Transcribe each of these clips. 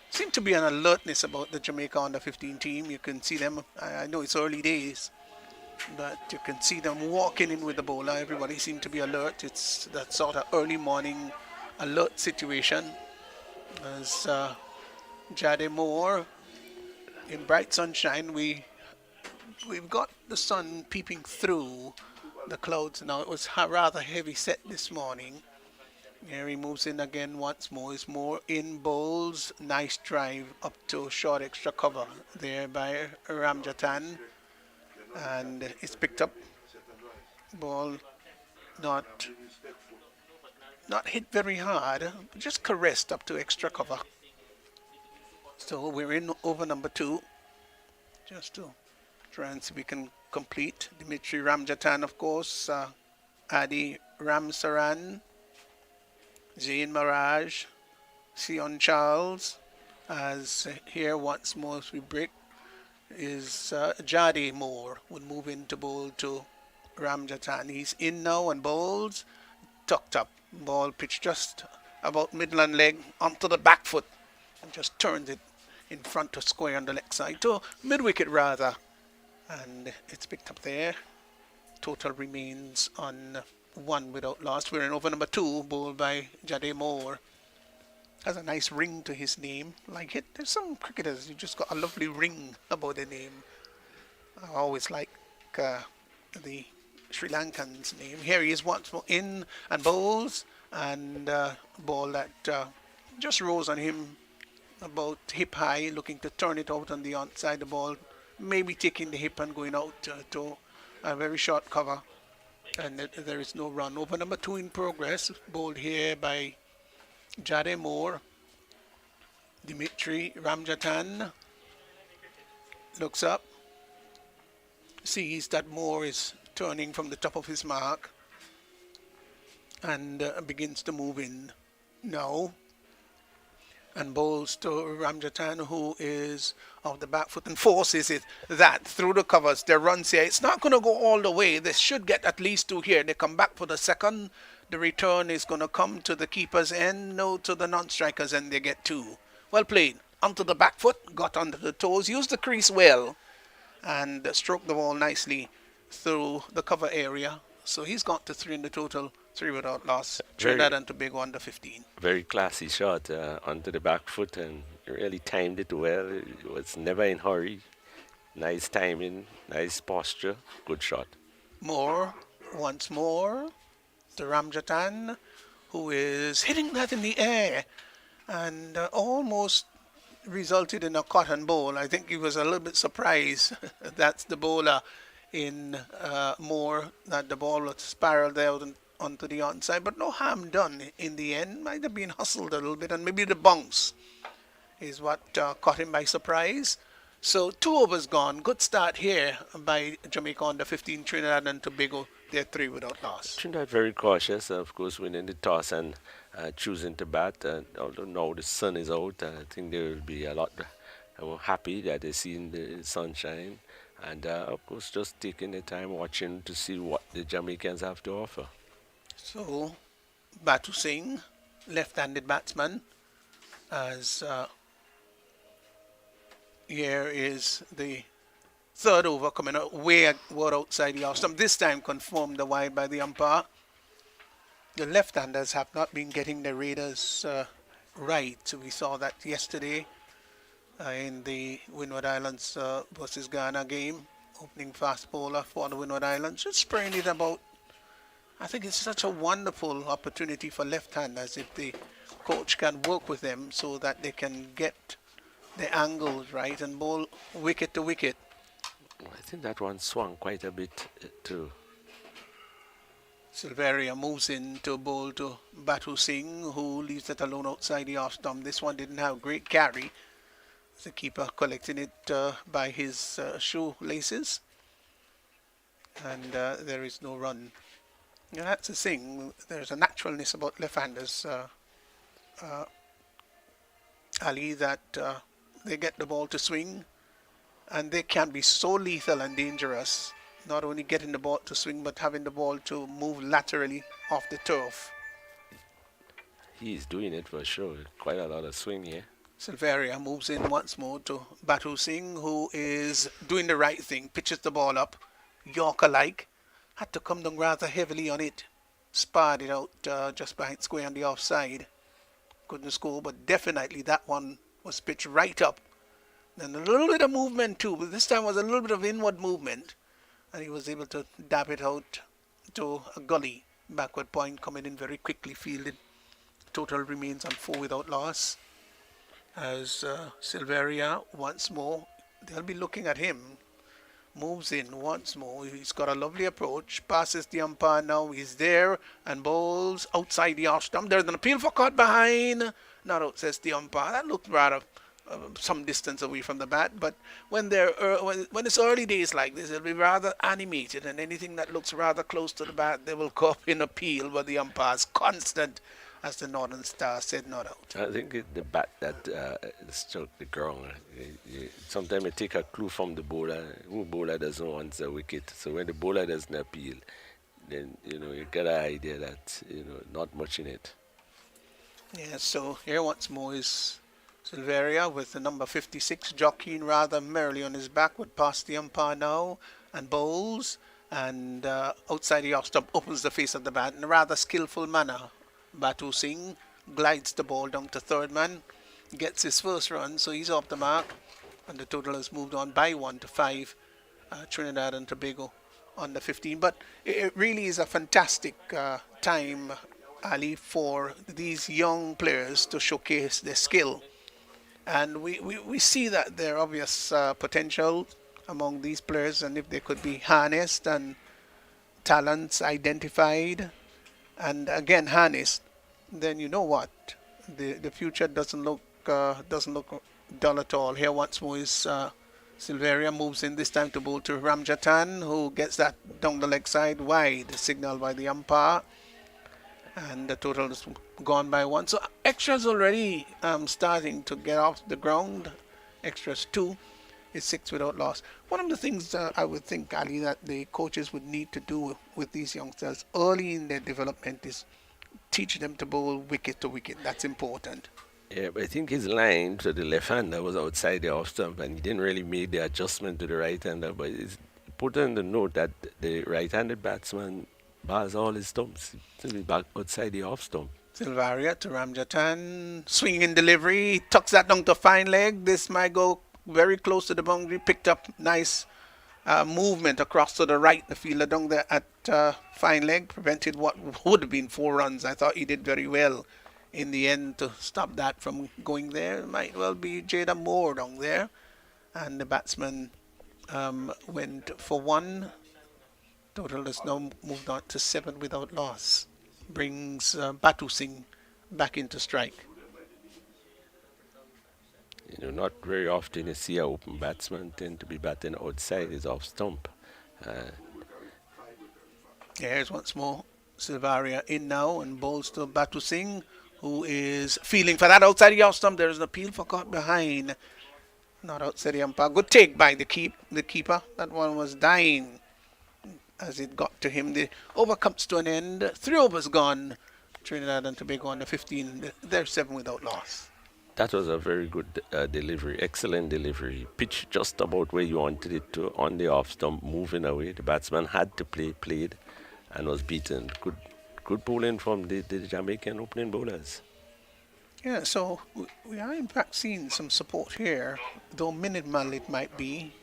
Seem to be an alertness about the Jamaica under 15 team. You can see them. I know it's early days, but you can see them walking in with the bowler. Everybody seems to be alert. It's that sort of early morning alert situation. As Jade Moore in bright sunshine, we've got the sun peeping through the clouds now. It was rather heavy set this morning. Here he moves in again once more. Is more in bowls. Nice drive up to short extra cover there by Ramjatan. And it's picked up. Ball not hit very hard. Just caressed up to extra cover. So we're in over number 2. Just to try and see if we can complete. Dimitri Ramjatan, of course. Adi Ramsaran. Zain Mirage, Sion Charles, as here once more as we break, is Jade Moore would move into bowl to Ramjatan. He's in now and bowls, tucked up. Ball pitched just about midland leg onto the back foot and just turns it in front to square on the leg side, to mid-wicket rather. And it's picked up there. Total remains on 1 without loss. We're in over number 2, bowled by Jade Moore. Has a nice ring to his name. Like it, there's some cricketers who just got a lovely ring about their name. I always like the Sri Lankan's name. Here he is once more in and bowls, and ball that just rose on him about hip high, looking to turn it out on the onside. The ball maybe taking the hip and going out to a very short cover. And there is no run. Over number 2 in progress, bowled here by Jade Moore. Dimitri Ramjatan looks up, sees that Moore is turning from the top of his mark, and begins to move in now. And bowls to Ramjatan, who is off the back foot and forces it that through the covers. Their runs here, it's not going to go all the way. They should get at least 2 here. They come back for the second. The return is going to come to the keeper's end, no to the non-strikers, and they get 2. Well played. Onto the back foot, got under the toes, used the crease well, and stroked the ball nicely through the cover area. So he's got to 3 in the total. 3 without loss. Trinidad and Tobago under 15. Very classy shot onto the back foot, and really timed it well. It was never in hurry. Nice timing, nice posture, good shot. Moore, once more, to Ramjatan, who is hitting that in the air and almost resulted in a cotton bowl. I think he was a little bit surprised. That's the bowler in Moore, that the ball was spiraled out onto the onside, but no harm done in the end. Might have been hustled a little bit, and maybe the bounce is what caught him by surprise. So 2 overs gone. Good start here by Jamaica under 15. Trinidad and Tobago, they're 3 without loss. Trinidad very cautious, of course, winning the toss and choosing to bat. Although now the sun is out, I think they will be a lot happy that they're seeing the sunshine. And of course, just taking the time watching to see what the Jamaicans have to offer. So, Batu Singh, left-handed batsman, as here is the 3rd over coming out way outside the off stump. This time confirmed the wide by the umpire. The left-handers have not been getting the Raiders right. We saw that yesterday in the Windward Islands versus Ghana game. Opening fast bowler for the Windward Islands, just spraying it about. I think it's such a wonderful opportunity for left-handers if the coach can work with them so that they can get the angles right and bowl wicket to wicket. I think that one swung quite a bit too. Silveria moves in to bowl to Batu Singh, who leaves it alone outside the off stump. This one didn't have great carry. The keeper collecting it by his shoelaces. And there is no run. And that's the thing, there's a naturalness about left-handers, Ali, that they get the ball to swing, and they can be so lethal and dangerous, not only getting the ball to swing, but having the ball to move laterally off the turf. He's doing it for sure. Quite a lot of swing here. Silveria moves in once more to Batu Singh, who is doing the right thing, pitches the ball up, Yorker-like, had to come down rather heavily on it, sparred it out just behind square on the offside. Couldn't score, but definitely that one was pitched right up. And a little bit of movement too, but this time was a little bit of inward movement, and he was able to dab it out to a gully. Backward point coming in very quickly, fielded. Total remains on 4 without loss. As Silveria once more, they'll be looking at him, moves in once more. He's got a lovely approach, passes the umpire now, he's there and bowls outside the off stump. There's an appeal for caught behind. Not out, says the umpire. That looked rather some distance away from the bat, but when when it's early days like this, it'll be rather animated, and anything that looks rather close to the bat, they will go up in appeal, but the umpire's constant, as the Northern Star said, not out. I think the bat that struck the ground. Sometimes it take a clue from the bowler. Who bowler doesn't want a wicket? So when the bowler doesn't appeal, then you get an idea that not much in it. Yeah. So here once more is Silveria with the number 56 jockeying rather merrily on his back, would pass the umpire now and bowls, and outside the off stump opens the face of the bat in a rather skillful manner. Batu Singh glides the ball down to third man, gets his first run, so he's off the mark, and the total has moved on by 1 to 5. Trinidad and Tobago on the 15. But it really is a fantastic time, Ali, for these young players to showcase their skill. And we see that there are obvious potential among these players, and if they could be harnessed and talents identified and again harnessed, then you know what, the future doesn't look dull at all. Here once more is Silveria, moves in this time to bowl to Ramjatan, who gets that down the leg side wide, signaled by the umpire, and the total is gone by 1. So extras already starting to get off the ground. Extras 2 is 6 without loss. One of the things I would think, Ali, that the coaches would need to do with these youngsters early in their development is teach them to bowl wicket to wicket. That's important. Yeah, but I think his line to the left hander was outside the off stump, and he didn't really make the adjustment to the right hander. But it's important to note that the right-handed batsman bars all his stumps to be back outside the off stump. Silveria to Ramjatan, swinging in delivery, tucks that down to fine leg. This might go very close to the boundary, picked up nice movement across to the right. The fielder down there at fine leg prevented what would have been 4 runs. I thought he did very well in the end to stop that from going there. It might well be Jada Moore down there. And the batsman went for 1. Total has now moved on to 7 without loss. Brings Batu Singh back into strike. Not very often you see an open batsman tend to be batting outside his off stump. Here's once more Silveria in now and bowls to Batu Singh, who is feeling for that outside the off stump. There is an appeal for caught behind. Not outside the umpire. Good take by the keeper. That one was dying as it got to him. The over comes to an end. 3 overs gone. Trinidad and Tobago on the 15. They're 7 without loss. That was a very good delivery, excellent delivery. Pitch just about where you wanted it to, on the off stump, moving away. The batsman had to played, and was beaten. Good bowling from the Jamaican opening bowlers. Yeah, so we are in fact seeing some support here, though minimal it might be.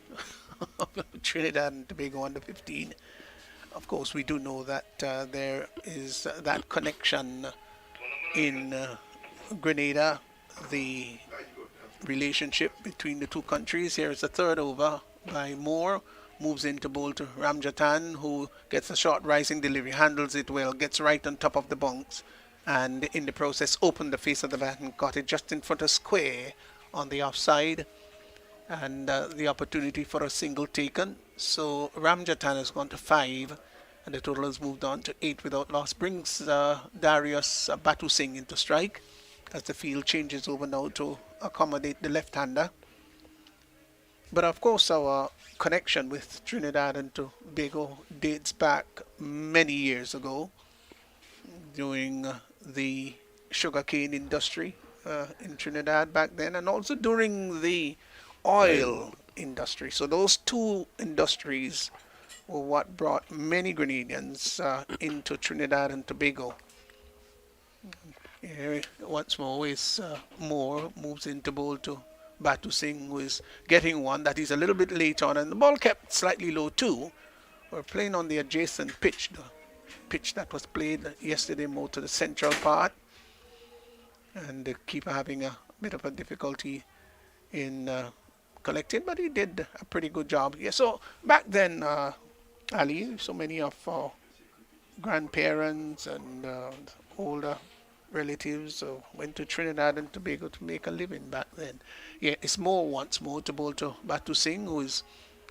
Trinidad and Tobago under 15. Of course, we do know that there is that connection in Grenada, the relationship between the two countries. Here is the 3rd over by Moore. Moves into bowl to Ramjatan, who gets a short rising delivery, handles it well, gets right on top of the bunks, and in the process opened the face of the bat and got it just in front of square on the offside, and the opportunity for a single taken. So Ramjatan has gone to 5, and the total has moved on to 8 without loss. Brings Darius Batu Singh into strike as the field changes over now to accommodate the left-hander. But of course, our connection with Trinidad and Tobago dates back many years ago during the sugarcane industry in Trinidad back then, and also during the oil Well, industry. So those two industries were what brought many Grenadians into Trinidad and Tobago. Once more is Moore moves into bowl to Batu Singh, who is getting one that is a little bit late on, and the ball kept slightly low too. We're playing on the adjacent pitch, the pitch that was played yesterday more to the central part, and the keeper having a bit of a difficulty in collecting, but he did a pretty good job. Yeah, so back then, Ali, so many of our grandparents and older relatives went to Trinidad and Tobago to make a living back then. Yeah, it's more once more to bowl to Batu Singh, who is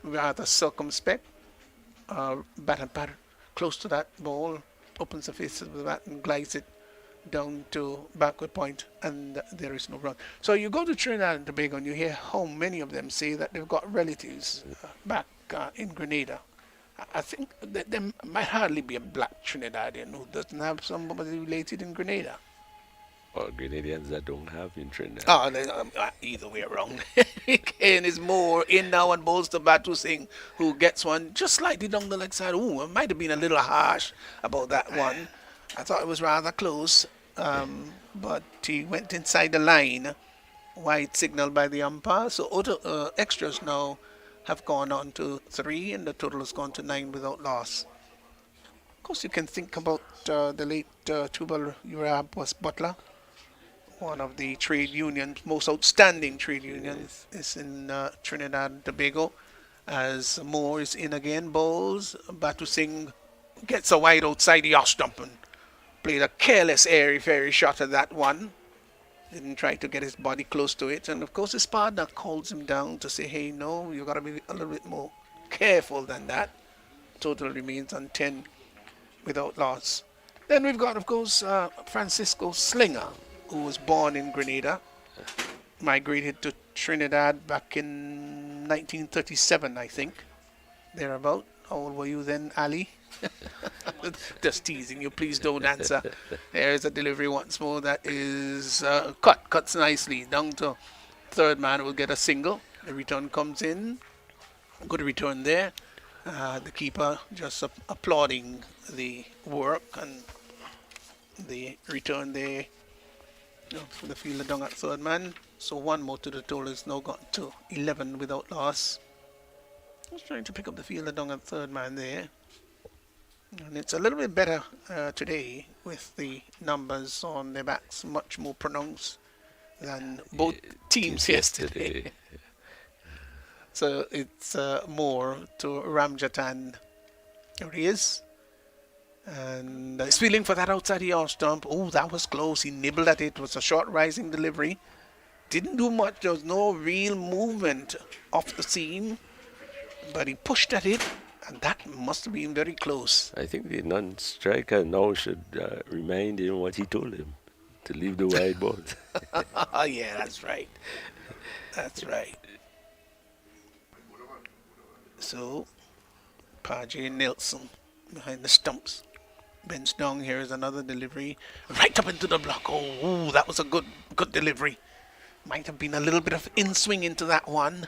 rather circumspect, batter close to that ball, opens the face of the bat and glides it down to backward point, and there is no run. So you go to Trinidad and Tobago and you hear how many of them say that they've got relatives back in Grenada. I think that there might hardly be a black Trinidadian who doesn't have somebody related in Grenada. or Grenadians that don't have in Trinidad. Oh, either way around. Kane is more in now and bowls to Batu Singh, who gets one just slightly down the leg side. Ooh, it might have been a little harsh about that one. I thought it was rather close, but he went inside the line. White signal by the umpire. So extras now have gone on to 3, and the total has gone to 9 without loss. Of course, you can think about the late Tubal Urab was Butler, one of the trade unions, most outstanding trade unions, is in Trinidad and Tobago. As Moore is in again, bowls. Batu Singh gets a wide outside the off stump and played a careless, airy-fairy shot at that one. Didn't try to get his body close to it. And of course, his partner calls him down to say, hey, no, you got to be a little bit more careful than that. Total remains on 10 without loss. Then we've got, of course, Francisco Slinger, who was born in Grenada, migrated to Trinidad back in 1937, I think, thereabout. How old were you then, Ali? Just teasing you, please don't answer. There's a delivery once more that is cuts nicely down to third man will get a single. The return comes in, good return there. The keeper just applauding the work and the return there for the fielder down at third man. So one more to the total is now got to 11 without loss. I was trying to pick up the fielder down at third man there. And it's a little bit better today with the numbers on their backs, much more pronounced than both teams yesterday. So it's more to Ramjatan. There he is. And he's feeling for that outside the off stump. Oh, that was close. He nibbled at it. It was a short rising delivery. Didn't do much. There was no real movement off the seam. But he pushed at it. And that must have been very close. I think the non-striker now should remind him what he told him, to leave the wide ball. Yeah, that's right. That's right. So, Pajay Nelson behind the stumps. Bends down. Here is another delivery. Right up into the block. Oh, that was a good delivery. Might have been a little bit of in-swing into that one.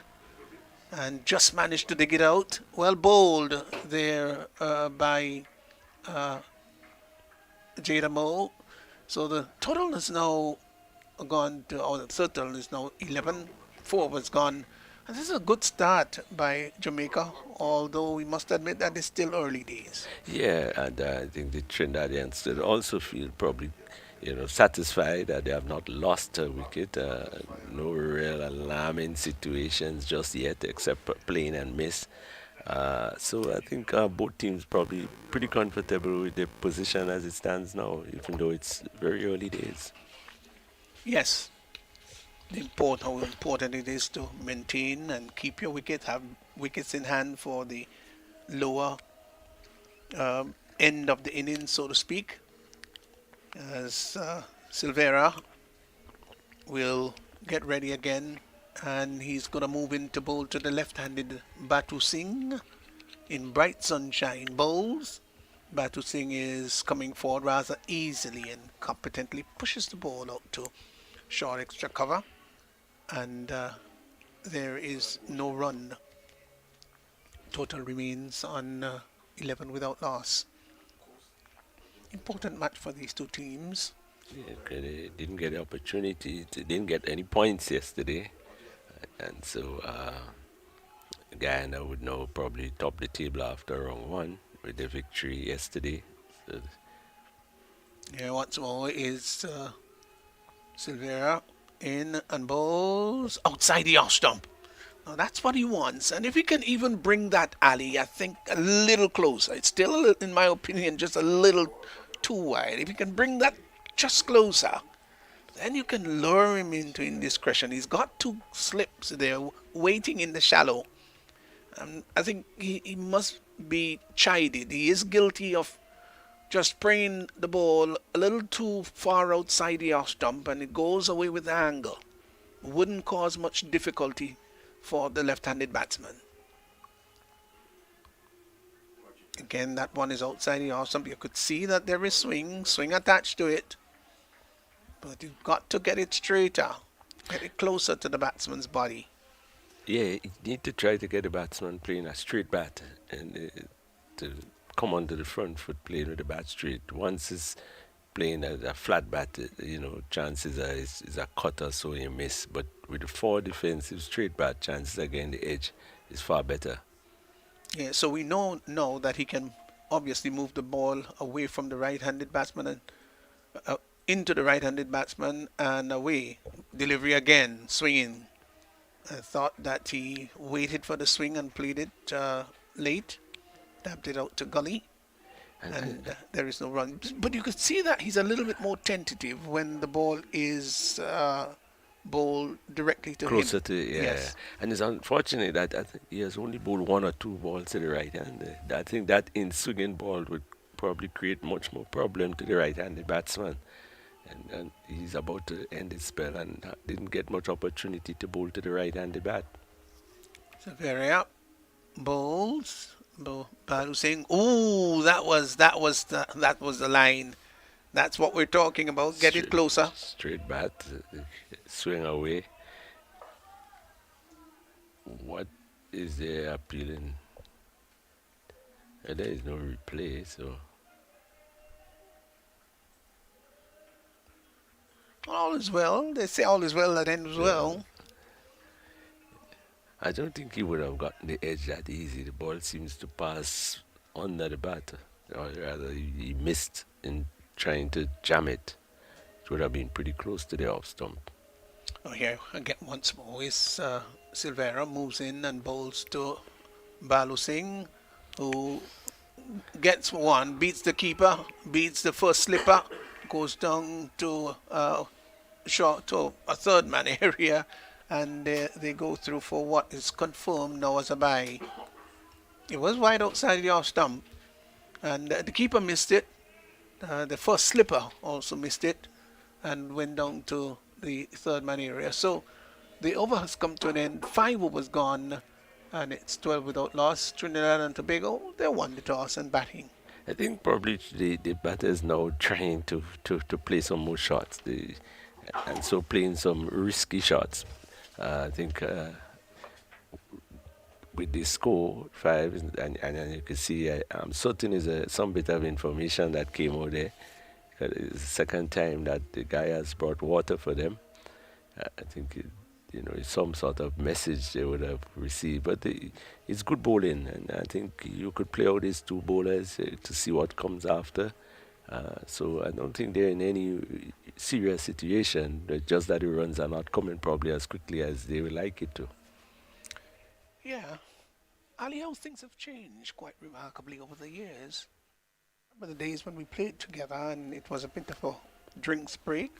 And just managed to dig it out. Well bowled there by Jada Mo. So the total is now gone to, or the total is now 11. 4 was gone. And this is a good start by Jamaica, although we must admit that it's still early days. Yeah, and I think the Trinidadians should also feel probably, satisfied that they have not lost a wicket. No real alarming situations just yet, except playing and miss. So I think both teams probably pretty comfortable with their position as it stands now, even though it's very early days. Yes, how important it is to maintain and keep your wicket, have wickets in hand for the lower end of the innings, so to speak. As Silvera will get ready again, and he's going to move into bowl to the left-handed Batu Singh in bright sunshine. Bowls Batu Singh is coming forward rather easily and competently pushes the ball out to short extra cover, and there is no run. Total remains on 11 without loss. Important match for these two teams. Yeah, 'cause they didn't get the opportunity. They didn't get any points yesterday, and so Guyana would now probably top the table after round one with the victory yesterday. So, Yeah, once more is Silvera in and bowls outside the off stump. Now that's what he wants, and if he can even bring that alley, I think a little closer. It's still, in my opinion, just a little too wide. If he can bring that just closer, then you can lure him into indiscretion. He's got two slips there waiting in the shallow. I think he must be chided. He is guilty of just spraying the ball a little too far outside the off stump, and it goes away with the angle. Wouldn't cause much difficulty for the left-handed batsman. Again, that one is outside the off stump. You could see that there is swing attached to it. But you've got to get it straighter, get it closer to the batsman's body. yeah, you need to try to get the batsman playing a straight bat and to come onto the front foot playing with the bat straight. Once it's playing a flat bat, chances are is a cutter, so you miss. But with the four defensive straight bat, chances are getting the edge is far better. Yeah, so we know now that he can obviously move the ball away from the right-handed batsman and into the right-handed batsman and away. Delivery again, swinging. I thought that he waited for the swing and played it late, tapped it out to gully, and there is no run. But you could see that he's a little bit more tentative when the ball is bowled directly to Closer him. to, yeah. Yes. And it's unfortunate that I think he has only bowled one or two balls to the right hand. I think that in swinging ball would probably create much more problem to the right-handed batsman. And he's about to end his spell and didn't get much opportunity to bowl to the right-handed bat. So very up. Bowls. Balu saying, "Ooh, that was the line. That's what we're talking about. Get it closer." Straight bat, swing away. What is there appealing? There is no replay, so All is well. They say all is well that ends well. I don't think he would have gotten the edge that easy. The ball seems to pass under the bat, or rather, he missed in trying to jam it. It would have been pretty close to the off stump. Oh, here again once more is Silvera moves in and bowls to Balu Singh, who gets one, beats the keeper, beats the first slipper, goes down to short to a third man area, and they go through for what is confirmed now as a bye. It was wide outside the off stump, and the keeper missed it. The first slipper also missed it and went down to the third man area. So the over has come to an end. 5 overs gone, and it's 12 without loss. Trinidad and Tobago, they won the toss and batting. I think probably the batters now trying to play some more shots, and so playing some risky shots. I think with the score 5, and you can see, I'm certain is some bit of information that came out there. It's the second time that the guy has brought water for them. I think it's some sort of message they would have received. But it's good bowling, and I think you could play out these two bowlers to see what comes after. So I don't think they're in any serious situation, just that the runs are not coming probably as quickly as they would like it to. Yeah. Ali, how things have changed quite remarkably over the years. Remember the days when we played together and it was a bit of a drinks break,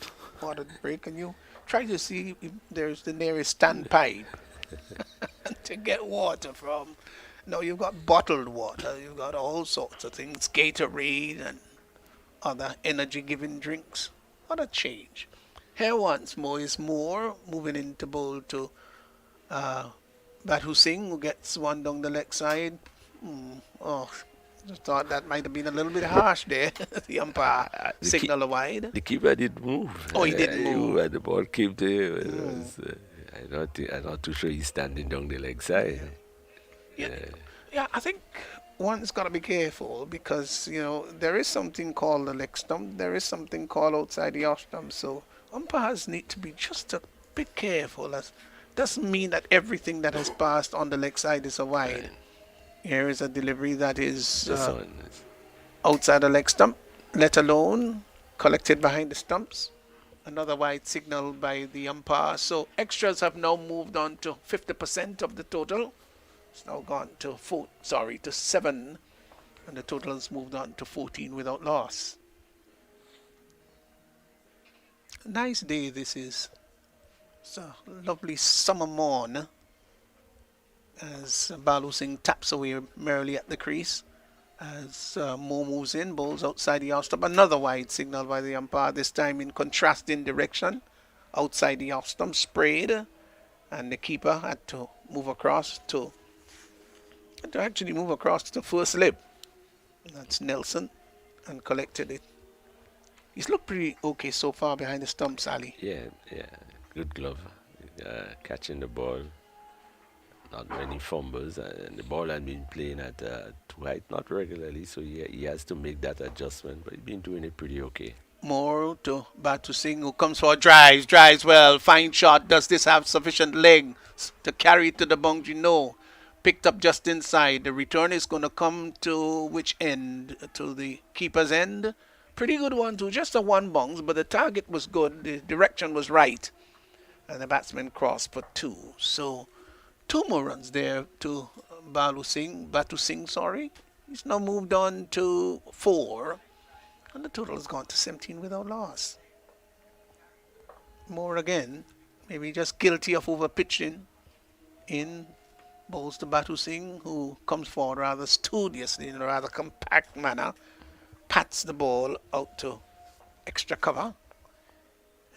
water break, and you try to see if there's the nearest standpipe to get water from. No, you've got bottled water, you've got all sorts of things, Gatorade and other energy-giving drinks. What a change. Here once more is Moore moving into bowl to Batu Singh, who gets one down the leg side. Oh, Just thought that might have been a little bit harsh there. The umpire The, keep, signal a wide. the keeper didn't move. Oh, he didn't He move. moved and the ball came to him. Mm. I'm not too sure he's standing down the leg side. Yeah. Yeah, Yeah. yeah. I think one's got to be careful because there is something called the leg stump. There is something called outside the off stump. So umpires need to be just a bit careful. As doesn't mean that everything that has passed on the leg side is a wide. Right. Here is a delivery that is This one. outside the leg stump, let alone collected behind the stumps. Another wide signal by the umpire. So extras have now moved on to 50% of the total. It's now gone to to 7, and the total has moved on to 14 without loss. Nice day this is. It's a lovely summer morn as Balu Singh taps away merrily at the crease. As Mo moves in, bowls outside the off stump. Another wide signal by the umpire, this time in contrasting direction. Outside the off stump, sprayed, and the keeper had to move across to actually move across to the first lip. That's Nelson, and collected it. He's looked pretty okay so far behind the stumps, Ali. Yeah, yeah. Good glove. Catching the ball. Not many fumbles. And the ball had been playing at too height, not regularly, so he has to make that adjustment. But he's been doing it pretty okay. More to Batu Singh, who comes for drives well, fine shot. Does this have sufficient legs to carry it to the boundary? No. Picked up just inside. The return is going to come to which end? To the keeper's end. Pretty good one too. Just a one bounce, but the target was good. The direction was right. And the batsman crossed for 2. So 2 more runs there to Batu Singh, sorry. He's now moved on to 4. And the total has gone to 17 without loss. More again, maybe just guilty of over pitching in bowls to Batu Singh, who comes forward rather studiously in a rather compact manner, pats the ball out to extra cover,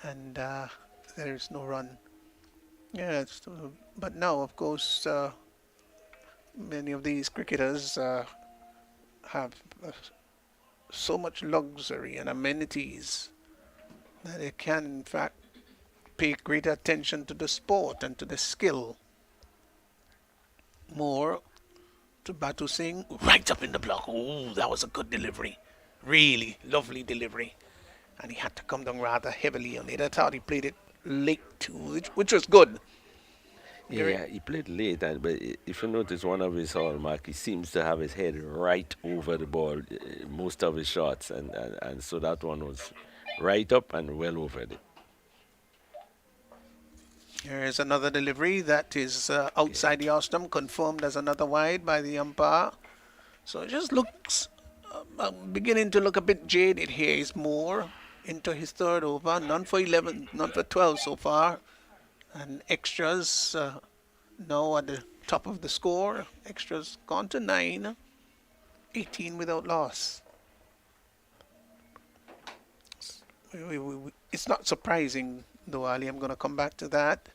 and there is no run. Yeah, but now, of course, many of these cricketers have so much luxury and amenities that they can, in fact, pay great attention to the sport and to the skill. More to Batu Singh, right up in the block. Oh, that was a good delivery. Really lovely delivery. And he had to come down rather heavily on it. I thought he played it late too, which was good. Yeah, he played late, but if you notice one of his hallmark, he seems to have his head right over the ball most of his shots, and so that one was right up and well over it. Here's another delivery that is outside the off stump, confirmed as another wide by the umpire. So it just looks beginning to look a bit jaded here. He's more into his third over, none for 11, none for 12 so far. And extras now at the top of the score. Extras gone to 9, 18 without loss. It's not surprising though, Ali. I'm going to come back to that.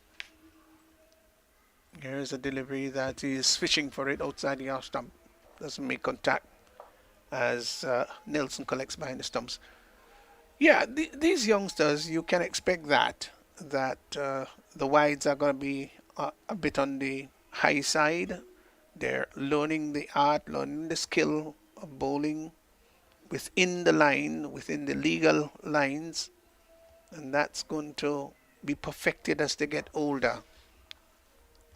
Here's a delivery that is fishing for it outside the off stump. Doesn't make contact as Nelson collects behind the stumps. Yeah, these youngsters, you can expect that the wides are going to be a bit on the high side. They're learning the art, learning the skill of bowling within the line, within the legal lines, and that's going to be perfected as they get older.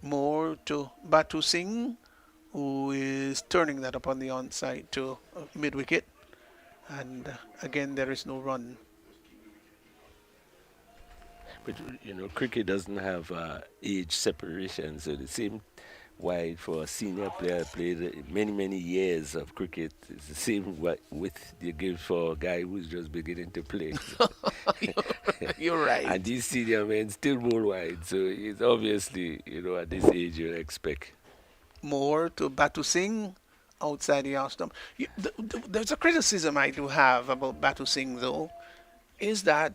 More to Batu Singh, who is turning that up on the onside to mid wicket, and again there is no run. But cricket doesn't have age separation, so the same wide for a senior player played many years of cricket. It's the same width you give for a guy who's just beginning to play. You're right. And these senior men still bowl wide, so it's obviously at this age you expect. More to Batu Singh outside the off stump. There's a criticism I do have about Batu Singh though, is that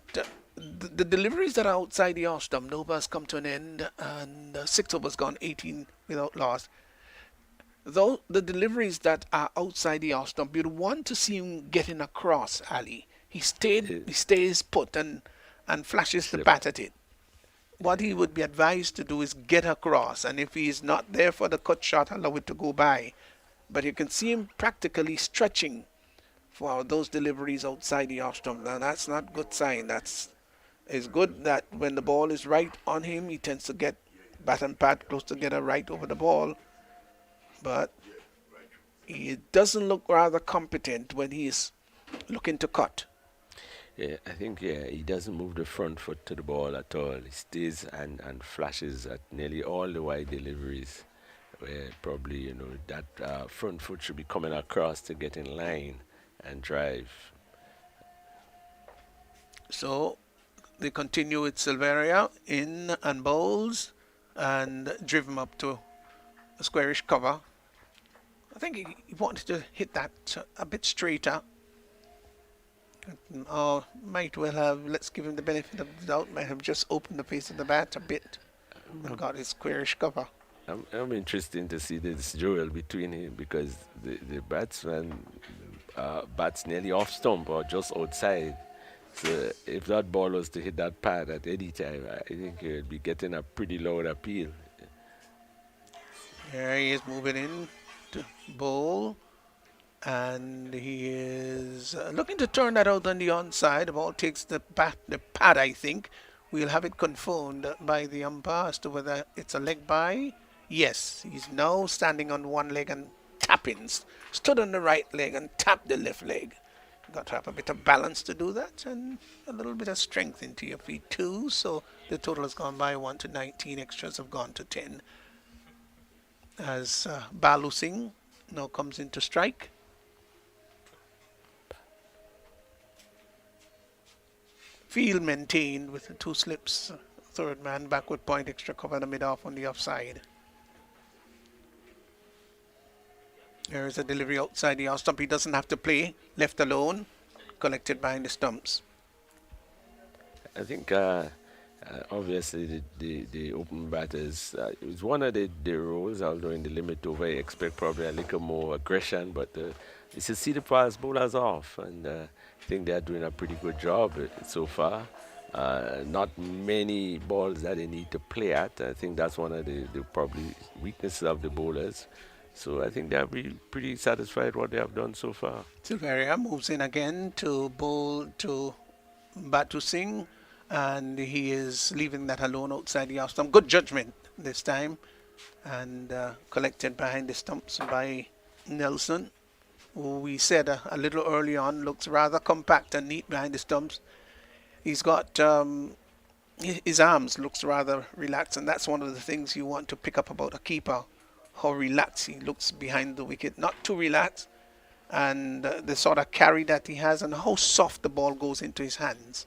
the deliveries that are outside the off stump, Nova's come to an end, and 6 overs gone, 18 without loss. Though the deliveries that are outside the off stump, you'd want to see him getting across, Ali. Uh, He stays put and flashes the slip. bat at it. What he would be advised to do is get across, and if he is not there for the cut shot, allow it to go by. But you can see him practically stretching for those deliveries outside the off stump. Now that's not good sign. That's it's good that when the ball is right on him, he tends to get bat and pad close together right over the ball. But he doesn't look rather competent when he is looking to cut. Yeah, I think he doesn't move the front foot to the ball at all. He stays and flashes at nearly all the wide deliveries, where probably that front foot should be coming across to get in line and drive. So they continue with Silveria in and bowls and driven up to a squarish cover. I think he wanted to hit that a bit straighter. Or might well have, let's give him the benefit of the doubt, might have just opened the face of the bat a bit and I'm, got his squarish cover. I'm interested to see this duel between him because the batsman bats nearly off stump or just outside. So if that ball was to hit that pad at any time, I think he would be getting a pretty loud appeal. Here he is moving in to bowl. And he is looking to turn that out on the onside. The ball takes the pad, I think. We'll have it confirmed by the umpire as to whether it's a leg by. Yes, he's now standing on one leg and tapping. Stood on the right leg and tapped the left leg. Got to have a bit of balance to do that and a little bit of strength into your feet too. So the total has gone by 1 to 19. Extras have gone to 10. As Balu Singh now comes into strike. Field maintained with the two slips. Third man backward point, extra cover the mid off on the offside. There is a delivery outside the off stump. He doesn't have to play. Left alone. Collected behind the stumps. I think obviously the open batters it's one of the roles, although in the limit over I expect probably a little more aggression, but it's to see the fast bowlers off, and I think they're doing a pretty good job so far. Not many balls that they need to play at. I think that's one of the probably weaknesses of the bowlers. So I think they'll be pretty satisfied what they have done so far. Silveria moves in again to bowl to Batu Singh, and he is leaving that alone outside the off stump. Good judgment this time, and collected behind the stumps by Nelson, who we said a little early on looks rather compact and neat behind the stumps. He's got his arms looks rather relaxed, and that's one of the things you want to pick up about a keeper, how relaxed he looks behind the wicket. Not too relaxed, and the sort of carry that he has, and how soft the ball goes into his hands.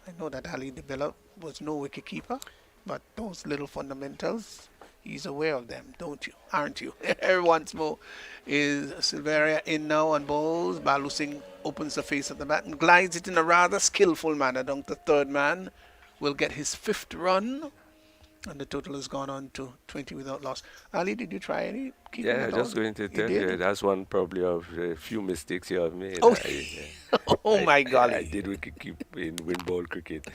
I know that Ali Develop was no wicket keeper, but those little fundamentals, he's aware of them, don't you? Aren't you? Once more is Silveria in now on balls. Balu Singh opens the face of the bat and glides it in a rather skillful manner down to third man. Will get his fifth run, and the total has gone on to 20 without loss. Ali, did you try any keeping Yeah, at all? just going to You tell did? you that's one probably of a few mistakes you have made. Oh, oh my I golly. did wicket keep in wind ball cricket.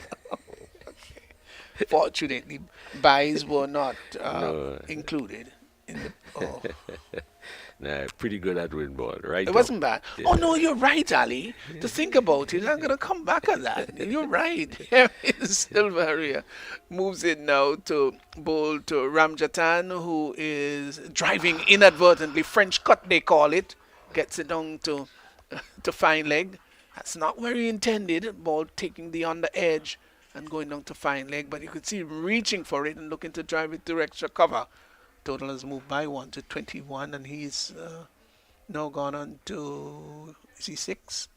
Fortunately, buys were not No, included in the. Oh. nah, pretty good at wind ball, right? It Up. wasn't bad. Yeah. Oh no, you're right, Ali. To think about it, I'm gonna come back on that. You're right. Here is Silveria moves in now to bowl to Ramjatan, who is driving inadvertently. French cut, they call it. Gets it down to fine leg. That's not where he intended. Ball taking the on the edge and going down to fine leg, but you could see him reaching for it and looking to drive it to extra cover. Total has moved by 1 to 21, and he's now gone on to, is he 6?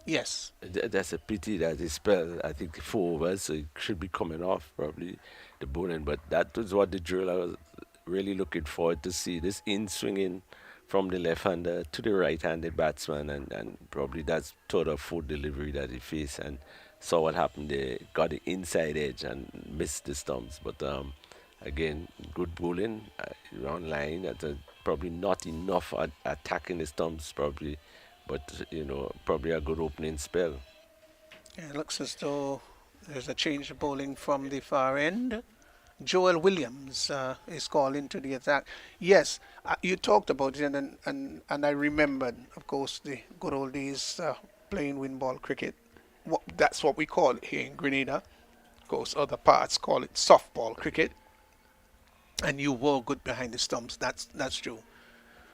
Yes. That's a pity that he spelled, I think, 4 overs, so it should be coming off probably the bowling. But that was what the drill I was really looking forward to see. This in swinging from the left-hander to the right-handed batsman, and probably that's third or fourth delivery that he faced, and saw what happened there. Got the inside edge and missed the stumps. But again, good bowling, on line. That's a probably not enough at attacking the stumps, probably, but probably a good opening spell. Yeah, it looks as though there's a change of bowling from the far end. Joel Williams is called into the attack. Yes, you talked about it, and I remembered, of course, the good old days playing wind ball cricket. That's what we call it here in Grenada. Of course, other parts call it softball cricket. And you were good behind the stumps. That's true.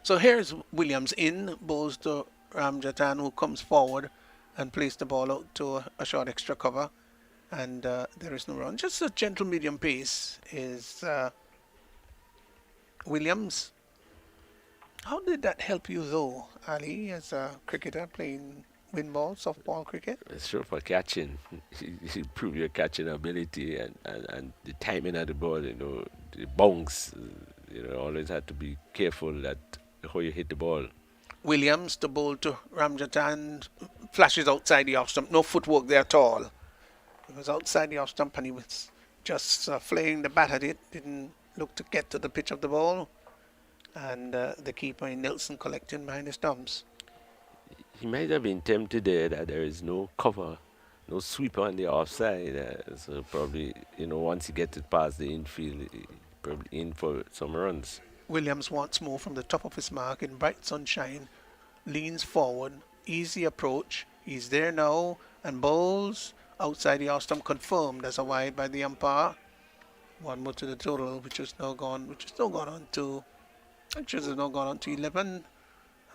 So here's Williams in, bowls to Ramjatan, who comes forward and plays the ball out to a short extra cover, and there is no run. Just a gentle medium pace is Williams. How did that help you though, Ali, as a cricketer playing wind ball, softball cricket? It's sure for catching. You improve your catching ability and the timing of the ball, the bounce. Always have to be careful that how you hit the ball. Williams, the bowl to Ramjatan, flashes outside the off stump. No footwork there at all. It was outside the off stump and he was just flaying the bat at it. Didn't look to get to the pitch of the ball. And the keeper in Nelson collecting behind the stumps. He might have been tempted there that there is no cover, no sweeper on the offside. So probably, once he gets it past the infield, probably in for some runs. Williams wants more from the top of his mark in bright sunshine. Leans forward, easy approach. He's there now and bowls outside the off stump, confirmed as a wide by the umpire. One more to the total, which is now gone on to 11. And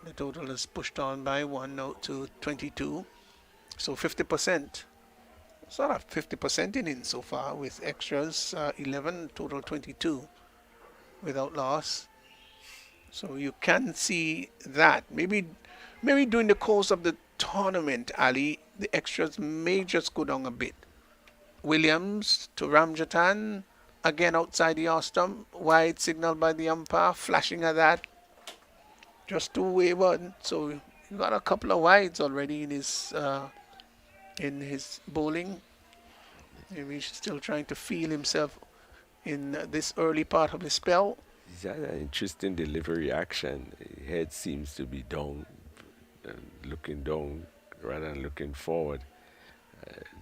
the total is pushed on by one now to 22. So 50%. Sort of 50% in so far with extras 11, total 22 without loss. So you can see that. Maybe during the course of the tournament, Ali, the extras may just go down a bit. Williams to Ramjatan, again outside the off stump, wide signal by the umpire, flashing at that. Just too wayward. So you got a couple of wides already in his bowling. Maybe he's still trying to feel himself in this early part of his spell. He's had an interesting delivery action. His head seems to be down, looking down rather than looking forward.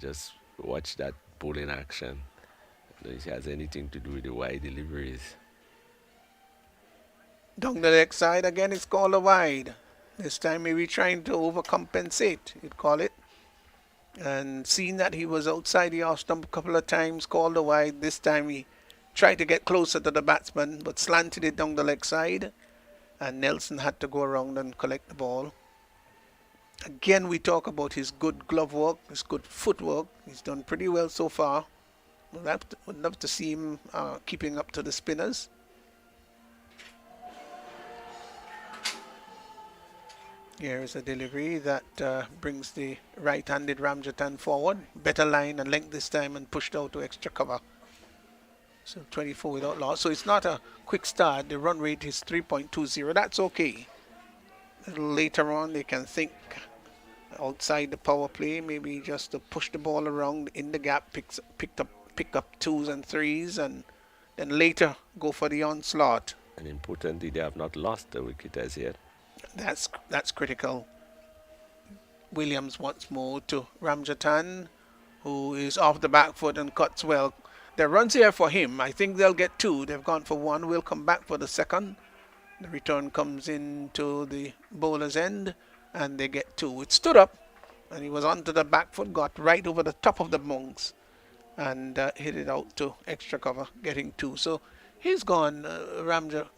Just watch that bowling action. I don't know if it has anything to do with the wide deliveries. Down the leg side again, it's called a wide. This time maybe trying to overcompensate, you'd call it. And seeing that he was outside the off stump a couple of times, called a wide. This time he tried to get closer to the batsman, but slanted it down the leg side. And Nelson had to go around and collect the ball. Again, we talk about his good glove work, his good footwork. He's done pretty well so far. Would love to see him keeping up to the spinners. Here is a delivery that brings the right-handed Ramjatan forward. Better line and length this time and pushed out to extra cover. So 24 without loss. So it's not a quick start. The run rate is 3.20. That's okay. A little later on they can think outside the power play, maybe just to push the ball around in the gap, pick up twos and threes, and then later go for the onslaught. And importantly, they have not lost the wicket as yet. That's critical. Williams once more to Ramjatan, who is off the back foot and cuts well. There are runs here for him. I think they'll get two. They've gone for one. We'll come back for the second. The return comes into the bowler's end, and they get two. It stood up, and he was onto the back foot, got right over the top of the bungs, and hit it out to extra cover, getting two. So he's gone, Ramjatan.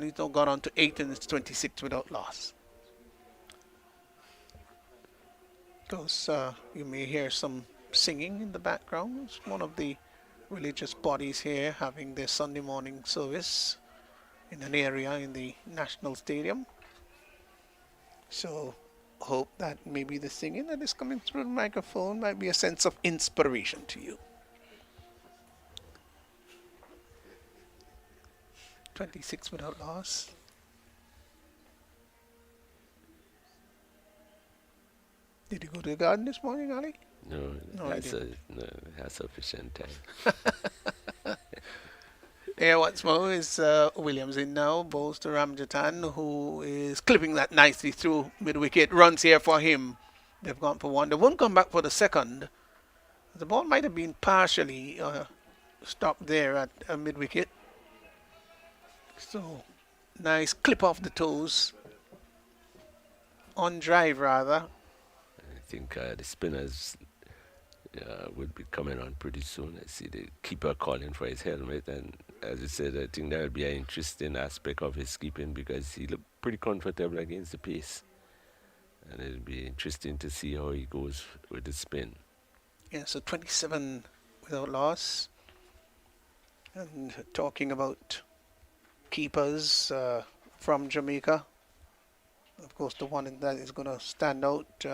He's now gone on to 8, and it's 26 without loss. Those, you may hear some singing in the background. It's one of the religious bodies here having their Sunday morning service in an area in the National Stadium. So hope that maybe the singing that is coming through the microphone might be a sense of inspiration to you. 26 without loss. Did you go to the garden this morning, Ali? No, it has sufficient time. Yeah, what's more is Williams in now, bowls to Ramjatan, who is clipping that nicely through mid wicket. Runs here for him. They've gone for one. They won't come back for the second. The ball might have been partially stopped there at mid wicket. So nice clip off the toes. On drive, rather. I think the spinners will be coming on pretty soon. I see the keeper calling for his helmet, and as you said, I think that will be an interesting aspect of his keeping because he looked pretty comfortable against the pace, and it'll be interesting to see how he goes with the spin. Yeah, so 27 without loss. And talking about keepers from Jamaica, of course, the one that is going to stand out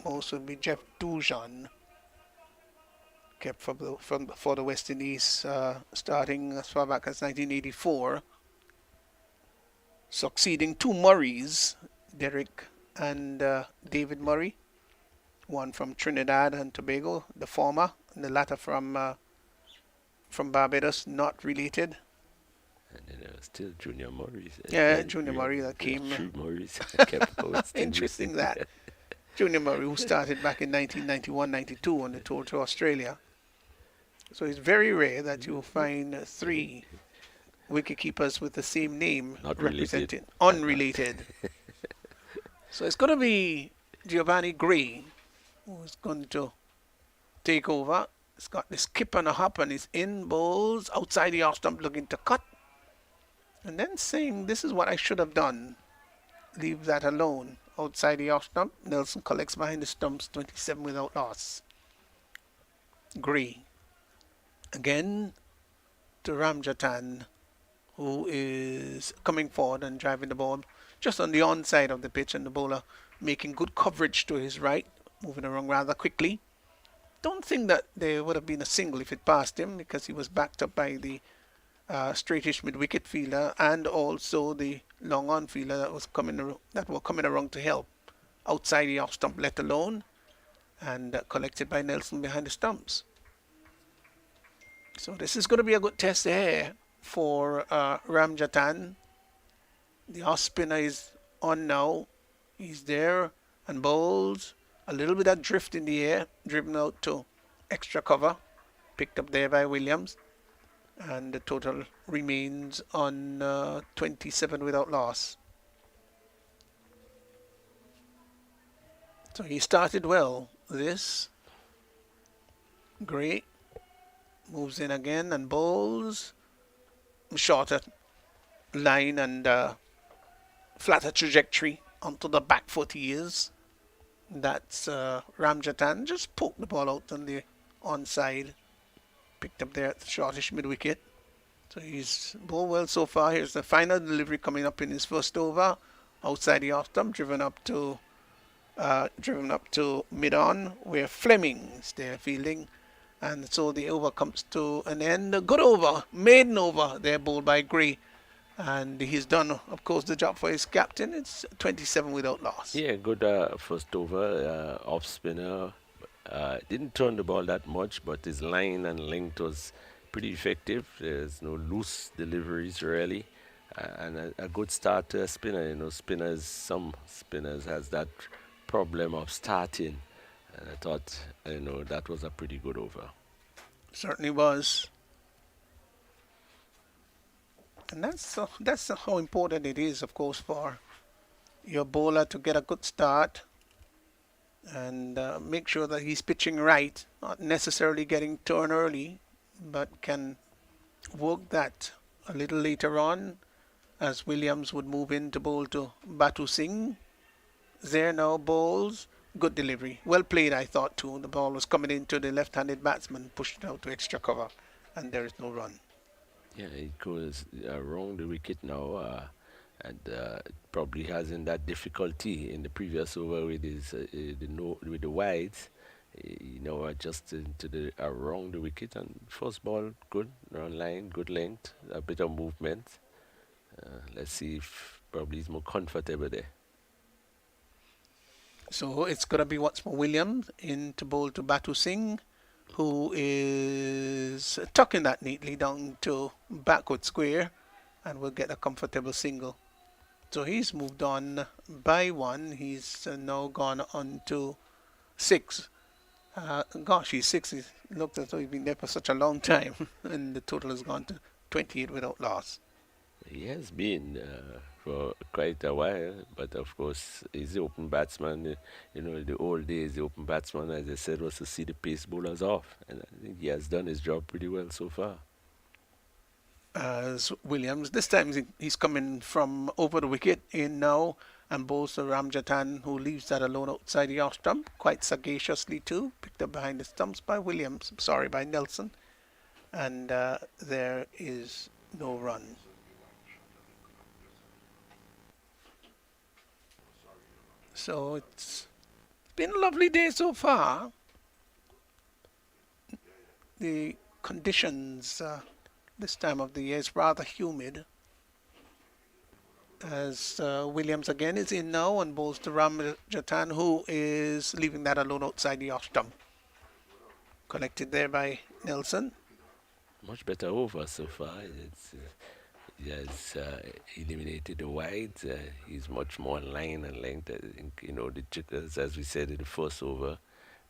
most would be Jeff Dujan, kept for the West Indies starting as far back as 1984, succeeding two Murrays, Derek and David Murray, one from Trinidad and Tobago, the former, and the latter from Barbados, not related. And then still Junior Morris. Yeah, Junior Murray that came. True Morris kept posting. Interesting that. Junior Murray, who started back in 1991-92 on the tour to Australia. So it's very rare that you find three wicketkeepers with the same name Not represented, unrelated. So it's going to be Giovanni Gray who's going to take over. It's got this skip and a hop and he's in, bowls outside the off stump looking to cut. And then saying, this is what I should have done. Leave that alone. Outside the off stump, Nelson collects behind the stumps, 27 without loss. Gray. Again to Ramjatan, who is coming forward and driving the ball just on the onside of the pitch, and the bowler making good coverage to his right, moving around rather quickly. Don't think that there would have been a single if it passed him, because he was backed up by the straightish mid-wicket fielder and also the long-on fielder that were coming around to help outside the off stump, let alone, and collected by Nelson behind the stumps. So this is going to be a good test there for Ramjatan. The off spinner is on now. He's there and bowls. A little bit of drift in the air, driven out to extra cover, picked up there by Williams. And the total remains on 27 without loss. So he started well. This Gray moves in again and bowls. Shorter line and flatter trajectory onto the back foot he is. That's Ramjatan. Just poked the ball out on the onside. Picked up there at the shortish mid-wicket. So he's bowled well so far. Here's the final delivery coming up in his first over. Outside the off stump, driven up to mid-on, where Fleming's there fielding. And so the over comes to an end. A good over, maiden over there, bowled by Gray. And he's done, of course, the job for his captain. It's 27 without loss. Yeah, good first over, off spinner. Didn't turn the ball that much, but his line and length was pretty effective. There's no loose deliveries really, and a good start to a spinner. Some spinners has that problem of starting, and I thought that was a pretty good over. Certainly was. And that's how important it is, of course, for your bowler to get a good start and make sure that he's pitching right, not necessarily getting turned early, but can work that a little later on, as Williams would move in to bowl to Batu Singh. There now bowls. Good delivery. Well played, I thought, too. The ball was coming into the left-handed batsman, pushed it out to extra cover, and there is no run. Yeah, it goes around the wicket now, and probably hasn't that difficulty in the previous over with his with the wides. Adjusted to the around the wicket, and first ball good, run line, good length, a bit of movement. Let's see if probably he's more comfortable there. So it's going to be what's more Williams in to bowl to Batu Singh, who is tucking that neatly down to backward square and will get a comfortable single. So he's moved on by one. He's now gone on to six. Gosh, he's six. He's looked as though he's been there for such a long time, and the total has gone to 28 without loss. He has been for quite a while, but of course, he's the open batsman. The old days, the open batsman, as I said, was to see the pace bowlers off, and I think he has done his job pretty well so far. As Williams, this time he's coming from over the wicket in now and bowls to Ramjatan, who leaves that alone outside the off stump, quite sagaciously too, picked up behind the stumps by Williams, sorry, by Nelson, and there is no run. So it's been a lovely day so far. The conditions this time of the year is rather humid. As Williams again is in now and bowls to Ramjatan, who is leaving that alone outside the off stump. Collected there by Nelson. Much better over so far. He has eliminated the wides. He's much more in line and length. I think, the jitters, as we said in the first over,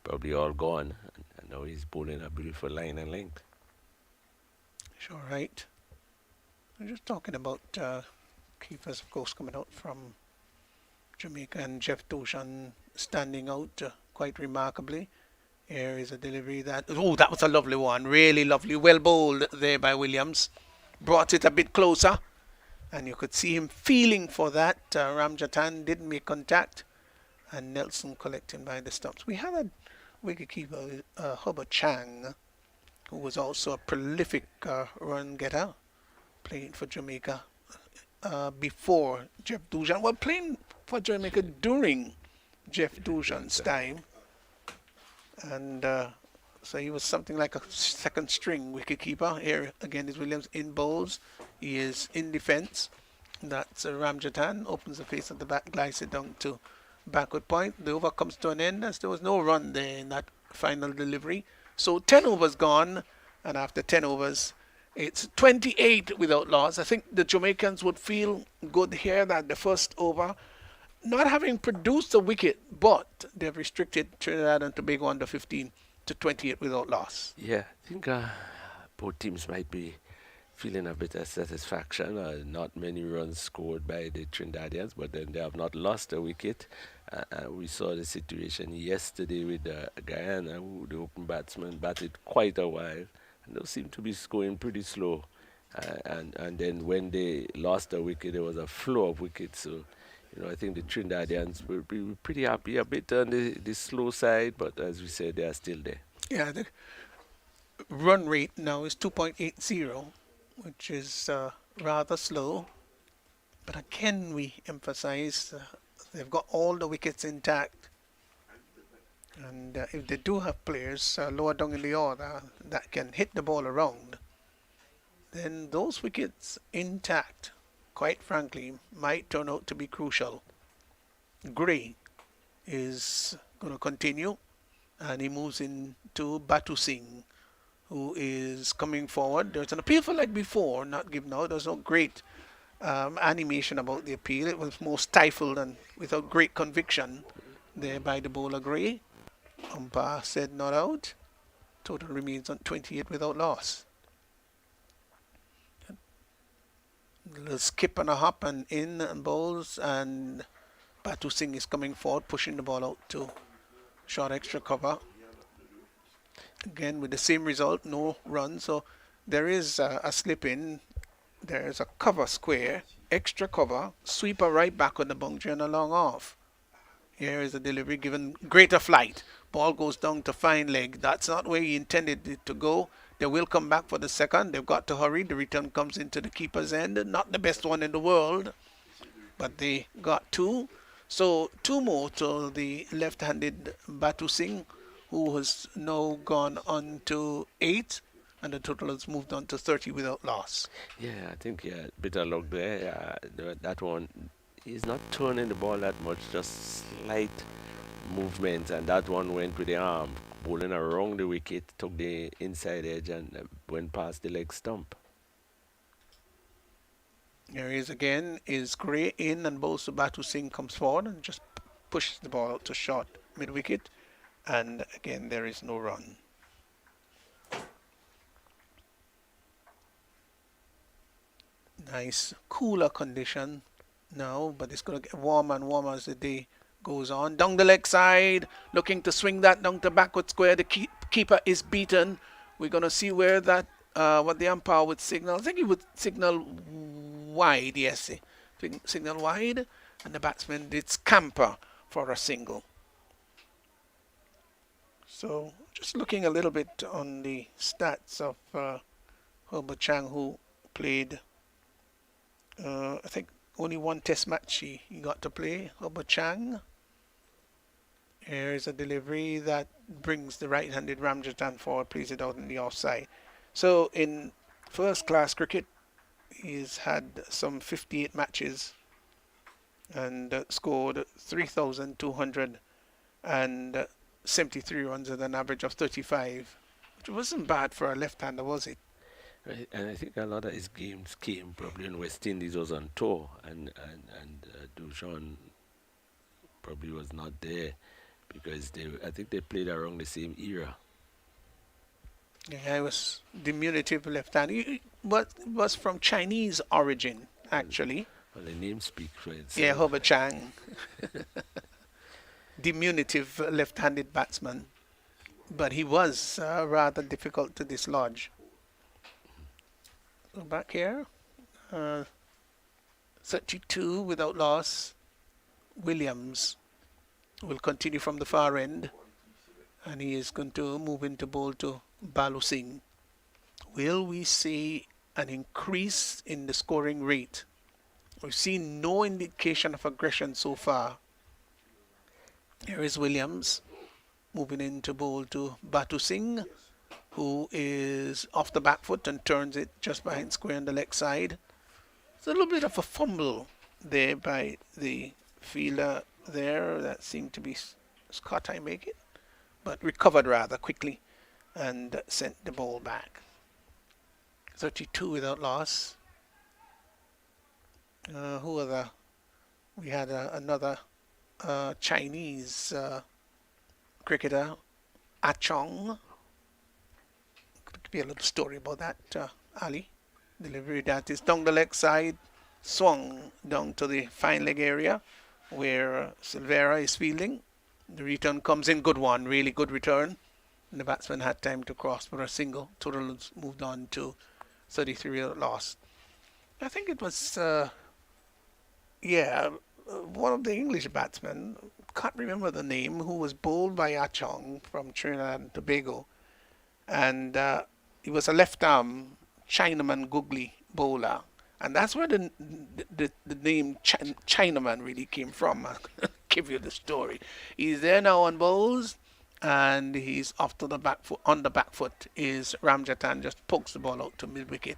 probably all gone. And now he's bowling a beautiful line and length. Sure, right. I'm just talking about keepers, of course, coming out from Jamaica, and Jeff Doshan standing out quite remarkably. Here is a delivery that was a lovely one, really lovely, well bowled there by Williams. Brought it a bit closer, and you could see him feeling for that. Ramjatan didn't make contact, and Nelson collecting by the stumps. We had a wicketkeeper, Hubert Chang, who was also a prolific run getter, playing for Jamaica before Jeff Dushan. Well, playing for Jamaica during Jeff Dushan's time. And so he was something like a second string wicketkeeper. Here again is Williams in bowls. He is in defence. That's Ramjatan. Opens the face of the bat, glides it down to backward point. The over comes to an end as there was no run there in that final delivery. So 10 overs gone, and after 10 overs, it's 28 without loss. I think the Jamaicans would feel good here that the first over, not having produced a wicket, but they've restricted Trinidad and Tobago under 15 to 28 without loss. Yeah, I think both teams might be feeling a bit of satisfaction. Not many runs scored by the Trinidadians, but then they have not lost a wicket. We saw the situation yesterday with Guyana, who the open batsman batted quite a while, and they seemed to be scoring pretty slow. And then when they lost a wicket, there was a flow of wickets. So, I think the Trinidadians will be pretty happy, a bit on the slow side, but as we said, they are still there. Yeah, the run rate now is 2.80, which is rather slow. But again, we emphasize they've got all the wickets intact. And if they do have players lower down in the order that can hit the ball around, then those wickets intact, quite frankly, might turn out to be crucial. Gray is going to continue, and he moves into Batu Singh, who is coming forward. There's an appeal for leg before, not given out. There's no great animation about the appeal. It was more stifled and without great conviction there by the bowler Gray. Umpire said not out. Total remains on 28 without loss. A little skip and a hop and in and bowls, and Batu Singh is coming forward, pushing the ball out to short extra cover. Again with the same result, no run. So there is a slip in. There's a cover square, extra cover, sweeper right back on the boundary and a long off. Here is a delivery given greater flight. Ball goes down to fine leg. That's not where he intended it to go. They will come back for the second. They've got to hurry. The return comes into the keeper's end. Not the best one in the world, but they got two. So two more to the left-handed Batu Singh, who has now gone on to 8, and the total has moved on to 30 without loss. Yeah, I think bit of luck there. That one, he's not turning the ball that much, just slight movement, and that one went with the arm bowling around the wicket, took the inside edge and went past the leg stump. Here he is again, is Gray in and bowls to Batu Singh, comes forward and just pushes the ball out to short mid-wicket, and again there is no run. Nice cooler condition now, but it's going to get warmer and warmer as the day goes on. Down the leg side, looking to swing that down to backward square. The keeper is beaten. We're going to see where that, what the umpire would signal. I think he would signal wide, yes. Signal wide, and the batsman did scamper for a single. So just looking a little bit on the stats of Herbert Chang, who played, I think, only one test match he got to play, Herbert Chang. Here's a delivery that brings the right-handed Ramjatan forward, plays it out in the offside. So in first-class cricket, he's had some 58 matches and scored 3,273 runs at an average of 35, which wasn't bad for a left-hander, was it? Right. And I think a lot of his games came probably when West Indies was on tour, and Dujon probably was not there because I think they played around the same era. Yeah, he was diminutive left-hand. He was from Chinese origin, actually. Well, the name speaks for itself. Yeah, Herbert Chang. Diminutive left-handed batsman. But he was rather difficult to dislodge. So back here. 32 without loss. Williams will continue from the far end. And he is going to move into bowl to Balu Singh. Will we see an increase in the scoring rate? We've seen no indication of aggression so far. Here is Williams moving into bowl to Batu Singh, who is off the back foot and turns it just behind square on the leg side. It's a little bit of a fumble there by the fielder there. That seemed to be Scott, I make it, but recovered rather quickly and sent the ball back. 32 without loss. Who are the? We had another Chinese cricketer, Ah Chong. Could be a little story about that, Ali. Delivery that is down the leg side, swung down to the fine leg area where Silvera is fielding. The return comes in, good one, really good return. And the batsman had time to cross for a single. Total moved on to 33 without loss. I think it was, one of the English batsmen, can't remember the name, who was bowled by Ah Chong from Trinidad and Tobago. And he was a left-arm Chinaman googly bowler. And that's where the name Chinaman really came from. I'll give you the story. He's there now on bowls, and he's off to the back foot. On the back foot is Ramjatan, just pokes the ball out to mid-wicket.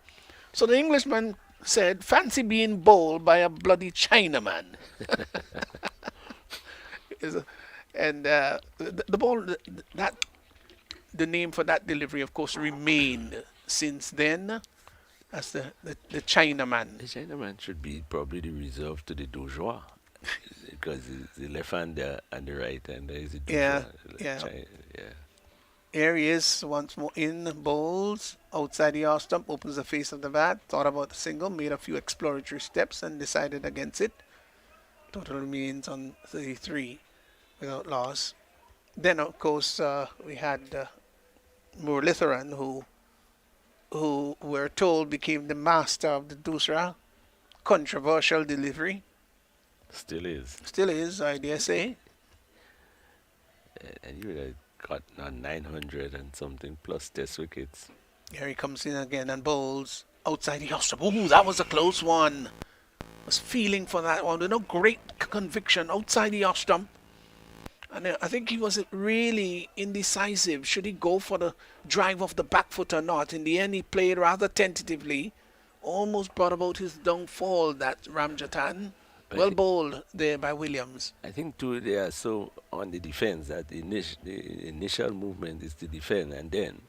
So the Englishman said, fancy being bowled by a bloody Chinaman. And the ball, the name for that delivery, of course, remained since then as the Chinaman. The Chinaman should be probably the reserve to the Dojois because the left hander and the right hander is the Dojois. Yeah. Yeah. Here he is once more in bowls outside the off stump, opens the face of the bat, thought about the single, made a few exploratory steps and decided against it. Total remains on 33 without loss. Then of course we had Muralitharan, who we're told became the master of the Dusra. Controversial delivery. Still is. Still is, I dare say. And you would have got 900 and something plus test wickets. Here he comes in again and bowls outside the off stump. Ooh, that was a close one. Was feeling for that one. With no great conviction outside the off stump. And I think he was really indecisive. Should he go for the drive off the back foot or not? In the end, he played rather tentatively. Almost brought about his downfall, that Ramjatan. I Well think bowled there by Williams. I think too they are so on the defense that the initial movement is to defend and then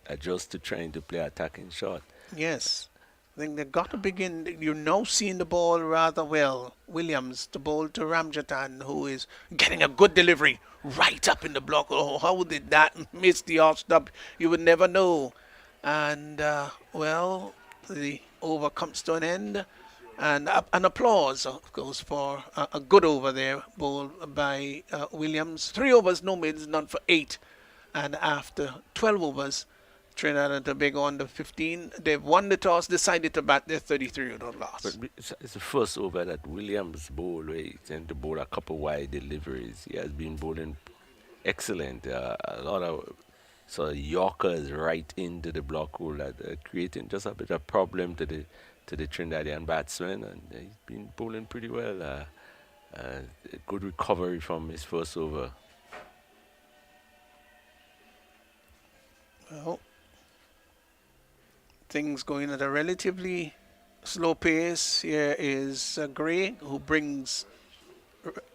adjust to trying to play attacking shot. Yes. I think they've got to begin. You're now seeing the ball rather well. Williams, the ball to Ramjatan, who is getting a good delivery right up in the block. Oh, how did that miss the off stop? You would never know. And, well, the over comes to an end. And an applause, of course, for a good over there, bowled by Williams. 3 overs, no mids, none for 8. And after 12 overs, Trinidad and Tobago under 15, they've won the toss, decided to bat their 33 without loss. But it's the first over that Williams bowled where he tend to bowl a couple wide deliveries. He has been bowling excellent. A lot of sort of Yorkers right into the block hole that creating just a bit of problem to the Trinidadian batsman, and he's been bowling pretty well. Uh, Good recovery from his first over. Well, things going at a relatively slow pace. Here is Gray, who brings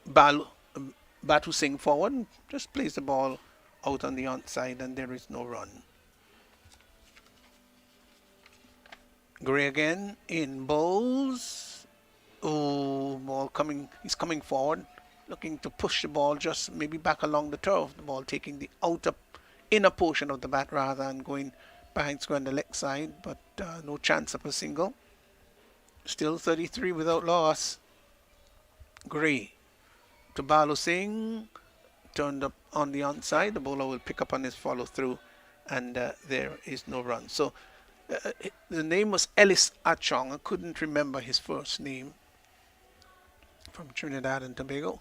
Batu Singh forward, just plays the ball out on the onside, and there is no run. Gray again in bowls. Oh, ball coming. He's coming forward, looking to push the ball just maybe back along the turf. The ball taking the outer inner portion of the bat rather than going behind square on the leg side, but no chance of a single. Still 33 without loss. Gray to Balu Singh, turned up on the onside. The bowler will pick up on his follow through, and there is no run. So the name was Ellis Achong. I couldn't remember his first name, from Trinidad and Tobago.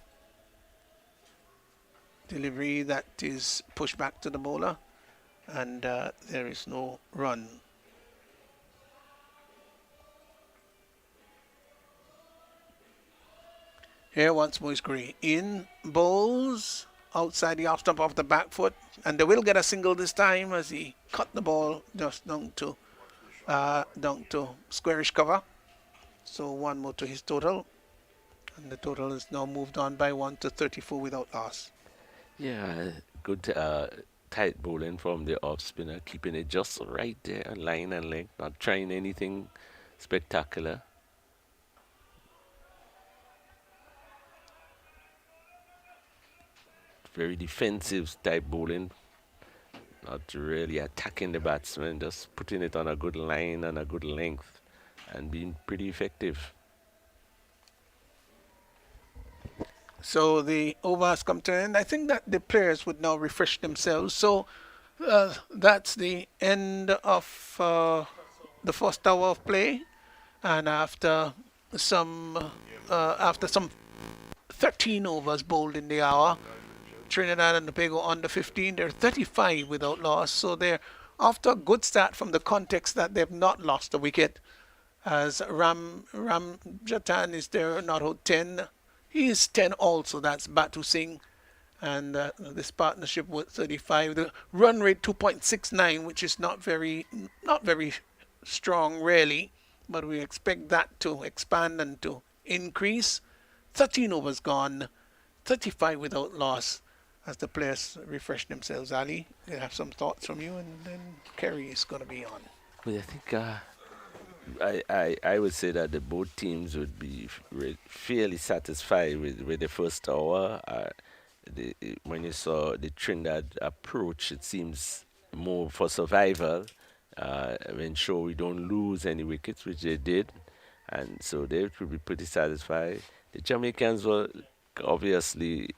Delivery that is pushed back to the bowler, and there is no run. Here once more is Gray. In bowls outside the off stump of the back foot, and they will get a single this time as he cut the ball just down to squarish cover. So one more to his total, and the total is now moved on by 1 to 34 without loss. Yeah, good tight bowling from the off spinner, keeping it just right there on line and length, not trying anything spectacular. Very defensive type bowling, not really attacking the batsman, just putting it on a good line and a good length and being pretty effective. So the over has come to an end. I think that the players would now refresh themselves. So that's the end of the first hour of play. And some after some 13 overs bowled in the hour, Trinidad and Tobago under 15, they're 35 without loss. So they're after a good start from the context that they've not lost a wicket. As Ramjatan is there, not out 10. He is 10 also. That's Batu Singh. And this partnership with 35. The run rate 2.69, which is not very strong really, but we expect that to expand and to increase. 13 overs gone, 35 without loss as the players refresh themselves. Ali, you have some thoughts from you, and then Kerry is going to be on. But I think I would say that the both teams would be fairly satisfied with the first hour. When you saw the Trinidad approach, it seems more for survival. Ensure we don't lose any wickets, which they did, and so they would be pretty satisfied. The Jamaicans were obviously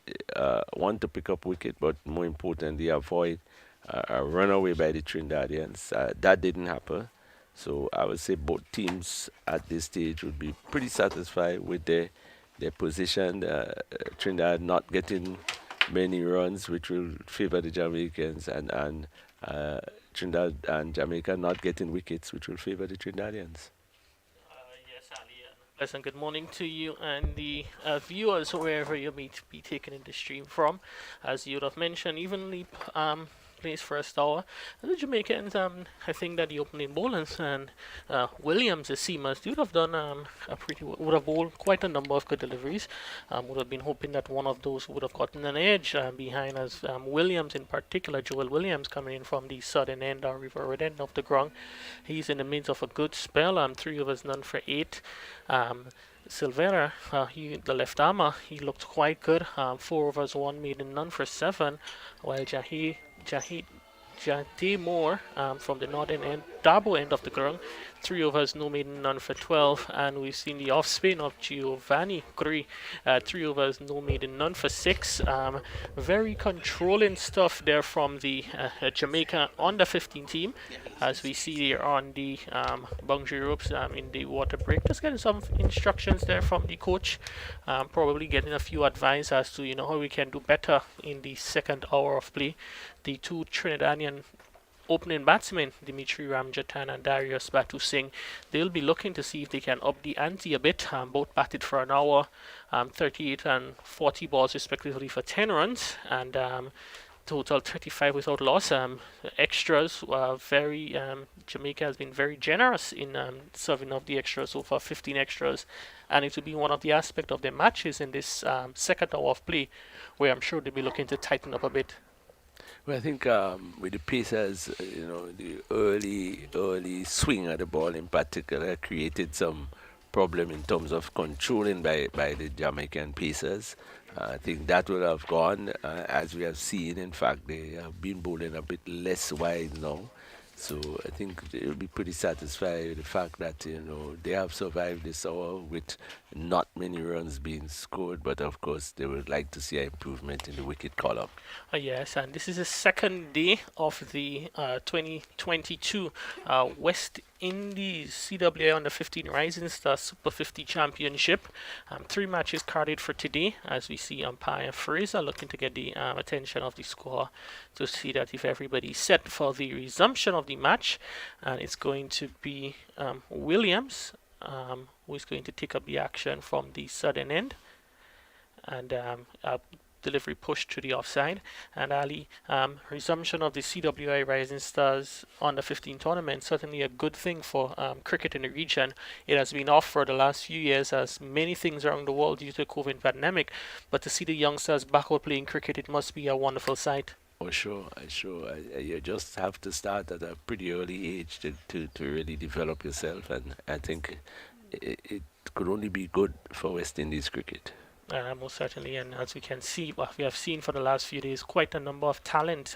want to pick up wicket, but more importantly, avoid a runaway by the Trinidadians. That didn't happen. So I would say both teams at this stage would be pretty satisfied with their position. Trinidad not getting many runs, which will favor the Jamaicans, and Trinidad and Jamaica not getting wickets, which will favor the Trinidadians. Yes, Ali. Pleasant good morning to you and the viewers wherever you may be taking in the stream from. As you would have mentioned, evenly in his first hour. And the Jamaicans, I think that the opening bowlers and Williams, the seamers, would have done would have bowled quite a number of good deliveries. Would have been hoping that one of those would have gotten an edge behind, as Williams in particular, Joel Williams, coming in from the southern end or river end of the ground. He's in the midst of a good spell. 3 overs, none for 8. Silvera, the left armour, he looked quite good. 4 overs, 1 maiden, none for 7. While Jahid Moore from the northern end, Dabo end of the ground, 3 overs, no maiden, none for 12. And we've seen the off spin of Giovanni Gri, 3 overs, no maiden, none for 6. Very controlling stuff there from the Jamaica under 15 team, as we see here on the boundary ropes in the water break. Just getting some instructions there from the coach, probably getting a few advice as to how we can do better in the second hour of play. The two Trinidadian opening batsmen, Dimitri Ramjatan and Darius Batu Singh, they'll be looking to see if they can up the ante a bit. Both batted for an hour, 38 and 40 balls respectively for 10 runs, and total 35 without loss. Extras very Jamaica has been very generous in serving up the extras so far, 15 extras, and it will be one of the aspects of their matches in this second hour of play, where I'm sure they'll be looking to tighten up a bit. Well, I think with the Pacers, the early swing of the ball in particular created some problem in terms of controlling by the Jamaican Pacers. I think that will have gone, as we have seen. In fact, they have been bowling a bit less wide now. So I think they'll be pretty satisfied with the fact that they have survived this hour with not many runs being scored, but of course they would like to see an improvement in the wicket column. Yes, and this is the second day of the 2022 West Indies CWI under 15 Rising Stars Super 50 Championship. 3 matches carded for today, as we see umpire Fraser looking to get the attention of the score to see that if everybody's set for the resumption of the match. And it's going to be Williams who is going to take up the action from the southern end, and delivery pushed to the offside. And Ali, resumption of the CWI Rising Stars under 15 tournament, certainly a good thing for cricket in the region. It has been off for the last few years, as many things around the world due to the COVID pandemic, but to see the youngsters back out playing cricket, it must be a wonderful sight. Oh, sure. You just have to start at a pretty early age to really develop yourself, and I think it could only be good for West Indies cricket. Most certainly, and as we can see, what we have seen for the last few days, quite a number of talent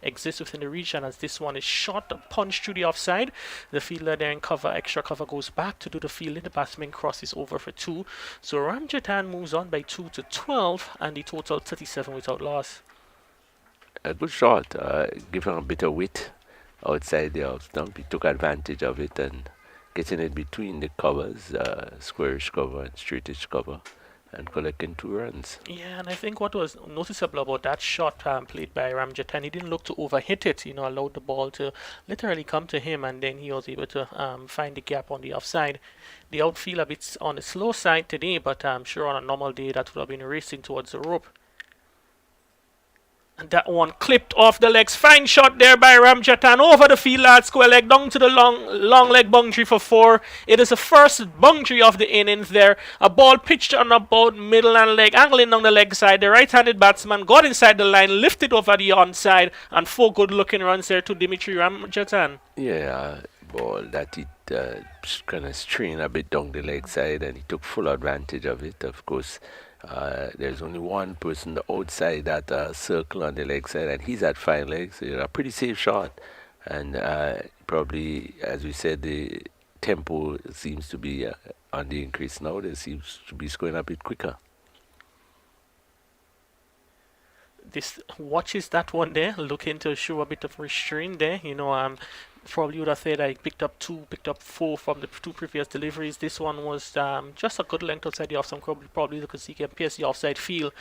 exists within the region, as this one is shot, a punch through the offside. The fielder there in cover, extra cover, goes back to do the fielding. The batsman crosses over for 2. So Ramjatan moves on by 2 to 12, and the total 37 without loss. A good shot, given a bit of width outside the off stump. He took advantage of it and getting it between the covers, squarish cover and straightish cover, and collecting 2 runs. Yeah, and I think what was noticeable about that shot played by Ramjatan, he didn't look to overhit it, allowed the ball to literally come to him, and then he was able to find the gap on the offside. The outfield a bit on the slow side today, but I'm sure on a normal day that would have been racing towards the rope. And that one clipped off the legs. Fine shot there by Ramjatan over the field at square leg, down to the long leg boundary for 4. It is the first boundary of the innings there. A ball pitched on about middle and leg, angling down the leg side. The right-handed batsman got inside the line, lifted over the onside, and 4 good-looking runs there to Dimitri Ramjatan. Yeah, ball that he kind of strained a bit down the leg side, and he took full advantage of it. Of course, there's only one person outside that circle on the leg side, and he's at 5 legs. So a pretty safe shot, and probably, as we said, the tempo seems to be on the increase now. They seems to be scoring a bit quicker. This watches that one there, looking to show a bit of restraint there. Probably would have said I picked up 4 from the 2 previous deliveries. This one was just a good length outside the offside. Probably because he can pierce the offside field,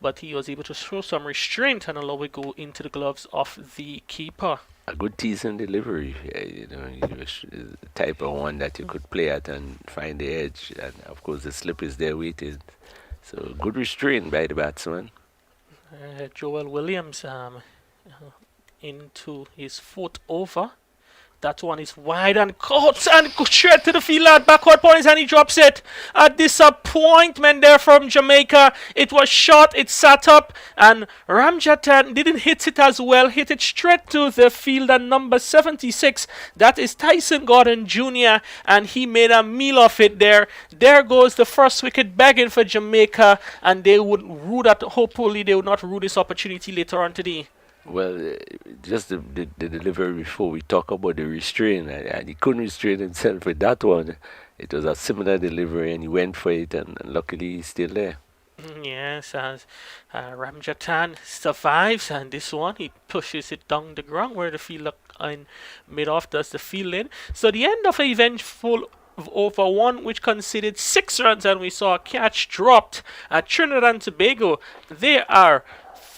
but he was able to show some restraint and allow it go into the gloves of the keeper. A good teasing delivery, the type of one that you could play at and find the edge, and of course the slip is there waiting. So good restraint by the batsman. Joel Williams into his fourth over. That one is wide and caught and straight to the fielder. Backward points and he drops it. A disappointment there from Jamaica. It was short, it sat up, and Ramjatan didn't hit it as well. Hit it straight to the fielder number 76. That is Tyson Gordon Jr. and he made a meal of it there. There goes the first wicket begging for Jamaica, and they would rue that. Hopefully, they would not rue this opportunity later on today. Well, just the delivery before we talk about the restraint, and he couldn't restrain himself with that one. It was a similar delivery, and he went for it, and luckily he's still there. Yes, as Ramjatan survives, and this one he pushes it down the ground where the fielder in mid-off does the fielding. So the end of an eventful over one which conceded 6 runs, and we saw a catch dropped at Trinidad and Tobago. They are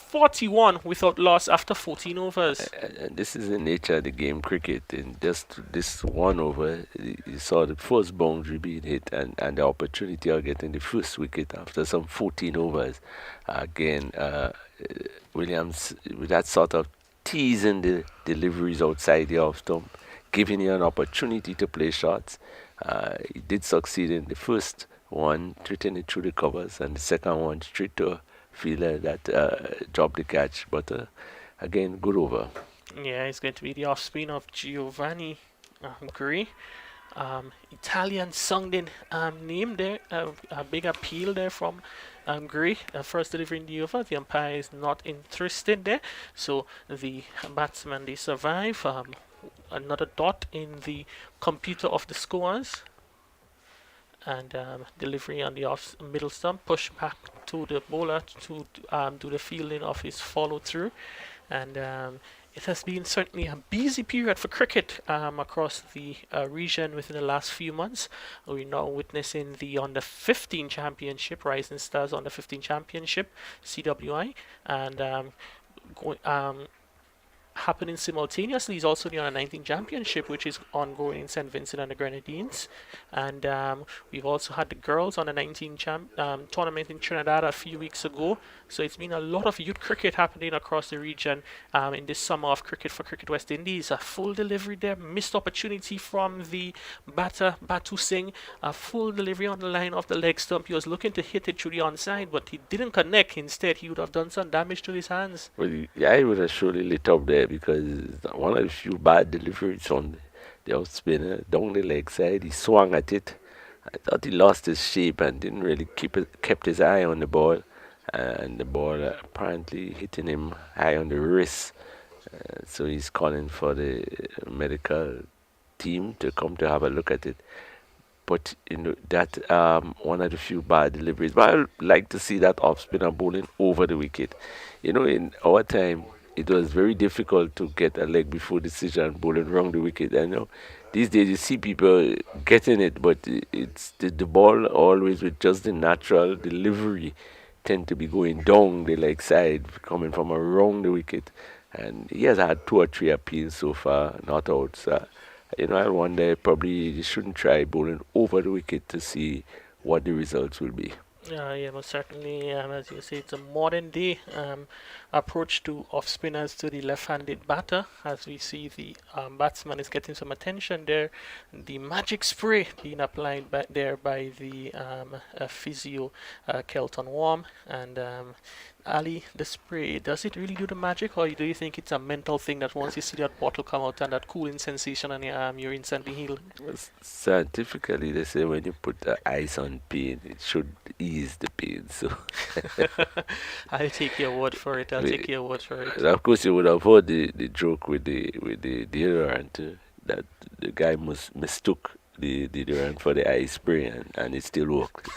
41 without loss after 14 overs. And this is the nature of the game, cricket. In just this one over, you saw the first boundary being hit, and the opportunity of getting the first wicket after some 14 overs. Again, Williams, with that sort of teasing the deliveries outside the off stump, giving you an opportunity to play shots. He did succeed in the first one, treating it through the covers, and the second one straight to a fielder that dropped the catch. But again, good over. Yeah, it's going to be the off spin of Giovanni Gray. Italian sounding name there. A big appeal there from Gray. First delivery in the over. The umpire is not interested there. So the batsman, they survive. Another dot in the computer of the scores. And delivery on the off middle stump, push back to the bowler to do the fielding of his follow through, and it has been certainly a busy period for cricket across the region within the last few months. We're now witnessing the under 15 championship, Rising Stars under 15 championship, CWI, and happening simultaneously is also the under 19 championship, which is ongoing in St. Vincent and the Grenadines, and we've also had the girls under 19 tournament in Trinidad a few weeks ago. So it's been a lot of youth cricket happening across the region in this summer of cricket for Cricket West Indies. A full delivery there, missed opportunity from the batter Batu Singh, a full delivery on the line of the leg stump. He was looking to hit it through the onside, but he didn't connect. Instead, he would have done some damage to his hands. Well, yeah, he would have surely lit up there, because one of the few bad deliveries on the off spinner down the leg side. He swung at it. I thought he lost his shape and didn't really kept his eye on the ball, and the ball apparently hitting him high on the wrist. So he's calling for the medical team to come to have a look at it. But that one of the few bad deliveries. But I like to see that off spinner bowling over the wicket. In our time, it was very difficult to get a leg before decision bowling around the wicket. These days you see people getting it, but it's the ball always with just the natural delivery tend to be going down the leg side, coming from around the wicket. And he has had 2 or 3 appeals so far, not out. So, I wonder, probably you shouldn't try bowling over the wicket to see what the results will be. Yeah, most certainly, as you say, it's a modern day approach to off spinners to the left-handed batter. As we see, the batsman is getting some attention there. The magic spray being applied by the physio Kelton Warm, and Ali, the spray, does it really do the magic, or do you think it's a mental thing that once you see that bottle come out and that cooling sensation on your arm, you're instantly healed? Well, scientifically, they say when you put ice on pain, it should ease the pain. So I'll take your word for it. Of course, you would have heard the joke with the deodorant, that the guy mistook the deodorant for the ice spray, and it still worked.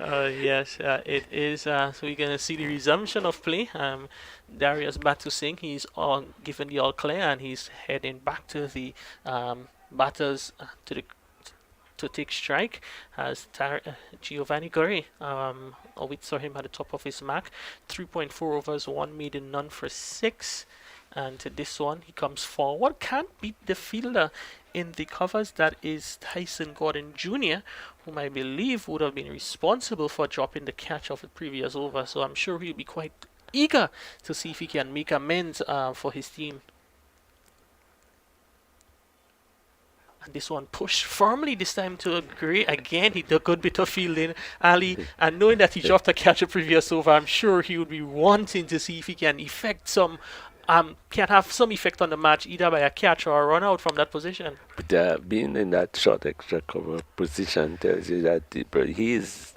Yes, it is. So we're going to see the resumption of play. Darius Batu Singh, he's given the all clear, and he's heading back to the batters to take strike, as Giovanni Gray. We saw him at the top of his mark. 3.4 overs, 1 maiden, none for 6. And to this one, he comes forward. Can't beat the fielder in the covers. That is Tyson Gordon Jr., whom I believe would have been responsible for dropping the catch of the previous over. So I'm sure he'll be quite eager to see if he can make amends for his team. And this one pushed firmly this time to Gray. Again, he did a good bit of fielding, Ali. And knowing that he dropped a catch a previous over, I'm sure he would be wanting to see if he can effect some, can have some effect on the match, either by a catch or a run out from that position. But being in that short extra cover position tells you that he is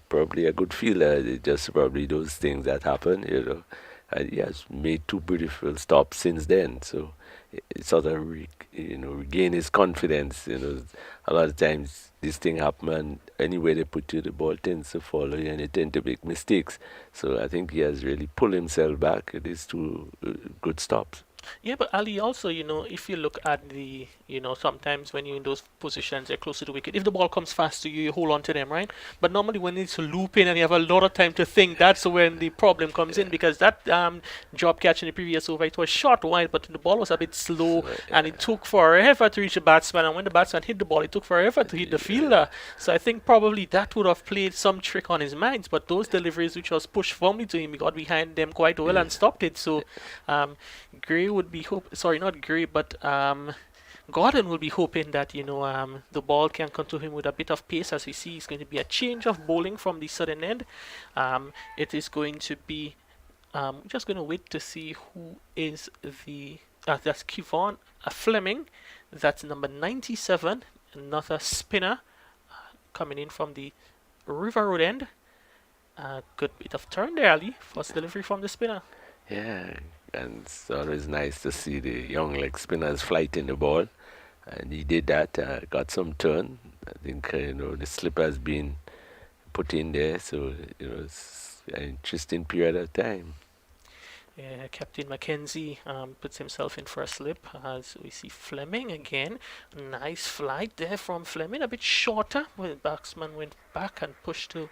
probably a good fielder. It's just probably those things that happen, you know. And he has made 2 beautiful stops since then, so it sort of regain his confidence. You know, a lot of times this thing happen, and anywhere they put you, the ball tends to follow you, and you tend to make mistakes. So I think he has really pulled himself back. It is 2 good stops. Yeah, but Ali, also, if you look at the, sometimes when you're in those positions, you're close to the wicket. If the ball comes fast to you, you hold on to them, right? But normally when it's a loop in and you have a lot of time to think, that's when the problem comes in, because that drop catch in the previous over, it was short wide, but the ball was a bit slow, and it took forever to reach the batsman. And when the batsman hit the ball, it took forever to hit the fielder. So I think probably that would have played some trick on his mind. But those deliveries, which was pushed firmly to him, he got behind them quite well and stopped it. So Gray would be not Gray, but Gordon will be hoping that the ball can come to him with a bit of pace. As we see, it's going to be a change of bowling from the southern end. It is going to be just going to wait to see who is the that's Kevon Fleming. That's number 97, another spinner coming in from the River Road end. Good bit of turn there, Ali. First delivery from the spinner. Yeah, and it's always nice to see the young leg spinners flighting the ball, and he did that. Got some turn. I think the slip has been put in there, so it's an interesting period of time. Yeah, Captain Mackenzie puts himself in for a slip as we see Fleming again. Nice flight there from Fleming, a bit shorter when the batsman went back and pushed to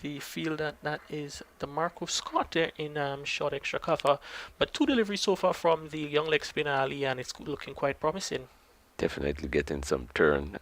the fielder. That is the Marco Scott there in short extra cover. But 2 deliveries so far from the young leg spinner Ali, and it's looking quite promising. Definitely getting some turn.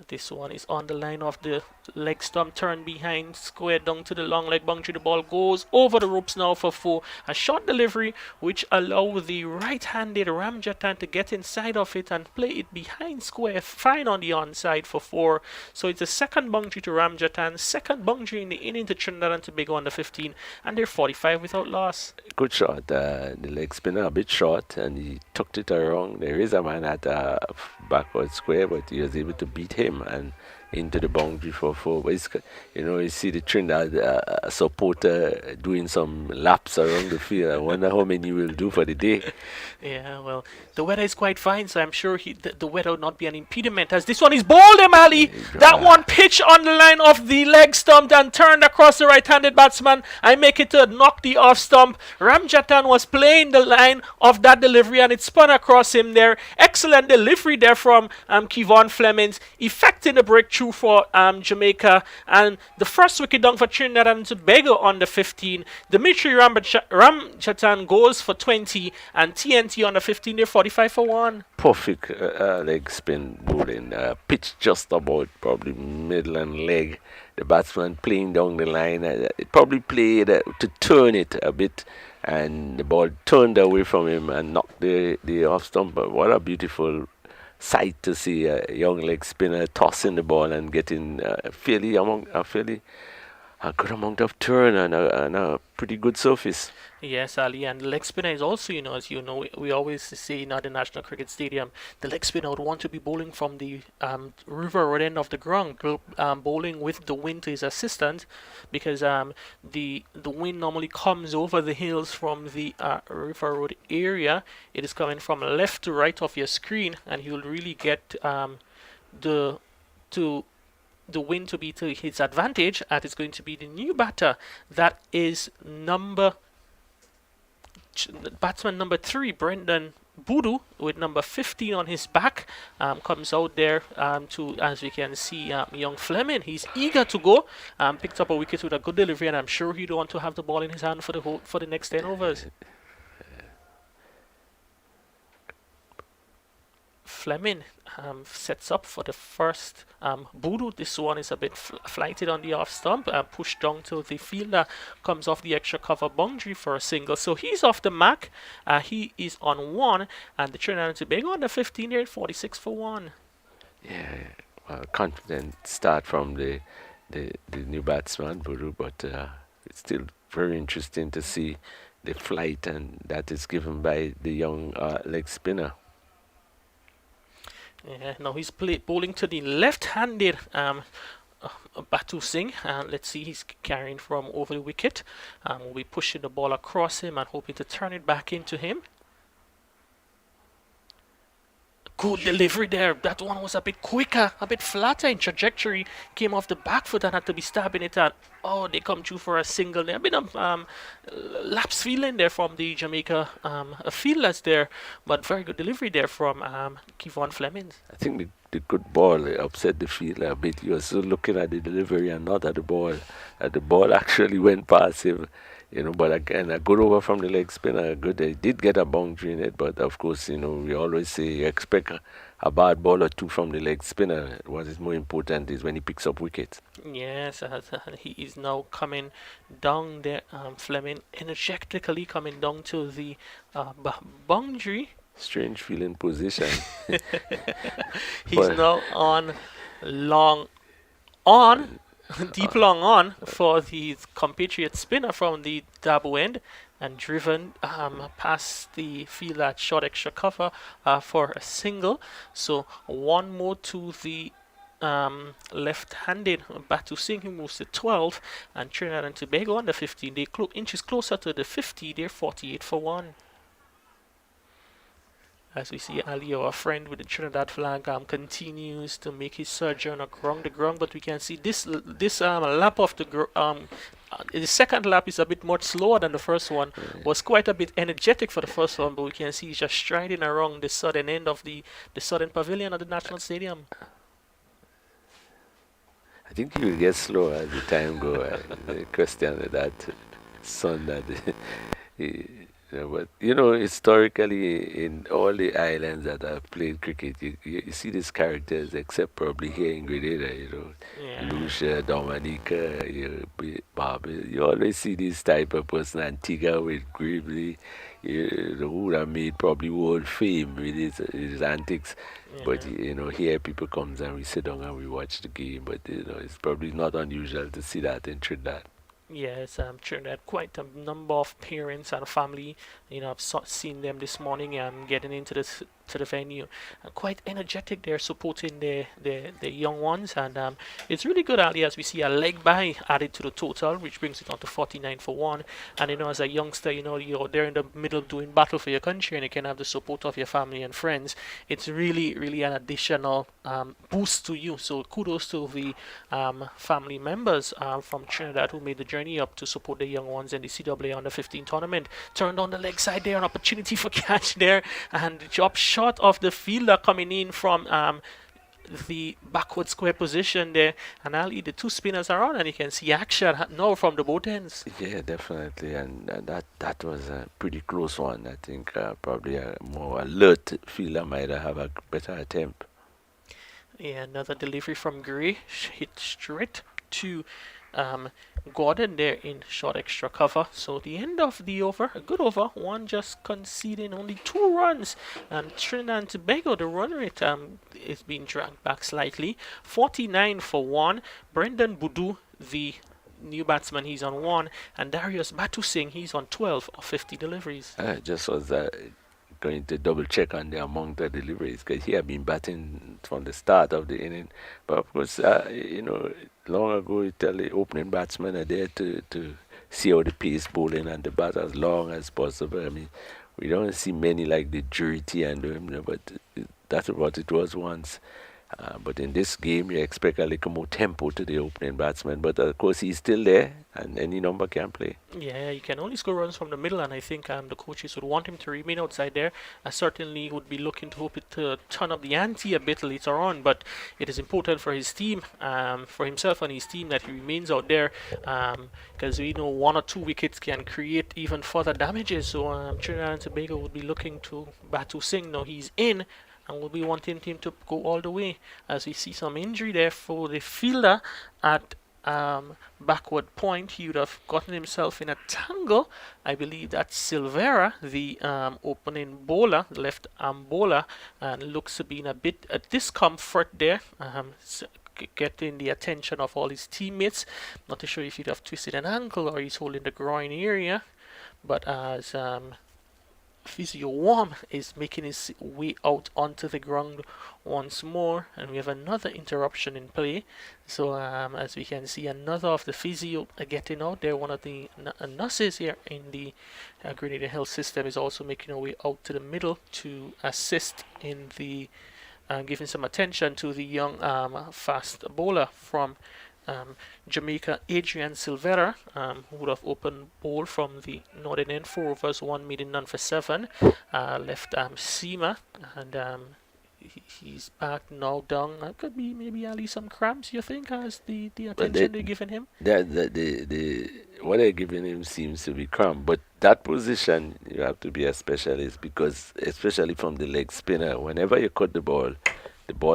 This one is on the line of the leg stump, turn behind, square down to the long leg boundary. The ball goes over the ropes now for 4. A short delivery which allows the right-handed Ramjatan to get inside of it and play it behind square, fine on the onside for 4. So it's a second boundary to Ramjatan, second boundary in the inning to Trinidad and Tobago under 15, and they're 45 without loss. Good shot. The leg spinner a bit short, and he tucked it around. There is a man at backward square, but he was able to beat him and into the boundary for 4. But you see the Trinidad supporter doing some laps around the field. I wonder how many will do for the day. Yeah, well, the weather is quite fine, so I'm sure the weather will not be an impediment, as this one is bowled, Ali. That one pitched on the line of the leg stump and turned across the right-handed batsman. I make it to knock the off stump. Ramjatan was playing the line of that delivery, and it spun across him there. Excellent delivery there from Kevon Flemings, effecting the breakthrough for Jamaica, and the first wicket down for Trinidad and Tobago on the 15. Dimitri Ramjatan goes for 20, and TNT on the 15, they're 45 for 1. Perfect leg spin bowling, pitch just about probably middle and leg. The batsman playing down the line, it probably played to turn it a bit, and the ball turned away from him and knocked the off stump. But what a beautiful sight to see a young leg spinner tossing the ball and getting a good amount of turn and a pretty good surface. Yes, Ali, and the leg spinner is also, as you know, we always say in the National Cricket Stadium, the leg spinner would want to be bowling from the river road end of the ground, bowling with the wind to his assistant, because the wind normally comes over the hills from the river road area. It is coming from left to right of your screen, and he will really get the wind to be to his advantage. And it's going to be the new batter. That is batsman number 3, Brendan Boodoo, with number 15 on his back, comes out there to, as we can see, young Fleming. He's eager to go. Picked up a wicket with a good delivery, and I'm sure he'd want to have the ball in his hand for the next 10 overs. Fleming sets up for the first Voodoo. This one is a bit flighted on the off stump and pushed down to the fielder. Comes off the extra cover boundary for a single. So he's off the mark. He is on 1. And the Trinidad and Tobago on the 15 there, 46 for 1. Yeah, confident start from the new batsman, Voodoo, but it's still very interesting to see the flight and that is given by the young leg spinner. Yeah, now he's bowling to the left-handed Batu Singh. Let's see, he's carrying from over the wicket. We'll be pushing the ball across him and hoping to turn it back into him. Good delivery there. That one was a bit quicker, a bit flatter in trajectory. Came off the back foot and had to be stabbing it at. Oh, they come through for a single there. A bit of lapse feeling there from the Jamaica fielders there. But very good delivery there from Kevon Fleming. I think the good ball upset the fielder a bit. He was so looking at the delivery and not at the ball. The ball actually went past him. But again, a good over from the leg spinner. They did get a boundary in it, but of course, we always say you expect a bad ball or two from the leg spinner. What is more important is when he picks up wickets. Yes, he is now coming down there, Fleming, energetically coming down to the boundary. Strange feeling position. He's now on long on. Deep long on for the compatriot spinner from the double end and driven past the field at short extra cover for a single. So one more to the left-handed Batu Singh, who moves to 12, and Trinidad and Tobago on the 15. They inches closer to the 50. They're 48 for 1. As we see Ali, our friend with the Trinidad flag, continues to make his sojourn along the ground, but we can see this lap of the second lap is a bit more slower than the first one. Was quite a bit energetic for the first one, but we can see he's just striding around the southern end of the southern pavilion of the National Stadium. I think he will get slower as the time goes. The question of that son that but historically in all the islands that I've played cricket, you see these characters, except probably here in Grenada, Lucia, Dominica, Barbie. You always see this type of person, Antigua with Gravely, who have made probably world fame with his antics. Yeah. But here people comes and we sit down and we watch the game. But it's probably not unusual to see that in Trinidad. Yes, Trinidad, quite a number of parents and family. I've seen them this morning getting into the venue. Quite energetic. They're supporting the young ones, and it's really good, Ali, as we see a leg by added to the total, which brings it on to 49 for 1. And as a youngster, you're there in the middle doing battle for your country, and you can have the support of your family and friends. It's really, really an additional boost to you. So kudos to the family members from Trinidad who made the journey up to support the young ones in the CWI under 15 tournament. Turned on the leg side there, an opportunity for catch there, and drop shot of the fielder coming in from the backward square position there. And Ali, the two spinners are on, and you can see action now from the both ends. Yeah, definitely, and that was a pretty close one. I think probably a more alert fielder might have a better attempt. Yeah, another delivery from Gray, hit straight to Gordon there in short extra cover. So the end of the over, a good over, one just conceding only 2 runs, and Trinidad and Tobago, the run rate is being dragged back slightly, 49 for 1. Brendan Boudou, the new batsman, he's on 1, and Darius Batu Singh, he's on 12 of 50 deliveries. Just was going to double check on the amount of deliveries, because he had been batting from the start of the inning. But of course, long ago you tell the opening batsmen are there to see how the pace bowling and the bat as long as possible. I mean, we don't see many like the Jurity and them, but that's what it was once. But in this game, you expect a little more tempo to the opening batsman. But of course, he's still there, and any number can play. Yeah, you can only score runs from the middle, and I think the coaches would want him to remain outside there. I certainly would be looking to hope it to turn up the ante a bit later on. But it is important for his team, for himself and his team, that he remains out there, because we know 1 or 2 wickets can create even further damages. So Trinidad and Tobago would be looking to Batu Singh. Now he's in. and we'll be wanting him to go all the way, as we see some injury there for the fielder at backward point. He would have gotten himself in a tangle. I believe that's Silvera, the opening bowler, the left arm bowler, and looks to be in a bit of discomfort there. Getting the attention of all his teammates. Not too sure if he'd have twisted an ankle or he's holding the groin area, but as Physio Warm is making his way out onto the ground once more, and we have another interruption in play. So as we can see, another of the physio getting out there. One of the nurses here in the Grenada Health System is also making her way out to the middle to assist in the giving some attention to the young fast bowler from Jamaica, Adrian Silvera, who would have opened bowl from the northern end, 4 overs, 1 meeting, none for 7. Left arm seamer, and he's back now down. Could be maybe at least some cramps, you think, as the attention they're giving him? What they're giving him seems to be cramp, but that position you have to be a specialist, because especially from the leg spinner, whenever you cut the ball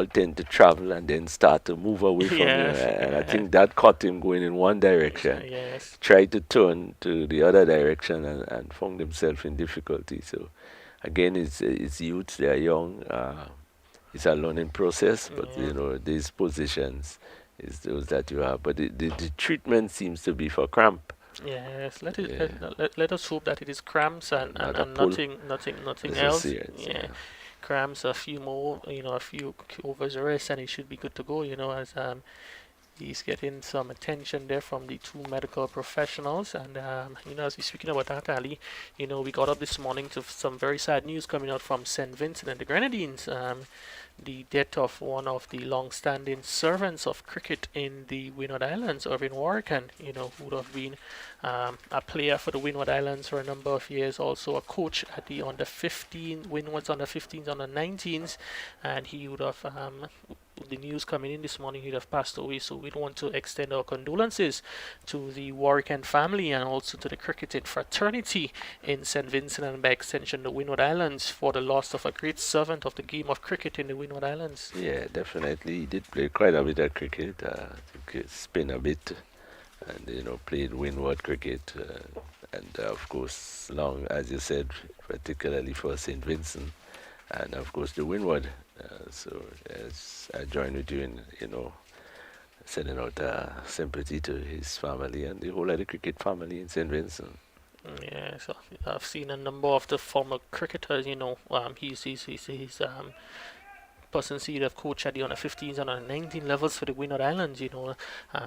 tend to travel and then start to move away from you. And I think that caught him going in one direction. Yes. Tried to turn to the other direction and found himself in difficulty. So again, it's youth, they're young. It's a learning process, but you know, these positions is those that you have. But the treatment seems to be for cramp. Yes, let us hope that it is cramps and nothing else. Yeah. Cramps, a few more, a few overs rest, and he should be good to go, as he's getting some attention there from the 2 medical professionals. And as we're speaking about that, Ali, we got up this morning to some very sad news coming out from St. Vincent and the Grenadines. The death of one of the long-standing servants of cricket in the Windward Islands, Irvin Warrican, who would have been a player for the Windward Islands for a number of years, also a coach at the under-15, Windward's under-15s, under-19s, and he would have, the news coming in this morning, he'd have passed away. So we'd want to extend our condolences to the Warrican family and also to the cricketing fraternity in St. Vincent and by extension the Windward Islands for the loss of a great servant of the game of cricket in the Windward Islands. Yeah, definitely. He did play quite a bit of cricket. I think spin a bit, and played Windward cricket, and of course, long as you said, particularly for St. Vincent, and of course the Windward. So yes, I join with you in sending out sympathy to his family and the whole of the cricket family in St. Vincent. Yeah, so I've seen a number of the former cricketers. He's person seed of coach at the under 15s and under 19 levels for the Windward Islands.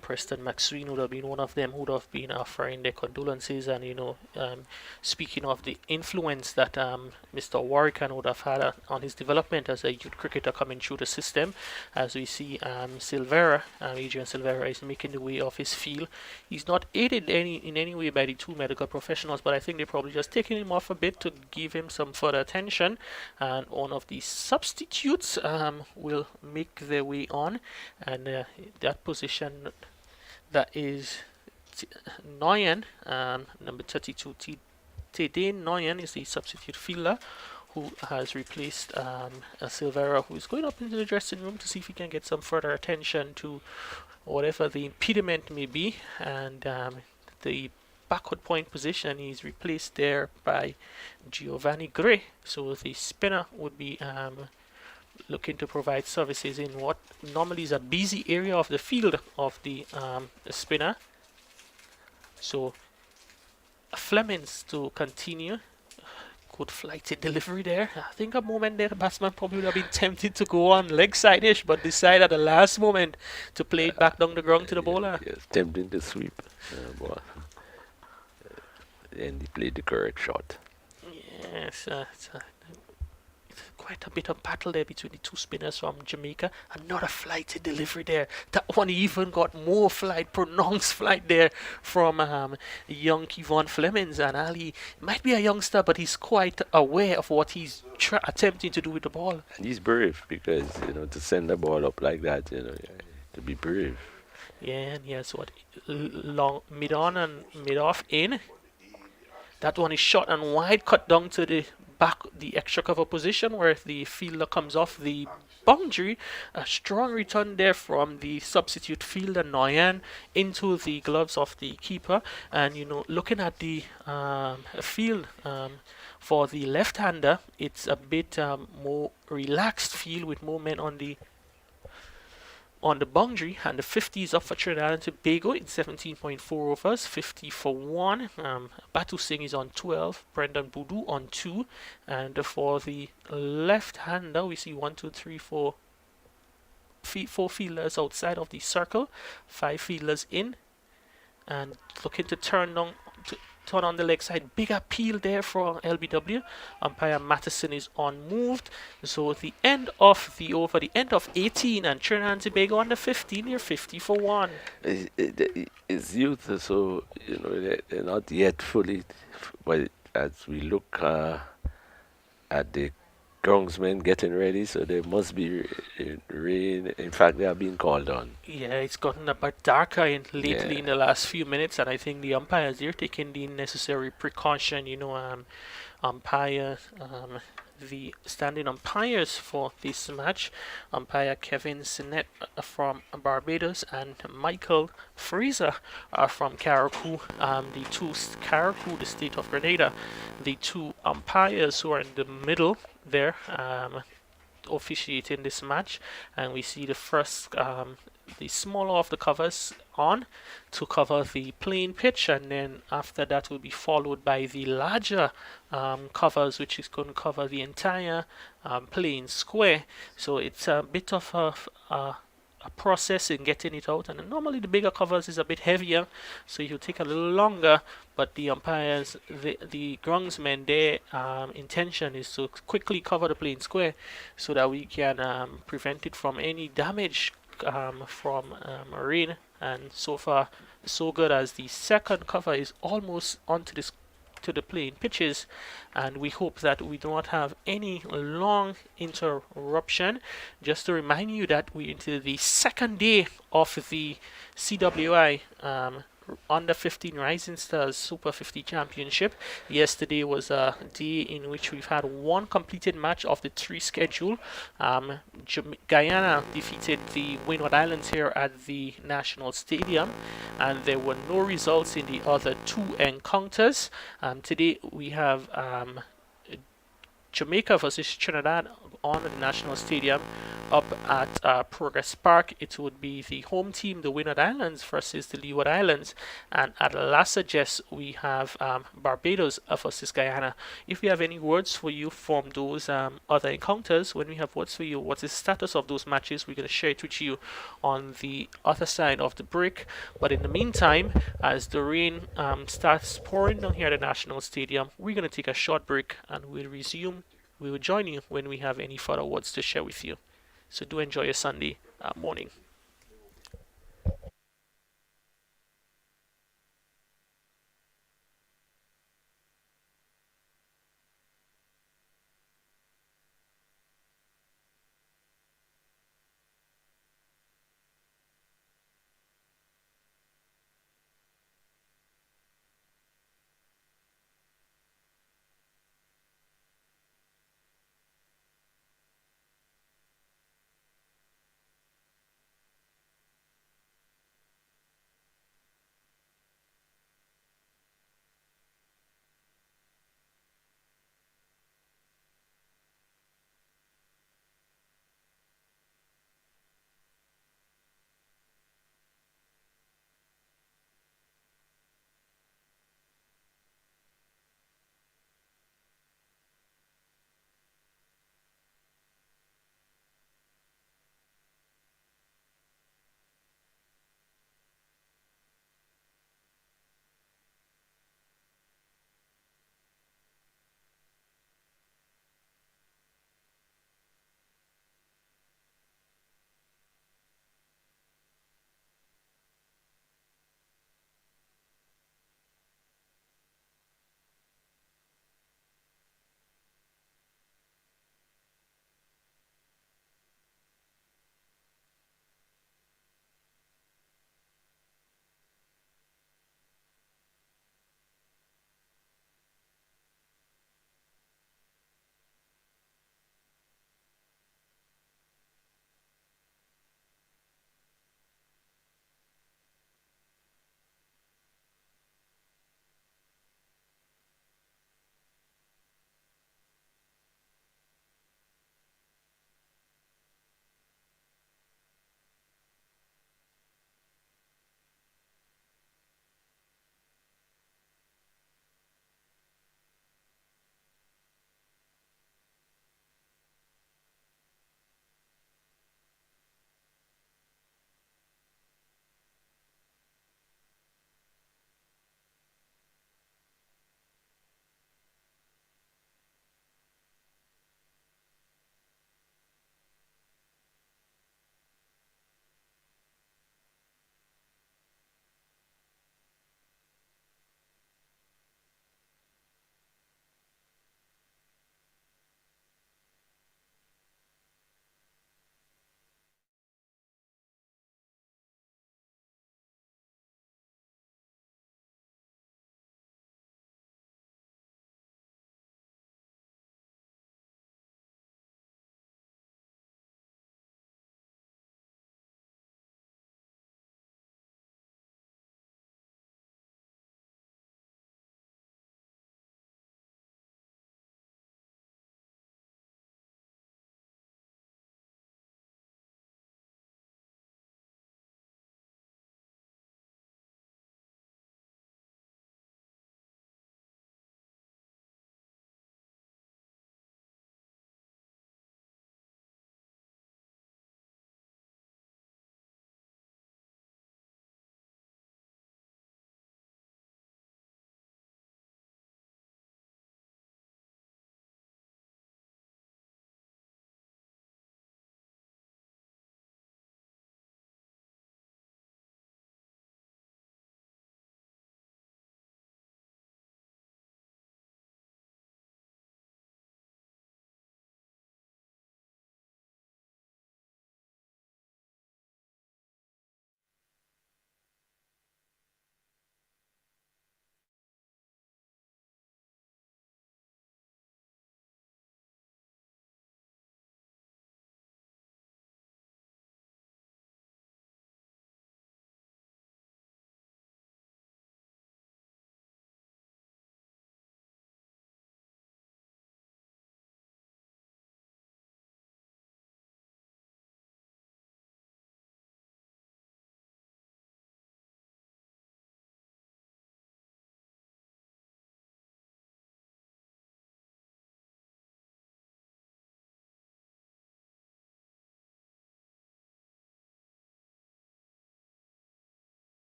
Preston McSween would have been one of them who would have been offering their condolences. And speaking of the influence that Mr. Warrican would have had on his development as a youth cricketer coming through the system, as we see Silvera, Adrian Silvera, is making the way off his field. He's not aided in any way by the 2 medical professionals, but I think they're probably just taking him off a bit to give him some further attention. And one of the substitutes will make their way on, and that position, that is Noyan, number 32, Tedane Noyan is the substitute fielder who has replaced Silvera, who is going up into the dressing room to see if he can get some further attention to whatever the impediment may be. And the backward point position is replaced there by Giovanni Gray, so the spinner would be looking to provide services in what normally is a busy area of the field of the spinner. So Flemings to continue. Good flighted delivery there. I think a moment there the batsman probably would have been tempted to go on leg side-ish, but decided at the last moment to play it back down the ground to the bowler. Yes, tempting to sweep. And he played the correct shot. Yes, it's quite a bit of battle there between the 2 spinners from Jamaica. Another flighted delivery there. That one even got more pronounced flight there from young Kevon Flemings. And Ali might be a youngster, but he's quite aware of what he's attempting to do with the ball. And he's brave, because to send the ball up like that, to be brave. Yeah, and he has long mid on and mid off in. That one is short and wide, cut down to the back the extra cover position where the fielder comes off the boundary. A strong return there from the substitute fielder Noyan into the gloves of the keeper. And looking at the field for the left-hander, it's a bit more relaxed field with more men on the boundary, and the 50 is up for Trinidad and Tobago in 17.4 overs, 50 for 1. Batu Singh is on 12, Brendan Boudou on 2, and for the left-hander, we see 1, 2, 3, 4, 4 fielders outside of the circle, 5 fielders in, and looking to turn on the leg side. Big appeal there for LBW. Umpire Matheson is unmoved. So the end of the over, the end of 18, and Trinidad and Tobago under 15, they're 50 for 1. It's youth, so they're not yet fully. But as we look at the groundsmen getting ready, so they must be rain. In fact, they are being called on. Yeah, it's gotten a bit darker lately in the last few minutes, and I think the umpires, they're taking the necessary precaution. The standing umpires for this match, umpire Kevin Sinet from Barbados and Michael Fraser from Carriacou, the state of Grenada. The two umpires who are in the middle there officiating this match, and we see the first the smaller of the covers on to cover the plain pitch, and then after that will be followed by the larger covers, which is going to cover the entire plain square. So it's a bit of a process in getting it out, and normally the bigger covers is a bit heavier, so it will take a little longer, but the umpires, the groundsmen, their intention is to quickly cover the plain square so that we can prevent it from any damage from rain. And so far so good, as the second cover is almost onto this to the plain pitches, and we hope that we do not have any long interruption. Just to remind you that we're into the second day of the CWI under 15 Rising Stars Super 50 Championship. Yesterday was a day in which we've had one completed match of the 3 scheduled. Guyana defeated the Windward Islands here at the National Stadium, and there were no results in the other 2 encounters. Today we have Jamaica versus Trinidad on the National Stadium up at Progress Park. It would be the home team, the Windward Islands, versus the Leeward Islands. And at Lassajes, we have Barbados versus Guyana. If we have any words for you from those other encounters, when we have words for you, what's the status of those matches, we're going to share it with you on the other side of the break. But in the meantime, as the rain starts pouring down here at the National Stadium, we're going to take a short break, and we'll resume. We will join you when we have any further words to share with you. So do enjoy your Sunday morning.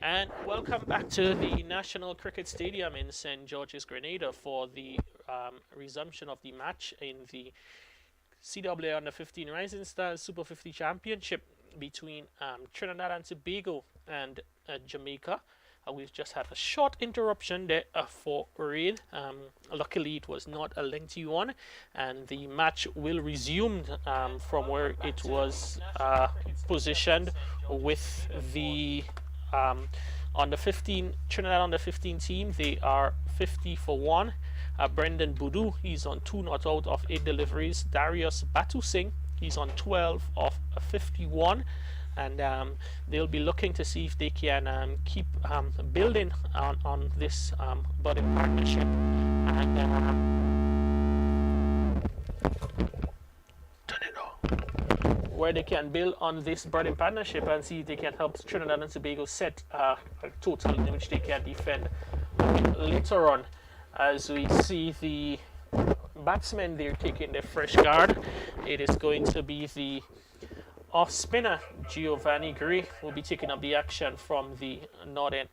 And welcome back to the National Cricket Stadium in St. George's, Grenada for the resumption of the match in the CWI Under 15 Rising Stars Super 50 Championship between Trinidad and Tobago and Jamaica. We've just had a short interruption there for rain. Luckily, it was not a lengthy one, and the match will resume from where it was positioned with the under 15 Trinidad under 15 team. They are 50 for 1. Brendan Boodoo, he's on 2 not out of 8 deliveries. Darius Batu Singh, he's on 12 of 51. And they'll be looking to see if they can keep building on this budding partnership, and where they can build on this budding partnership and see if they can help Trinidad and Tobago set a total in which they can defend later on. As we see the batsmen, they're taking their fresh guard. It is going to be the off spinner Giovanni Gray will be taking up the action from the northern.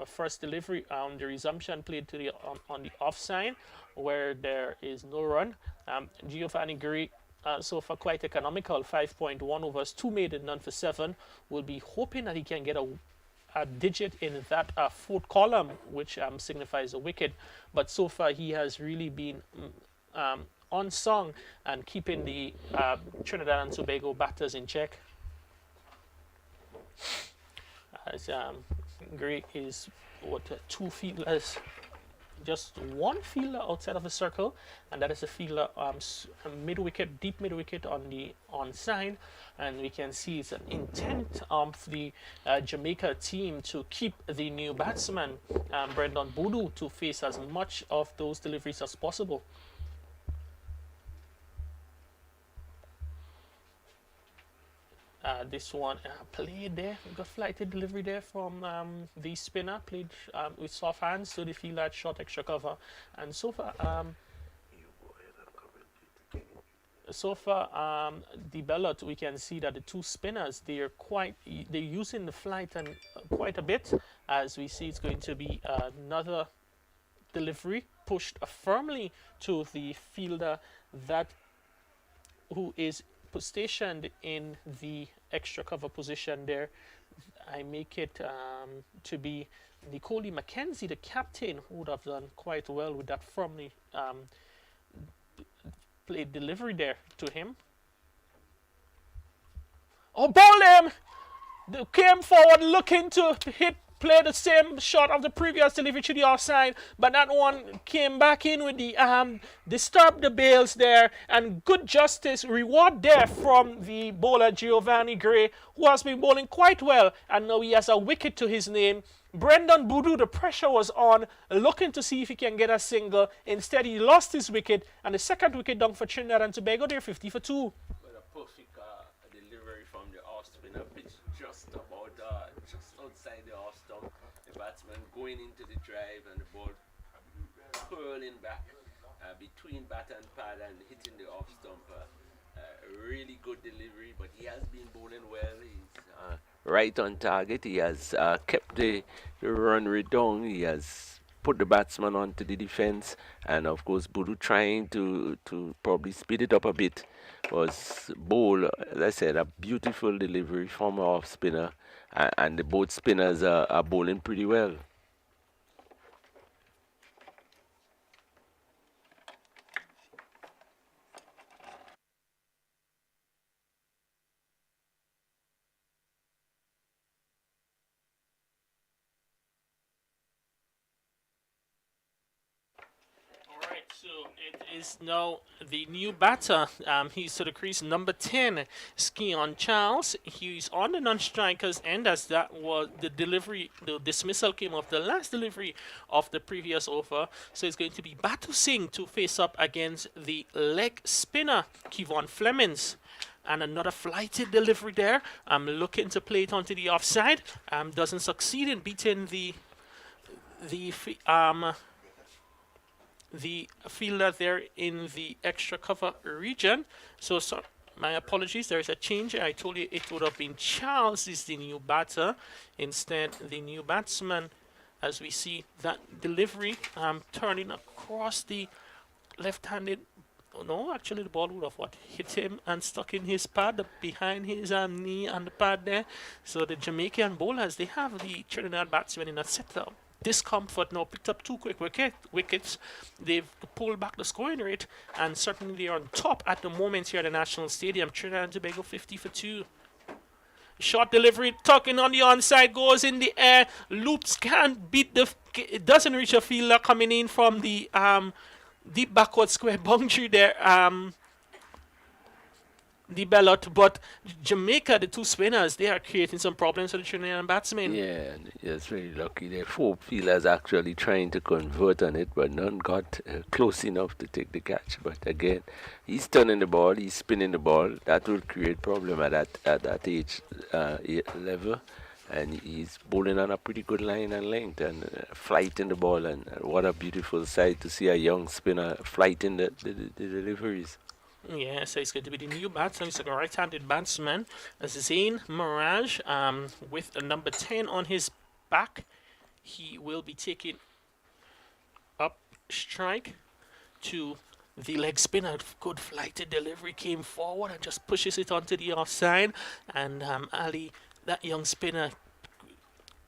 First delivery on the resumption played to the on the offside where there is no run. Giovanni Gray so far quite economical, 5.1 overs, 2 maiden, none for 7. Will be hoping that he can get a digit in that fourth column, which signifies a wicket. But so far he has really been on song and keeping the Trinidad and Tobago batters in check. As Gray is what 2 fielders, just 1 fielder outside of the circle, and that is a fielder mid wicket, deep mid wicket on the onside. And we can see it's an intent of the Jamaica team to keep the new batsman Brendan Boodoo to face as much of those deliveries as possible. This one played there. We got flighted delivery there from the spinner, played with soft hands, so they feel that short extra cover. And so far, the ballot, we can see that the 2 spinners, they're using the flight and quite a bit. As we see, it's going to be another delivery pushed firmly to the fielder who is stationed in the extra cover position there. I make it to be Nicole McKenzie, the captain, who would have done quite well with that firmly played delivery there to him. Oh, ball him! They came forward looking to play the same shot of the previous delivery to the offside, but that one came back in with the disturbed the bails there, and good justice reward there from the bowler Giovanni Gray, who has been bowling quite well, and now he has a wicket to his name. Brendan Boodoo, the pressure was on, looking to see if he can get a single. Instead, he lost his wicket, and the second wicket down for Trinidad and Tobago. They're 50 for 2. But a perfect delivery from the off spinner pitch, just about just outside the off stump. The batsman going into the drive and the ball curling back between bat and pad and hitting the off stump. A really good delivery, but he has been bowling well. He's right on target. He has kept the run rate down. He has put the batsman onto the defense, and of course Boodoo trying to probably speed it up a bit. Was bowl, as I said, a beautiful delivery from our off spinner, and the both spinners are bowling pretty well. So it is now the new batter. He's to the crease, number 10, Skeon Charles. He's on the non-strikers end, as that was the delivery. The dismissal came off the last delivery of the previous over. So it's going to be Batu Singh to face up against the leg spinner, Kevon Flemings. And another flighted delivery there. Looking to play it onto the offside. Doesn't succeed in beating the the fielder there in the extra cover region. So my apologies, there is a change. I told you it would have been Charles is the new batter. Instead, the new batsman, as we see that delivery turning across the left-handed. Oh, no, actually the ball would have hit him and stuck in his pad behind his knee and the pad there. So the Jamaican bowlers, they have the Trinidad batsmen in a setup discomfort now, picked up 2 quick wickets. They've pulled back the scoring rate, and certainly they're on top at the moment here at the National Stadium. Trinidad and Tobago 50 for 2. Short delivery, tucking on the onside, goes in the air. Loops can't beat it doesn't reach a fielder coming in from the deep backward square boundary there. The ballot, but Jamaica, the 2 spinners, they are creating some problems for the Trinidad batsmen. Yeah, it's very lucky. Their 4 fielders actually trying to convert on it, but none got close enough to take the catch. But again, he's turning the ball, he's spinning the ball. That will create problem at that age level. And he's bowling on a pretty good line and length and flighting the ball. And what a beautiful sight to see a young spinner flighting the deliveries. Yeah, so it's going to be the new batsman. It's a right-handed batsman, Zain Mirage, with the number 10 on his back. He will be taking up strike to the leg spinner. Good flighted delivery, came forward and just pushes it onto the offside. And Ali, that young spinner,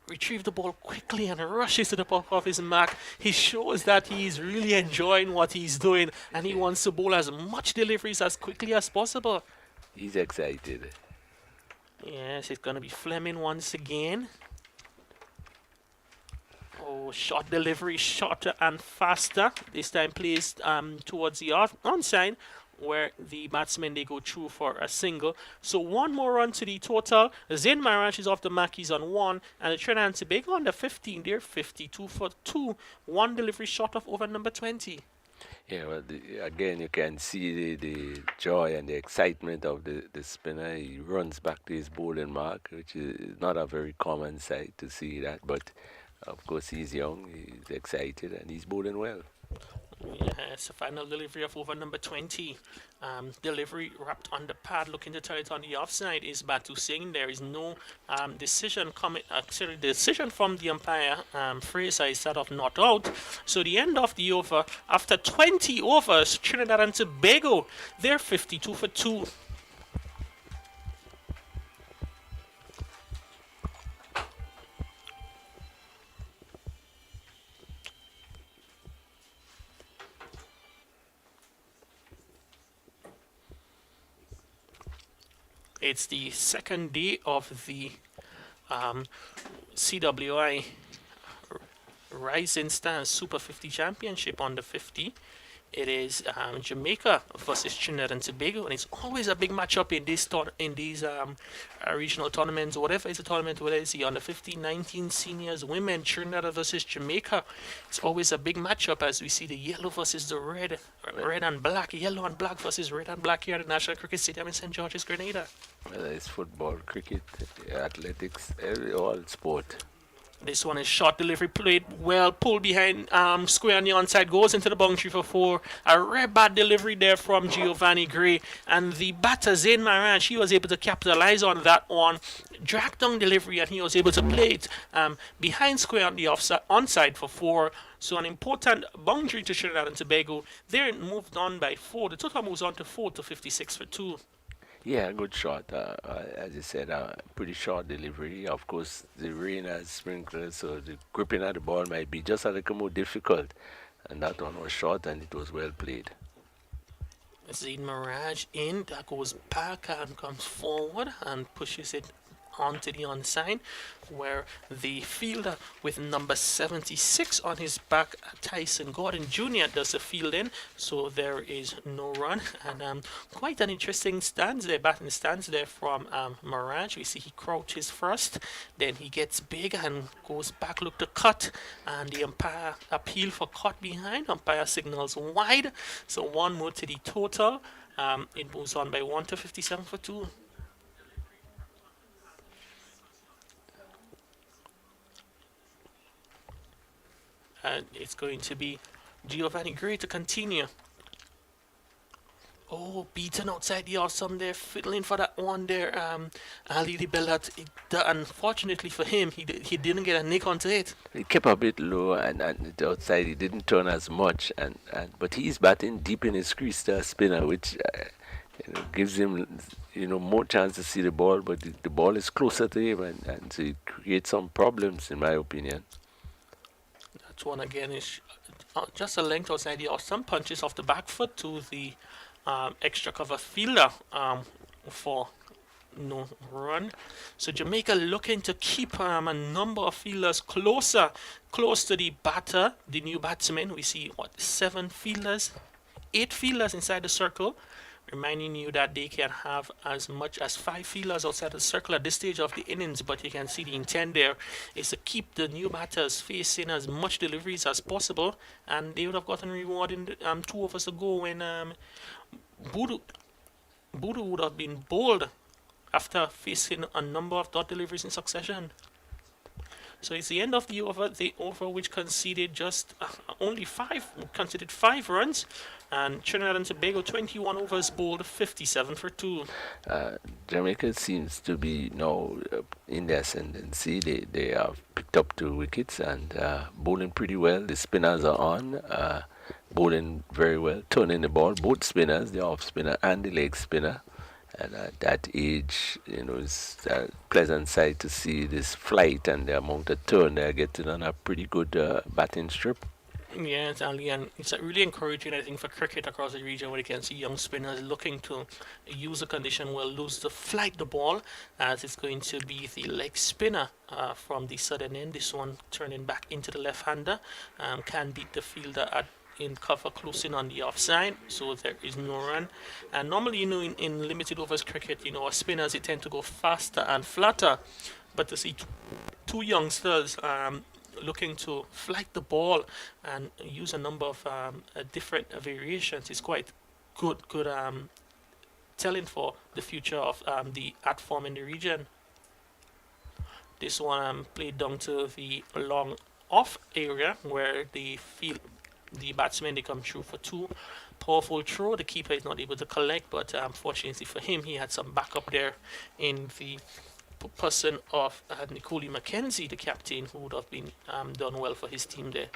retrieve the ball quickly and rushes to the top of his mark. He shows that he's really enjoying what he's doing, and he wants to bowl as much deliveries as quickly as possible. He's excited. Yes, it's going to be Fleming once again. Oh, short delivery, shorter and faster. This time placed towards the onside, where the batsmen, they go through for a single. So 1 more run to the total. Zain Mirage is off the mark, he's on 1, and the Trinidad and Tobago on the 15, they're 52 for 2. 1 delivery short of over number 20. Yeah, well, again, you can see the joy and the excitement of the spinner. He runs back to his bowling mark, which is not a very common sight to see that. But, of course, he's young, he's excited, and he's bowling well. Yes, a final delivery of over number 20. Delivery wrapped on the pad, looking to turn it on the offside is Batu Singh. There is no decision coming. Actually, the decision from the umpire, Fraser, is that of not out. So the end of the over, after 20 overs, Trinidad and Tobago, they're 52 for 2. It's the second day of the CWI Rising Stars Super 50 Championship on the 50. It is Jamaica versus Trinidad and Tobago, and it's always a big matchup in these regional tournaments, whatever is the tournament, whether it's the under 15, 19 seniors, women, Trinidad versus Jamaica. It's always a big matchup as we see the yellow versus the red, red and black, yellow and black versus red and black here at the National Cricket Stadium in St. George's, Grenada. Whether it's football, cricket, athletics, all sport. This one is short delivery, played well, pulled behind square on the onside, goes into the boundary for 4. A rare bad delivery there from Giovanni Gray, and the batter Zain Mirage, he was able to capitalize on that one, drag down delivery, and he was able to play it behind square on the onside for 4. So an important boundary to Trinidad and Tobago. They're moved on by 4. The total moves on to 4 to 56 for 2. Yeah, good shot. As you said, pretty short delivery. Of course, the rain has sprinkled, so the gripping of the ball might be just a little more difficult. And that one was short, and it was well played. Zain Mirage in, that goes back and comes forward and pushes it onto the onside, where the fielder with number 76 on his back, Tyson Gordon Jr., does the fielding, so there is no run. And quite an interesting stance there, batting stance there from Mirage. We see he crouches first, then he gets big and goes back, look to cut, and the umpire appeal for caught behind. Umpire signals wide, so 1 more to the total. It moves on by 1 to 57 for 2. And it's going to be Giovanni Gray to continue. Oh, beaten outside the awesome there, fiddling for that one there. Ali the Bellat. Unfortunately for him, he didn't get a nick onto it. He kept a bit low, and the outside he didn't turn as much, but he's batting deep in his crease to a spinner, which gives him more chance to see the ball, but the ball is closer to him, and so it creates some problems in my opinion. That one again is just a length outside the awesome, punches off the back foot to the extra cover fielder for no run. So Jamaica looking to keep a number of fielders close to the batter, the new batsman. We see 8 fielders inside the circle, reminding you that they can have as much as 5 fielders outside the circle at this stage of the innings, but you can see the intent there is to keep the new batters facing as much deliveries as possible, and they would have gotten rewarded 2 overs ago when Boodoo would have been bowled after facing a number of dot deliveries in succession. So it's the end of the over which conceded just considered 5 runs, and Trinidad and Tobago 21 overs bowled 57 for 2. Jamaica seems to be now in the ascendancy. They have picked up 2 wickets and bowling pretty well. The spinners are on, bowling very well, turning the ball. Both spinners, the off spinner and the leg spinner. And at that age, it's a pleasant sight to see this flight and the amount of turn they're getting on a pretty good batting strip. Yes, Ali, and it's really encouraging, I think, for cricket across the region, where you can see young spinners looking to use the condition well, lose to flight the ball, as it's going to be the leg spinner from the southern end. This one turning back into the left-hander, can beat the fielder in cover close in on the offside, so there is no run. And normally, in limited overs cricket, spinners, they tend to go faster and flatter, but to see 2 youngsters looking to flight the ball and use a number of different variations is quite good telling for the future of the art form in the region. This one played down to the long off area where the batsmen, they come through for 2. Powerful throw. The keeper is not able to collect, but fortunately for him, he had some backup there in the person of Nicole Mackenzie, the captain, who would have been done well for his team there.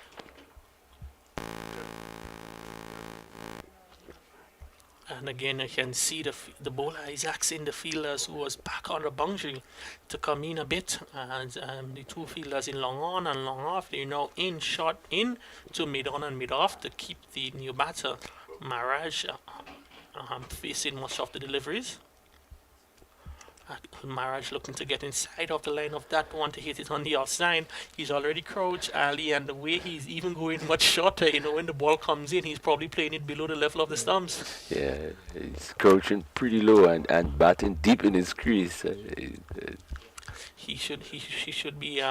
And again, you can see the bowler is asking the fielders who was back on the boundary to come in a bit. And the 2 fielders in long on and long off, they're now shot in to mid on and mid off to keep the new batter, Maraj, facing much of the deliveries. Maraj looking to get inside of the line of that one to hit it on the outside. He's already crouched, Ali, and the way he's even going much shorter, when the ball comes in, he's probably playing it below the level of the stumps. Yeah, he's crouching pretty low and batting deep in his crease. He should be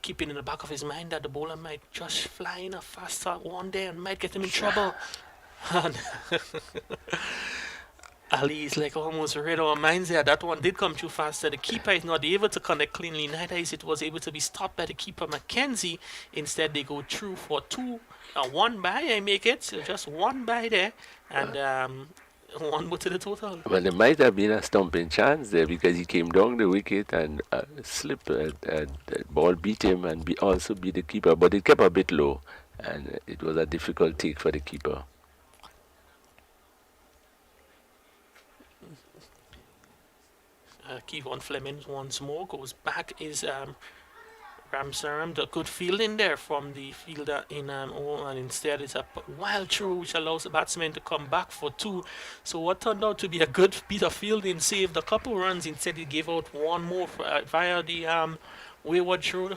keeping in the back of his mind that the bowler might just fly in a faster one day and might get him in trouble. Ali is like almost read our minds there. That one did come too fast. The keeper is not able to connect cleanly. Neither is it was able to be stopped by the keeper Mackenzie. Instead, they go through for 2. 1 by, I make it. So just 1 by there. And 1 more to the total. Well, there might have been a stumping chance there because he came down the wicket and slipped. The ball beat him and also beat the keeper. But it kept a bit low. And it was a difficult take for the keeper. Kevon Fleming once more goes back. Is Ramsaram, the good fielding there from the fielder in and instead it's a wild throw which allows the batsman to come back for 2. So what turned out to be a good bit of fielding saved a couple runs. Instead he gave out 1 more via the wayward throw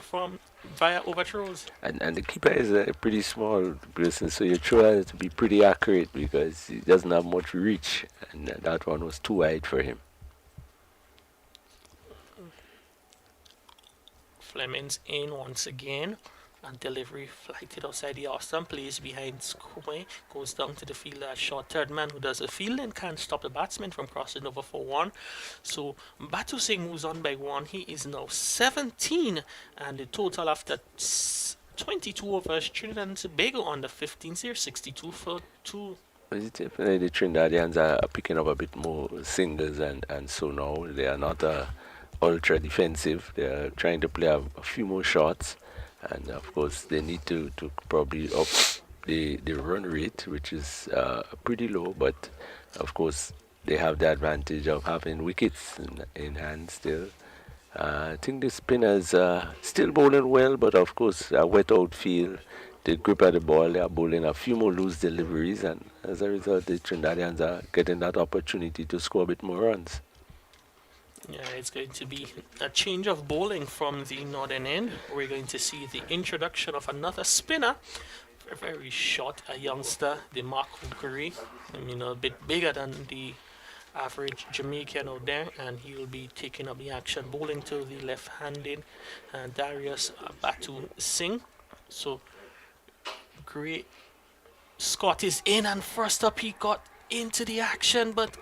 via overthrows. And the keeper is a pretty small person, so your throw has to be pretty accurate because he doesn't have much reach, and that one was too wide for him. Fleming's in once again, and delivery flighted outside the awesome, plays behind Square, goes down to the fielder, short third man who does a field and can't stop the batsman from crossing over for 1. So Batu Singh moves on by 1. He is now 17, and the total after 20 22 overs, Trinidad and Tobago under 15s here, 62 for 2. Well, it's definitely the Trinidadians are picking up a bit more singles, and so now they are not ultra defensive. They are trying to play a few more shots, and of course they need to probably up the run rate, which is pretty low, but of course they have the advantage of having wickets in hand still. I think the spinners still bowling well, but of course a wet outfield, the grip of the ball, they are bowling a few more loose deliveries, and as a result the Trinidadians are getting that opportunity to score a bit more runs. Yeah, it's going to be a change of bowling from the northern end. We're going to see the introduction of another spinner, very short, a youngster, the Marco Gray, a bit bigger than the average Jamaican out there, and he'll be taking up the action, bowling to the left-handed Darius Batu Singh. So Gray Scott is in, and first up he got into the action, but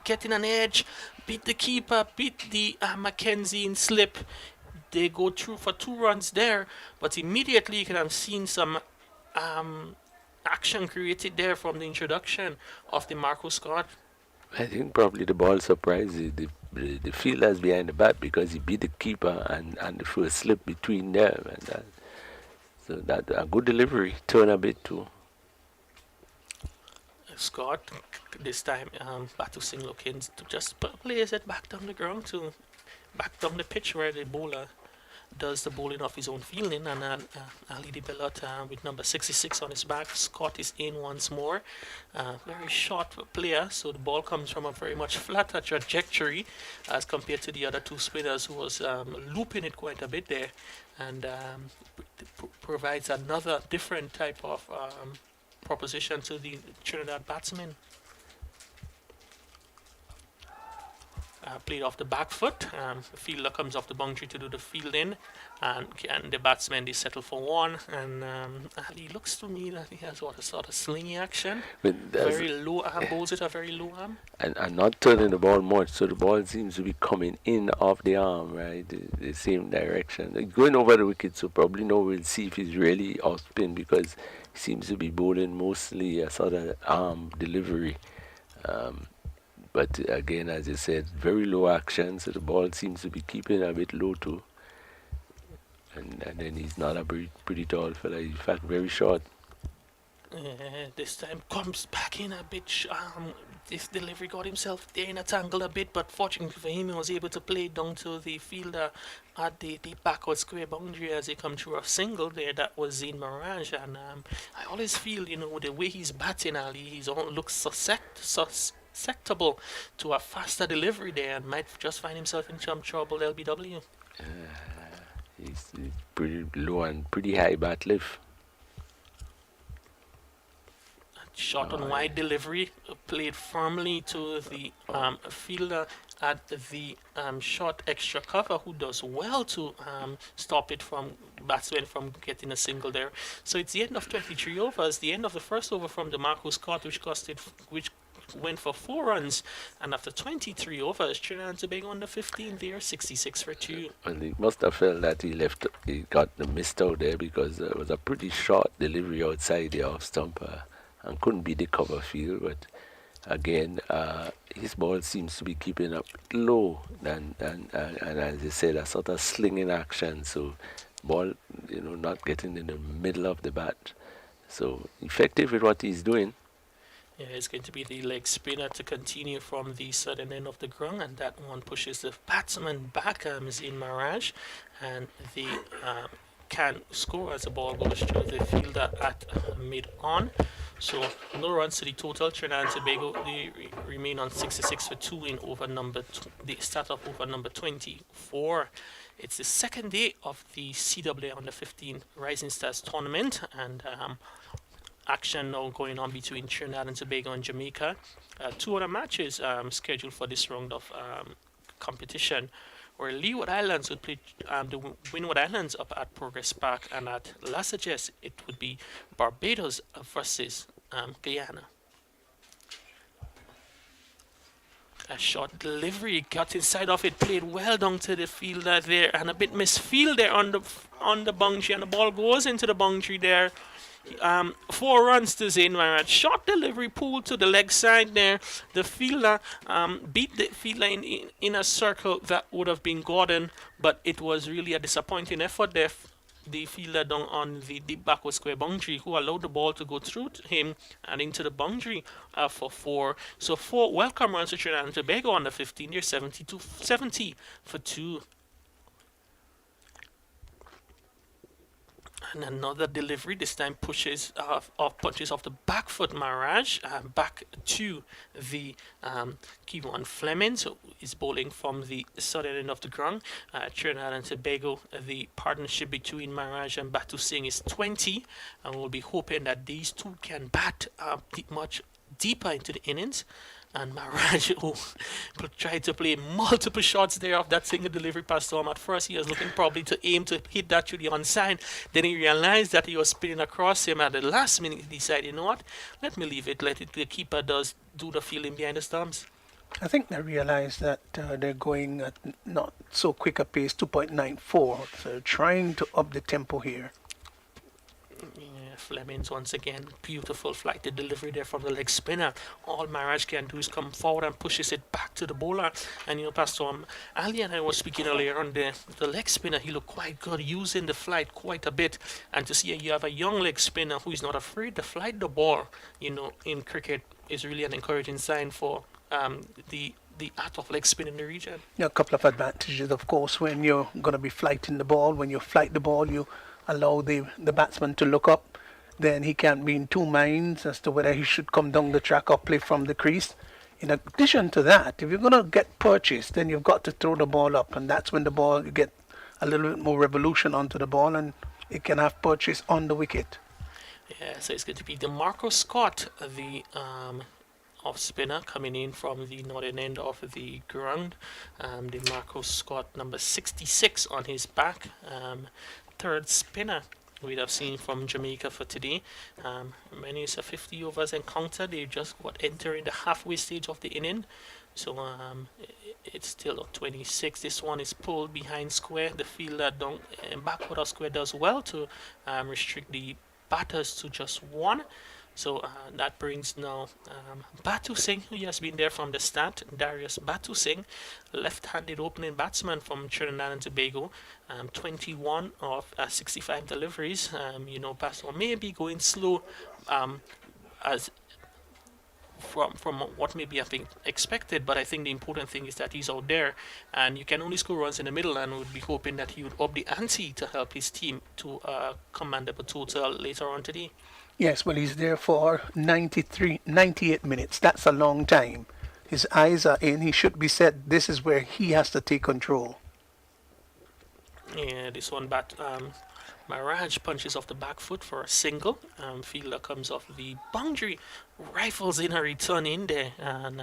getting an edge, beat the keeper, beat the Mackenzie in slip. They go through for 2 runs there, but immediately you can have seen some action created there from the introduction of the Marco Scott. I think probably the ball surprised the fielders behind the bat, because he beat the keeper and the first slip between them, and so that a good delivery, turn a bit too. Scott, this time Batu Singh looking to just plays it back down the ground to back down the pitch where the bowler does the bowling off his own fielding, and Ali De Bellot with number 66 on his back. Scott is in once more. Very short player, so the ball comes from a very much flatter trajectory as compared to the other 2 spinners, who was looping it quite a bit there, and provides another different type of proposition to the Trinidad batsmen. Played off the back foot. The fielder comes off the boundary to do the fielding, and the batsman they settle for 1. And he looks to me that he has a sort of slingy action. Very low arm, bowls it a very low arm. And not turning the ball much, so the ball seems to be coming in off the arm, right? The same direction. Going over the wicket, so probably now we'll see if he's really off spin, because he seems to be bowling mostly a sort of arm delivery. But again, as you said, very low action, so the ball seems to be keeping a bit low too. And then he's not a pretty tall fella, in fact very short. This time comes back in a bit. This delivery got himself there in a tangle a bit, but fortunately for him, he was able to play down to the fielder at the backward square boundary as he come through a single there. That was Zain Mirage, and I always feel, the way he's batting, Ali, he looks susceptible to a faster delivery there, and might just find himself in some trouble. LBW. He's pretty low and pretty high bat lift. Shot on wide delivery, played firmly to the fielder at the short extra cover, who does well to stop it from batsmen from getting a single there. So it's the end of 23 overs, the end of the first over from the Marco Scott, which went for 4 runs, and after 23 overs, Trinidad and Tobago under 15 there, 66 for 2. Well, he must have felt that he got the missed out there, because it was a pretty short delivery outside the off stump, and couldn't be the cover field. But again, his ball seems to be keeping up low, and as you said, a sort of slinging action, so ball not getting in the middle of the bat, so effective with what he's doing. Yeah, it's going to be the leg spinner to continue from the southern end of the ground, and that one pushes the batsman back, Zain Mirage, and the can score as the ball goes through the fielder at mid-on. So no runs to the total. Trinidad and Tobago, they remain on 66 for 2 in over the start of over number 24. It's the second day of the CWI under 15 Rising Stars tournament, and action now going on between Trinidad and Tobago and Jamaica. 2 other matches scheduled for this round of competition, where Leeward Islands would play the Windward Islands up at Progress Park, and at Lassages it would be Barbados versus Guyana. A short delivery, got inside of it, played well down to the fielder there, and a bit misfield there on the boundary, and the ball goes into the boundary there. 4 runs to Zayn Marat. Short delivery pulled to the leg side there. The fielder beat the fielder in a circle that would have been Gordon, but it was really a disappointing effort there. The fielder down on the deep backward square boundary, who allowed the ball to go through to him and into the boundary for 4. So 4 welcome runs to Trinidad and Tobago on the 15. They're 70 for 2. And another delivery, this time punches off the back foot. Maraj back to the Kevon Flemings, who is bowling from the southern end of the ground. Trinidad and Tobago, the partnership between Maraj and Batu Singh is 20, and we'll be hoping that these two can bat much deeper into the innings. And Maharaj, who tried to play multiple shots there off that single delivery pass to him. At first, he was looking probably to aim to hit that to the onside. Then he realized that he was spinning across him. At the last minute, he decided, you know what? Let me leave it. Let it. The keeper do the fielding behind the stumps. I think they realized that they're going at not so quick a pace, 2.94. So trying to up the tempo here. Flemings once again, beautiful flighted delivery there from the leg spinner. All Maraj can do is come forward and pushes it back to the bowler. And Pastor Ali and I was speaking earlier on the leg spinner, he looked quite good, using the flight quite a bit. And to see you have a young leg spinner who is not afraid to flight the ball, in cricket is really an encouraging sign for the art of leg spin in the region. A couple of advantages, of course, when you're going to be flighting the ball. When you flight the ball, you allow the batsman to look up. Then he can't be in two minds as to whether he should come down the track or play from the crease. In addition to that, if you're going to get purchased, then you've got to throw the ball up, and that's when the ball, you get a little bit more revolution onto the ball, and it can have purchase on the wicket. Yeah, so it's going to be DeMarco Scott, the off spinner, coming in from the northern end of the ground. DeMarco Scott, number 66 on his back, third spinner we'd have seen from Jamaica for today. Many is a 50 overs encounter. They just entering the halfway stage of the inning. So it's still 26. This one is pulled behind square. The fielder down backward of square does well to restrict the batters to just 1. So that brings now Batu Singh, who has been there from the start. Darius Batu Singh, left-handed opening batsman from Trinidad and Tobago. 21 of 65 deliveries. Pastor may be going slow as from what maybe have been expected, but I think the important thing is that he's out there, and you can only score runs in the middle, and would be hoping that he would up the ante to help his team to command a total later on today. Yes, well, he's there for 98 minutes. That's a long time. His eyes are in. He should be set. This is where he has to take control. Yeah, this one Maraj punches off the back foot for a single. Fielder comes off the boundary, rifles in a return in there, and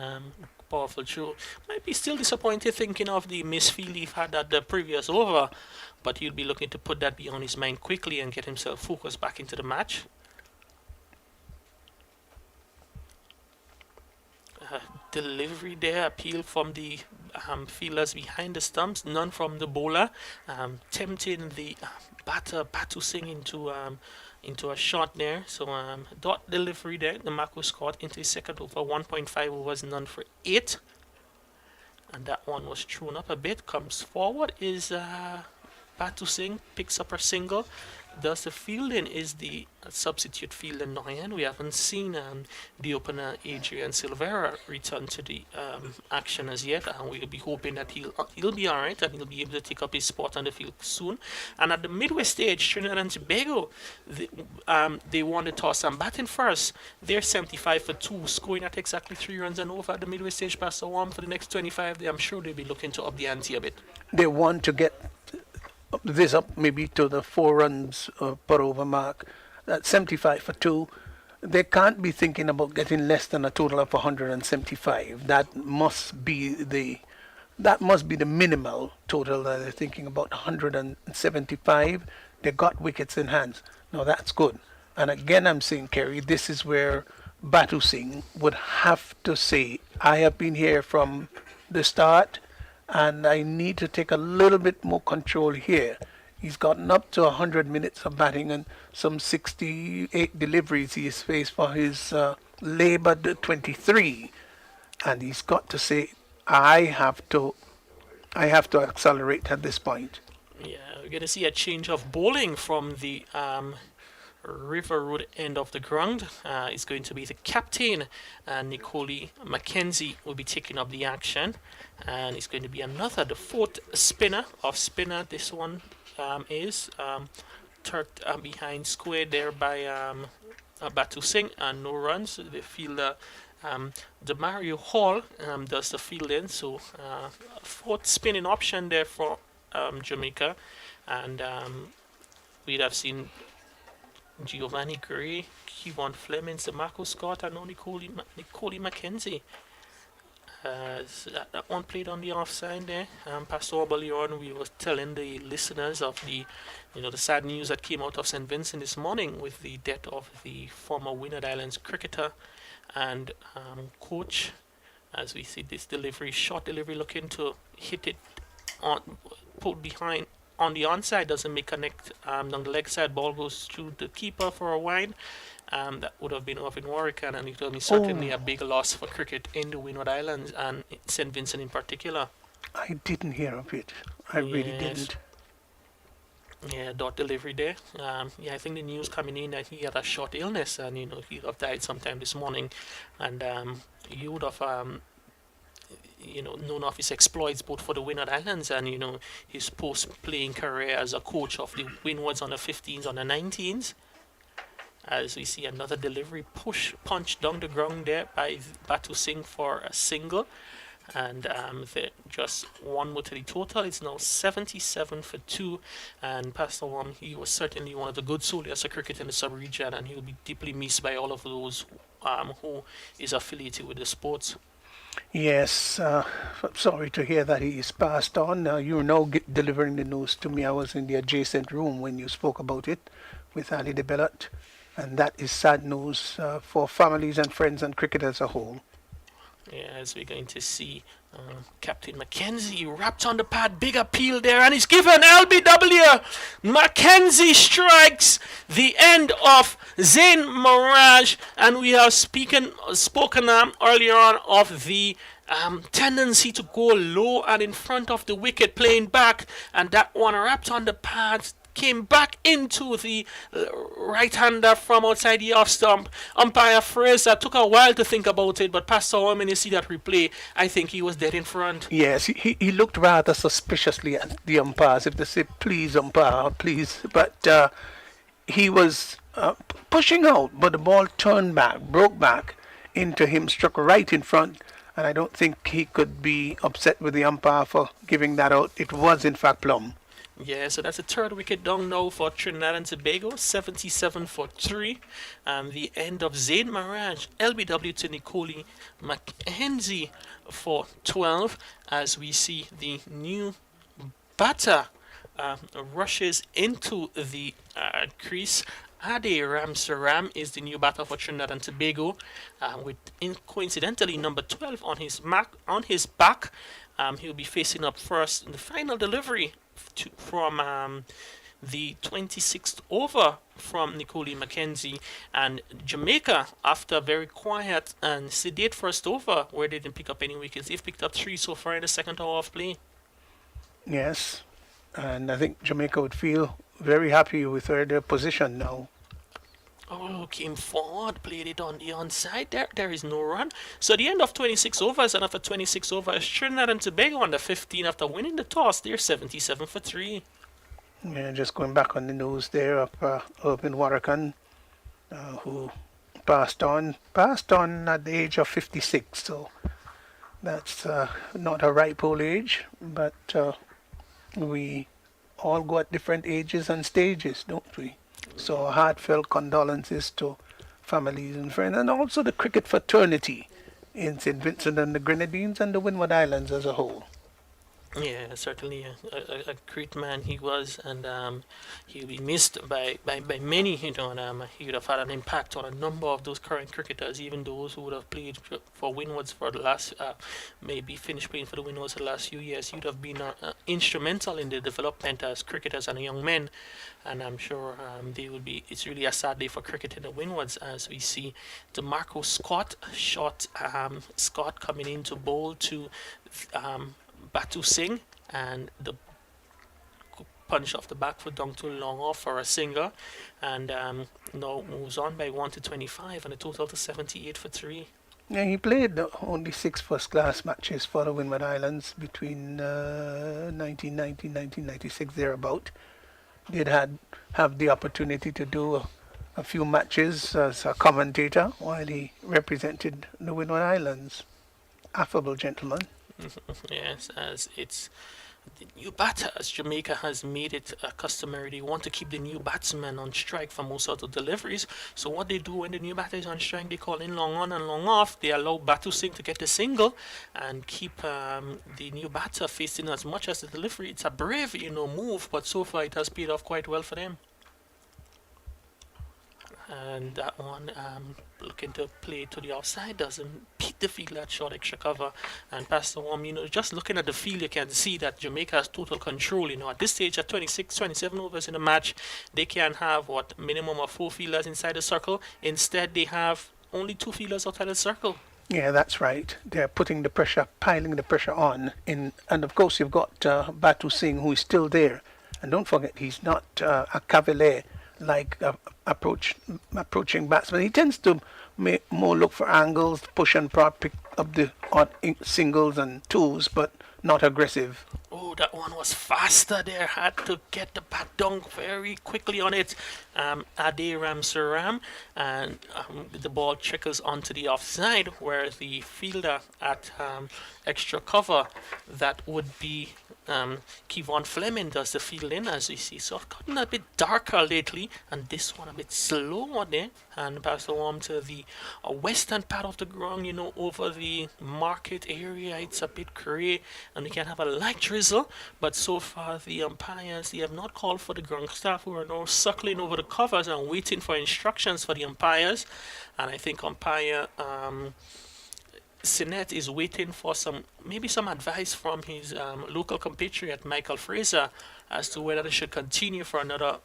powerful throw. Might be still disappointed thinking of the misfield he had at the previous over, but he'll be looking to put that beyond his mind quickly and get himself focused back into the match. Delivery there, appeal from the fielders behind the stumps, none from the bowler, tempting the batter Batu Singh into a shot there. So dot delivery there. The Marco Scott into his second over, 1.5 overs, none for 8, and that one was thrown up a bit. Comes forward is Batu Singh, picks up a single. Thus the fielding is the substitute fielder Noyan. We haven't seen the opener Adrian Silvera return to the action as yet, and we'll be hoping that he'll be alright and he'll be able to take up his spot on the field soon. And at the midway stage, Trinidad and Tobago, they won the toss and batting first. They're 75 for 2, scoring at exactly 3 runs and over at the midway stage. Pastor Warm, for the next 25, I'm sure they'll be looking to up the ante a bit. They want to get this up maybe to the 4 runs per over mark. That's 75 for 2. They can't be thinking about getting less than a total of 175. That must be the minimal total that they're thinking about. 175. They got wickets in hands. Now that's good. And again, I'm saying, Kerry, this is where Batu Singh would have to say, I have been here from the start and I need to take a little bit more control here. He's gotten up to 100 minutes of batting and some 68 deliveries he's faced for his Labour 23. And he's got to say, I have to accelerate at this point. Yeah, we're going to see a change of bowling from the River Road end of the ground. It's going to be the captain, Nicole Mackenzie, will be taking up the action. And it's going to be the fourth spinner of spinner. This one is tucked behind square there by Batu Singh, and no runs. The fielder, Demario Hall, does the fielding. So, fourth spinning option there for Jamaica. And we'd have seen Giovanni Gray, Kevon Flemings, Marco Scott, and now Nicole Mackenzie. So that one played on the offside there. Pastor Balion, we were telling the listeners of the sad news that came out of St. Vincent this morning with the death of the former Windies Islands cricketer and coach. As we see this short delivery, looking to hit it put behind on the onside, doesn't make connect on the leg side. Ball goes through the keeper for a wide. That would have been off in Warwick, and it would be certainly a big loss for cricket in the Windward Islands and St. Vincent in particular. I didn't hear of it. I really didn't. Yeah, dot delivery there. I think the news coming in that he had a short illness, and he would have died sometime this morning, and he would have known of his exploits both for the Windward Islands and his post-playing career as a coach of the Windwards on the 15s, on the 19s. As we see another delivery punch down the ground there by Batu Singh for a single. And just one more to the total. It's now 77 for 2. And Pastor Wam, he was certainly one of the good soldiers of cricket in the sub-region, and he'll be deeply missed by all of those who is affiliated with the sports. Yes, sorry to hear that he is passed on. You're now delivering the news to me. I was in the adjacent room when you spoke about it with Ali de Bellat. And that is sad news for families and friends and cricket as a whole. Yeah, as we're going to see Captain Mackenzie wrapped on the pad, big appeal there, and he's given LBW. Mackenzie strikes the end of Zain Mirage, and we have spoken earlier on of the tendency to go low and in front of the wicket, playing back, and that one wrapped on the pad came back into the right-hander from outside the off stump. Umpire Fraser took a while to think about it, but Pastor, when you see that replay, I think he was dead in front. Yes, he looked rather suspiciously at the umpires, if they say, please, umpire, please. But he was pushing out, but the ball turned back, broke back into him, struck right in front, and I don't think he could be upset with the umpire for giving that out. It was, in fact, plumb. Yeah, so that's a third wicket down now for Trinidad and Tobago, 77 for 3. The end of Zaid Mirage, LBW to Nicole Mackenzie for 12, as we see the new batter rushes into the crease. Ade Ramsaram is the new batter for Trinidad and Tobago, with coincidentally number 12 on his back. He'll be facing up first in the final delivery from the 26th over from Nicole Mackenzie. And Jamaica, after a very quiet and sedate first over where they didn't pick up any wickets, they've picked up 3 so far in the second hour of play. Yes, and I think Jamaica would feel very happy with their position now. Oh, came forward, played it on the onside. There is no run. So the end of 26 overs, and after 26 overs, Trinidad and Tobago on the 15 after winning the toss. They're 77 for 3. Yeah, just going back on the news there of Urban Warrakan, who passed on at the age of 56. So that's not a ripe old age, but we all go at different ages and stages, don't we? So heartfelt condolences to families and friends, and also the cricket fraternity in St. Vincent and the Grenadines and the Windward Islands as a whole. Yeah, certainly a great man he was, and he'll be missed by many, and he would have had an impact on a number of those current cricketers, even those who would have played for Windwards for the last, maybe finished playing for the Windwards for the last few years. He would have been instrumental in the development as cricketers and young men, and I'm sure they will be. It's really a sad day for cricket in the Windwards as we see DeMarco Scott coming in to bowl to. Batu Singh, and the punch off the back foot down to long off for a singer, and now moves on by 1 to 25 and a total to 78 for 3. Yeah, he played only 6 first-class matches for the Windward Islands between 1990 1996 thereabout. Did have the opportunity to do a few matches as a commentator while he represented the Windward Islands. Affable gentleman. Yes, as it's the new batters, Jamaica has made it customary. They want to keep the new batsman on strike for most of the deliveries. So what they do when the new batter is on strike, they call in long on and long off. They allow Batu Singh to get the single and keep the new batter facing as much as the delivery. It's a brave, move, but so far it has paid off quite well for them. And that one looking to play to the offside, doesn't beat the field at short extra cover and pass the warm. Just looking at the field, you can see that Jamaica has total control. At this stage, at 26 27 overs in the match, they can have minimum of 4 fielders inside the circle. Instead, they have only 2 fielders outside the circle. Yeah, that's right. They're putting the pressure, piling the pressure on. And of course, you've got Batu Singh, who is still there. And don't forget, he's not a cavalier like approaching batsman. He tends to more look for angles, push and prod, pick up the odd singles and twos, but not aggressive. Oh, that one was faster there. Had to get the bat down very quickly on it. Ade Ramsaram, and the ball trickles onto the offside, where the fielder at extra cover, that would be Kevon Fleming, does the fielding, as we see. So it's gotten a bit darker lately, and this one a bit slower there. And pass the warm to the western part of the ground, over the market area. It's a bit grey, and we can have a light drizzle. But so far, the umpires, they have not called for the ground staff, who are now circling over the covers and waiting for instructions for the umpires. And I think umpire Sinet is waiting for maybe some advice from his local compatriot Michael Fraser as to whether they should continue for another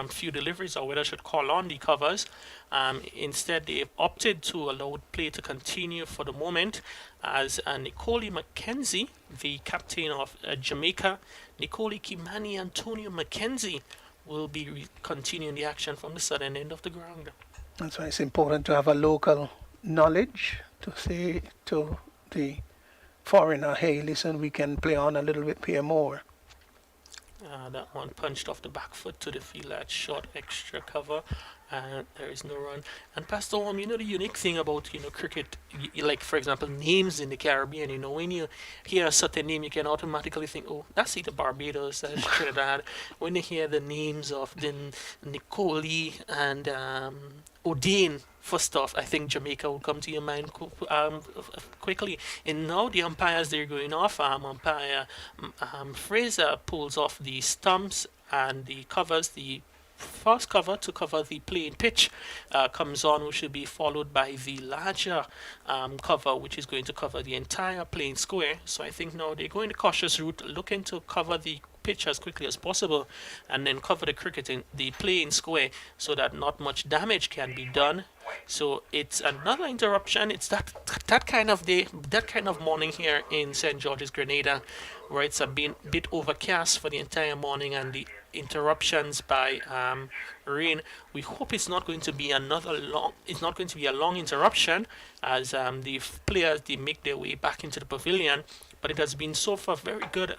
few deliveries or whether they should call on the covers. Instead, they opted to allow play to continue for the moment, as Nicole McKenzie, the captain of Jamaica, Nicole Kimani Antonio McKenzie, will be continuing the action from the southern end of the ground. That's why it's important to have a local knowledge to say to the foreigner, hey, listen, we can play on a little bit here more. That one punched off the back foot to the field at short extra cover, and there is no run. And Pastor Holm, the unique thing about cricket, like for example names in the Caribbean, when you hear a certain name, you can automatically think, oh, that's either Barbados, that's Trinidad. When you hear the names of the Nicole and Odin, first off, I think Jamaica will come to your mind quickly. And now the umpires, they're going off. Umpire Fraser pulls off the stumps and the covers. The first cover to cover the playing pitch comes on, which will be followed by the larger cover, which is going to cover the entire playing square. So I think now they're going the cautious route, looking to cover the pitch as quickly as possible and then cover the cricket in the playing square so that not much damage can be done. So it's another interruption. It's that kind of day, that kind of morning here in St. George's, Grenada, where it's a bit overcast for the entire morning, and the interruptions by rain. We hope it's not going to be a long interruption, as the players, they make their way back into the pavilion. But it has been so far very good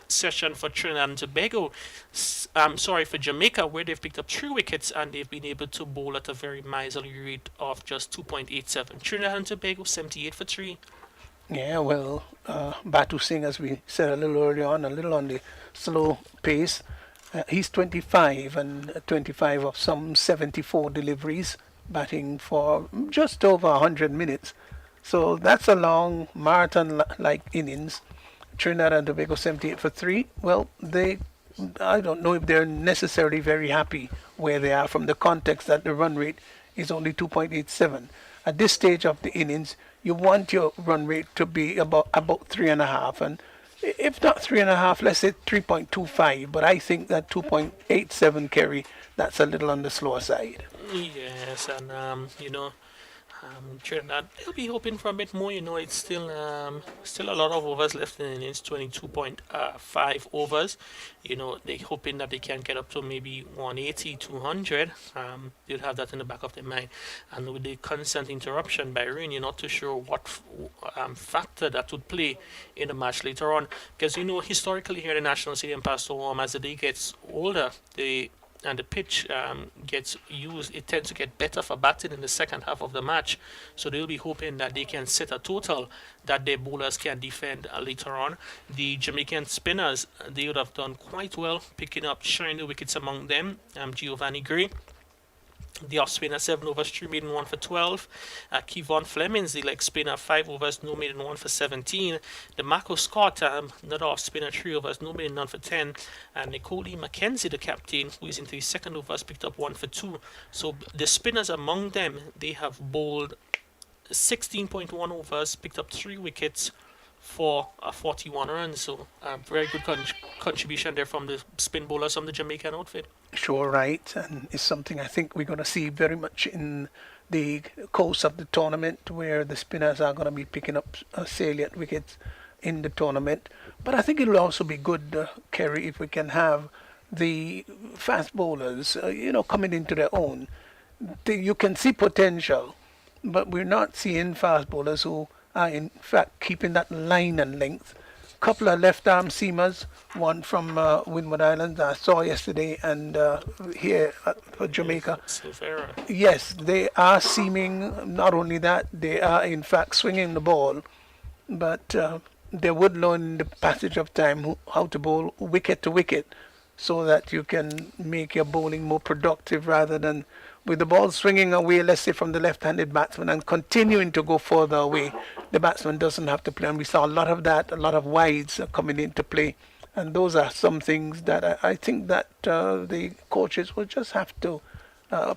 session for Trinidad and Tobago. For Jamaica, where they've picked up 3 wickets and they've been able to bowl at a very miserly rate of just 2.87. Trinidad and Tobago 78 for 3. Yeah, well, Batu Singh, as we said a little earlier on, a little on the slow pace. He's 25 and 25 of some 74 deliveries, batting for just over 100 minutes. So that's a long marathon-like innings. Trinidad and Tobago 78 for 3. Well, I don't know if they're necessarily very happy where they are from the context that the run rate is only 2.87. At this stage of the innings, you want your run rate to be about 3.5, and if not 3.5, let's say 3.25. But I think that 2.87 carry, that's a little on the slower side. Yes, and Trinidad, they'll be hoping for a bit more. It's still a lot of overs left in the innings, 22.5 overs. They're hoping that they can get up to maybe 180, 200. They'll have that in the back of their mind. And with the constant interruption by rain, you're not too sure what factor that would play in the match later on. Because, historically here in the National Stadium, Pastor Warm, as the day gets older, the pitch gets used, it tends to get better for batting in the second half of the match. So they'll be hoping that they can set a total that their bowlers can defend later on. The Jamaican spinners, they would have done quite well, picking up shiny wickets among them. Giovanni Gray, the off spinner, 7 overs, 3 maiden, 1 for 12. Kevon Flemings, the leg spinner, 5 overs, no maiden, 1 for 17. The Marco Scott, another off spinner, 3 overs, no maiden, none for 10. And Nicole Mackenzie, the captain, who is into his second overs, picked up 1 for 2. So the spinners among them, they have bowled 16.1 overs, picked up 3 wickets for 41 runs. So very good contribution there from the spin bowlers from the Jamaican outfit. Sure, right, and it's something I think we're going to see very much in the course of the tournament, where the spinners are going to be picking up salient wickets in the tournament. But I think it'll also be good, Kerry, if we can have the fast bowlers, coming into their own. You can see potential, but we're not seeing fast bowlers who are in fact keeping that line and length. Couple of left arm seamers, one from Windward Islands I saw yesterday, and here for Jamaica. Silvera. Yes, they are seaming. Not only that, they are in fact swinging the ball, but they would learn in the passage of time how to bowl wicket to wicket, so that you can make your bowling more productive rather than with the ball swinging away, let's say from the left-handed batsman, and continuing to go further away. The batsman doesn't have to play, and we saw a lot of that, a lot of wides coming into play. And those are some things that I think that the coaches will just have to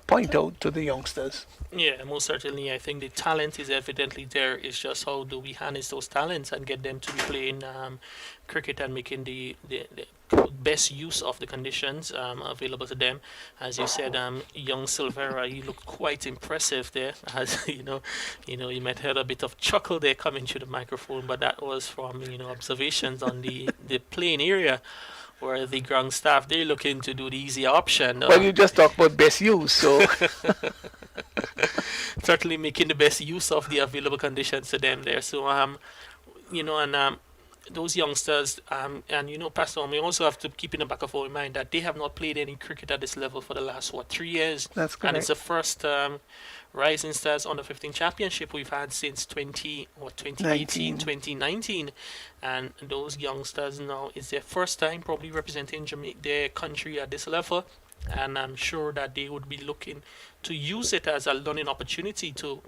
point out to the youngsters. Yeah, most certainly. I think the talent is evidently there. It's just how do we harness those talents and get them to be playing cricket and making the best use of the conditions available to them. As you said, young Silvera, he looked quite impressive there. As you might have heard a bit of chuckle there coming through the microphone, but that was from observations on the playing area, where the ground staff, they're looking to do the easy option. Well, you just talked about best use, so certainly making the best use of the available conditions to them there. So those youngsters, Pastor, we also have to keep in the back of our mind that they have not played any cricket at this level for the last 3 years. That's correct. And it's the first Rising Stars under 15 championship we've had since 2018, 2019, and those youngsters now, it's their first time probably representing their country at this level, and I'm sure that they would be looking to use it as a learning opportunity to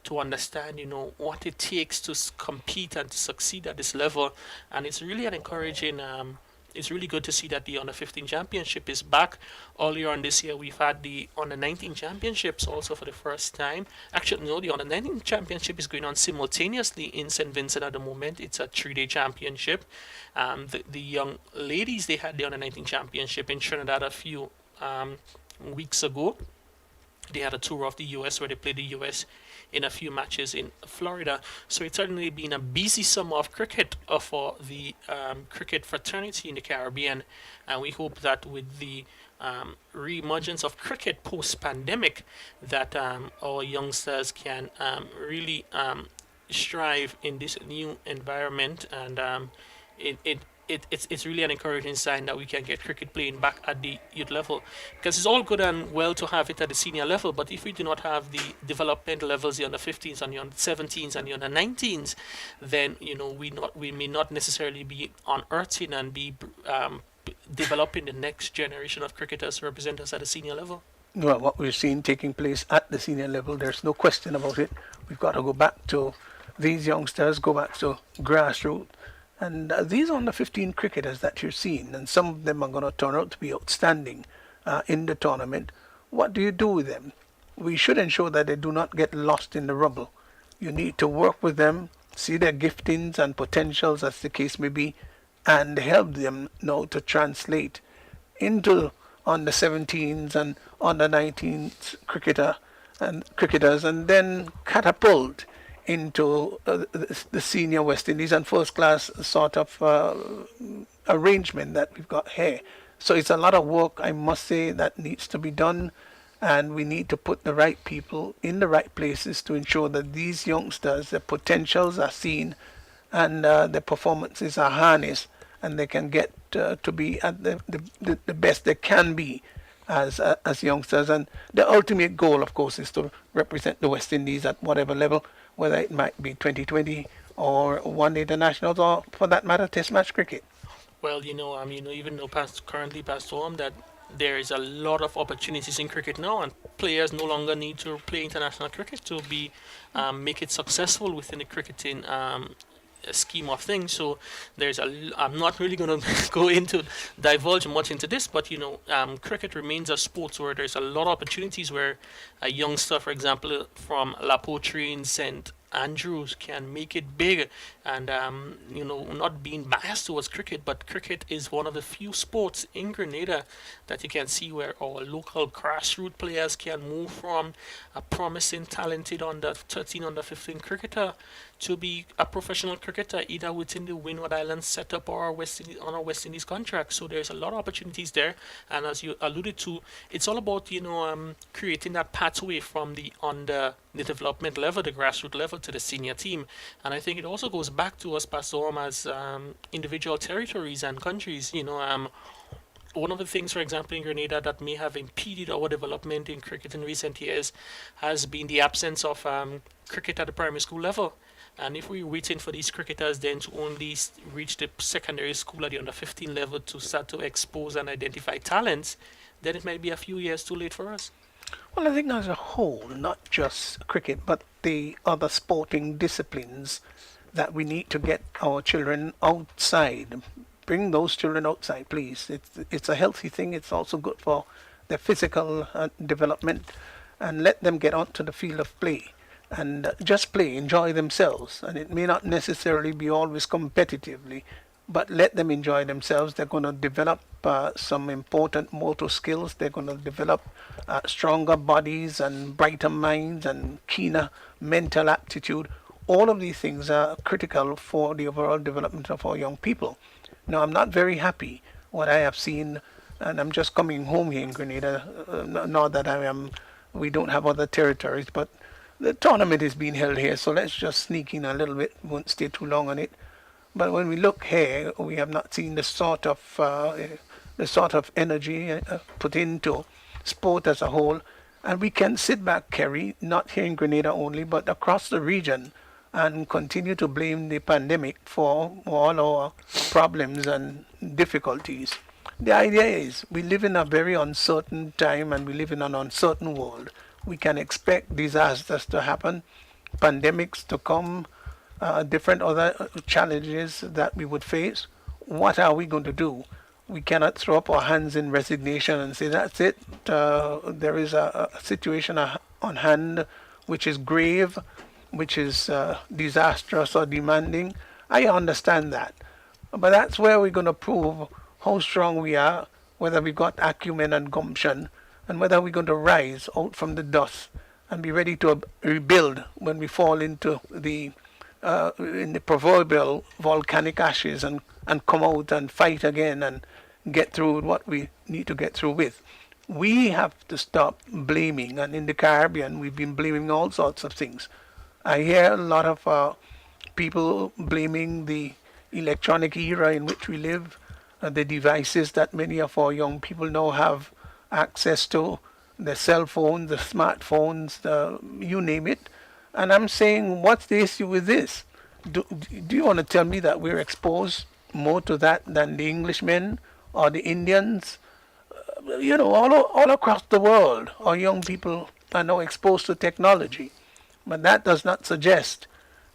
understand what it takes to compete and to succeed at this level. And it's really an encouraging it's really good to see that the under 15 championship is back. Earlier on this year we've had the under 19 championships also for the first time. Actually, no, the under 19 championship is going on simultaneously in St. Vincent at the moment. It's a 3-day championship. The young ladies, they had the under 19 championship in Trinidad a few weeks ago. They had a tour of the US where they played the US in a few matches in Florida. So it's certainly been a busy summer of cricket for the cricket fraternity in the Caribbean. And we hope that with the re-emergence of cricket post-pandemic, that our youngsters can really strive in this new environment. And it's really an encouraging sign that we can get cricket playing back at the youth level, because it's all good and well to have it at the senior level, but if we do not have the developmental levels, the under 15s and the under 17s and the under 19s, then we may not necessarily be unearthing and be developing the next generation of cricketers to represent us at the senior level. Well, what we're seeing taking place at the senior level, there's no question about it. We've got to go back to these youngsters, go back to grassroots, And these under 15 cricketers that you're seeing, and some of them are going to turn out to be outstanding in the tournament. What do you do with them? We should ensure that they do not get lost in the rubble. You need to work with them, see their giftings and potentials, as the case may be, and help them now to translate into under 17s and under 19s cricketers, and then catapult into the senior West Indies and first class sort of arrangement that we've got here. So it's a lot of work, I must say, that needs to be done, and we need to put the right people in the right places to ensure that these youngsters, their potentials are seen and their performances are harnessed, and they can get to be at the best they can be as youngsters. And the ultimate goal, of course, is to represent the West Indies at whatever level, whether it might be 2020 or one-day internationals, or for that matter, Test match cricket. Well, even though currently past home that there is a lot of opportunities in cricket now, and players no longer need to play international cricket to be make it successful within the cricketing scheme of things. So I'm not really going to go into divulge much into this, but cricket remains a sport where there's a lot of opportunities where a youngster, for example, from La Poterie in St. Andrews can make it big, and not being biased towards cricket, but cricket is one of the few sports in Grenada that you can see where our local grassroots players can move from a promising, talented under 13, under 15 cricketer to be a professional cricketer, either within the Windward Islands setup or on our West Indies contract. So there's a lot of opportunities there, and as you alluded to, it's all about creating that pathway from the development level, the grassroots level, to the senior team. And I think it also goes back to us, Pastor Om, as individual territories and countries. One of the things, for example, in Grenada that may have impeded our development in cricket in recent years has been the absence of cricket at the primary school level. And if we're waiting for these cricketers then to only reach the secondary school at the under 15 level to start to expose and identify talents, then it might be a few years too late for us. Well, I think as a whole, not just cricket, but the other sporting disciplines, that we need to get our children outside. Bring those children outside, please. It's a healthy thing. It's also good for their physical development, and let them get onto the field of play and just play, enjoy themselves. And it may not necessarily be always competitively, but let them enjoy themselves. They're going to develop some important motor skills. They're going to develop stronger bodies and brighter minds and keener mental aptitude. All of these things are critical for the overall development of our young people. Now, I'm not very happy what I have seen, and I'm just coming home here in Grenada, not that we don't have other territories, but the tournament is being held here, so let's just sneak in a little bit, won't stay too long on it. But when we look here, we have not seen the sort of energy put into sport as a whole. And we can sit back, Kerry, not here in Grenada only, but across the region, and continue to blame the pandemic for all our problems and difficulties. The idea is we live in a very uncertain time, and we live in an uncertain world. We can expect disasters to happen, pandemics to come, different other challenges that we would face. What are we going to do? We cannot throw up our hands in resignation and say, that's it. There is a situation on hand which is grave, which is disastrous or demanding. I understand that. But that's where we're going to prove how strong we are, whether we've got acumen and gumption, and whether we're going to rise out from the dust and be ready to rebuild when we fall into in the proverbial volcanic ashes, and come out and fight again and get through what we need to get through with. We have to stop blaming, and in the Caribbean we've been blaming all sorts of things. I hear a lot of people blaming the electronic era in which we live, the devices that many of our young people now have access to, the cell phones, the smartphones, you name it. And I'm saying, what's the issue with this? Do you want to tell me that we're exposed more to that than the Englishmen or the Indians? All across the world, our young people are now exposed to technology. But that does not suggest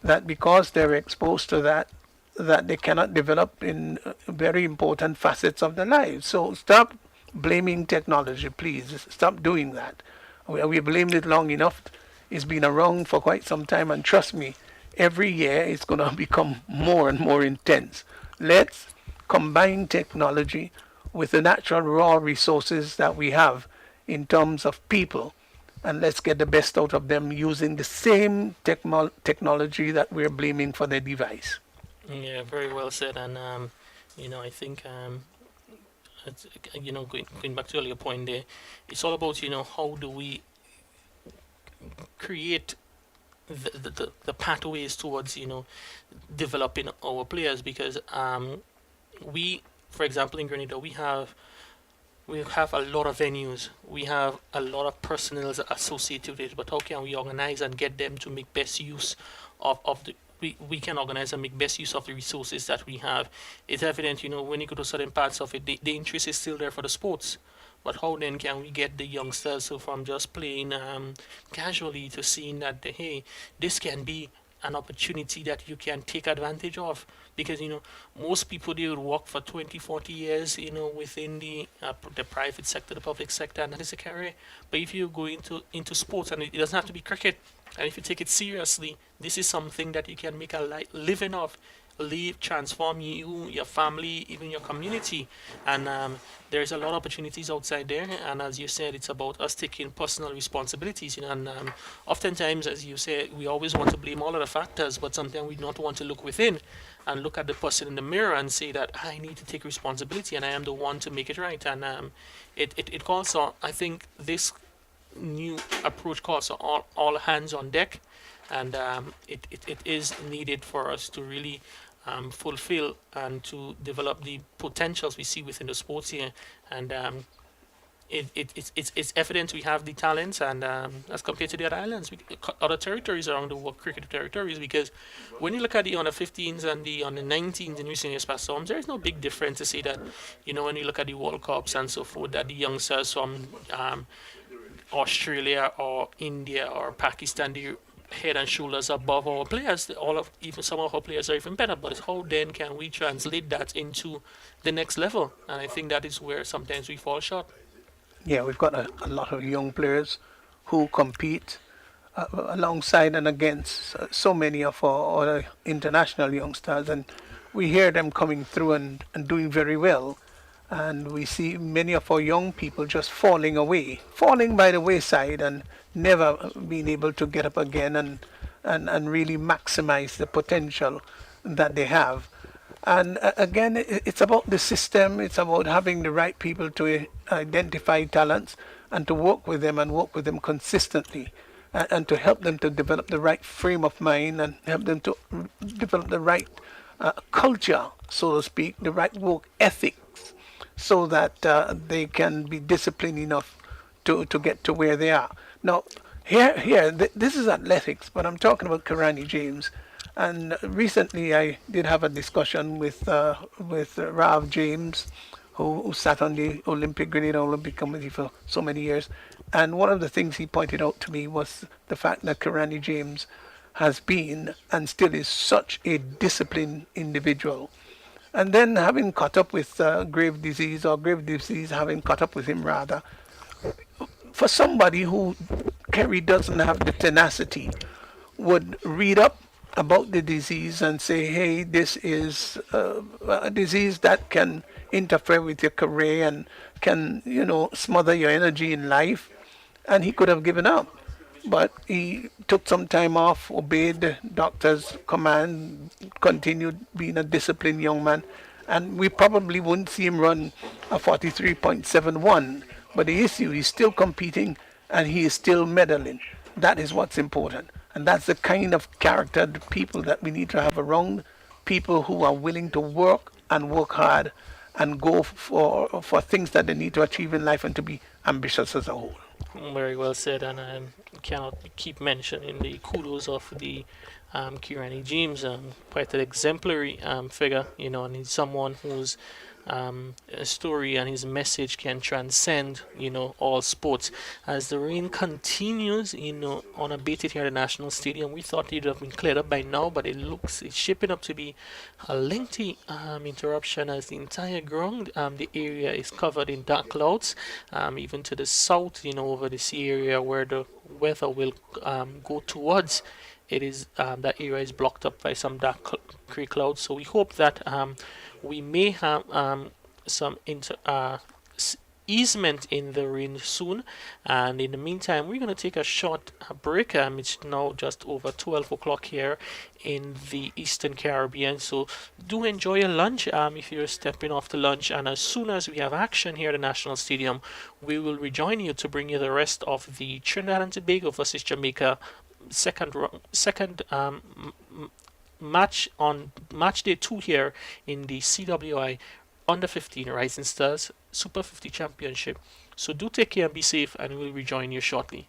that because they're exposed to that, that they cannot develop in very important facets of their lives. So stop blaming technology, please. Stop doing that. We blamed it long enough. It's been around for quite some time, and trust me, every year it's going to become more and more intense. Let's combine technology with the natural raw resources that we have in terms of people, and let's get the best out of them using the same technology that we're blaming for their device. Yeah, very well said. And I think going back to earlier point there, it's all about how do we create the pathways towards developing our players, because we, for example, in Grenada, we have a lot of venues, we have a lot of personnel associated with it, but how can we organize and get them to make best use of the we can organize and make best use of the resources that we have. It's evident, when you go to certain parts of it, the interest is still there for the sports. But how then can we get the youngsters so from just playing casually to seeing that, hey, this can be an opportunity that you can take advantage of? Because most people, they would work for 20, 40 years within the private sector, the public sector, and that is a career. But if you go into sports, and it doesn't have to be cricket, and if you take it seriously, this is something that you can make a living of, transform you, your family, even your community. And there's a lot of opportunities outside there. And as you said, it's about us taking personal responsibilities. And oftentimes, as you say, we always want to blame all of the factors, but sometimes we not want to look within and look at the person in the mirror and say that I need to take responsibility and I am the one to make it right. And it calls on, I think this new approach calls for all hands on deck, and it is needed for us to really fulfill and to develop the potentials we see within the sports here. And it's evident we have the talents, and as compared to the other islands, other territories around the world, cricket territories, because when you look at the under 15s and the under 19s in recent years past, there is no big difference to say that, when you look at the World Cups and so forth, that the youngsters from Australia or India or Pakistan, they're head and shoulders above our players. Even some of our players are even better. But how then can we translate that into the next level? And I think that is where sometimes we fall short. Yeah, we've got a lot of young players who compete alongside and against so many of our other international youngsters, and we hear them coming through and doing very well. And we see many of our young people just falling by the wayside, and never being able to get up again and really maximize the potential that they have. And again, it's about the system. It's about having the right people to identify talents and to work with them, and work with them consistently, and to help them to develop the right frame of mind, and help them to develop the right culture, so to speak, the right work ethic, so that they can be disciplined enough to get to where they are. Now, this is athletics, but I'm talking about Karani James. And recently I did have a discussion with Rav James, who sat on the Grenada Olympic Committee for so many years. And one of the things he pointed out to me was the fact that Karani James has been and still is such a disciplined individual. And then having caught up with grave disease having caught up with him rather, for somebody who Kerry doesn't have the tenacity, would read up about the disease and say, hey, this is a disease that can interfere with your career and can, smother your energy in life. And he could have given up. But he took some time off, obeyed the doctor's command, continued being a disciplined young man. And we probably wouldn't see him run a 43.71. But the issue, he's still competing and he is still medaling. That is what's important. And that's the kind of character, the people that we need to have around, people who are willing to work and work hard and go for things that they need to achieve in life, and to be ambitious as a whole. Very well said, and I cannot keep mentioning the kudos of the Kirani James, quite an exemplary figure, and he's someone who's story and his message can transcend, all sports. As the rain continues, unabated here at the National Stadium, we thought it would have been cleared up by now, but it's shaping up to be a lengthy interruption as the entire ground, the area is covered in dark clouds, even to the south, over the sea area where the weather will go towards. It is that area is blocked up by some dark gray clouds. So we hope that we may have some easement in the rain soon. And in the meantime, we're going to take a short break. It's now just over 12 o'clock here in the Eastern Caribbean. So do enjoy your lunch if you're stepping off to lunch. And as soon as we have action here at the National Stadium, we will rejoin you to bring you the rest of the Trinidad and Tobago versus Jamaica second match on match day 2 here in the CWI under 15 Rising Stars Super 50 Championship. So do take care and be safe, and we'll rejoin you shortly.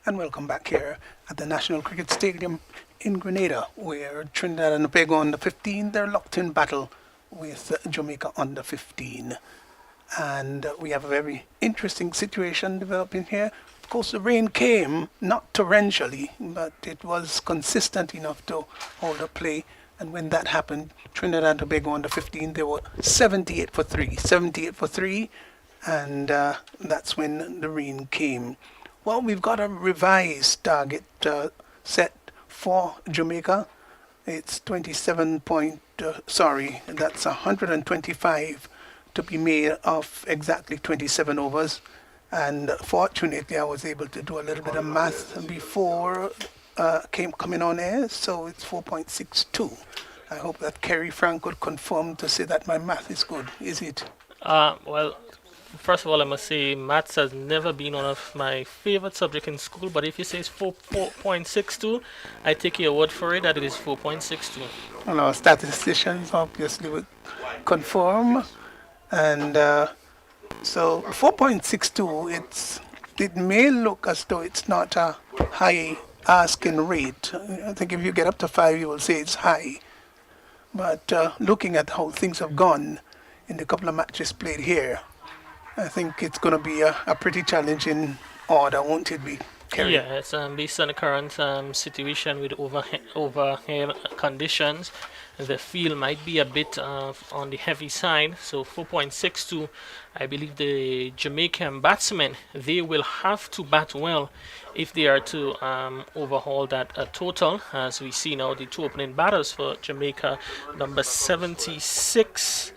And welcome back here at the National Cricket Stadium in Grenada, where Trinidad and Tobago under 15, they're locked in battle with Jamaica under 15. And we have a very interesting situation developing here. Of course, the rain came, not torrentially, but it was consistent enough to hold up play. And when that happened, Trinidad and Tobago under 15, they were 78 for 3, and that's when the rain came. Well, we've got a revised target set for Jamaica. It's 125 to be made of exactly 27 overs. And fortunately, I was able to do a little bit of math before coming on air, so it's 4.62. I hope that Kerry Frank could confirm to say that my math is good. Is it? Well, first of all, I must say maths has never been one of my favorite subjects in school, but if you say it's 4.62, I take your word for it that it is 4.62. Well, our statisticians obviously would confirm. And so 4.62, it may look as though it's not a high asking rate. I think if you get up to 5, you will say it's high. But looking at how things have gone in the couple of matches played here, I think it's going to be a pretty challenging order, won't it be, Kerry? Yeah, it's based on the current situation with overhead conditions. The field might be a bit on the heavy side, so 4.62. I believe the Jamaican batsmen, they will have to bat well if they are to overhaul that total. As we see now, the two opening batters for Jamaica, number 76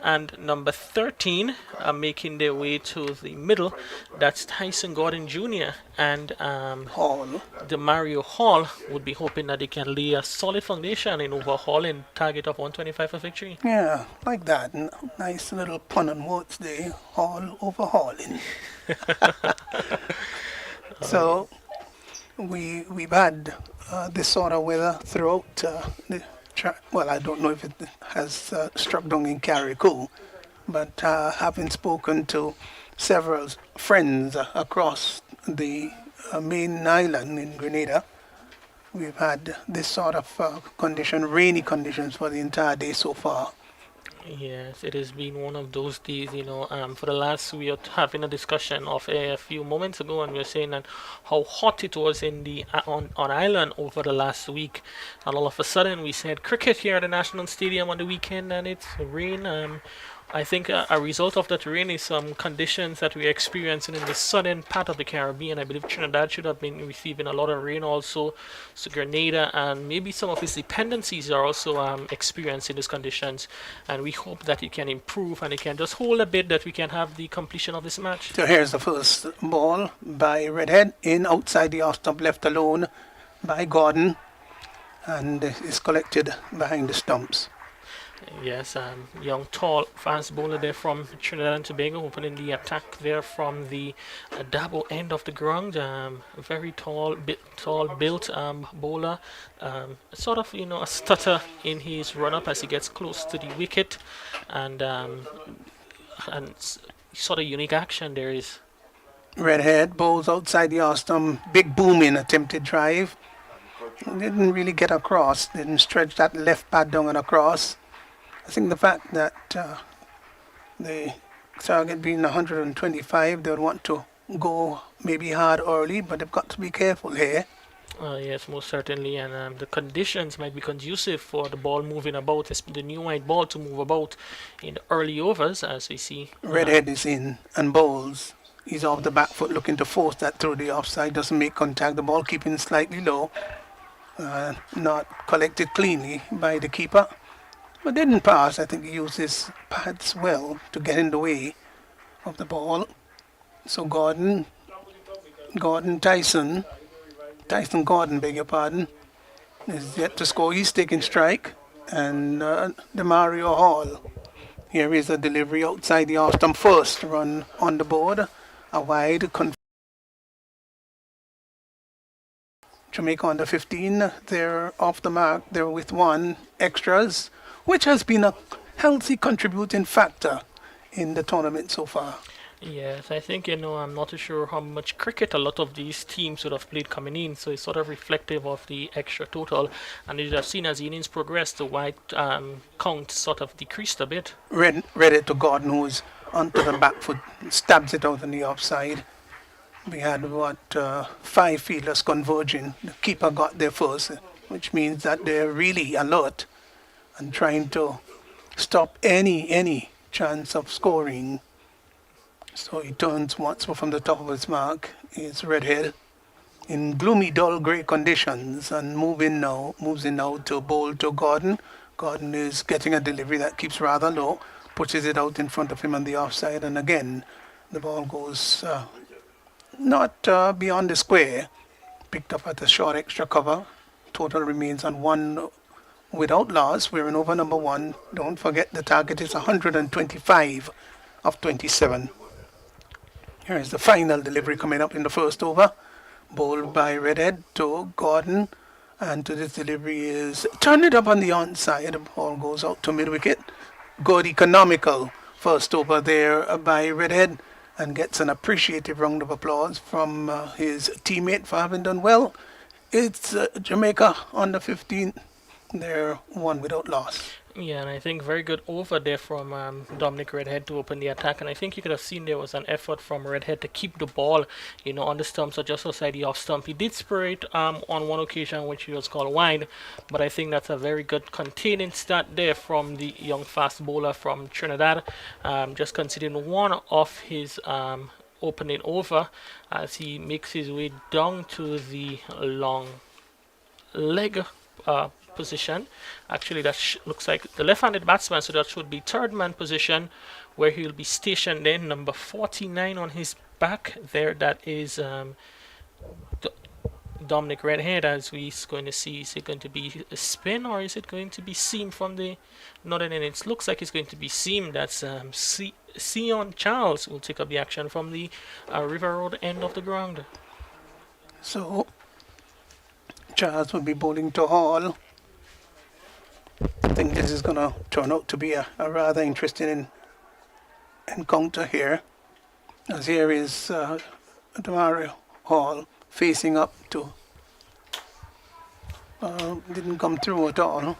and number 13, are making their way to the middle. That's Tyson Gordon Jr. and Hall. Mario Hall would be hoping that they can lay a solid foundation in overhauling target of 125 for victory. Yeah, like that. Nice little pun on words there. Hall overhauling. So we've had this sort of weather throughout well, I don't know if it has struck down in Carriacou, but having spoken to several friends across the main island in Grenada, we've had this sort of rainy conditions for the entire day so far. Yes, it has been one of those days, for the last, we are having a discussion of a few moments ago, and we were saying that how hot it was in the on island over the last week, and all of a sudden we said cricket here at the National Stadium on the weekend, and it's rain. I think a result of that rain is some conditions that we're experiencing in the southern part of the Caribbean. I believe Trinidad should have been receiving a lot of rain also. So Grenada and maybe some of its dependencies are also experiencing these conditions. And we hope that it can improve and it can just hold a bit, that we can have the completion of this match. So here's the first ball by Redhead, in outside the off stump, left alone by Gordon, and is collected behind the stumps. Yes, young, tall, fast bowler there from Trinidad and Tobago, opening the attack there from the Dabo end of the ground. Very tall built bowler. Sort of, a stutter in his run-up as he gets close to the wicket, and sort of unique action there is. Redhead bowls outside the off stump, big booming attempted drive. Didn't really get across, didn't stretch that left pad down and across. I think the fact that the target being 125, they would want to go maybe hard early, but they've got to be careful here. Yes, most certainly, and the conditions might be conducive for the ball moving about, the new white ball to move about in the early overs, as we see. Redhead is in and bowls. He's off the back foot, looking to force that through the offside, doesn't make contact, the ball keeping slightly low, not collected cleanly by the keeper. But didn't pass. I think he used his pads well to get in the way of the ball. So Tyson Gordon, beg your pardon, is yet to score. He's taking strike. And the Mario Hall. Here is a delivery outside the off stump, first run on the board. A wide. Jamaica under 15. They're off the mark. They're with one extras, which has been a healthy contributing factor in the tournament so far. Yes, I think, I'm not too sure how much cricket a lot of these teams would have played coming in, so it's sort of reflective of the extra total. And you'd have seen as the innings progressed, the white count sort of decreased a bit. Read it to Gordon, who's onto the back foot, stabs it out on the offside. We had five fielders converging. The keeper got there first, which means that they're really alert and trying to stop any chance of scoring. So he turns once more from the top of his mark. Is Redhead in gloomy, dull grey conditions and moves in now to bowl to Gordon. Gordon is getting a delivery that keeps rather low, pushes it out in front of him on the offside, and again the ball goes not beyond the square, picked up at a short extra cover. Total remains on one without loss. We're in over number one. Don't forget the target is 125 of 27. Here is the final delivery coming up in the first over. Bowled by Redhead to Gordon. And to this delivery is turn it up on the onside. The ball goes out to mid-wicket. Good economical first over there by Redhead. And gets an appreciative round of applause from his teammate for having done well. It's Jamaica on the 15th. They're one without loss. Yeah, and I think very good over there from Dominic Redhead to open the attack. And I think you could have seen there was an effort from Redhead to keep the ball, on the stumps or just outside the off stump. He did spray it on one occasion, which he was called wide, but I think that's a very good containing stat there from the young fast bowler from Trinidad. Just considering one of his opening over as he makes his way down to the long leg position. Actually, that looks like the left-handed batsman, so that should be third man position, where he'll be stationed in number 49 on his back there. That is Dominic Redhead, as we're going to see. Is it going to be a spin or is it going to be seam from the northern end? It looks like it's going to be seam. That's Sion Charles will take up the action from the River Road end of the ground. So Charles will be bowling to Hall. I think this is going to turn out to be a rather interesting encounter here. As here is Demario Hall facing up to. Didn't come through at all.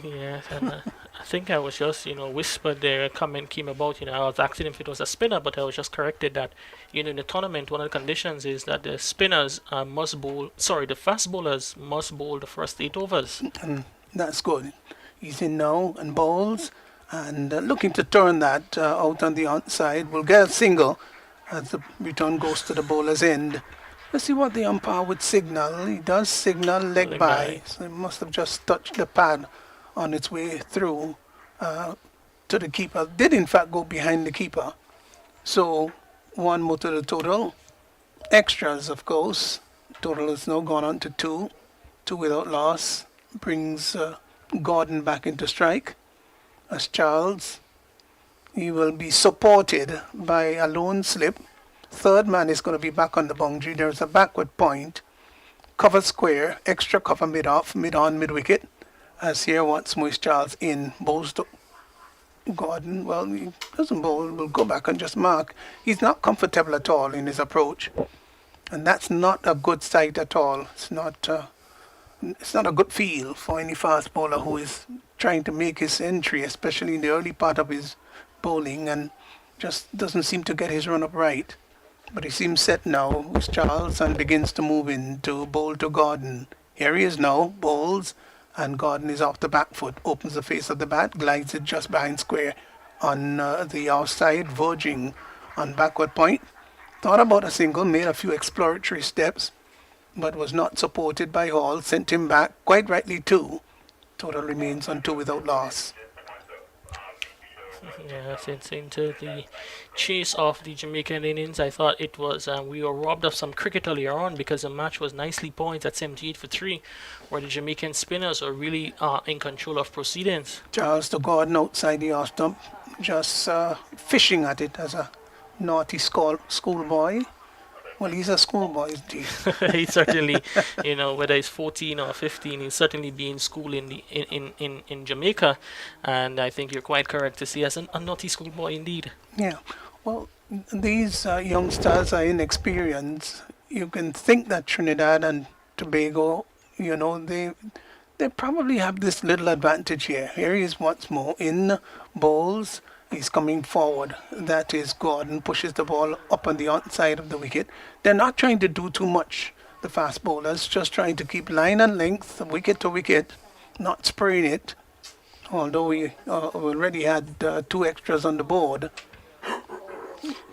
Yes, and I think I was just, whispered there, a comment came about, I was asking if it was a spinner, but I was just corrected that, in the tournament, one of the conditions is that the spinners the fast bowlers must bowl the first 8 overs. And that's good. He's in now and bowls, and looking to turn that out on the onside. Will get a single as the return goes to the bowler's end. Let's see what the umpire would signal. He does signal leg by, so it must have just touched the pad on its way through to the keeper. Did in fact go behind the keeper. So one more to the total. Extras, of course. Total has now gone on to 2. 2 without loss. Brings Gordon back into strike as Charles. He will be supported by a lone slip. Third man is going to be back on the boundary. There's a backward point. Cover square. Extra cover mid-off, mid-on, mid-wicket. As here once more is Charles in. Bowls to Gordon. Well, he doesn't bowl. Will go back and just mark. He's not comfortable at all in his approach. And that's not a good sight at all. It's not a good feel for any fast bowler who is trying to make his entry, especially in the early part of his bowling, and just doesn't seem to get his run up right. But he seems set now with Charles and begins to move in to bowl to Gordon. Here he is now, bowls, and Gordon is off the back foot, opens the face of the bat, glides it just behind square on the outside, verging on backward point. Thought about a single, made a few exploratory steps, but was not supported by Hall, sent him back, quite rightly too. Total remains on 2 without loss. Yes, it's into the chase of the Jamaican innings. I thought it was, we were robbed of some cricket earlier on because the match was nicely poised at 78 for 3, where the Jamaican spinners are really in control of proceedings. Charles to Gordon outside the off stump, just fishing at it as a naughty schoolboy. Well, he's a schoolboy, isn't he? He's certainly, whether he's 14 or 15, he's certainly being school in Jamaica, and I think you're quite correct to see as a naughty schoolboy indeed. Yeah. Well, These youngsters are inexperienced. You can think that Trinidad and Tobago, they probably have this little advantage here. Here he is once more in bowls. He's coming forward. That is Gordon pushes the ball up on the outside of the wicket. They're not trying to do too much. The fast bowlers just trying to keep line and length, wicket to wicket, not spraying it. Although we already had two extras on the board.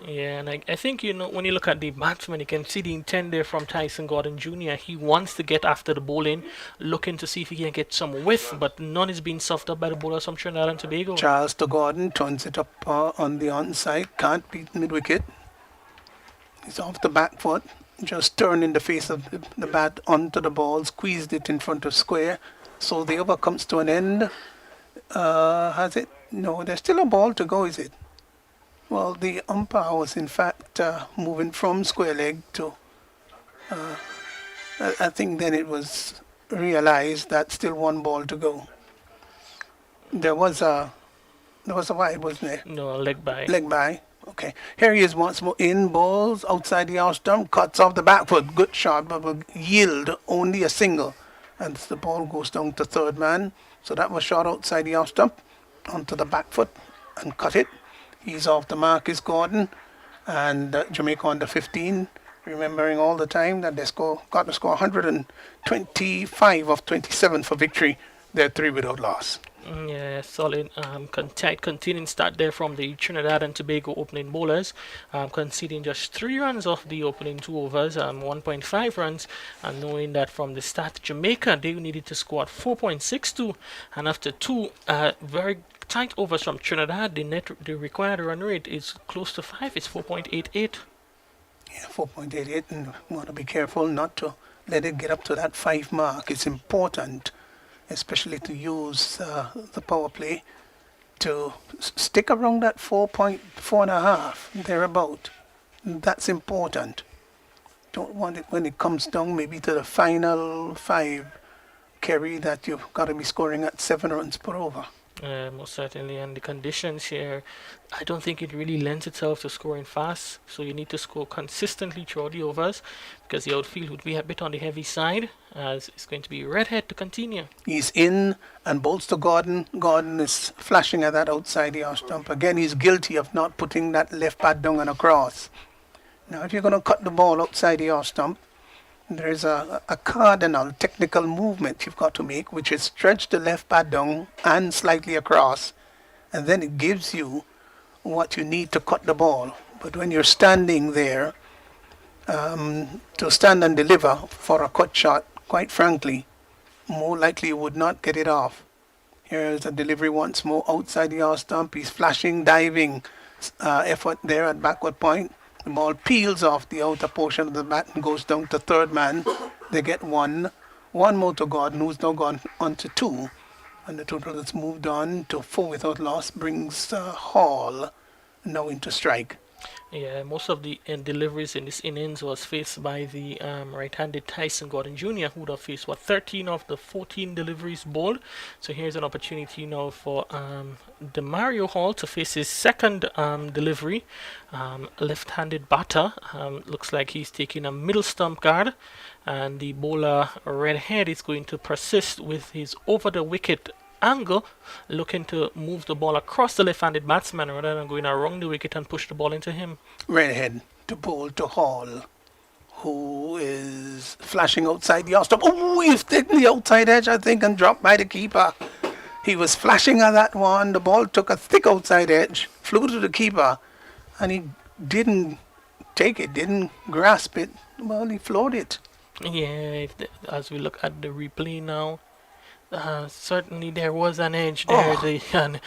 Yeah, and I think, when you look at the batsman, you can see the intent there from Tyson Gordon Jr. He wants to get after the bowling, looking to see if he can get some width, but none is being soft up by the bowlers from Trinidad and Tobago. Charles to Gordon turns it up on the onside, can't beat mid wicket. He's off the back foot, just turning the face of the bat onto the ball, squeezed it in front of square. So the over comes to an end. Has it? No, there's still a ball to go, is it? Well, the umpire was in fact moving from square leg to. I think then it was realized that still one ball to go. There was a wide, wasn't there? No, leg by. Leg by. Okay. Here he is once more in balls outside the off stump, cuts off the back foot. Good shot, but will yield only a single. And the ball goes down to third man. So that was shot outside the off stump onto the back foot and cut it. He's off the mark is Gordon, and Jamaica under 15, remembering all the time that they got to score 125 of 27 for victory. They're 3 without loss. Yeah, solid. Tight continuing start there from the Trinidad and Tobago opening bowlers, conceding just 3 runs off the opening 2 overs, 1.5 runs, and knowing that from the start Jamaica they needed to score 4.62, and after 2 very tight overs from Trinidad, the required run rate is close to 5. It's 4.88. Yeah, 4.88, and we want to be careful not to let it get up to that 5 mark. It's important, especially to use the power play to stick around that 4.4.5 thereabout. That's important. Don't want it when it comes down maybe to the final 5 carry that you've got to be scoring at 7 runs per over. Most certainly, and the conditions here, I don't think it really lends itself to scoring fast. So you need to score consistently throughout the overs, because the outfield would be a bit on the heavy side, as it's going to be redhead to continue. He's in and bowls to Gordon. Gordon is flashing at that outside the off stump. Again, he's guilty of not putting that left pad down and across. Now, if you're going to cut the ball outside the off stump, there's a cardinal technical movement you've got to make, which is stretch the left pad down and slightly across, and then it gives you what you need to cut the ball. But when you're standing there, to stand and deliver for a cut shot, quite frankly, more likely you would not get it off. Here's a delivery once more outside the off stump. He's flashing, diving effort there at backward point. The ball peels off the outer portion of the bat and goes down to third man. They get one more to Gordon, who's now gone on to 2. And the total that's moved on to 4 without loss brings Hall now into strike. Yeah, most of the deliveries in this innings was faced by the right-handed Tyson Gordon Jr., who would have faced 13 of the 14 deliveries bowled. So here's an opportunity now for Demario Hall to face his second delivery. Left-handed batter, looks like he's taking a middle stump guard, and the bowler Redhead is going to persist with his over-the-wicket angle, looking to move the ball across the left-handed batsman rather than going around the wicket and push the ball into him. Redhead to bowl to Hall, who is flashing outside the off stump. Oh, he's taken the outside edge, I think, and dropped by the keeper. He was flashing at that one. The ball took a thick outside edge, flew to the keeper, and he didn't take it, didn't grasp it. Well, he floored it. Yeah, as we look at the replay now, certainly there was an edge there. The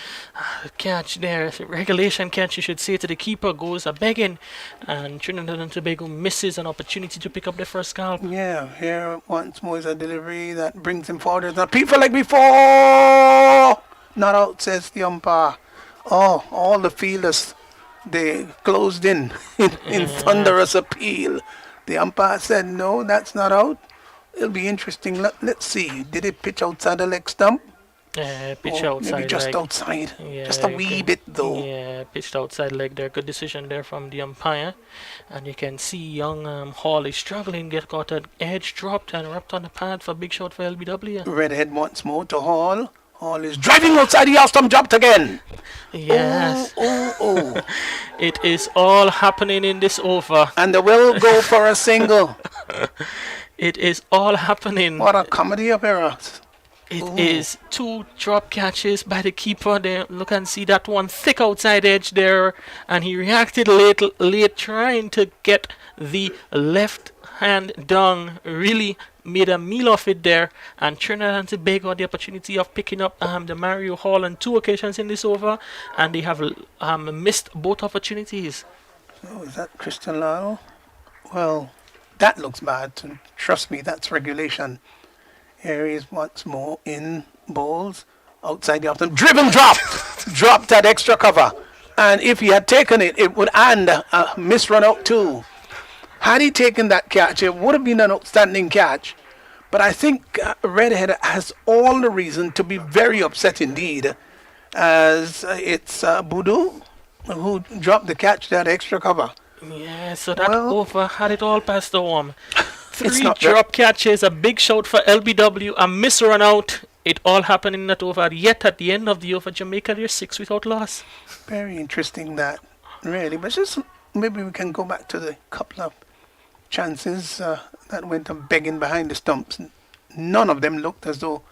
catch there, regulation catch, you should say, to the keeper, goes a begging, and Trinidad and Tobago misses an opportunity to pick up their first scalp. Yeah, here once more is a delivery that brings him forward. There's a people like before. Not out, says the umpire. Oh, all the fielders, they closed in thunderous appeal. The umpire said, no, that's not out. It'll be interesting. Let's see. Did it pitch outside the leg stump? Pitch Or maybe outside just leg. outside. Yeah, Just a wee bit though. Yeah, pitched outside leg there. Good decision there from the umpire. And you can see young Hall is struggling, got an edge dropped and wrapped on the pad for big shot for LBW. Redhead once more to Hall. Hall is driving outside the off-stump, dropped again. Yes. Oh. It is all happening in this over. And they will go for a single. It is all happening. What a comedy of errors. It is 2 drop catches by the keeper there. Look and see that one thick outside edge there. And he reacted late trying to get the left hand down. Really made a meal of it there. And Trinidad and Tobago had the opportunity of picking up the Mario Hall on 2 occasions in this over. And they have missed both opportunities. Oh, is that Christian Lyle? Well, that looks bad. Trust me, that's regulation. Here he is once more in bowls outside the off-stump. Driven drop! Dropped that extra cover. And if he had taken it, it would end a miss run out too. Had he taken that catch, it would have been an outstanding catch. But I think Redhead has all the reason to be very upset indeed, as it's Boudou who dropped the catch, that extra cover. Yeah, so that over had it all past the warm. 3 not drop catches, a big shout for LBW, a miss run out. It all happened in that over. Yet at the end of the over, Jamaica, they're 6 without loss. Very interesting that, really. But just maybe we can go back to the couple of chances that went up begging behind the stumps. None of them looked as though,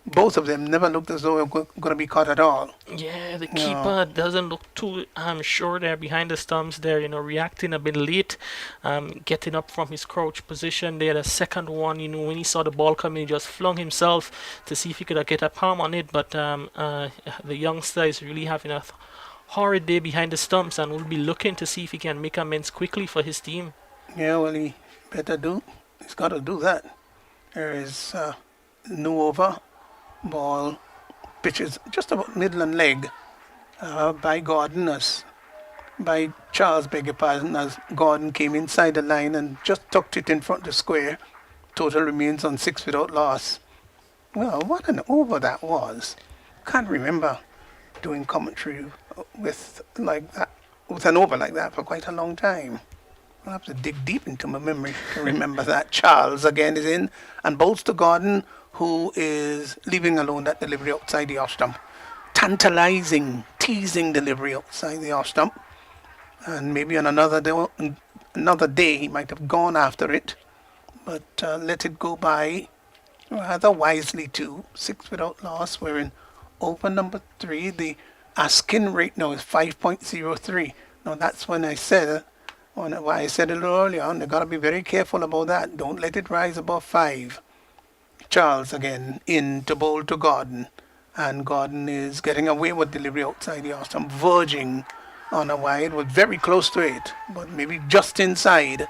both of them never looked as though they were going to be caught at all. Yeah, the keeper doesn't look too sure there behind the stumps there, reacting a bit late, getting up from his crouch position there. The second one, when he saw the ball coming, he just flung himself to see if he could get a palm on it. But the youngster is really having a horrid day behind the stumps and will be looking to see if he can make amends quickly for his team. Yeah, well, he better do. He's got to do that. There is no over. Ball pitches just about middle and leg by Charles, beg your pardon, as Gordon came inside the line and just tucked it in front of the square. Total remains on 6 without loss. Well, what an over that was. Can't remember doing commentary with an over like that for quite a long time. I'll have to dig deep into my memory to remember that. Charles again is in and bowls to Gordon, who is leaving alone that delivery outside the off stump. Tantalizing, teasing delivery outside the off stump. And maybe on another day he might have gone after it, but let it go by rather wisely too. 6 without loss. We're in over number 3. The asking rate now is 5.03. Now that's when I said why I said a little earlier on, they got to be very careful about that. Don't let it rise above 5. Charles again in to bowl to Gordon, and Gordon is getting away with delivery outside the off-stump, verging on a wide, was very close to it, but maybe just inside.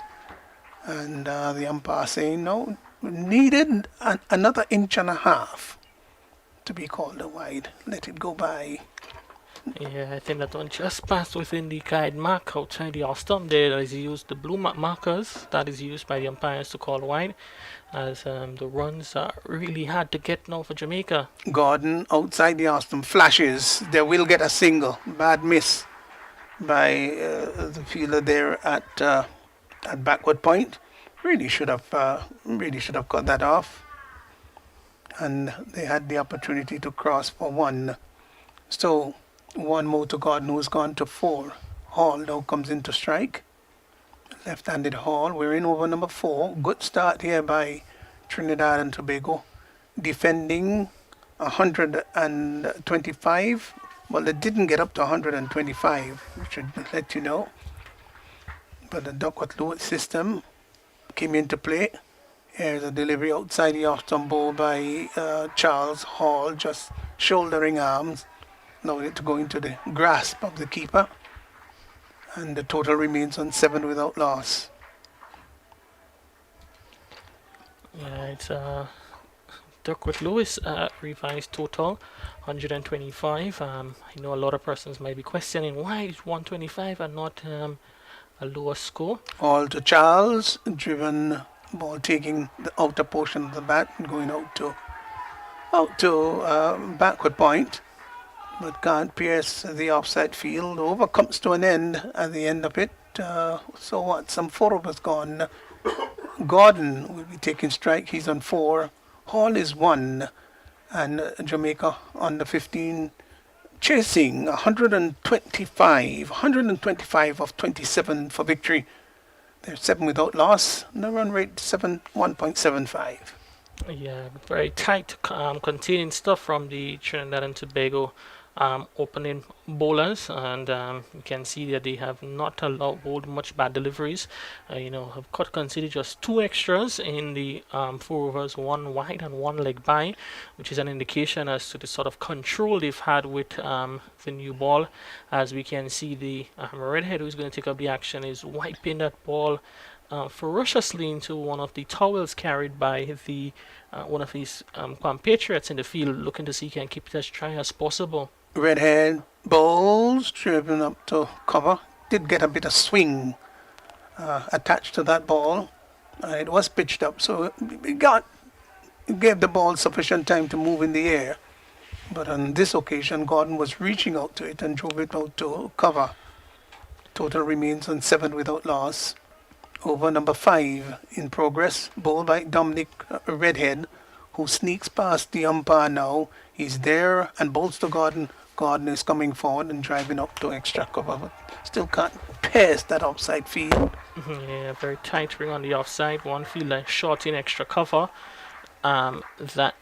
And the umpire saying no, needed another inch and a half to be called a wide. Let it go by. Yeah, I think that one just passed within the guide mark outside the off-stump there. That is used, the blue markers that is used by the umpires to call wide, as the runs are really hard to get now for Jamaica. Gordon outside the off-stump flashes. They will get a single. Bad miss by the fielder there at backward point. Really should have cut that off. And they had the opportunity to cross for 1. So 1 more to Gordon, who's gone to 4. Hall now comes into strike. Left-handed Hall. We're in over number 4. Good start here by Trinidad and Tobago. Defending 125. Well, they didn't get up to 125, which should let you know. But the Duckworth-Lewis system came into play. Here's a delivery outside the off-stump ball by Charles. Hall just shouldering arms. Now to go into the grasp of the keeper. And the total remains on 7 without loss. Yeah, it's Duckworth-Lewis revised total 125. I know a lot of persons might be questioning why is 125 and not a lower score. All to Charles, driven ball taking the outer portion of the bat and going out to Out to backward point, but can't pierce the offside field. Over comes to an end at the end of it. So what? Some 4 overs gone. Gordon will be taking strike. He's on 4. Hall is 1. And Jamaica on the 15 chasing 125 of 27 for victory. They're 7 without loss. The run rate 1.75. Yeah, very tight, containing stuff from the Trinidad and Tobago opening bowlers, and you can see that they have not allowed much bad deliveries. Have considered just 2 extras in the 4 overs, 1 wide and 1 leg by, which is an indication as to the sort of control they've had with the new ball. As we can see, the redhead who's going to take up the action is wiping that ball ferociously into one of the towels carried by the one of his compatriots in the field, looking to see he can keep it as dry as possible. Redhead bowls, driven up to cover. Did get a bit of swing attached to that ball. It was pitched up, so it gave the ball sufficient time to move in the air. But on this occasion, Gordon was reaching out to it and drove it out to cover. Total remains on 7 without loss. Over number 5 in progress, bowled by Dominic Redhead, who sneaks past the umpire now. He's there and bowls to Gordon. Gordon is coming forward and driving up to extra cover, but still can't pass that offside field. Yeah, very tight ring on the offside. One fielder short in extra cover. That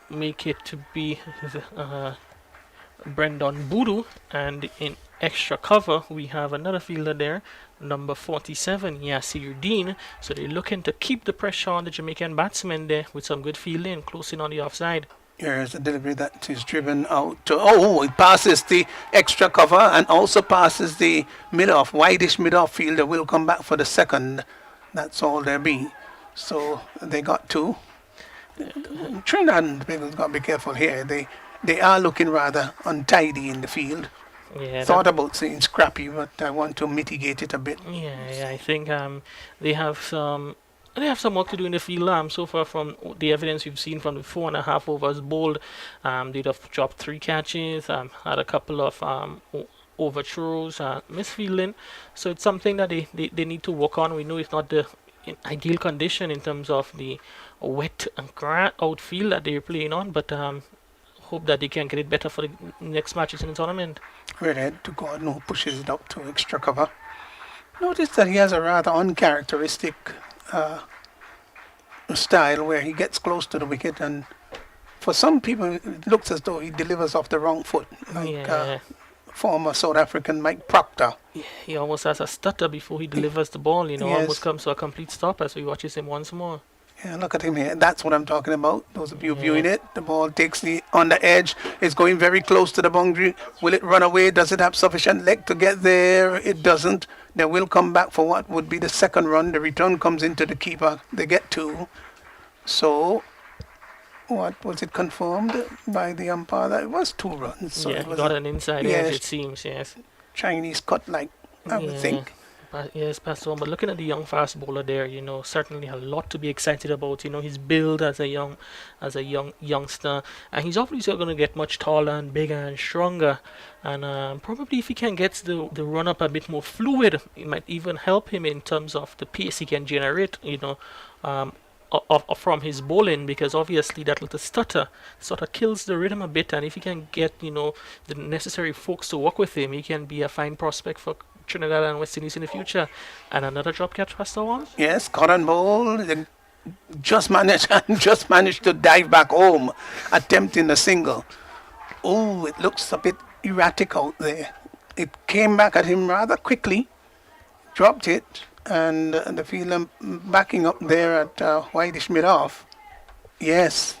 make it to be Brendan Boodoo, and in extra cover we have another fielder there, number 47, Yasir Dean. So they're looking to keep the pressure on the Jamaican batsmen there with some good fielding, closing on the offside. Here's a delivery that is driven out to, it passes the extra cover and also passes the mid-off, wideish mid-off fielder will come back for the second. That's all there be. So they got 2. Trinidad and Tobago's got to be careful here. They are looking rather untidy in the field. Yeah, thought about saying scrappy, but I want to mitigate it a bit. Yeah, I think they have some work to do in the field. So far from the evidence we've seen from the 4.5 overs bowled, they'd have dropped 3 catches, had a couple of overthrows, misfielding. So it's something that they need to work on. We know it's not the ideal condition in terms of the wet and outfield that they're playing on, but hope that they can get it better for the next matches in the tournament. Redhead to Gordon, who pushes it up to extra cover. Notice that he has a rather uncharacteristic style where he gets close to the wicket, and for some people it looks as though he delivers off the wrong foot, like former South African Mike Proctor. Yeah, he almost has a stutter before he delivers the ball, Yes. Almost comes to a complete stop as we watches him once more. Yeah, look at him here. That's what I'm talking about. Those of you viewing it, the ball takes on the edge. It's going very close to the boundary. Will it run away? Does it have sufficient leg to get there? It doesn't. They will come back for what would be the second run. The return comes into the keeper. They get 2. So, what was it confirmed by the umpire? That it was 2 runs. So yeah, it was got an inside edge, it seems, yes. Chinese cut, like I would think. Yes, Pastor. But looking at the young fast bowler there, certainly a lot to be excited about. His build as a youngster, and he's obviously going to get much taller and bigger and stronger. And probably if he can get the run up a bit more fluid, it might even help him in terms of the pace he can generate. From his bowling, because obviously that little stutter sort of kills the rhythm a bit, and if he can get the necessary folks to work with him, he can be a fine prospect for Trinidad and West Indies in the future. And another drop catch, Pastor One? Yes, Cotton Bowl just managed to dive back home, attempting a single. Oh, it looks a bit erratic out there. It came back at him rather quickly, dropped it, and the fielder backing up there at wideish mid-off. Yes,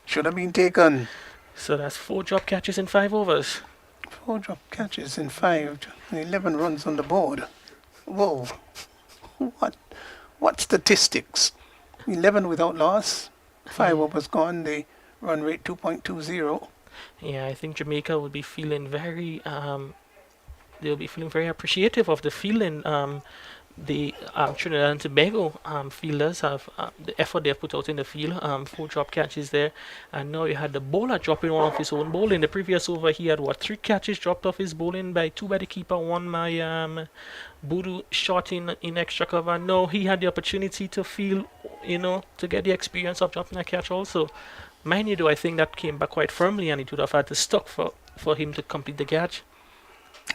should have been taken. So that's 4 drop catches in 5 overs. 4 drop catches in 5, 11 runs on the board. Whoa, what statistics? 11 without loss, 5 overs gone, the run rate 2.20. Yeah, I think Jamaica will be feeling very they'll be feeling very appreciative of the feeling the Trinidad and Tobago fielders have the effort they've put out in the field. 4 drop catches there, and now you had the bowler dropping one off his own bowl. In the previous over, he had 3 catches dropped off his bowling by 2 by the keeper, 1 by Boodoo shot in extra cover. No, he had the opportunity to feel, to get the experience of dropping a catch also. Mind you, though, I think that came back quite firmly, and it would have had to stuck for him to complete the catch.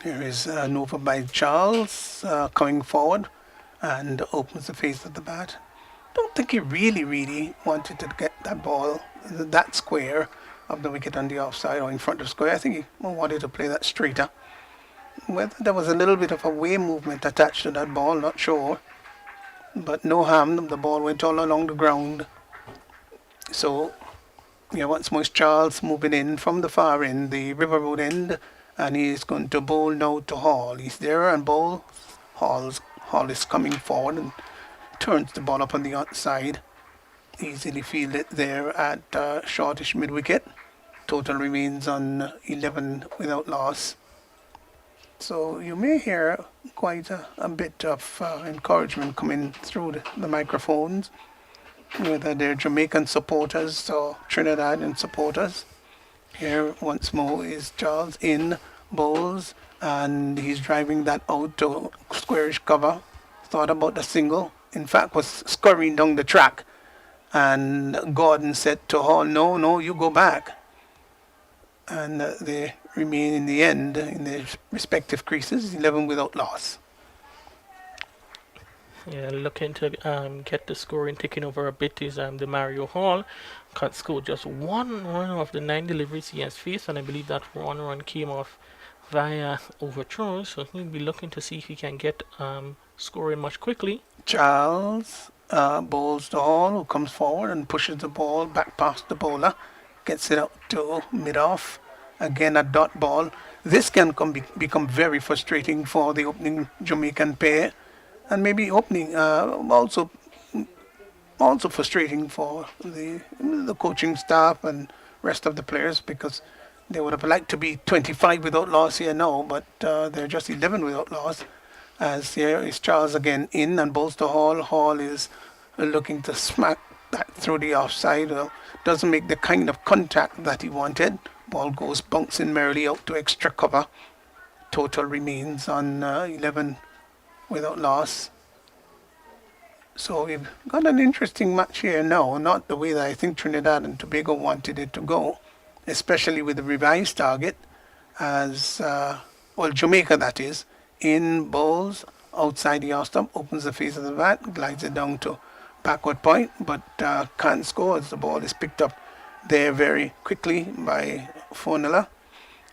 Here is an over by Charles coming forward and opens the face of the bat. Don't think he really wanted to get that ball that square of the wicket on the offside or in front of square. I think he wanted to play that straighter. Whether there was a little bit of a way movement attached to that ball, not sure. But no harm, the ball went all along the ground. So, once more Charles moving in from the far end, the River Road end, and he's going to bowl now to Hall. He's there and bowl. Hall is coming forward and turns the ball up on the outside. Easily fielded there at shortish mid-wicket. Total remains on 11 without loss. So you may hear quite a bit of encouragement coming through the microphones, whether they're Jamaican supporters or Trinidadian supporters. Here once more is Charles in bowls, and he's driving that out to squarish cover. Thought about the single. In fact, was scurrying down the track, and Gordon said to Hall, "No, you go back." And they remain in the end in their respective creases, 11 without loss. Yeah, looking to get the scoring taken over a bit is the Mario Hall. Cut scored just 1 run of the 9 deliveries he has faced, and I believe that 1 run came off via overthrows. So he'll be looking to see if he can get scoring much quickly. Charles bowls to Hall, who comes forward and pushes the ball back past the bowler, gets it out to mid-off. Again, a dot ball. This can become very frustrating for the opening Jamaican pair, and maybe also frustrating for the coaching staff and rest of the players, because they would have liked to be 25 without loss here now, but they're just 11 without loss. As here is Charles again in and bowls to Hall. Hall is looking to smack that through the offside. Doesn't make the kind of contact that he wanted. Ball goes bouncing merrily out to extra cover. Total remains on 11 without loss. So we've got an interesting match here now. Not the way that I think Trinidad and Tobago wanted it to go, especially with the revised target, as Jamaica that is, in bowls outside the off stump, opens the face of the bat, glides it down to backward point, but can't score as the ball is picked up there very quickly by Fonella.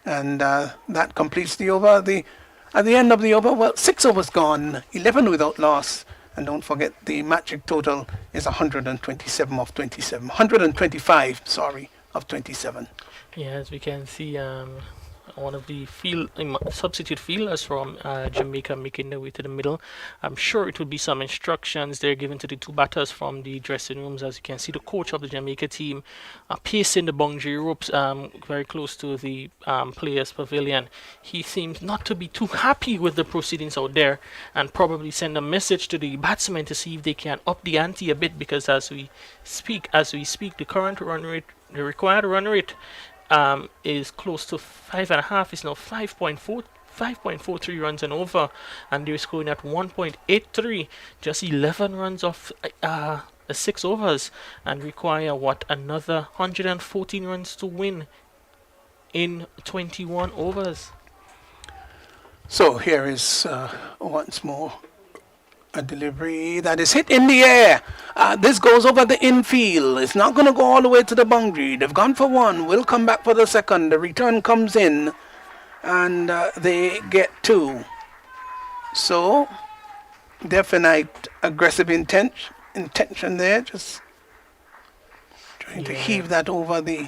And that completes the over. At the end of the over, 6 overs gone, 11 without loss. And don't forget, the magic total is 127 of 27. 125, of 27. Yeah, as we can see, one of the substitute fielders from Jamaica making their way to the middle. I'm sure it will be some instructions they're given to the 2 batters from the dressing rooms. As you can see, the coach of the Jamaica team pacing the boundary ropes very close to the players' pavilion. He seems not to be too happy with the proceedings out there, and probably send a message to the batsmen to see if they can up the ante a bit, because as we speak, the current run rate, the required run rate is close to 5.5. It's now 5.43 runs and over, and they're scoring at 1.83, just 11 runs off 6 overs, and require another 114 runs to win in 21 overs. So here is once more a delivery that is hit in the air. This goes over the infield. It's not going to go all the way to the boundary. They've gone for 1. We'll come back for the second. The return comes in, and they get 2. So, definite aggressive intention there. Just trying to heave that over the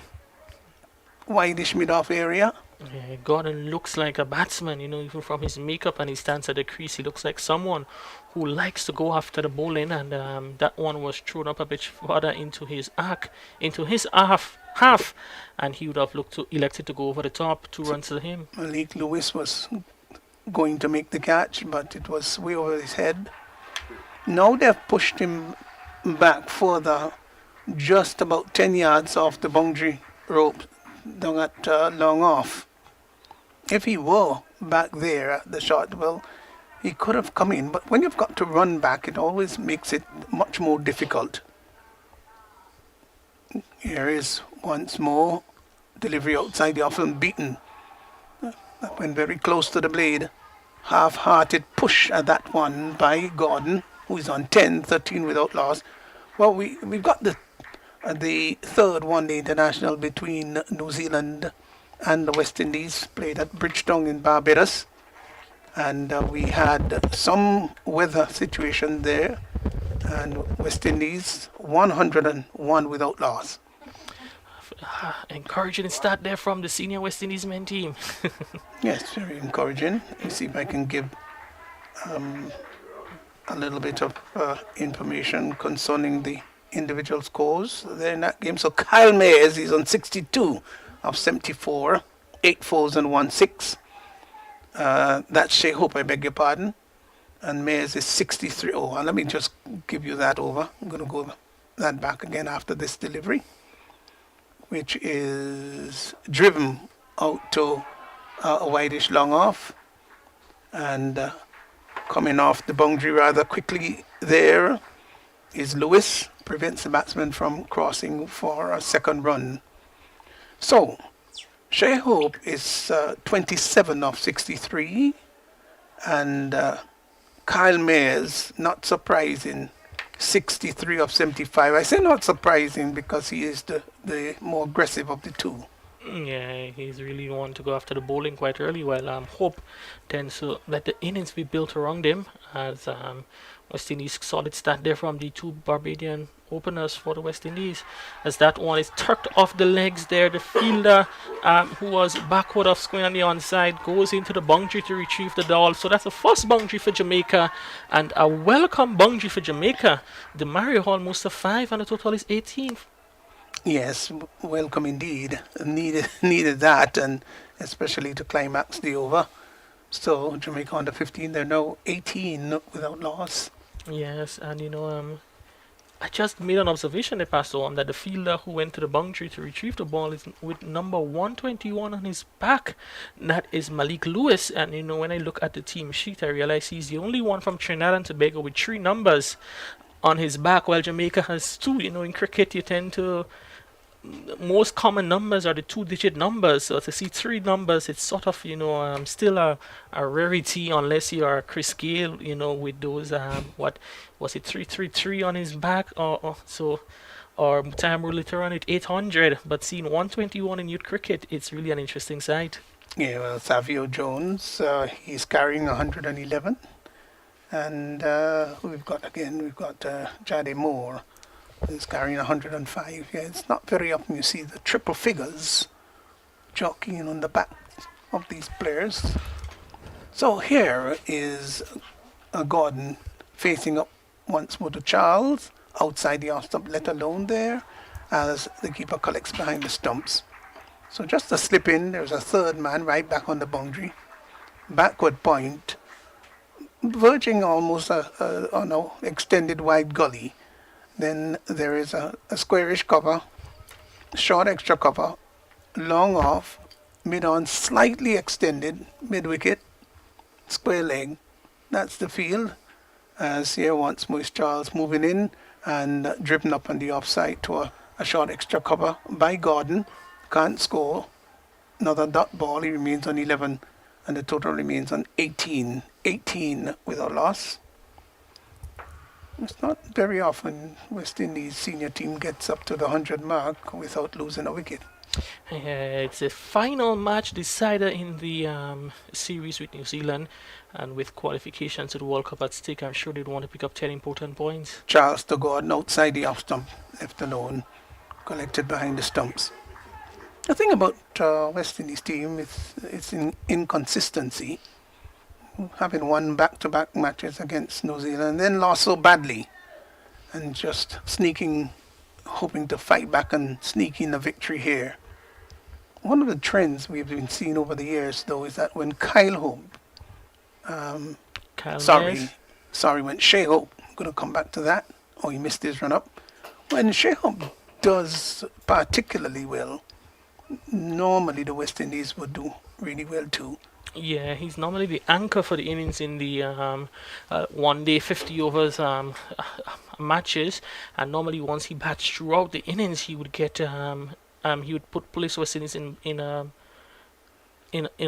wideish mid-off area. Yeah, Gordon looks like a batsman, even from his makeup and his stance at the crease. He looks like someone who likes to go after the bowling, and that one was thrown up a bit further into his half, and he would have elected to go over the top, 2 runs to him. Malik Lewis was going to make the catch, but it was way over his head. Now they've pushed him back further, just about 10 yards off the boundary rope down at long off. If he were back there at the shot, well, he could have come in. But when you've got to run back, it always makes it much more difficult. Here is once more delivery outside the off and beaten. That went very close to the blade. Half-hearted push at that one by Gordon, who is on 10-13 without loss. Well, we've got the third one-day international between New Zealand and the West Indies, played at Bridgetown in Barbados. And we had some weather situation there. And West Indies 101 without loss. Encouraging start there from the senior West Indies men team. Yes, very encouraging. Let me see if I can give a little bit of information concerning the individual scores there in that game. So Kyle Mayers is on 62 of 74, 8 fours and 1 6. That's Shea Hope, I beg your pardon. And Mayers is 63. Oh, and let me just give you that over. I'm going to go that back again after this delivery, which is driven out to a wideish long off. And coming off the boundary rather quickly there is Lewis, prevents the batsman from crossing for a second run. So, Shea Hope is 27 of 63, and Kyle Mayers, not surprising, 63 of 75. I say not surprising because he is the more aggressive of the two. Yeah, he's really one to go after the bowling quite early, while Hope tends to let the innings be built around him, as West Indies solid start there from the two Barbadian openers for the West Indies, as that one is tucked off the legs there. The fielder, who was backward of square on the onside, goes into the boundary to retrieve the ball. So that's the first boundary for Jamaica, and a welcome boundary for Jamaica. The Mario almost a 5, and the total is 18. Yes, welcome indeed. Needed that, and especially to climax the over. So Jamaica under 15, they're now 18 without loss. Yes, and I just made an observation there, Pastor, on that the fielder who went to the boundary to retrieve the ball is with number 121 on his back. That is Malik Lewis. And when I look at the team sheet, I realize he's the only one from Trinidad and Tobago with 3 numbers on his back, while Jamaica has 2. In cricket, you tend to most common numbers are the 2-digit numbers. So to see 3 numbers, it's sort of still a rarity, unless you are Chris Gale, with those what was it, 333 on his back, or Time later on at 800. But seeing 121 in youth cricket, it's really an interesting sight. Yeah, well, Savio Jones, he's carrying 111, and we've got Jade Moore. Is carrying 105. Yeah, it's not very often you see the triple figures jockeying on the back of these players. So here is Gordon facing up once more to Charles, outside the off stump, let alone there, as the keeper collects behind the stumps. So just a slip in, there's a third man right back on the boundary. Backward point, verging almost on an extended wide gully. Then there is a squarish cover, short extra cover, long off, mid-on slightly extended, mid-wicket, square leg. That's the field. As here once more is Charles moving in and driven up on the offside to a short extra cover by Gordon. Can't score. Another dot ball. He remains on 11, and the total remains on 18. 18 without loss. It's not very often West Indies senior team gets up to the 100 mark without losing a wicket. It's a final match decider in the series with New Zealand, and with qualifications to the World Cup at stake, I'm sure they'd want to pick up 10 important points. Charles to Gordon outside the off stump, left alone, collected behind the stumps. The thing about West Indies team is its inconsistency. Having won back-to-back matches against New Zealand, then lost so badly, and just sneaking, hoping to fight back and sneak in a victory here. One of the trends we've been seeing over the years, though, is that when when Shea Hope going to come back to that. Oh, he missed his run up. When Shehab does particularly well, normally the West Indies would do really well too. Yeah, he's normally the anchor for the innings in the one day 50 overs matches, and normally once he bats throughout the innings, he would get he would put police West Indies in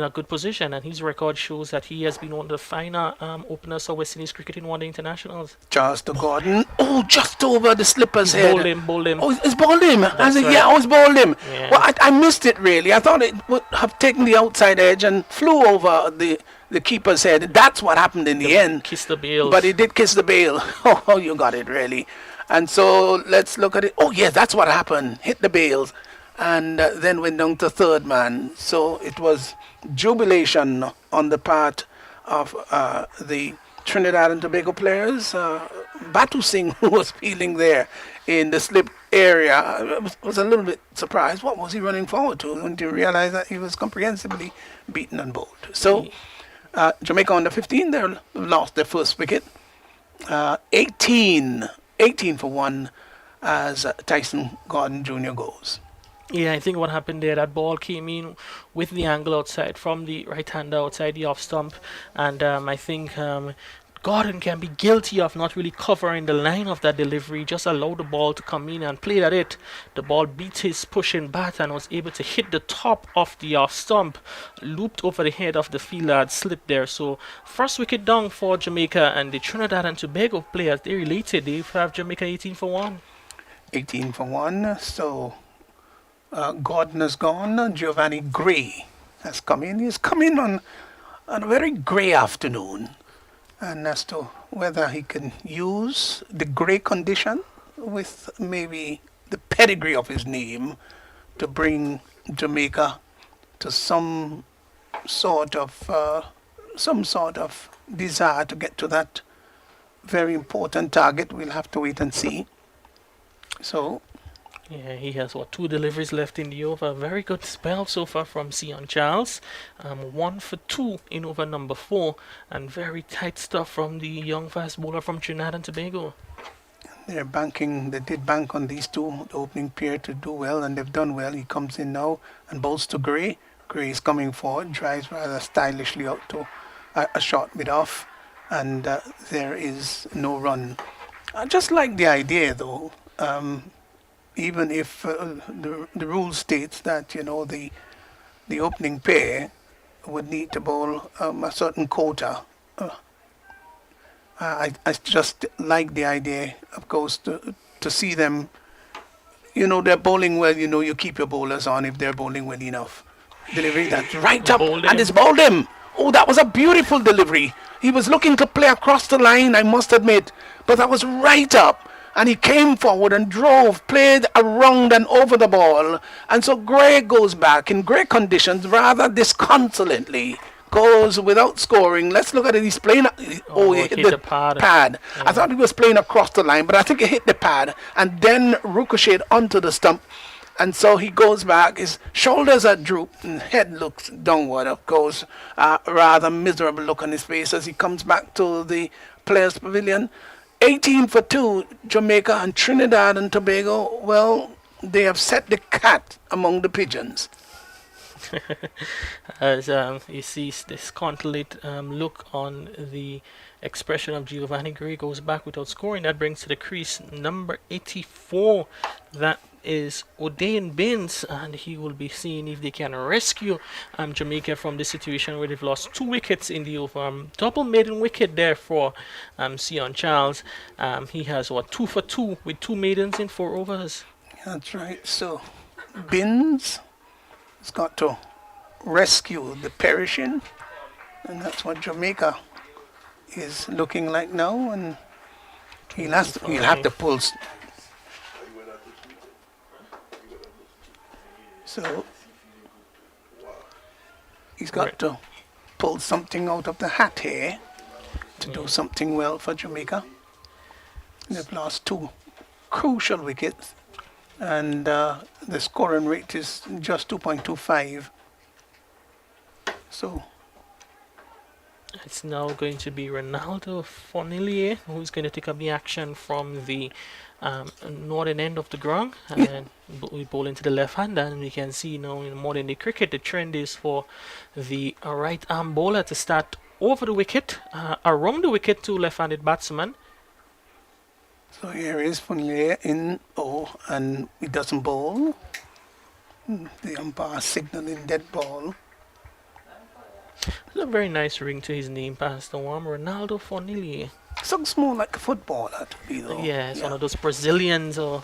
a good position, and his record shows that he has been one of the finer openers for West Indies cricket in one day internationals. Charles to Gordon. Oh, just over the slipper's He's head. bowled him. Oh, it's bowled him. That's right. Yeah, it's bowled him. Yeah. Well, I missed it really. I thought it would have taken the outside edge and flew over the keeper's head. That's what happened in the end. Kiss the bails. But he did kiss the bail. Oh, you got it really. And so let's look at it. Oh, yes, that's what happened. Hit the bails. And then went down to third man. So it was jubilation on the part of the Trinidad and Tobago players. Batu Singh, who was feeling there in the slip area, was a little bit surprised. What was he running forward to? When you realize that he was comprehensively beaten and bowled. So Jamaica under 15, they lost their first wicket. 18 for 1 as Tyson Gordon Jr. goes. Yeah, I think what happened there, that ball came in with the angle outside from the right-hander outside the off stump, and I think Gordon can be guilty of not really covering the line of that delivery, just allow the ball to come in and play at it. The ball beat his pushing bat and was able to hit the top of the off stump, looped over the head of the fielder, had slipped there. So first wicket down for Jamaica, and the Trinidad and Tobago players, they related. They have Jamaica 18 for 1. 18 for 1, so Gordon has gone. Giovanni Gray has come in. He's come in on a very grey afternoon. And as to whether he can use the grey condition with maybe the pedigree of his name to bring Jamaica to some sort of desire to get to that very important target, we'll have to wait and see. So yeah, he has 2 deliveries left in the over. Very good spell so far from Sion Charles. 1 for 2 in over number 4, and very tight stuff from the young fast bowler from Trinidad and Tobago. They did bank on these two, the opening pair, to do well, and they've done well. He comes in now and bowls to Gray. Gray is coming forward, drives rather stylishly out to a short mid off, and there is no run. I just like the idea though. Even if the rule states that the opening pair would need to bowl a certain quota, I just like the idea, of course, to see them. They're bowling well. You keep your bowlers on if they're bowling well enough. Delivery that's right up, and it's bowled him. Oh, that was a beautiful delivery. He was looking to play across the line, I must admit, but that was right up. And he came forward and played around and over the ball. And so Gray goes back in great conditions, rather disconsolately, goes without scoring. Let's look at it. He's playing. He hit the pad. Yeah. I thought he was playing across the line, but I think he hit the pad and then ricocheted onto the stump. And so he goes back. His shoulders are drooped and head looks downward, of course. Rather miserable look on his face as he comes back to the players' pavilion. 18 for 2, Jamaica and Trinidad and Tobago. Well, they have set the cat among the pigeons. As you see this contemplate look on the expression of Giovanni Gray, goes back without scoring. That brings to the crease number 84. That is Odain Binns, and he will be seeing if they can rescue Jamaica from this situation where they've lost 2 wickets in the over. Double maiden wicket there for Sion Charles. He has 2 for 2 with 2 maidens in 4 overs. That's right. So Binns has got to rescue the perishing, and that's what Jamaica is looking like now. And he'll have to pull. So he's got to pull something out of the hat here to do something well for Jamaica. They've lost 2 crucial wickets, and the scoring rate is just 2.25. So It's now going to be Ronaldo Fornillier who's going to take up the action from the northern end of the ground, and we bowl into the left hand, and we can see now in modern day cricket the trend is for the right arm bowler to start over the wicket, around the wicket to left-handed batsman. So here is Funlier in, and he doesn't bowl. The umpire signaling dead ball. There's a very nice ring to his name, Pastor Warm. Ronaldo Fornillier. Looks more like a footballer to me, though. Yeah, it's one of those Brazilians or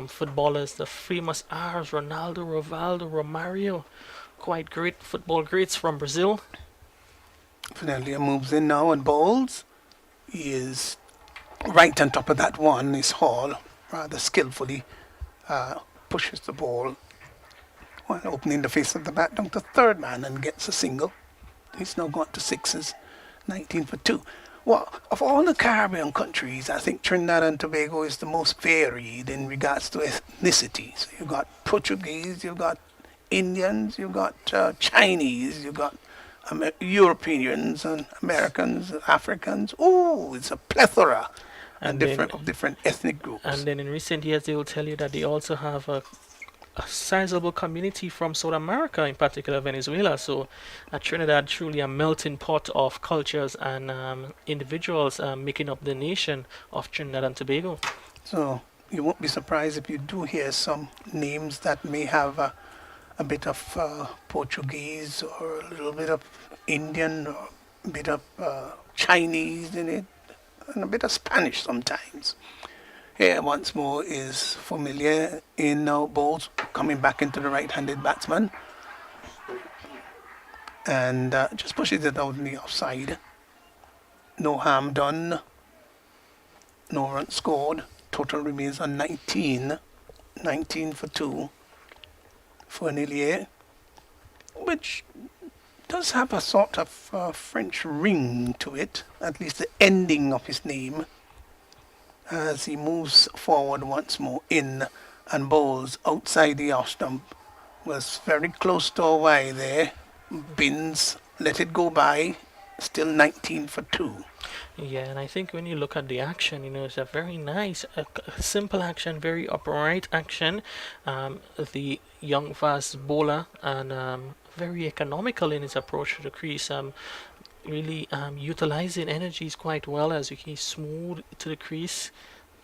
footballers, the famous R's, Ronaldo, Rivaldo, Romario. Quite great football greats from Brazil. Funlier moves in now and bowls. He is right on top of that one. Is Hall rather skillfully pushes the ball while opening the face of the bat down to third man and gets a single. He's now got to sixes, 19 for 2. Well, of all the Caribbean countries, I think Trinidad and Tobago is the most varied in regards to ethnicity. So you've got Portuguese, you've got Indians, you've got Chinese, you've got Europeans and Americans, Africans. Oh, it's a plethora of different ethnic groups. And then in recent years, they will tell you that they also have a sizable community from South America, in particular Venezuela. So Trinidad truly a melting pot of cultures and individuals making up the nation of Trinidad and Tobago. So you won't be surprised if you do hear some names that may have a bit of Portuguese or a little bit of Indian or a bit of Chinese in it and a bit of Spanish sometimes. Here once more is Familiar in now bowls, coming back into the right-handed batsman. And just pushes it out in the offside. No harm done. No runs scored. Total remains on 19. 19 for 2 for Nilier, which does have a sort of French ring to it, at least the ending of his name, as he moves forward once more in and bowls outside the off stump. Was very close to a Y there. Bins let it go by, still 19 for 2. Yeah, and I think when you look at the action, it's a very nice, simple action, very upright action. The young fast bowler and very economical in his approach to the crease. Really utilizing energies quite well as he's smooth to the crease.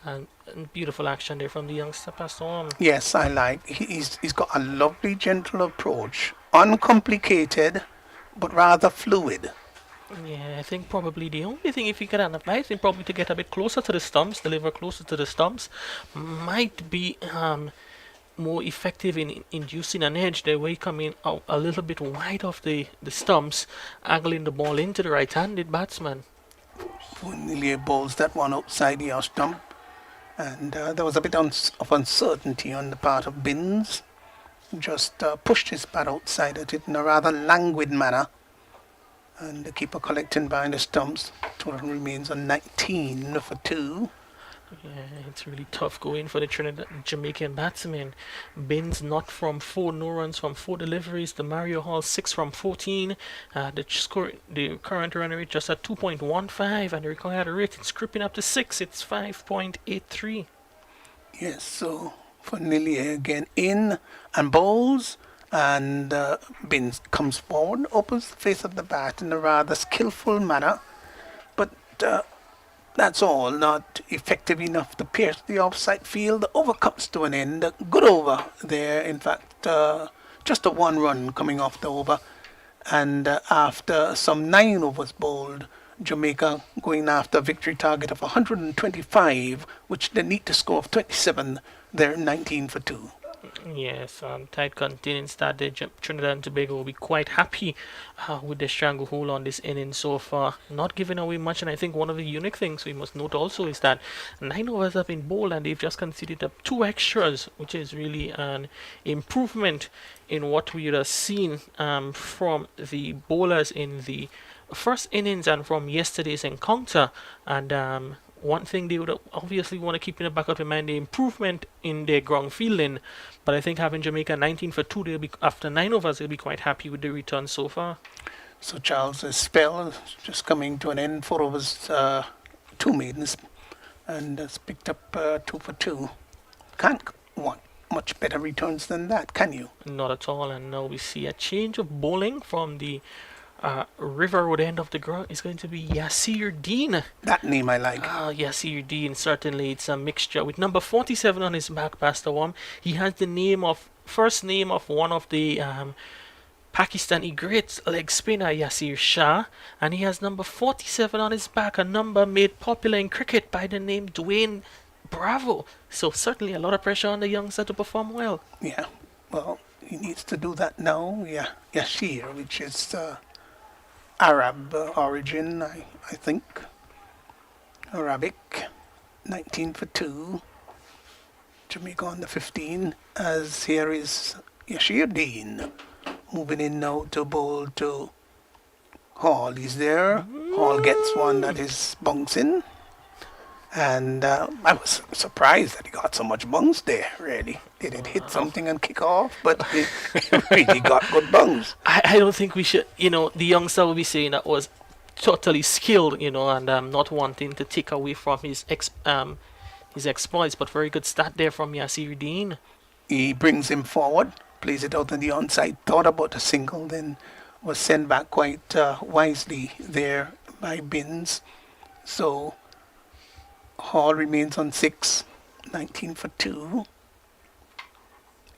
And beautiful action there from the youngster, Pastor Orm. Yes, I like. He's got a lovely, gentle approach, uncomplicated, but rather fluid. Yeah, I think probably the only thing, if he could advise him probably to get a bit closer to the stumps, deliver closer to the stumps, might be more effective in inducing an edge there, where he coming out a little bit wide of the stumps, angling the ball into the right-handed batsman. Nearly bowls that one outside the off stump, and there was a bit of uncertainty on the part of Bins. Just pushed his bat outside at it in a rather languid manner. And the keeper collecting behind the stumps. Total remains on 19 for 2. Yeah, it's really tough going for the Trinidad Jamaican batsman. Bins not from 4, no runs from 4 deliveries. The Mario Hall 6 from 14. The current run rate just at 2.15, and the required rate is creeping up to 6. It's 5.83. Yes, so for Nilly again in and bowls. And Bins comes forward, opens the face of the bat in a rather skillful manner, but that's all, not effective enough to pierce the offside field. The over comes to an end. Good over there, in fact, just a 1 run coming off the over. And after some 9 overs bowled, Jamaica going after a victory target of 125, which they need to score of 27. They're 19 for 2. Yes, tight continuance that Trinidad and Tobago will be quite happy with the stranglehold on this inning so far. Not giving away much, and I think one of the unique things we must note also is that 9 overs have been bowled and they've just conceded up 2 extras, which is really an improvement in what we would have seen from the bowlers in the first innings and from yesterday's encounter. And one thing they would obviously want to keep in the back of their mind, the improvement in their ground fielding. But I think having Jamaica 19 for 2, they'll be, after 9 overs, they'll be quite happy with the return so far. So Charles's spell is just coming to an end. 4 overs, 2 maidens, and has picked up 2 for 2. Can't want much better returns than that, can you? Not at all. And now we see a change of bowling from the River Road end of the ground. Is going to be Yasir Dean. That name I like. Yasir Dean, certainly it's a mixture. With number 47 on his back, Pastor Wam, he has the first name of one of the Pakistani greats, leg spinner Yasir Shah, and he has number 47 on his back, a number made popular in cricket by the name Dwayne Bravo. So certainly a lot of pressure on the youngster to perform well. Yeah, well, he needs to do that now. Yeah, Yashir, which is Arab origin, I think. Arabic, 19 for 2. Jamaica on the 15, as here is Yashir Dean. Moving in now to bowl to Hall. He's there. Hall gets one that is bouncing. And I was surprised that he got so much bounce there, really. Did it hit something and kick off? But it really got good bounce. I don't think we should, the youngster will be saying that was totally skilled, and not wanting to take away from his exploits, but very good start there from Yasir Dean. He brings him forward, plays it out on the onside, thought about a single, then was sent back quite wisely there by Binns. So Hall remains on 6, 19 for 2.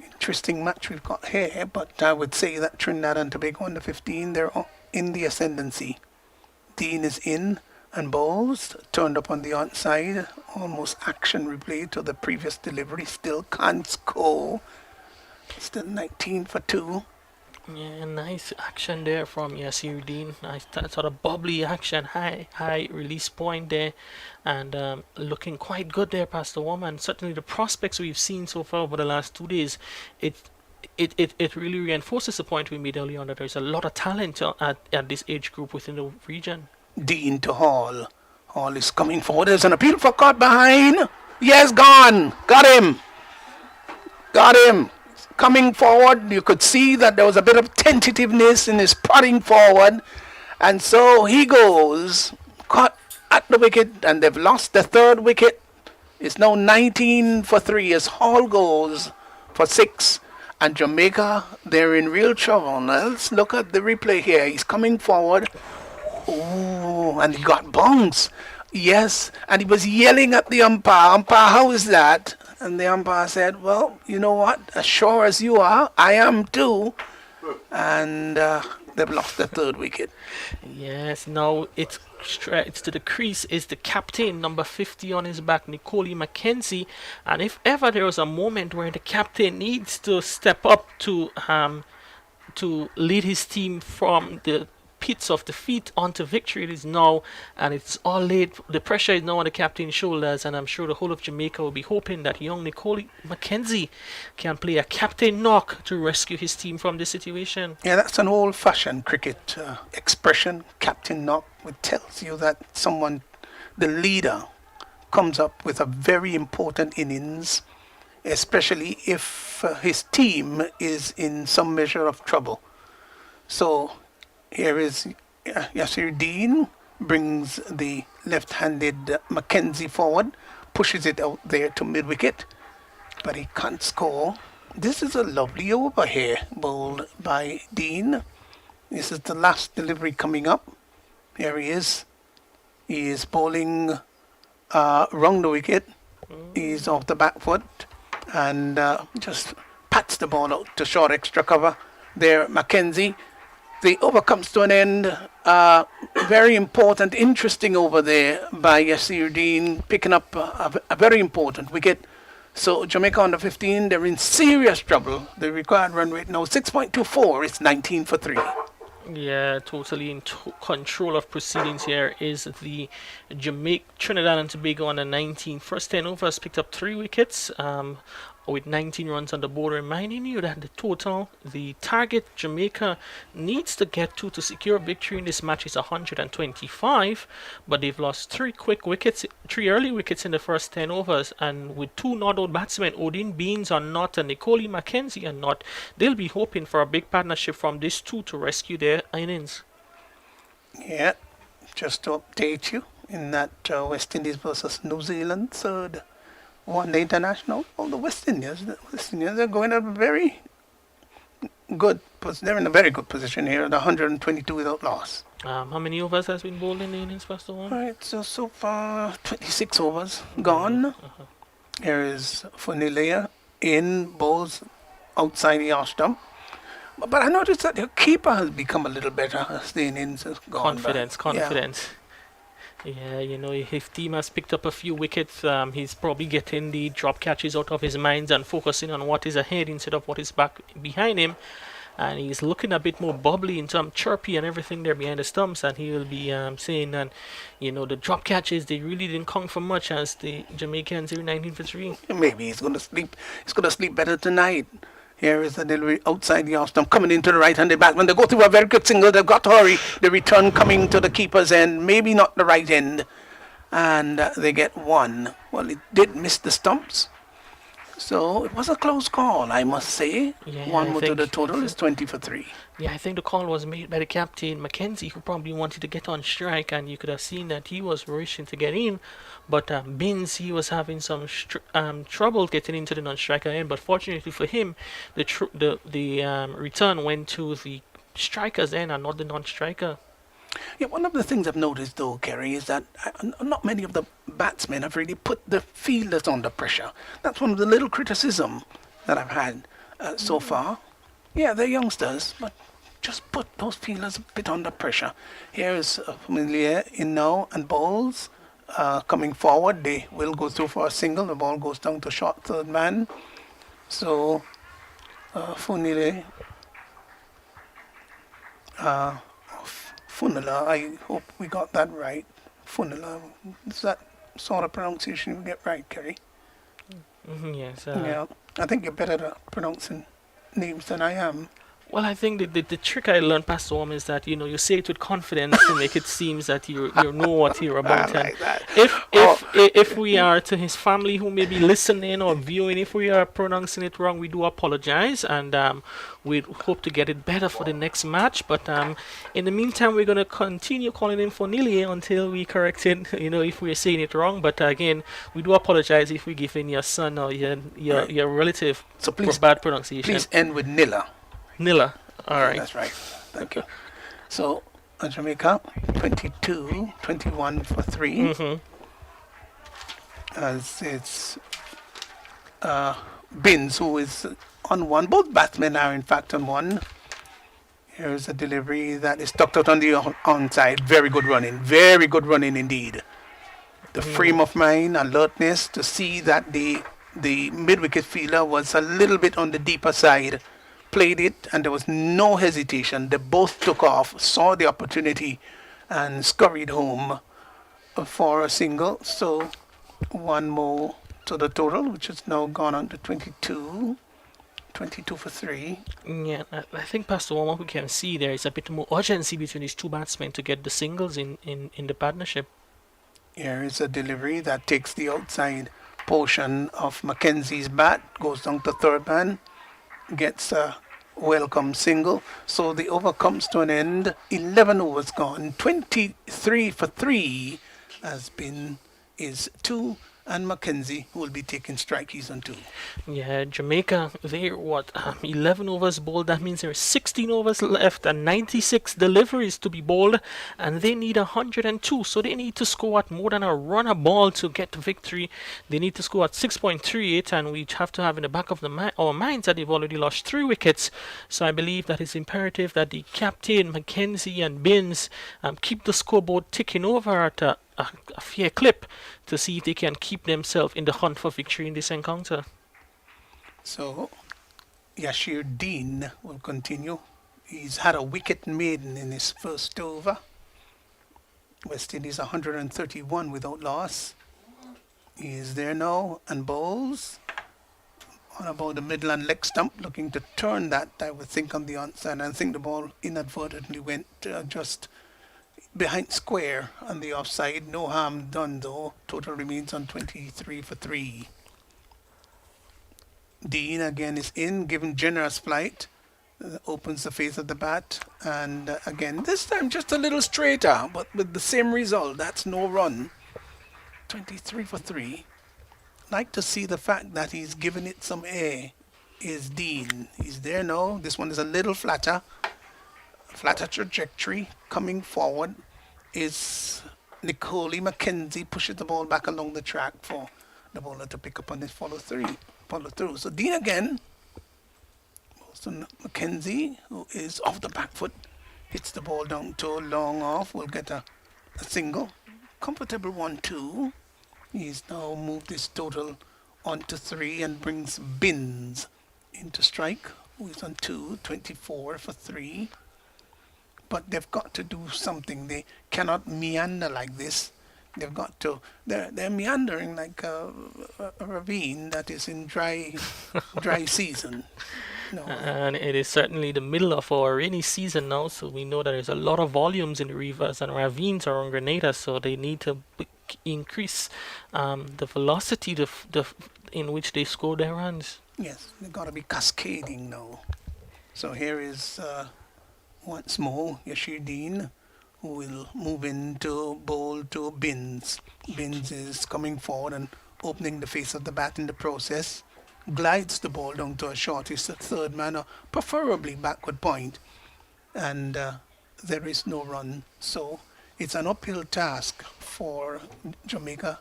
Interesting match we've got here, but I would say that Trinidad and Tobago on the 15, they're in the ascendancy. Dean is in and bowls, turned up on the onside, almost action replay to the previous delivery, still can't score. Still 19 for 2. Yeah, nice action there from Yasir Dean. Nice sort of bubbly action, high release point there, and looking quite good there, Pastor Woman. Certainly the prospects we've seen so far over the last 2 days, it really reinforces the point we made earlier on that there's a lot of talent at this age group within the region. Dean to Hall. Hall is coming forward. There's an appeal for caught behind. Yes, gone. Got him. Coming forward, you could see that there was a bit of tentativeness in his prodding forward. And so he goes, caught at the wicket, and they've lost the third wicket. It's now 19 for 3 as Hall goes for 6. And Jamaica, they're in real trouble. Now let's look at the replay here. He's coming forward. Oh, and he got bounce. Yes, and he was yelling at the umpire. Umpire, how is that? And the umpire said, well, you know what? As sure as you are, I am too. And they've lost the third wicket. Yes, now it's to the crease is the captain, number 50 on his back, Nicole Mackenzie. And if ever there was a moment where the captain needs to step up to lead his team from the pits of defeat onto victory, it is now, and it's all laid. The pressure is now on the captain's shoulders, and I'm sure the whole of Jamaica will be hoping that young Nicole Mackenzie can play a captain knock to rescue his team from this situation. Yeah, that's an old-fashioned cricket expression, captain knock, which tells you that someone, the leader, comes up with a very important innings, especially if his team is in some measure of trouble. So here is Yasir Dean, brings the left-handed Mackenzie forward, pushes it out there to mid-wicket, but he can't score. This is a lovely over here, bowled by Dean. This is the last delivery coming up. Here he is. He is bowling round the wicket. He's off the back foot and just pats the ball out to short extra cover. There, Mackenzie. The over comes to an end. Very important, interesting over there by Yasir Dean, picking up a very important wicket. So Jamaica on the 15, they're in serious trouble. The required run rate now 6.24. It's 19 for 3. Yeah, totally in control of proceedings here is the Trinidad and Tobago on the 19. First 10 overs picked up 3 wickets. With 19 runs on the board, reminding you that the target Jamaica needs to get to secure victory in this match is 125, but they've lost 3 early wickets in the first 10 overs, and with 2 not-out batsmen, Odin Beans are not and Nicole Mackenzie are not, they'll be hoping for a big partnership from these two to rescue their innings. Yeah, just to update you, in that West Indies versus New Zealand third one-day international, all the West Indians are going at a very they're in a very good position here at 122 without loss. How many overs has been bowled in the innings, Pastor One? All right, so far 26 overs gone. Here is Funilea in bowls outside the off stump. But I noticed that your keeper has become a little better as the innings has gone by. Confidence. Yeah, if team has picked up a few wickets, he's probably getting the drop catches out of his mind and focusing on what is ahead instead of what is back behind him. And he's looking a bit more bubbly and chirpy and everything there behind the stumps. And he will be saying that, the drop catches, they really didn't count for much as the Jamaicans here 19 for 3. Maybe he's going to sleep. He's going to sleep better tonight. Here is the delivery outside the off stump, coming into the right-handed batsman. They go through a very good single. They've got to hurry. The return coming to the keeper's end, maybe not the right end. And they get one. Well, it did miss the stumps. So it was a close call, I must say. Yeah, one more to the total is 20 for 3. Yeah, I think the call was made by the captain, Mackenzie, who probably wanted to get on strike, and you could have seen that he was rushing to get in. But Binns, he was having some trouble getting into the non-striker end. But fortunately for him, the return went to the striker's end and not the non-striker. Yeah, one of the things I've noticed though, Kerry, is that not many of the batsmen have really put the fielders under pressure. That's one of the little criticism that I've had so far. Yeah, they're youngsters, but just put those fielders a bit under pressure. Here is Familiar in now and bowls coming forward. They will go through for a single. The ball goes down to short third man. So Funile Funila, I hope we got that right. Funila, is that sort of pronunciation you get right, Kerry? Yes. Yeah, I think you're better at pronouncing names than I am. Well, I think the trick I learned, Pastor Om, is that you say it with confidence to make it seem that you know what you're about. I like that. If we are to his family who may be listening or viewing, if we are pronouncing it wrong, we do apologize, and we hope to get it better for the next match. But in the meantime, we're going to continue calling him Fornilie until we correct it. If we're saying it wrong. But again, we do apologize if we give in your son or your relative So please, bad pronunciation. please end with Nilla. Nilla. All right. That's right. Thank you. So, Jamaica, 22, 21 for 3. Mm-hmm. As it's Binns who is on one. Both batsmen are in fact on one. Here's a delivery that is tucked out on the onside. Very good running. Very good running indeed. The frame of mind, alertness to see that the mid-wicket fielder was a little bit on the deeper side. Played it, and there was no hesitation. They both took off, saw the opportunity, and scurried home for a single. So one more to the total, which has now gone on to 22 for 3. Yeah, I think Pastor One, what we can see there is a bit more urgency between these two batsmen to get the singles in the partnership. Here is a delivery that takes the outside portion of Mackenzie's bat, goes down to third man, gets a welcome single. So the over comes to an end. 11 overs gone. 23 for 3 has been is 2, and Mackenzie will be taking strike. He's on 2. Yeah, Jamaica, they're 11 overs bowled. That means there's 16 overs left and 96 deliveries to be bowled, and they need 102. So they need to score at more than a run a ball to get the victory. They need to score at 6.38, and we have to have in the back of our minds that they've already lost 3 wickets. So I believe that it's imperative that the captain, Mackenzie and Binns, keep the scoreboard ticking over at a fair clip to see if they can keep themselves in the hunt for victory in this encounter. So Yashir Dean will continue. He's had a wicket maiden in his first over. West Indies 131 without loss. He is there now and bowls on about the Midland leg stump, looking to turn that, I would think, on the onside. I think the ball inadvertently went just behind square on the offside. No harm done though. Total remains on 23 for 3. Dean again is in, given generous flight. opens the face of the bat, and again, this time just a little straighter, but with the same result. That's no run. 23 for 3. Like to see the fact that he's given it some air. Is Dean. He's there now. This one is a little flatter. Flatter trajectory coming forward. Is Nicole McKenzie pushes the ball back along the track for the bowler to pick up on his follow through. So Dean again. Boston McKenzie, who is off the back foot, hits the ball down to long off. Will get a single. Comfortable 1-2. He's now moved his total on to 3 and brings Binns into strike, who is on 2, 24 for 3. But they've got to do something. They cannot meander like this. They've got to. They're meandering like a ravine that is in dry season. No. And it is certainly the middle of our rainy season now, so we know there is a lot of volumes in the rivers and ravines around Grenada, so they need to increase the velocity in which they score their runs. Yes, they've got to be cascading now. So here is once more Yashir Dean, who will move into bowl to Binns. Binns is coming forward and opening the face of the bat in the process. Glides the ball down to a shortish third man, or preferably backward point, and there is no run. So it's an uphill task for Jamaica,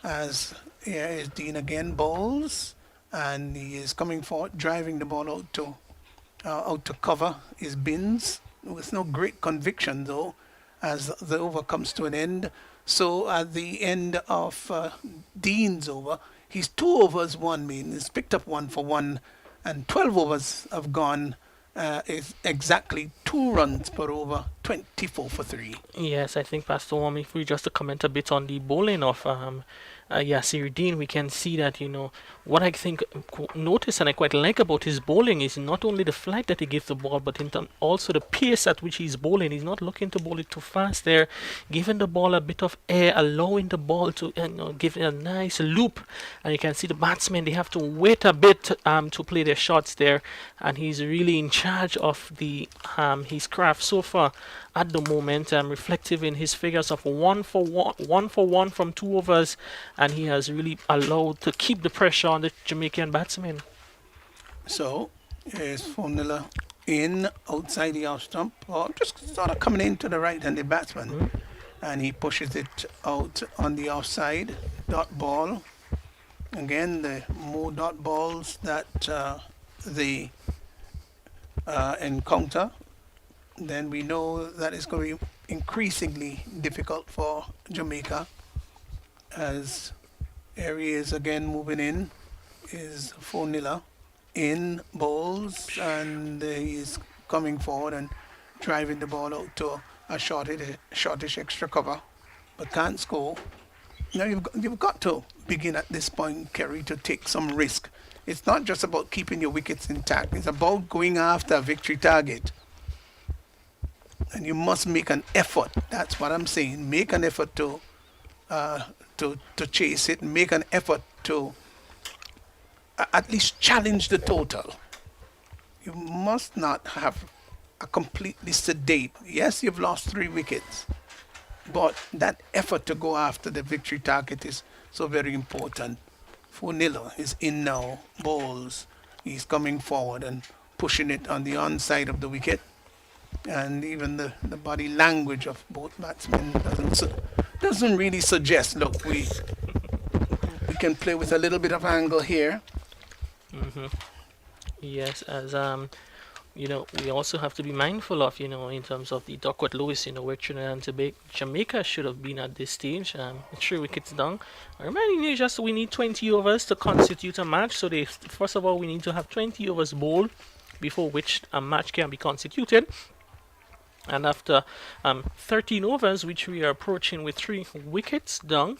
as here is Dean again bowls, and he is coming forward, driving the ball out to cover is Binns, with no great conviction though, as the over comes to an end. So at the end of Dean's over, he's 2 overs, 1 mean. He's picked up 1 for 1, and 12 overs have gone. Is exactly 2 runs per over, 24 for 3. Yes, I think Pastor Wami, if we just to comment a bit on the bowling of Yasir Dean, we can see that, what I think, notice and I quite like about his bowling is not only the flight that he gives the ball, but also the pace at which he's bowling. He's not looking to bowl it too fast there, giving the ball a bit of air, allowing the ball to give it a nice loop. And you can see the batsmen, they have to wait a bit to play their shots there, and he's really in charge of his craft so far at the moment, reflective in his figures of 1 for 1 from 2 overs, and he has really allowed to keep the pressure on the Jamaican batsmen. So here's Formula in outside the off stump, or just sort of coming into the right-handed batsman, and he pushes it out on the offside. Dot ball. Again, the more dot balls that they encounter, then we know that it's going to be increasingly difficult for Jamaica, as areas again moving in is 4-0 in bowls, and he's coming forward and driving the ball out to a shortish extra cover, but can't score. Now you've got to begin at this point, Kerry, to take some risk. It's not just about keeping your wickets intact, it's about going after a victory target. And you must make an effort. That's what I'm saying. Make an effort to chase it. Make an effort to at least challenge the total. You must not have a completely sedate. Yes, you've lost 3 wickets, but that effort to go after the victory target is so very important. 4-0 is in now. Bowls. He's coming forward and pushing it on the onside of the wicket. And even the body language of both batsmen doesn't really suggest, look, we can play with a little bit of angle here. Yes, as we also have to be mindful of, in terms of the Duckworth Lewis, where Trinidad and Jamaica should have been at this stage. 3 wickets down. Reminding you, we need 20 overs to constitute a match. So first of all, we need to have 20 overs bowled before which a match can be constituted. And after 13 overs, which we are approaching with 3 wickets down,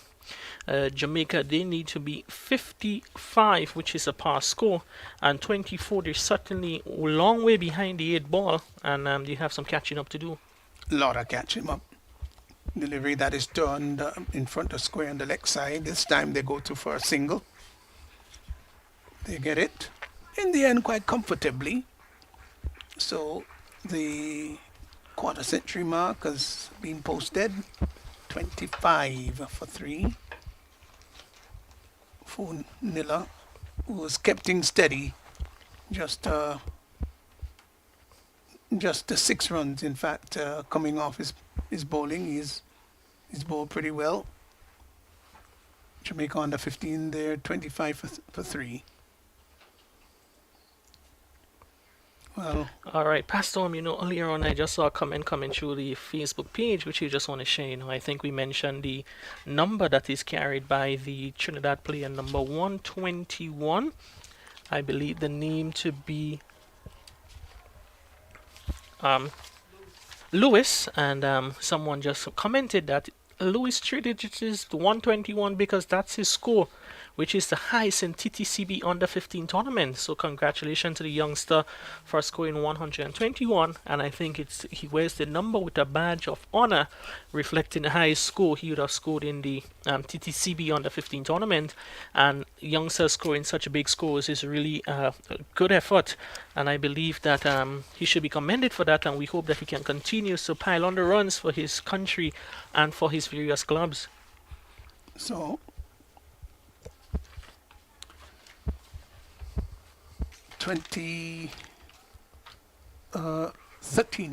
Jamaica, they need to be 55, which is a pass score, and 24, they're certainly a long way behind the 8 ball, and they have some catching up to do. A lot of catching up. Delivery that is turned in front of square on the leg side. This time they go to for a single. They get it. In the end, quite comfortably. So the quarter century mark has been posted. 25 for 3 for Nilla, who was kept in steady. Just just 6 runs, in fact, coming off his bowling. He's bowled pretty well. Jamaica under 15 there, 25 for 3. Well, All right, Pastor, earlier on I just saw a comment coming through the Facebook page, which you just want to share. I think we mentioned the number that is carried by the Trinidad player, number 121. I believe the name to be Lewis, and someone just commented that Lewis treated it as 121 because that's his score, which is the highest in TTCB under 15 tournament. So congratulations to the youngster for scoring 121, and I think he wears the number with a badge of honor, reflecting the highest score he would have scored in the TTCB under 15 tournament. And youngster scoring such big scores is really a good effort, and I believe that he should be commended for that, and we hope that he can continue to pile on the runs for his country and for his various clubs. so 13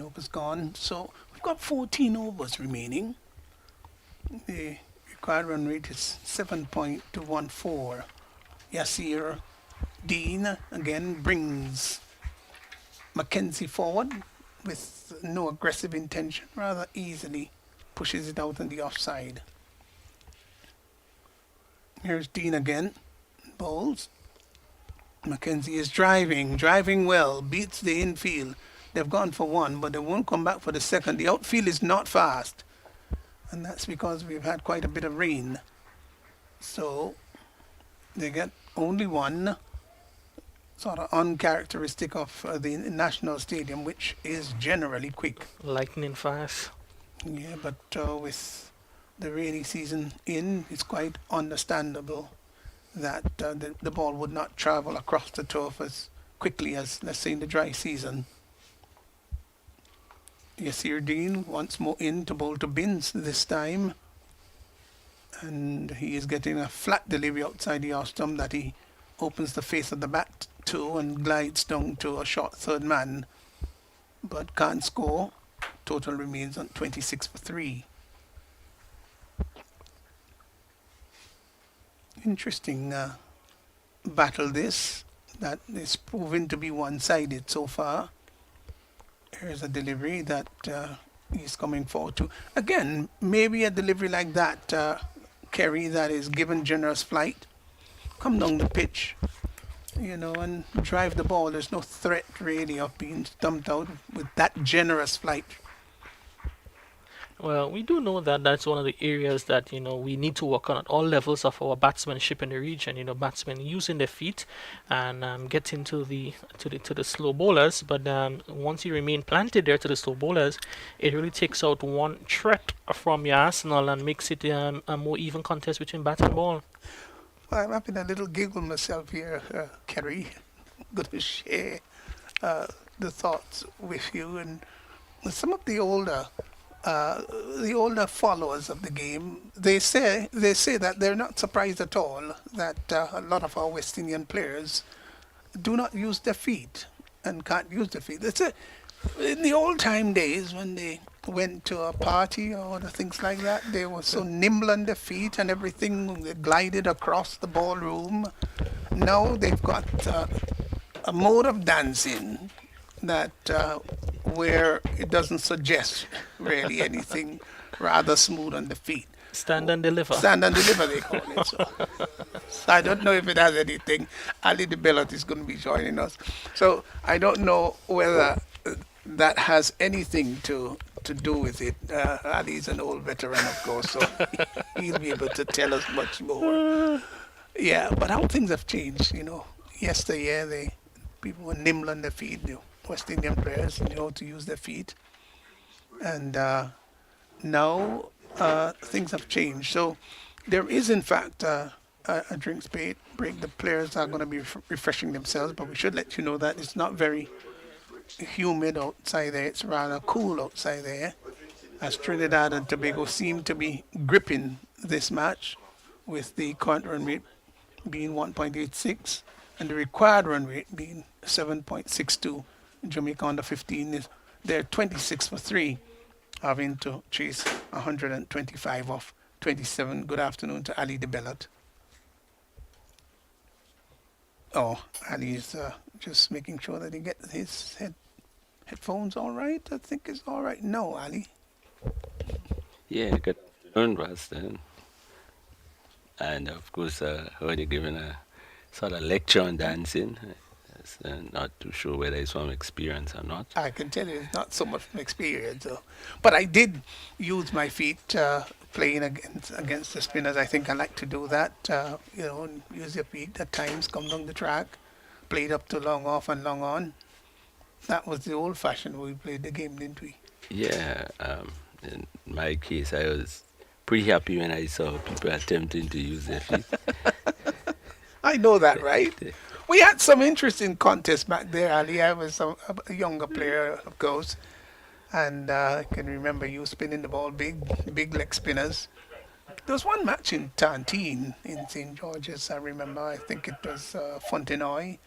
overs gone. So we've got 14 overs remaining. The required run rate is 7.214. Yasir Dean again brings Mackenzie forward with no aggressive intention, rather easily pushes it out on the offside. Here's Dean again, bowls. Mackenzie is driving well, beats the infield. They've gone for one, but they won't come back for the second. The outfield is not fast, and that's because we've had quite a bit of rain. So they get only one, sort of uncharacteristic of the National Stadium, which is generally quick. Lightning fast. Yeah, but with the rainy season in, it's quite understandable that the ball would not travel across the turf as quickly as, let's say, in the dry season. Yasir Dean once more in to bowl to Binns this time. And he is getting a flat delivery outside the off stump that he opens the face of the bat to and glides down to a short third man. But can't score. Total remains on 26 for 3. Interesting battle this, that is proven to be one-sided so far. Here's a delivery that he's coming forward to. Again, maybe a delivery like that, Kerry, that is given generous flight. Come down the pitch, and drive the ball. There's no threat really of being stumped out with that generous flight. Well, we do know that that's one of the areas that we need to work on at all levels of our batsmanship in the region. Batsmen using their feet and getting to the slow bowlers. But once you remain planted there to the slow bowlers, it really takes out one threat from your arsenal and makes it a more even contest between bat and ball. Well, I'm having a little giggle myself here, Kerry. Going to share the thoughts with you, and some of the older followers of the game, they say that they're not surprised at all that a lot of our West Indian players do not use their feet and can't use their feet. In the old time days when they went to a party or other things like that, they were so nimble on their feet and everything. They glided across the ballroom. Now they've got a mode of dancing that where it doesn't suggest really anything, rather smooth on the feet. Stand and deliver. Stand and deliver, they call it. So I don't know if it has anything. Ali de Bellot is going to be joining us. So I don't know whether that has anything to do with it. Ali's an old veteran, of course, so he'll be able to tell us much more. Yeah, but how things have changed, Yesteryear, people were nimble on their feet. West Indian players know to use their feet, and now things have changed. So there is, in fact, a drinks break. The players are going to be refreshing themselves, but we should let you know that it's not very humid outside there. It's rather cool outside there, as Trinidad and Tobago seem to be gripping this match with the current run rate being 1.86 and the required run rate being 7.62. Jamaica under 15 is they're 26 for 3, having to chase 125 off 27. Good afternoon to Ali de Bellat. Oh, Ali's just making sure that he gets his headphones all right. I think it's all right. No, Ali. Yeah, I got turned was then. And of course, heard you giving a sort of lecture on dancing. Not too sure whether it's from experience or not. I can tell you it's not so much from experience, though. But I did use my feet playing against the spinners. I think I like to do that. Use your feet at times, come down the track, played up to long off and long on. That was the old-fashioned way we played the game, didn't we? Yeah, in my case, I was pretty happy when I saw people attempting to use their feet. I know that, right? We had some interesting contests back there, Ali. I was a younger player, of course, and I can remember you spinning the ball, big leg spinners. There was one match in Tantine in St. George's, I remember. I think it was Fontenoy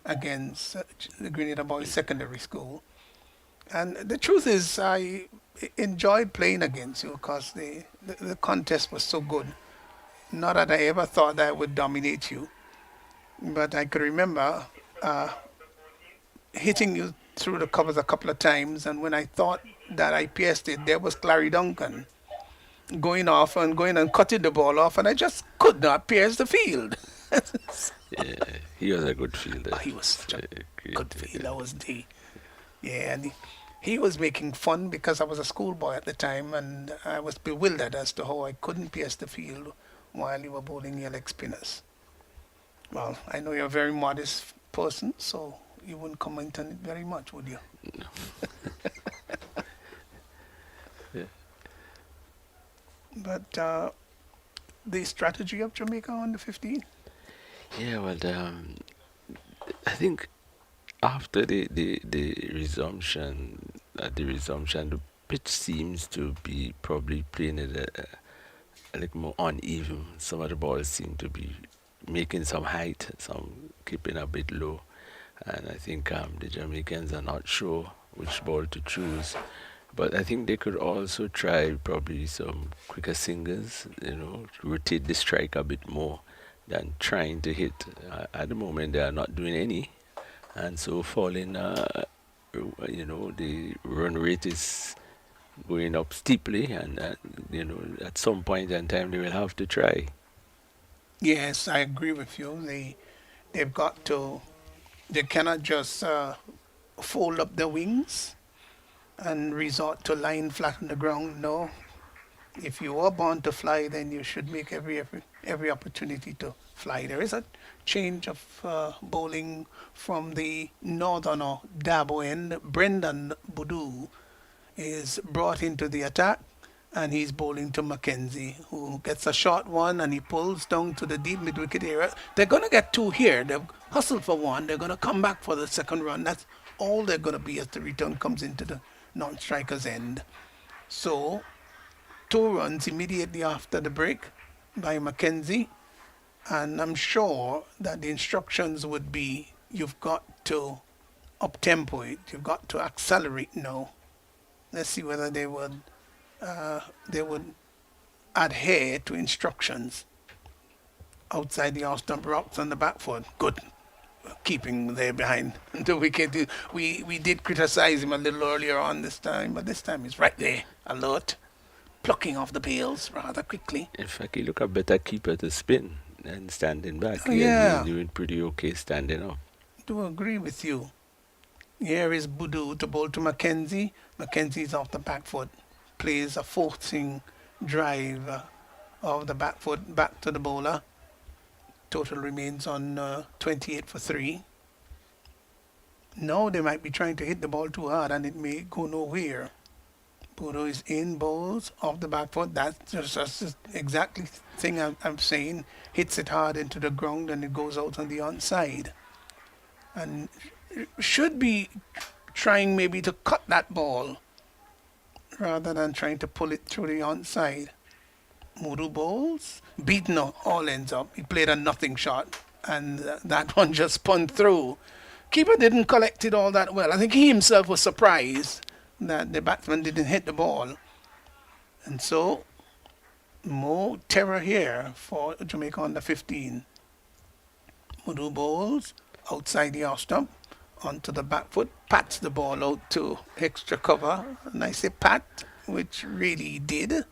against the Grenada Boys Secondary School. And the truth is, I enjoyed playing against you because the contest was so good. Not that I ever thought that I would dominate you, but I could remember hitting you through the covers a couple of times, and when I thought that I pierced it, there was Clary Duncan going and cutting the ball off, and I just could not pierce the field. Yeah, he was a good fielder. He was such a good fielder, wasn't he? Yeah, and he was making fun because I was a schoolboy at the time, and I was bewildered as to how I couldn't pierce the field while you were bowling your leg spinners. Well, I know you're a very modest person, so you wouldn't comment on it very much, would you? No. Yeah. But the strategy of Jamaica on the 15? Yeah, well, I think after the resumption, the pitch seems to be probably playing it a little more uneven. Some of the balls seem to be making some height, some keeping a bit low, and I think the Jamaicans are not sure which ball to choose. But I think they could also try probably some quicker singers, rotate the strike a bit more than trying to hit. At the moment, they are not doing any, and so falling, the run rate is going up steeply, and at some point in time they will have to try. Yes, I agree with you. They've got to. They cannot just fold up their wings and resort to lying flat on the ground. No, if you are born to fly, then you should make every opportunity to fly. There is a change of bowling from the northern or Dabo end. Brendan Boudou is brought into the attack, and he's bowling to Mackenzie, who gets a short one, and he pulls down to the deep mid-wicket area. They're going to get two here. They've hustled for one. They're going to come back for the second run. That's all they're going to be as the return comes into the non-striker's end. So, 2 runs immediately after the break by Mackenzie, and I'm sure that the instructions would be, you've got to up-tempo it. You've got to accelerate now. Let's see whether they would adhere to instructions outside the off stump rocks on the back foot. Good. Keeping there behind the wicket. We did criticize him a little earlier on this time, but this time he's right there, alert, plucking off the pails rather quickly. In fact, he look a better keeper to spin than standing back. Oh, yeah. He's doing pretty okay standing up. Do agree with you. Here is Boudou to bowl to Mackenzie. Mackenzie's off the back foot. Plays a forcing drive of the back foot back to the bowler. Total remains on 28 for 3. Now they might be trying to hit the ball too hard and it may go nowhere. Boudou is in, bowls off the back foot. That's just exactly the thing I'm saying. Hits it hard into the ground and it goes out on the onside. And should be trying maybe to cut that ball rather than trying to pull it through the onside. Mudu bowls, beaten all ends up. He played a nothing shot, and that one just spun through. Keeper didn't collect it all that well. I think he himself was surprised that the batsman didn't hit the ball. And so, more terror here for Jamaica under 15. Mudu bowls outside the off stump, onto the back foot, pats the ball out to extra cover. And I say pat, which really did.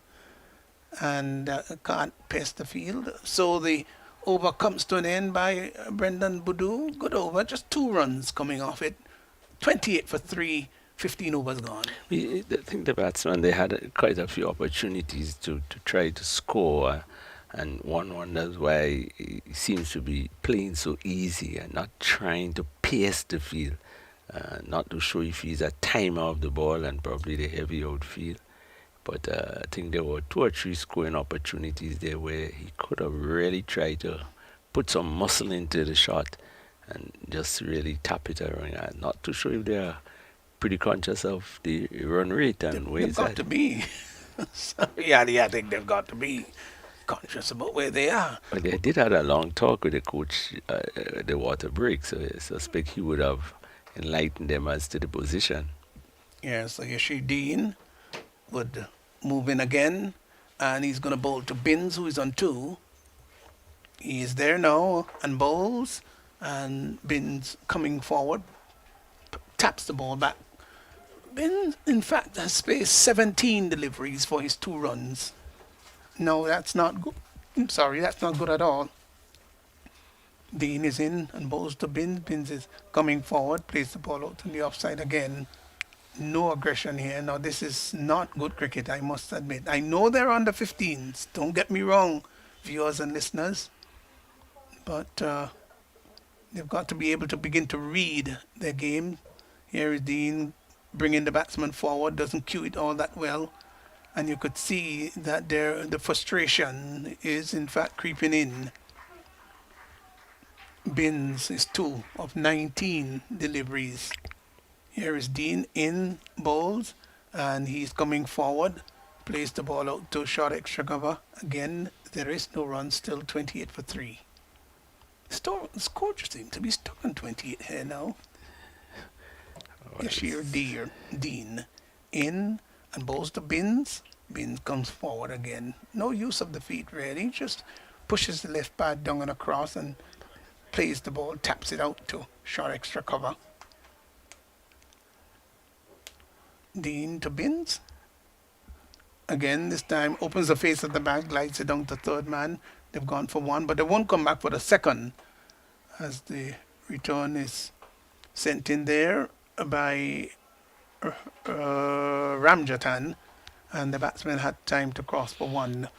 And can't pace the field. So the over comes to an end by Brendan Boudou. Good over, just 2 runs coming off it. 28 for 3, 15 overs gone. I think the batsmen, they had quite a few opportunities to try to score, and one wonders why he seems to be playing so easy and not trying to pace the field, not to show if he's a timer of the ball and probably the heavy outfield. But I think there were 2 or 3 scoring opportunities there where he could have really tried to put some muscle into the shot and just really tap it around. I'm not too sure if they're pretty conscious of the run rate and where They've it's got at. to be. Yeah, I think they've got to be conscious about where they are. But they did have a long talk with the coach at the water break, so I suspect he would have enlightened them as to the position. Yeah, so Yashi Dean would move in again, and he's going to bowl to Binns, who is on 2. He is there now and bowls, and Binns coming forward, taps the ball back. Binns, in fact, has spaced 17 deliveries for his 2 runs. No, that's not good. I'm sorry, that's not good at all. Dean is in and bowls to Binns. Binns is coming forward, plays the ball out to the offside again. No aggression here. Now, this is not good cricket, I must admit. I know they're under 15s. Don't get me wrong, viewers and listeners. But they've got to be able to begin to read their game. Here is Dean bringing the batsman forward, doesn't cue it all that well. And you could see that the frustration is, in fact, creeping in. Binns is 2 of 19 deliveries. Here is Dean in bowls, and he's coming forward, plays the ball out to short extra cover. Again, there is no run, still 28 for 3. The score just seems to be stuck on 28 here now. Yashir Dean in and bowls to Binns. Binns comes forward again. No use of the feet really, just pushes the left pad down and across and plays the ball, taps it out to short extra cover. Dean to Binns. Again, this time opens the face of the bat, glides it down to third man. They've gone for 1, but they won't come back for the second as the return is sent in there by Ramjatan, and the batsman had time to cross for 1.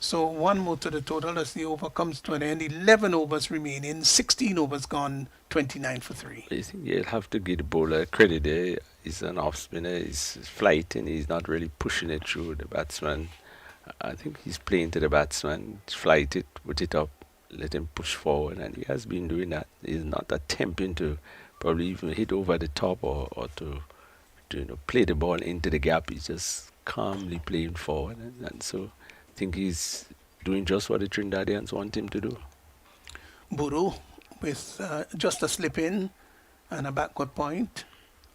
So 1 more to the total as the over comes to an end. 11 overs remaining, 16 overs gone, 29 for 3. I think you'll have to give the bowler credit there. He's an off spinner, he's flighting, he's not really pushing it through the batsman. I think he's playing to the batsman, flight it, put it up, let him push forward, and he has been doing that. He's not attempting to probably even hit over the top or to play the ball into the gap. He's just calmly playing forward, and so I think he's doing just what the Trinidadians want him to do. Buru with just a slip in and a backward point,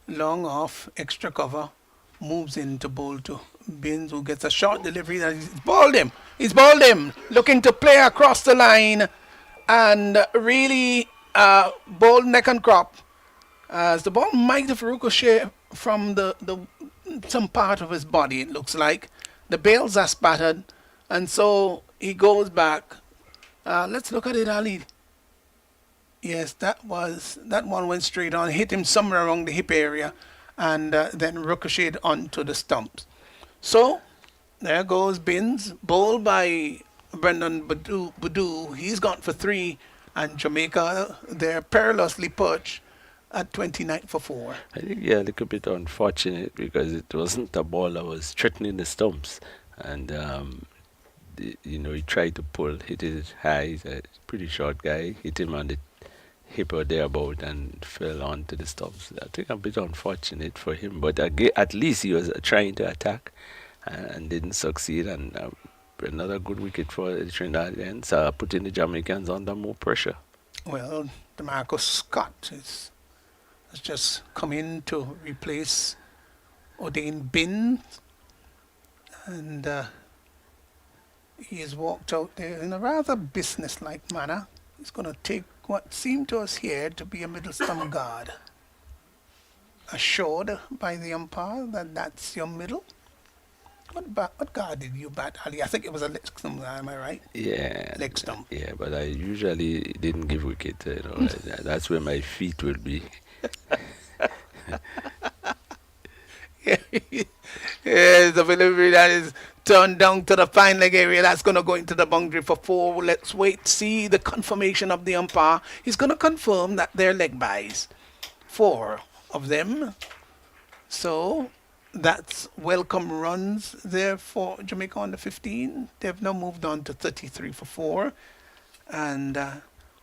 long off, extra cover, moves in to bowl to Binns, who gets a short delivery that he's bowled him, looking to play across the line and really bowled neck and crop, as the ball might have ricocheted from some part of his body, it looks like. The bails are spattered, and so he goes back. Let's look at it, Ali. Yes, that one went straight on, hit him somewhere around the hip area, and then ricocheted onto the stumps. So there goes Binns, bowled by Brendan Boudou. He's gone for 3, and Jamaica, they're perilously perched at 29 for 4. I think, yeah, a little bit unfortunate because it wasn't a ball that was threatening the stumps, and he tried to hit it high. He's a pretty short guy, hit him on the hip or thereabout and fell onto the stumps. I think a bit unfortunate for him, but at least he was trying to attack and didn't succeed. And another good wicket for the Trinidadians, putting the Jamaicans under more pressure. Well, DeMarcus Scott has just come in to replace O'Dane Bin, and he has walked out there in a rather businesslike manner. He's going to take what seemed to us here to be a middle stump guard. Assured by the umpire that that's your middle. What guard did you bat, Ali? I think it was a leg stump, am I right? Yeah, Leg stump. yeah, but I usually didn't give wicket. That's where my feet will be. Yes, the delivery that is turned down to the fine leg area. That's going to go into the boundary for 4. Let's wait, see the confirmation of the umpire. He's going to confirm that they're leg byes. 4 of them. So that's welcome runs there for Jamaica on the 15. They've now moved on to 33 for 4. And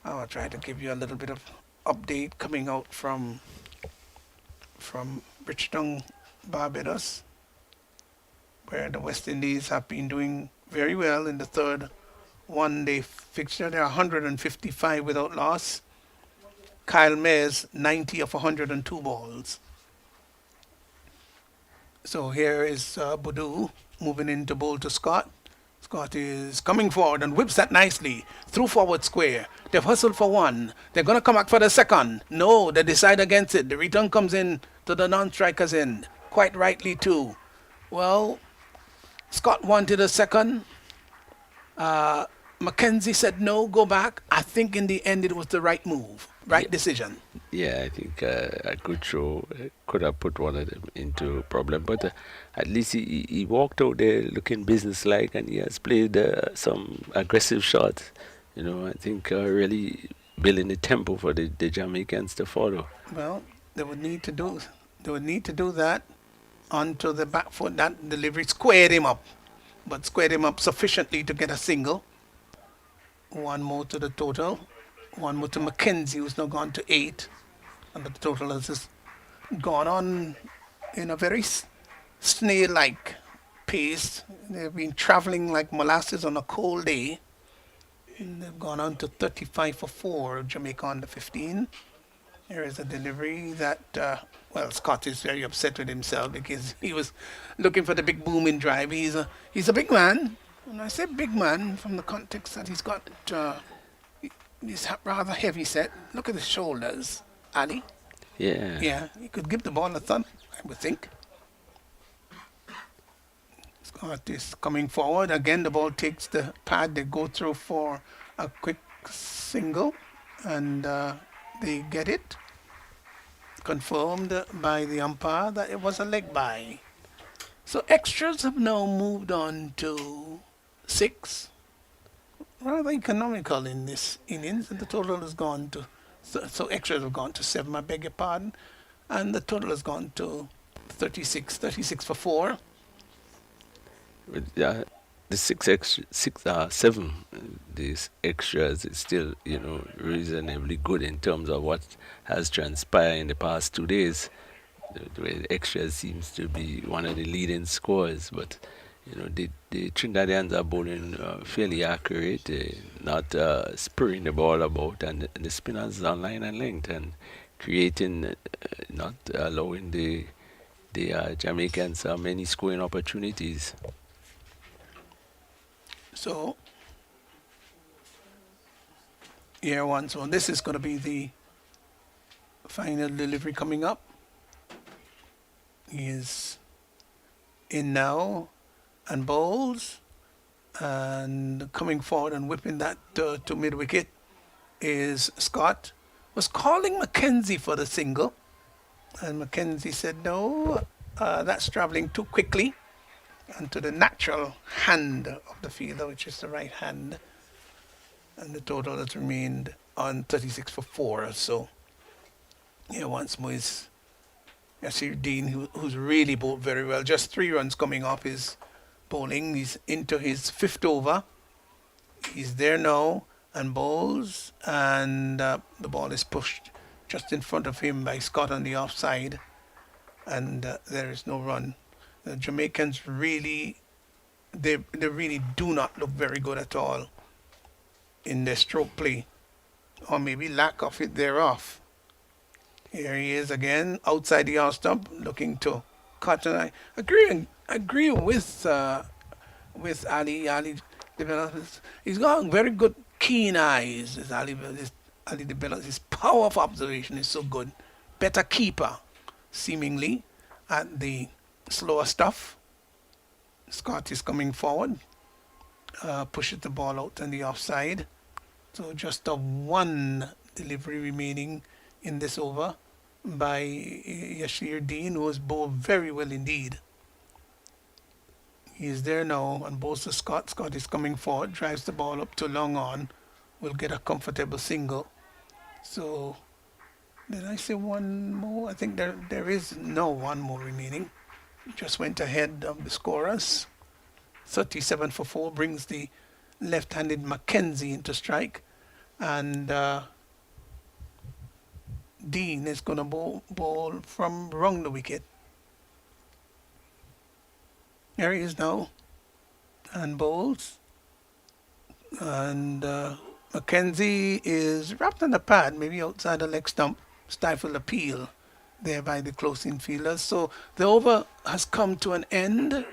I'll try to give you a little bit of update coming out from Bridgetown, Barbados, where the West Indies have been doing very well in the third one-day fixture. They're 155 without loss. Kyle Mayers, 90 of 102 balls. So here is Boudou moving in to bowl to Scott. Scott is coming forward and whips that nicely through forward square. They've hustled for 1. They're going to come back for the second. No, they decide against it. The return comes in to the non-striker's end. Quite rightly too. Well, Scott wanted a second. Mackenzie said no, go back. I think in the end it was the right move, right decision. Yeah, I think a good throw could have put one of them into problem, but at least he walked out there looking businesslike, and he has played some aggressive shots. I think really building the tempo for the Jamaicans to follow. Well, they would need to do that onto the back foot. That delivery squared him up, but squared him up sufficiently to get a single. 1 more to the total. 1 more to Mackenzie, who's now gone to 8. And the total has just gone on in a very snail-like pace. They've been traveling like molasses on a cold day. And they've gone on to 35 for 4, Jamaica on the 15. Here is a delivery that, Scott is very upset with himself because he was looking for the big booming drive. He's a big man. When I say big man, from the context that he's got, he's rather heavy set. Look at his shoulders, Ali. Yeah. Yeah, he could give the ball a thump, I would think. Scott is coming forward. Again, the ball takes the pad. They go through for a quick single, and they get it. Confirmed by the umpire that it was a leg bye. So extras have now moved on to 6. Rather economical in this innings, and the total has gone to, so extras have gone to 7, I beg your pardon, and the total has gone to 36 for 4. But, the 7, these extras is still, reasonably good in terms of what has transpired in the past 2 days. The extras seems to be one of the leading scorers, but the Trinidadians are bowling fairly accurate, not spurring the ball about, and the spinners on line and length and creating, not allowing the Jamaicans many scoring opportunities. So here one. So this is going to be the final delivery coming up. He is in now and bowls, and coming forward and whipping that to mid wicket is Scott. Was calling Mackenzie for the single, and Mackenzie said no, that's travelling too quickly, and to the natural hand of the fielder, which is the right hand, and the total has remained on 36 for 4. So here once more is Yasir Dean, who's really bowled very well. Just 3 runs coming off his bowling. He's into his 5th over. He's there now, and bowls, and the ball is pushed just in front of him by Scott on the offside, and there is no run. The Jamaicans really, they really do not look very good at all in their stroke play, or maybe lack of it thereof. Here he is again outside the off stump, looking to cut. And I agree with Ali. Ali develops. He's got very good keen eyes. Ali develops. His power of observation is so good. Better keeper, seemingly, at the slower stuff. Scott is coming forward, pushes the ball out on the offside. So just a one delivery remaining in this over by Yashir Dean, who has bowled very well indeed. He is there now and bowls to Scott. Scott is coming forward, drives the ball up to long on, will get a comfortable single. So, did I say one more? I think there is no one more remaining. Just went ahead of the scorers. 37 for 4 brings the left-handed Mackenzie into strike. And Dean is going to bowl from wrong the wicket. There he is now. And bowls. And Mackenzie is wrapped on the pad, maybe outside the leg stump. Stifled appeal there by the close infielders. So the over has come to an end.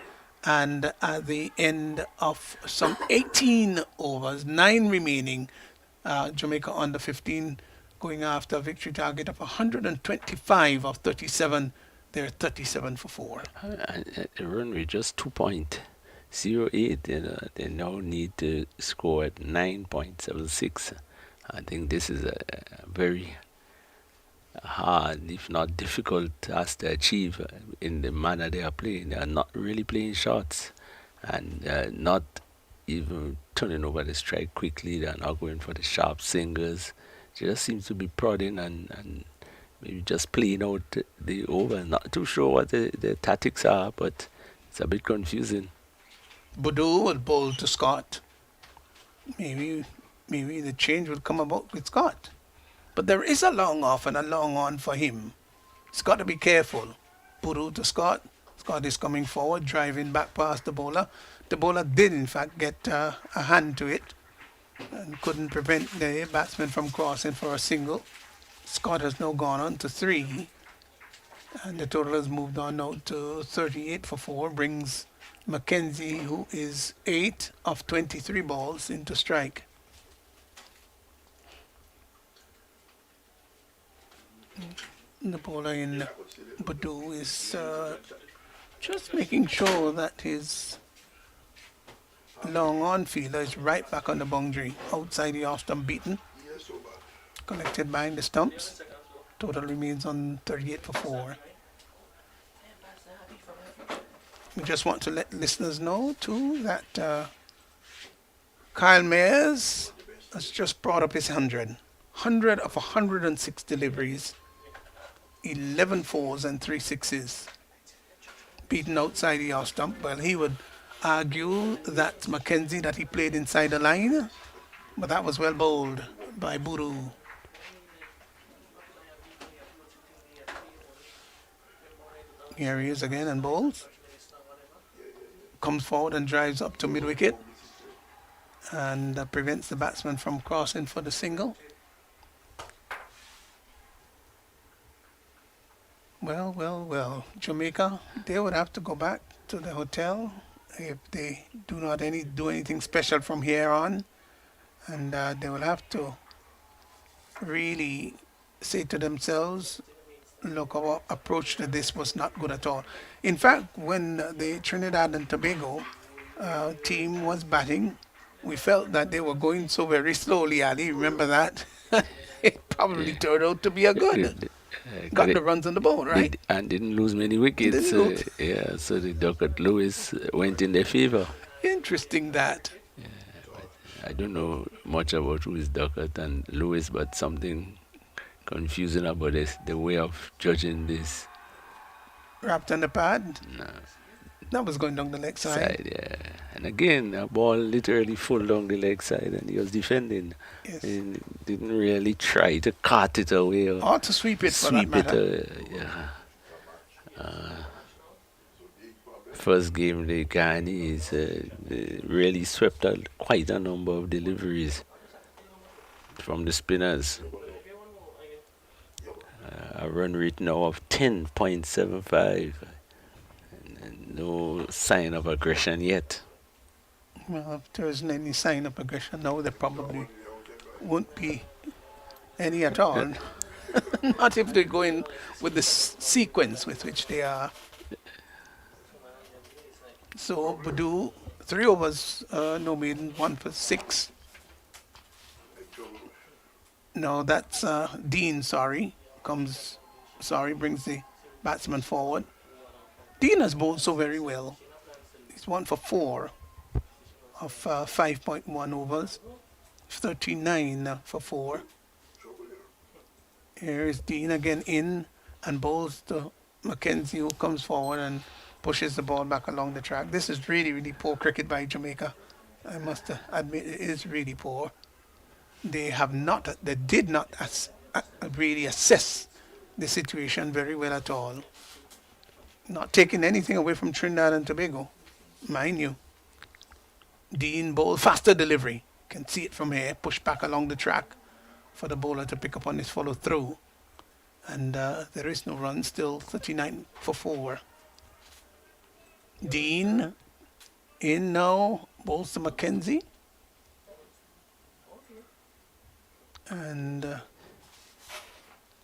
And at the end of some 18 overs, 9 remaining, Jamaica under 15 going after a victory target of 125 of 37. They're 37 for 4. The run rate just 2.08. They now need to score at 9.76. I think this is a very hard, if not difficult, task to achieve in the manner they are playing. They are not really playing shots and not even turning over the strike quickly. They are not going for the sharp singers. They just seem to be prodding and maybe just playing out the over. Not too sure what the tactics are, but it's a bit confusing. Boudou will bowl to Scott. Maybe the change will come about with Scott. But there is a long off and a long on for him. He's got to be careful. Boudou to Scott. Scott is coming forward, driving back past the bowler. The bowler did, in fact, get a hand to it and couldn't prevent the batsman from crossing for a single. Scott has now gone on to 3. And the total has moved on now to 38 for 4. Brings Mackenzie, who is 8 of 23 balls, into strike. The bowler in Boudou is just making sure that his long on fielder is right back on the boundary, outside the off stump beaten. Collected behind the stumps. Total remains on 38 for 4. We just want to let listeners know too that Kyle Mayers has just brought up his 100. 100 of 106 deliveries. 11 fours and 3 sixes. Beaten outside the off stump. Well, he would argue that Mackenzie, that he played inside the line, but that was well bowled by Boudou. Here he is again and bowls. Comes forward and drives up to mid-wicket and prevents the batsman from crossing for the single. Well, Jamaica, they would have to go back to the hotel if they do not do anything special from here on, and they will have to really say to themselves, look, our approach to this was not good at all. In fact, when the Trinidad and Tobago team was batting, we felt that they were going so very slowly, Ali. Remember that? It probably turned out to be a good. Got the runs on the board, right? And didn't lose many wickets. So the Duckett Lewis went in their favor. Interesting that. Yeah, I don't know much about who is Duckett and Lewis, but something confusing about this, the way of judging this. Wrapped on the pad? No. That was going down the leg side. Yeah. And again, a ball literally full down the leg side, and he was defending. Yes. And didn't really try to cut it away Or to sweep it for that sweep it. matter. Yeah. First game, the Guyanese they really swept out quite a number of deliveries from the spinners. A run rate now of 10.75. And no sign of aggression yet. Well, if there isn't any sign of aggression now, there probably won't be any at all. Not if they go in with the sequence with which they are. So, Budu, 3 overs, no maiden, 1 for 6. No, that's Dean, brings the batsman forward. Dean has bowled so very well. He's 1 for 4 of 5.1 overs, 39 for 4. Here is Dean again in and bowls to Mackenzie, who comes forward and pushes the ball back along the track. This is really, really poor cricket by Jamaica. I must admit it is really poor. They did not really assess the situation very well at all. Not taking anything away from Trinidad and Tobago, mind you. Dean bowled faster delivery. Can see it from here, push back along the track for the bowler to pick up on his follow through. And there is no run, still 39 for 4. Dean in now, bowls to Mackenzie. And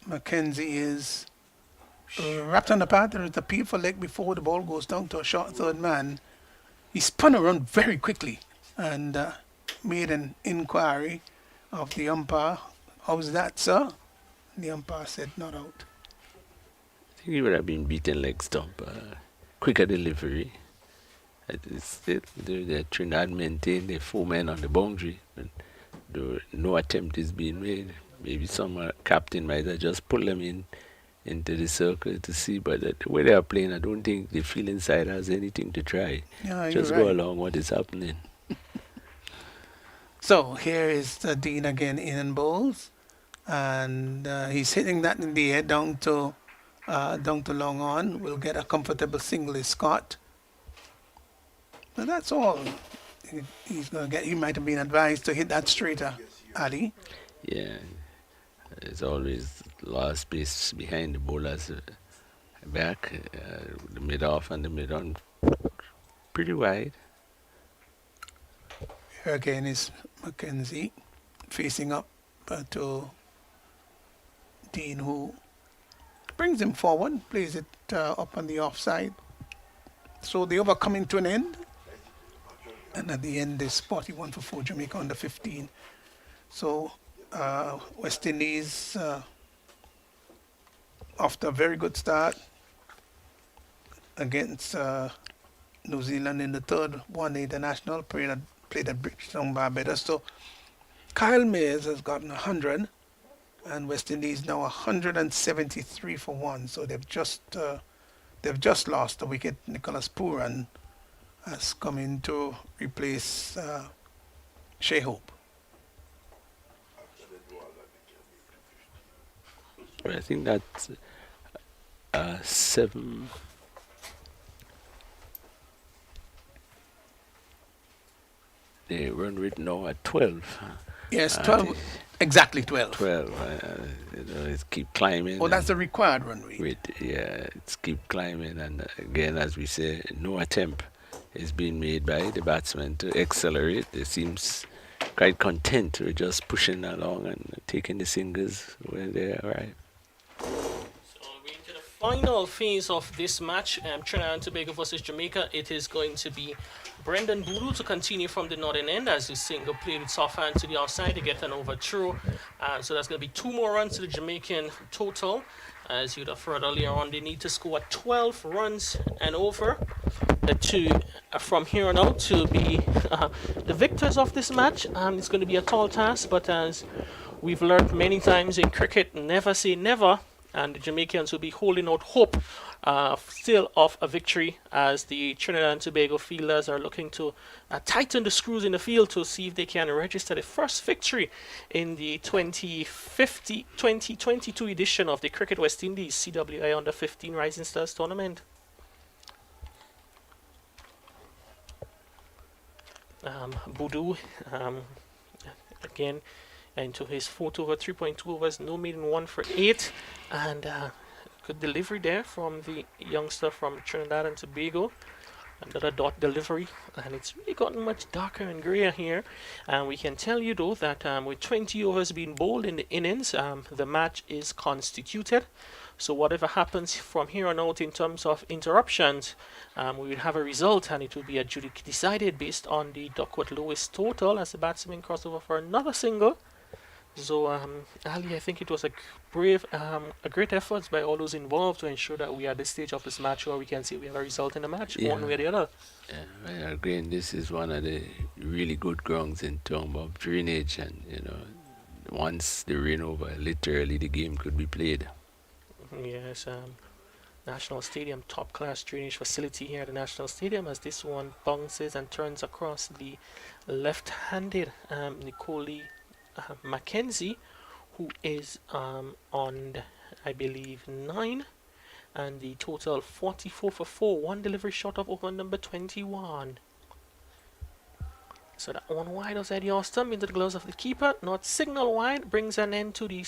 Mackenzie is wrapped on the pad. There is a peel for leg before the ball goes down to a short third man. He spun around very quickly and made an inquiry of the umpire. How's that, sir? The umpire said not out. I think he would have been beaten leg stump. Quicker delivery. The Trinidad maintained the 4 men on the boundary. But no attempt is being made. Maybe some captain might have just pulled them into the circle to see, but the way they are playing, I don't think the field side has anything to try. Yeah, just go along what is happening. So here is Dean again in bowls, and he's hitting that in the air down to long on. Will get a comfortable single is Scott. But that's all he's going to get. He might have been advised to hit that straighter, Ali. Yeah, there's always a lot of space behind the bowler's back, the mid-off and the mid-on, pretty wide. Here again is Mackenzie facing up to Dean, who brings him forward, plays it up on the offside. So the over coming to an end. And at the end is 41 for 4, Jamaica under 15. So West Indies, after a very good start against New Zealand in the third one-day international, played at Bridgetown, Barbados. So Kyle Mayers has gotten 100, and West Indies now 173 for 1. So they've just lost a wicket. Nicholas Pooran has come in to replace Shea Hope. I think that's 7. The run rate now at 12. Yes, 12. Exactly 12. 12. It's keep climbing. Oh, that's the required run rate. Yeah, it's keep climbing. And again, as we say, no attempt is being made by the batsmen to accelerate. They seems quite content with just pushing along and taking the singles when they arrive. So we're into the final phase of this match, Trinidad and Tobago versus Jamaica. It is going to be Brendan Boodoo to continue from the northern end as the single played with soft hand to the outside to get an over through. So that's going to be 2 more runs to the Jamaican total. As you'd have heard earlier on, they need to score 12 runs and over from here on out to be the victors of this match. It's going to be a tall task, but as we've learned many times in cricket, never say never, and the Jamaicans will be holding out hope still off a victory as the Trinidad and Tobago fielders are looking to tighten the screws in the field to see if they can register the first victory in the 2022 edition of the Cricket West Indies CWI Under 15 Rising Stars Tournament. Boudou again into his 4th over, 3.2 overs, no maiden, 1 for 8, and good delivery there from the youngster from Trinidad and Tobago. Another dot delivery, and it's really gotten much darker and grayer here. And we can tell you though that with 20 overs being bowled in the innings, the match is constituted. So whatever happens from here on out in terms of interruptions, we will have a result, and it will be decided based on the Duckworth Lewis total as the batsman crossed over for another single. So Ali, I think it was a great effort by all those involved to ensure that we are at this stage of this match where we can see we have a result in the match, one way or the other. Yeah, well, again, this is one of the really good grounds in terms of drainage, and once the rain over, literally the game could be played. Yes, National Stadium, top class drainage facility here at the National Stadium, as this one bounces and turns across the left-handed Nicole Mackenzie, who is on, I believe, 9, and the total 44 for 4, one delivery shot of over number 21. So that one wide outside the off-stump into the gloves of the keeper, not signal wide, brings an end to the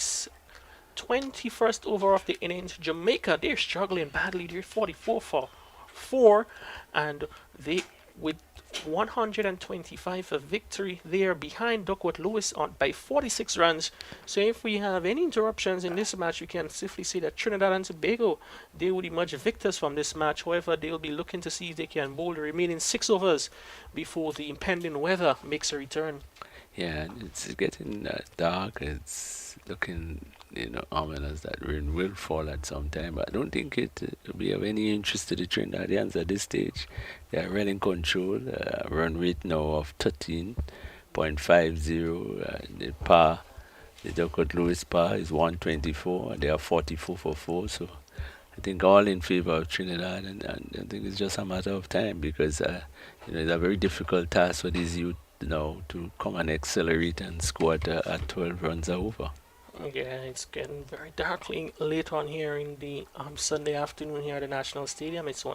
21st over of the innings. Jamaica, they're struggling badly, they're 44 for 4, and they, with 125 for victory, they are behind Duckworth Lewis by 46 runs. So if we have any interruptions in this match, we can safely say that Trinidad and Tobago, they will emerge victors from this match. However, they'll be looking to see if they can bowl the remaining 6 overs before the impending weather makes a return. Yeah, it's getting dark. It's looking, ominous that rain will fall at some time. But I don't think it will be of any interest to the Trinidadians at this stage. They are well in control. Run rate now of 13.50. The Duckworth Lewis par is 124. They are 44 for 4. So I think all in favor of Trinidad, and I think it's just a matter of time, because it's a very difficult task for these youth now to come and accelerate and score at 12 runs over. Yeah, it's getting very darkly late on here in the Sunday afternoon here at the National Stadium. It's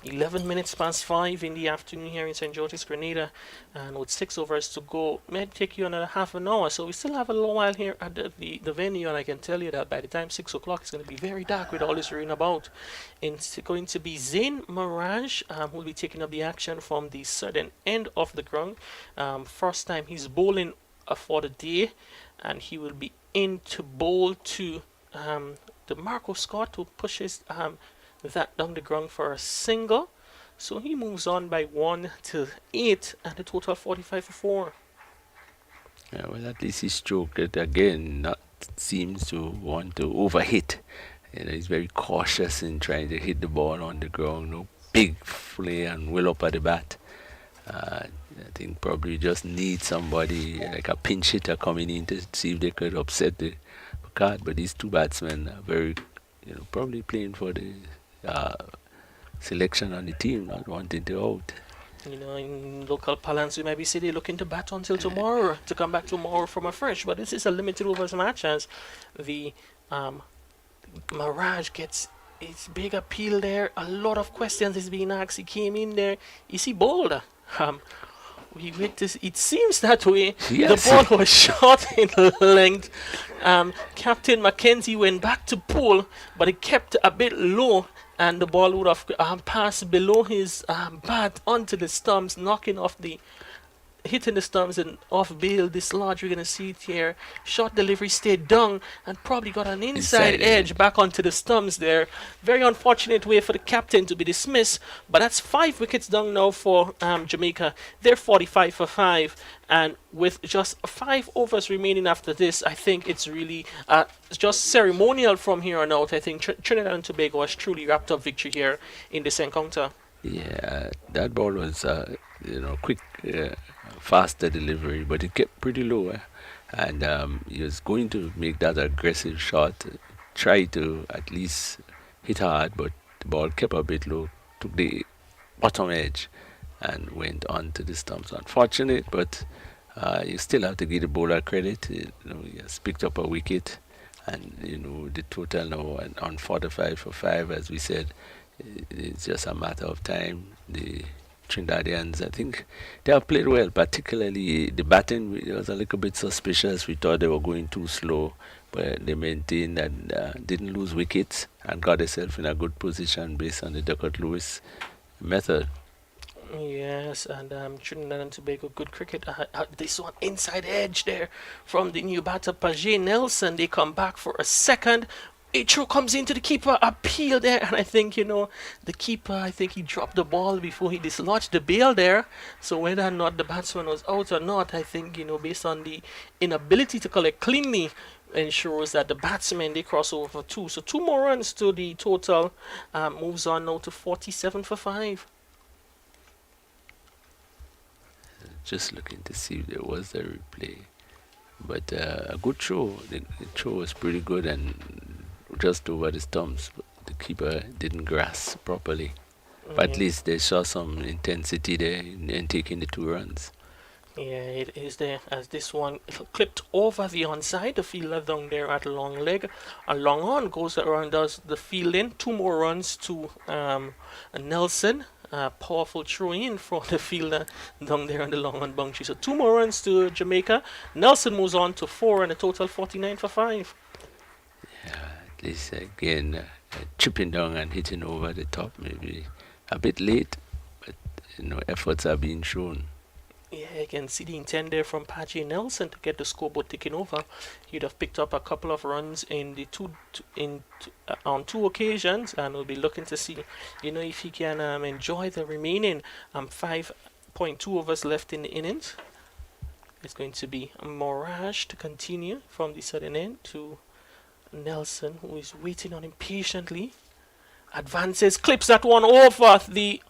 11 minutes past 5 in the afternoon here in St. George's, Grenada, and with 6 overs to go, may take you another half an hour. So we still have a little while here at the venue, and I can tell you that by the time 6 o'clock, it's going to be very dark with all this rain about. It's going to be Zain Mirage who will be taking up the action from the southern end of the ground. First time he's bowling for the day, and he will be in to bowl to DeMarco Scott, who pushes that down the ground for a single. So he moves on by 1 to 8, and the total 45 for 4. Yeah, well, at least he stroked it again. Not seems to want to overhit. He's very cautious in trying to hit the ball on the ground. No big flare and will up at the bat. I think probably just need somebody like a pinch hitter coming in to see if they could upset the card. But these two batsmen are very, probably playing for the selection on the team, not wanting to out. In local parlance, we might be saying they're looking to bat until tomorrow, to come back tomorrow from a fresh. But this is a limited overs match, as the Mirage gets its big appeal there. A lot of questions is being asked. He came in there. Is he bowled? We wait to see. It seems that way. Yes. The ball was short in length. Captain Mackenzie went back to pull, but it kept a bit low, and the ball would have passed below his bat onto the stumps, hitting the stumps and off bail dislodge. We're going to see it here. Short delivery stayed down and probably got an inside edge back onto the stumps there. Very unfortunate way for the captain to be dismissed, but that's 5 wickets down now for Jamaica. They're 45 for 5, and with just 5 overs remaining after this, I think it's really just ceremonial from here on out. I think Trinidad and Tobago has truly wrapped up victory here in this encounter. Yeah, that ball was quick, faster delivery, but it kept pretty low, and he was going to make that aggressive shot, try to at least hit hard, but the ball kept a bit low, took the bottom edge, and went on to the stumps. Unfortunate, but you still have to give the bowler credit. He has picked up a wicket, and the total now on 45 for 5, as we said, it's just a matter of time. The Trinidadians, I think they have played well, particularly the batting was a little bit suspicious. We thought they were going too slow, but they maintained and didn't lose wickets and got themselves in a good position based on the Duckett Lewis method. Yes, and Trinidad and Tobago, good cricket. This one inside edge there from the new batter, Pajay Nelson. They come back for a second. It throw comes into the keeper, appeal there, and I think, the keeper, I think he dropped the ball before he dislodged the bail there. So whether or not the batsman was out or not, I think, based on the inability to collect cleanly, ensures that the batsmen, they cross over for 2. So 2 more runs to the total, moves on now to 47 for 5. Just looking to see if there was a replay. But a good throw. The throw was pretty good and just over the stumps. But the keeper didn't grasp properly. But at least they saw some intensity there in taking the 2 runs. Yeah, it is there, as this one clipped over the onside. The fielder down there at long leg. A long on goes around, does the fielding. 2 more runs to Nelson. Powerful throw in for the fielder down there on the long on boundary. So 2 more runs to Jamaica. Nelson moves on to 4 and a total 49 for 5. Yeah, at least again chipping down and hitting over the top, maybe a bit late, but efforts are being shown. Yeah, you can see the intent there from Pajay Nelson to get the scoreboard ticking over. He'd have picked up a couple of runs in the on 2 occasions, and we'll be looking to see, if he can enjoy the remaining 5.2 overs left in the innings. It's going to be a mirage to continue from the southern end to Nelson, who is waiting on him patiently. Advances, clips that one over the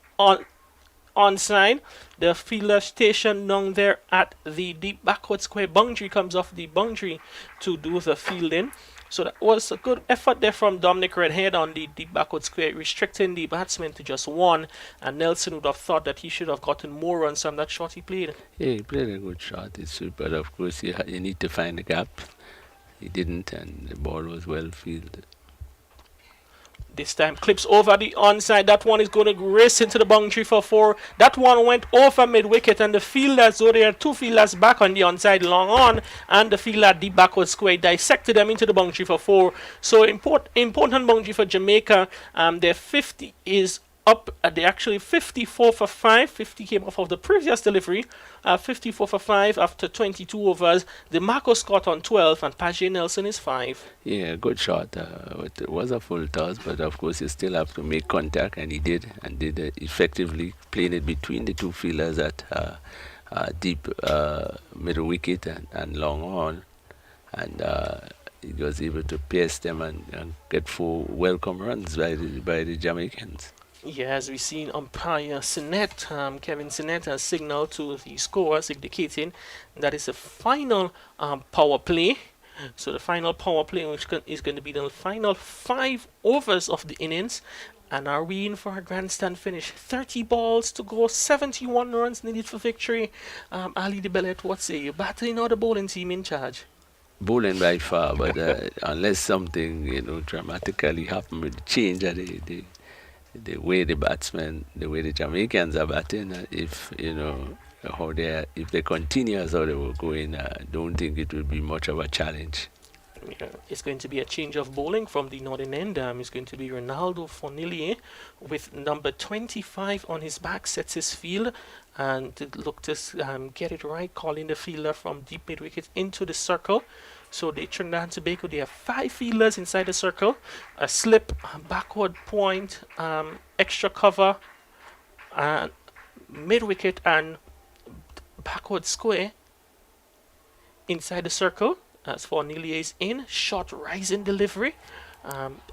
onside. The fielder station down there at the deep backward square boundary comes off the boundary to do the fielding. So that was a good effort there from Dominic Redhead on the deep backward square, restricting the batsman to just 1. And Nelson would have thought that he should have gotten more runs from that shot he played. Yeah, he played a good shot, but of course you need to find the gap. He didn't, and the ball was well fielded. This time clips over the onside. That one is going to race into the boundary for 4. That one went over mid-wicket, and the fielders, so there are 2 fielders back on the onside long on, and the fielder deep backward square dissected them into the boundary for 4. So important boundary for Jamaica. Their 50 is up. They actually 54 for 5. 50 came off of the previous delivery. 54 for 5 after 22 overs. The Marco Scott on 12, and Pajay Nelson is 5. Yeah, good shot. It was a full toss, but of course you still have to make contact, and he did effectively, playing it between the 2 fielders at deep middle wicket and long on, and he was able to pierce them and get 4 welcome runs by the Jamaicans. Yeah, as we've seen umpire Sinet, Kevin Sinet has signaled to the scorers indicating that is the final power play. So the final power play, which is going to be the final 5 overs of the innings. And are we in for a grandstand finish? 30 balls to go, 71 runs needed for victory. Ali de Bellet, what say you? Batting or the bowling team in charge? Bowling by far, but unless something dramatically happened with the change of the way the batsmen, the way the Jamaicans are batting, if they continue as how they were going, I don't think it will be much of a challenge. Yeah, it's going to be a change of bowling from the northern end. It's going to be Ronaldo Fornillier with number 25 on his back, sets his field, and to look to get it right, calling the fielder from deep mid wicket into the circle. So the Trinidad and Tobago, they have 5 fielders inside the circle, a slip, backward point, extra cover, mid wicket and backward square inside the circle. As for Nilier's in, short rising delivery,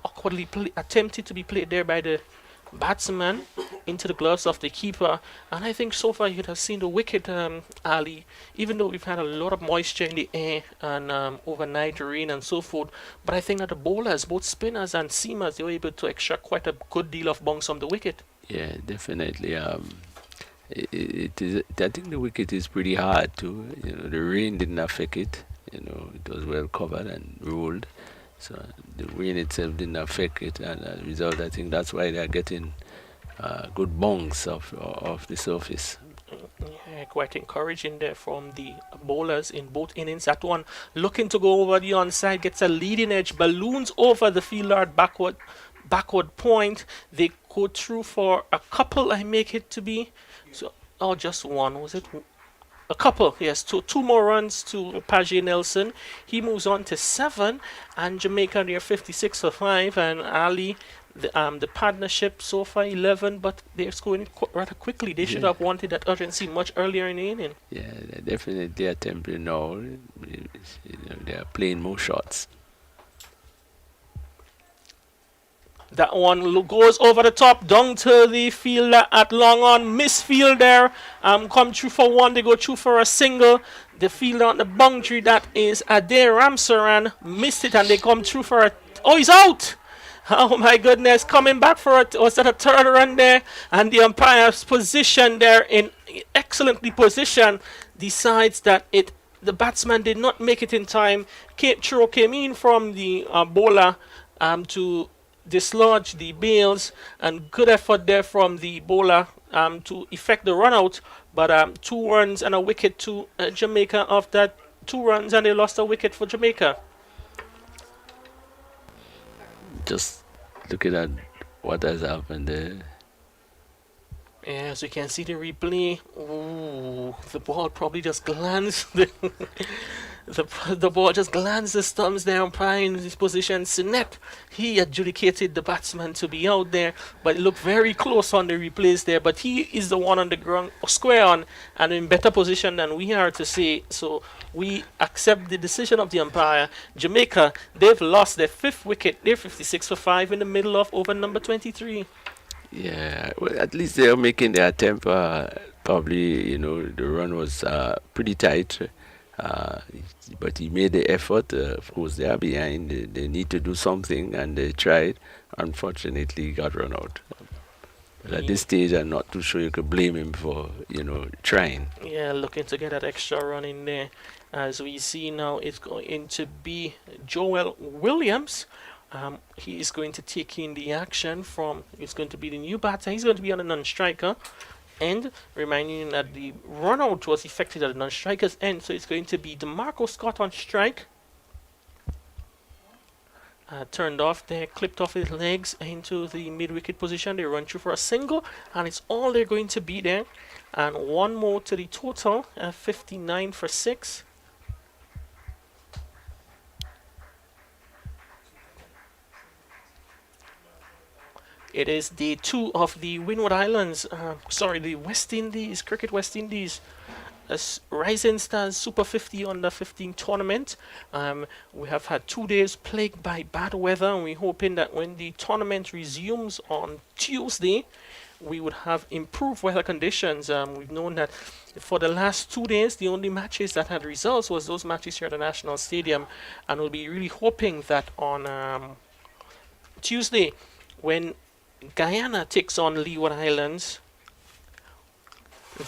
awkwardly attempted to be played there by the batsman into the gloves of the keeper. And I think so far you'd have seen the wicket, Ali, even though we've had a lot of moisture in the air and overnight rain and so forth. But I think that the bowlers, both spinners and seamers, they were able to extract quite a good deal of bounce from the wicket. Yeah, definitely. It is. I think the wicket is pretty hard too. The rain didn't affect it. It was well covered and rolled, so the rain itself didn't affect it. And as a result, I think that's why they're getting good bonks of the surface. Yeah, quite encouraging there from the bowlers in both innings. That one looking to go over the onside, gets a leading edge, balloons over the fielder backward point. They go through for a couple, I make it to be. So, oh, just one. Was it a couple? Yes, two more runs to Page Nelson. He moves on to 7, and Jamaica near 56 for 5, and Ali. The partnership so far 11, but they're scoring rather quickly. They should have wanted that urgency much earlier in the inning. Yeah, they're definitely attempting now. They are playing more shots. That one goes over the top, down to the fielder at long on. Misfield there. Come through for 1. They go through for a single. The fielder on the boundary, that is Adair Ramsaran, missed it, and they come through for a. Oh, he's out! Oh my goodness, coming back for it. Was that a third run there? And the umpire's position there, in excellently positioned, decides that the batsman did not make it in time. Throw came in from the bowler to dislodge the bails, and good effort there from the bowler to effect the run out. But 2 runs and a wicket to Jamaica. Of that 2 runs, and they lost a wicket for Jamaica. Just looking at what has happened there. Yeah, as you can see the replay. Ooh, the ball probably just glanced. The ball just glanced the stumps there, umpire in his position. Sinet, he adjudicated the batsman to be out there, but it looked very close on the replays there. But he is the one on the ground, square on, and in better position than we are to say. So we accept the decision of the umpire. Jamaica, they've lost their 5th wicket. They're 56 for 5 in the middle of over number 23. Yeah, well, at least they're making their attempt. Probably, the run was pretty tight. But he made the effort. Of course, they are behind. They need to do something, and they tried. Unfortunately, he got run out. But at this stage, I'm not too sure you could blame him for, trying. Yeah, looking to get that extra run in there. As we see now, it's going to be Joel Williams. He is going to take in the action from. It's going to be the new batter. He's going to be on a non-striker. End, reminding you that the run out was effected at the non-striker's end, so it's going to be DeMarco Scott on strike. Turned off there, clipped off his legs into the mid-wicket position. They run through for a single, and it's all they're going to be there. And 1 more to the total, 59 for 6. It is day 2 of the Windward Islands, the West Indies, Cricket West Indies, Rising Stars Super 50 Under 15 tournament. We have had 2 days plagued by bad weather, and we're hoping that when the tournament resumes on Tuesday, we would have improved weather conditions. We've known that for the last 2 days, the only matches that had results was those matches here at the National Stadium, and we'll be really hoping that on Tuesday, when Guyana takes on Leeward Islands,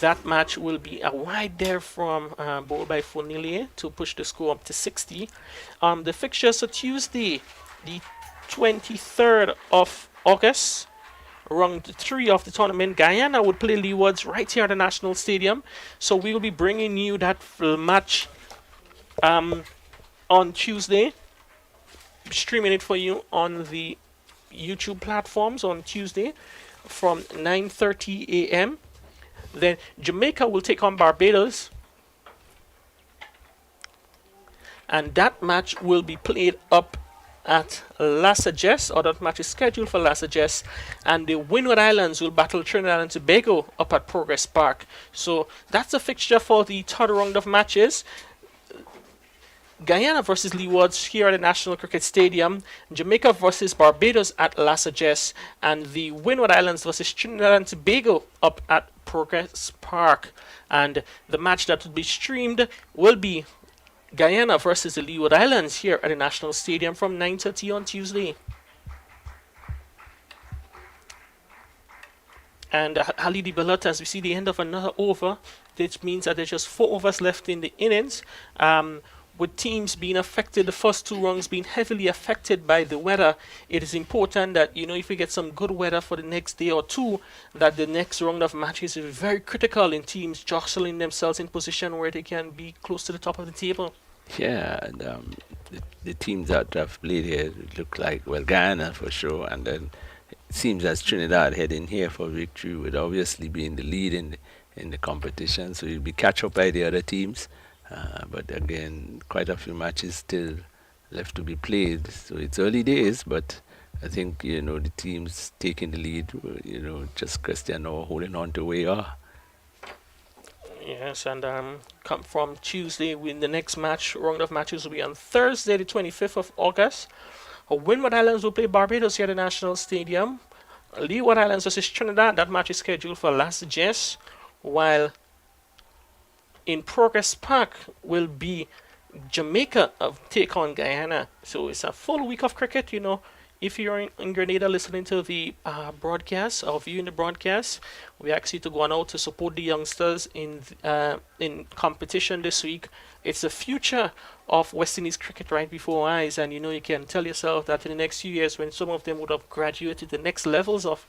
that match will be a wide there from bowled by Fonilier to push the score up to 60. The fixtures are Tuesday, the 23rd of August, round 3 of the tournament. Guyana would play Leewards right here at the National Stadium, so we will be bringing you that match on Tuesday, streaming it for you on the YouTube platforms on Tuesday from 9:30 a.m. Then Jamaica will take on Barbados, and that match will be played up at La Sagesse, or that match is scheduled for La Sagesse, and the Windward Islands will battle Trinidad and Tobago up at Progress Park. So that's a fixture for the third round of matches. Guyana versus Leewards here at the National Cricket Stadium, Jamaica versus Barbados at Las Ages, and the Windward Islands versus Trinidad and Tobago up at Progress Park. And the match that will be streamed will be Guyana versus the Leeward Islands here at the National Stadium from 9:30 on Tuesday. And Halidi Balot, as we see the end of another over, this means that there's just 4 overs left in the innings. With teams being affected, the first 2 rounds being heavily affected by the weather, it is important that, if we get some good weather for the next day or 2, that the next round of matches is very critical in teams jostling themselves in position where they can be close to the top of the table. Yeah, and the teams that have played here look like, well, Guyana for sure, and then it seems as Trinidad heading here for victory would obviously be in the lead in the competition, so you'll be catch up by the other teams. But again, quite a few matches still left to be played, so it's early days, but I think, the teams taking the lead, just Christian Noah holding on to where you are. Yes, and come from Tuesday, the next round of matches will be on Thursday, the 25th of August. Windward Islands will play Barbados here at the National Stadium. Leeward Islands versus Trinidad, that match is scheduled for Las Ages, while in Progress Park will be Jamaica take on Guyana. So it's a full week of cricket, If you're in Grenada listening to the broadcast or viewing the broadcast, we ask you to go on out to support the youngsters in competition this week. It's the future of West Indies cricket right before our eyes, and you can tell yourself that in the next few years, when some of them would have graduated the next levels of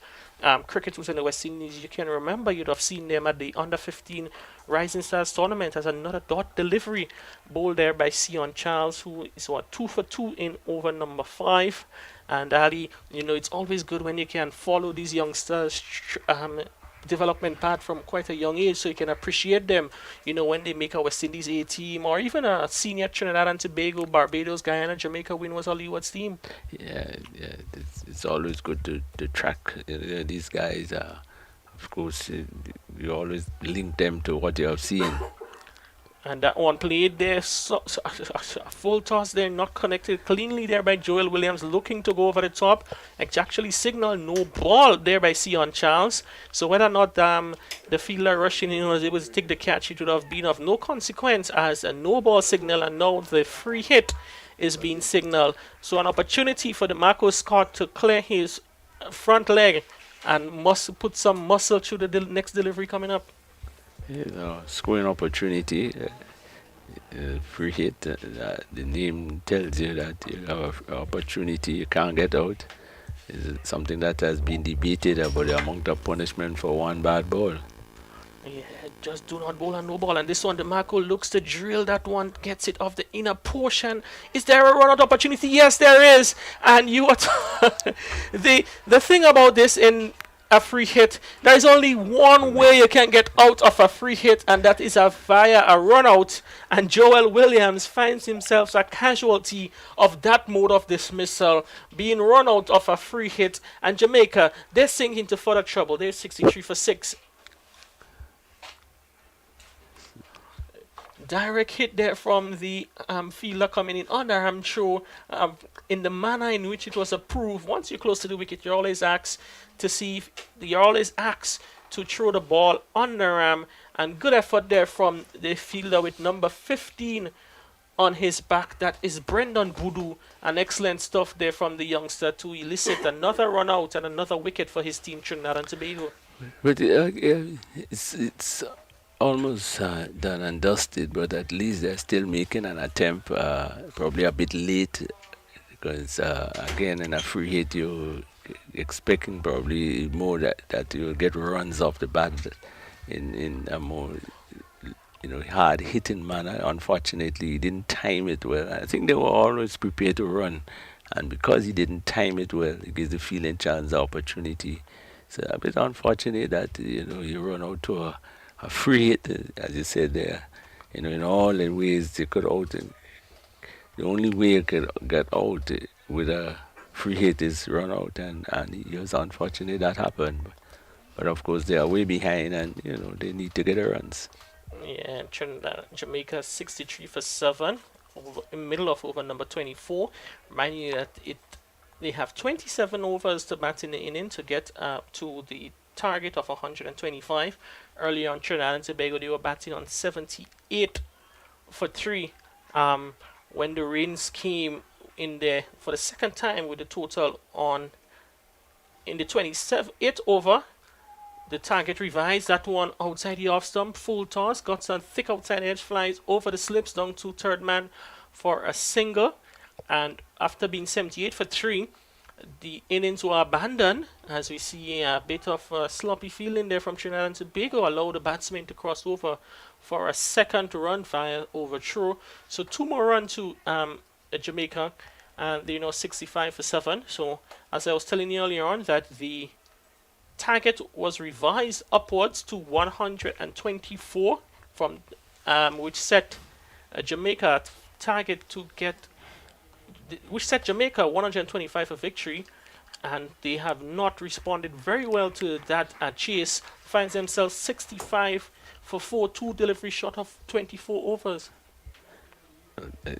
cricket within the West Indies, you can remember you'd have seen them at the under-15 Rising Stars tournament as another dot delivery bowled there by Sion Charles, who is 2 for 2 in over number 5. And Ali, it's always good when you can follow these youngsters' development path from quite a young age, so you can appreciate them, when they make a West Indies A team, or even a senior Trinidad and Tobago, Barbados, Guyana, Jamaica, Windwards or Leeward's team. Yeah, it's always good to track these guys. Of course, you always link them to what you have seen. And that one played there, a full toss there, not connected cleanly there by Joel Williams, looking to go over the top. It's actually signaled no ball there by Sion Charles. So whether or not the fielder rushing in was able to take the catch, it would have been of no consequence as a no ball signal, and now the free hit is being signaled. So an opportunity for the Marco Scott to clear his front leg and put some muscle through the next delivery coming up. Scoring opportunity, free hit. The name tells you that you have an opportunity, you can't get out. It's something that has been debated about the amount of punishment for one bad ball. Yeah, just do not bowl and no ball. And this one, DeMarco looks to drill that one, gets it off the inner portion. Is there a run-out opportunity? Yes, there is. And the thing about this in a free hit, there is only one way you can get out of a free hit, and that is via a run out. And Joel Williams finds himself a casualty of that mode of dismissal, being run out of a free hit. And Jamaica, they're sinking into further trouble. They're 63 for 6. Direct hit there from the fielder coming in underarm throw, in the manner in which it was approved. Once you're close to the wicket, you're always asked to throw the ball underarm, and good effort there from the fielder with number 15 on his back. That is Brendan Voodoo, and excellent stuff there from the youngster to elicit another run out and another wicket for his team, Trinidad and Tobago. But it's almost done and dusted, but at least they're still making an attempt, probably a bit late, because again, in a free hit, you're expecting probably more that you'll get runs off the bat in a more hard hitting manner. Unfortunately, he didn't time it well. I think they were always prepared to run, and because he didn't time it well, it gives the fielding chance the opportunity. So a bit unfortunate that you run out to a free hit, as you said there, in all the ways you could out. The only way you could get out with a free hit is run out, and it was unfortunate that happened. But of course, they are way behind, and they need to get the runs. Yeah, Trinidad, Jamaica 63 for 7. in middle of over number 24. Remind you that they have 27 overs to bat in the inning to get to the target of 125. Earlier on Trinidad and Tobago, they were batting on 78 for 3 when the rains came in there for the second time with the total on in the 27th over. The target revised, that one outside the off stump, full toss, got some thick outside edge flies over the slips down to third man for a single. And after being 78 for 3, the innings were abandoned as we see a bit of sloppy fielding there from Trinidad and Tobago, allow the batsman to cross over for a second run via overthrow. So 2 more runs to Jamaica, and they're now 65 for 7. So as I was telling you earlier on, that the target was revised upwards to 124 from which set Jamaica target to get which set Jamaica 125 for victory, and they have not responded very well to that chase. Finds themselves 65 for 4, 2 delivery short of 24 overs.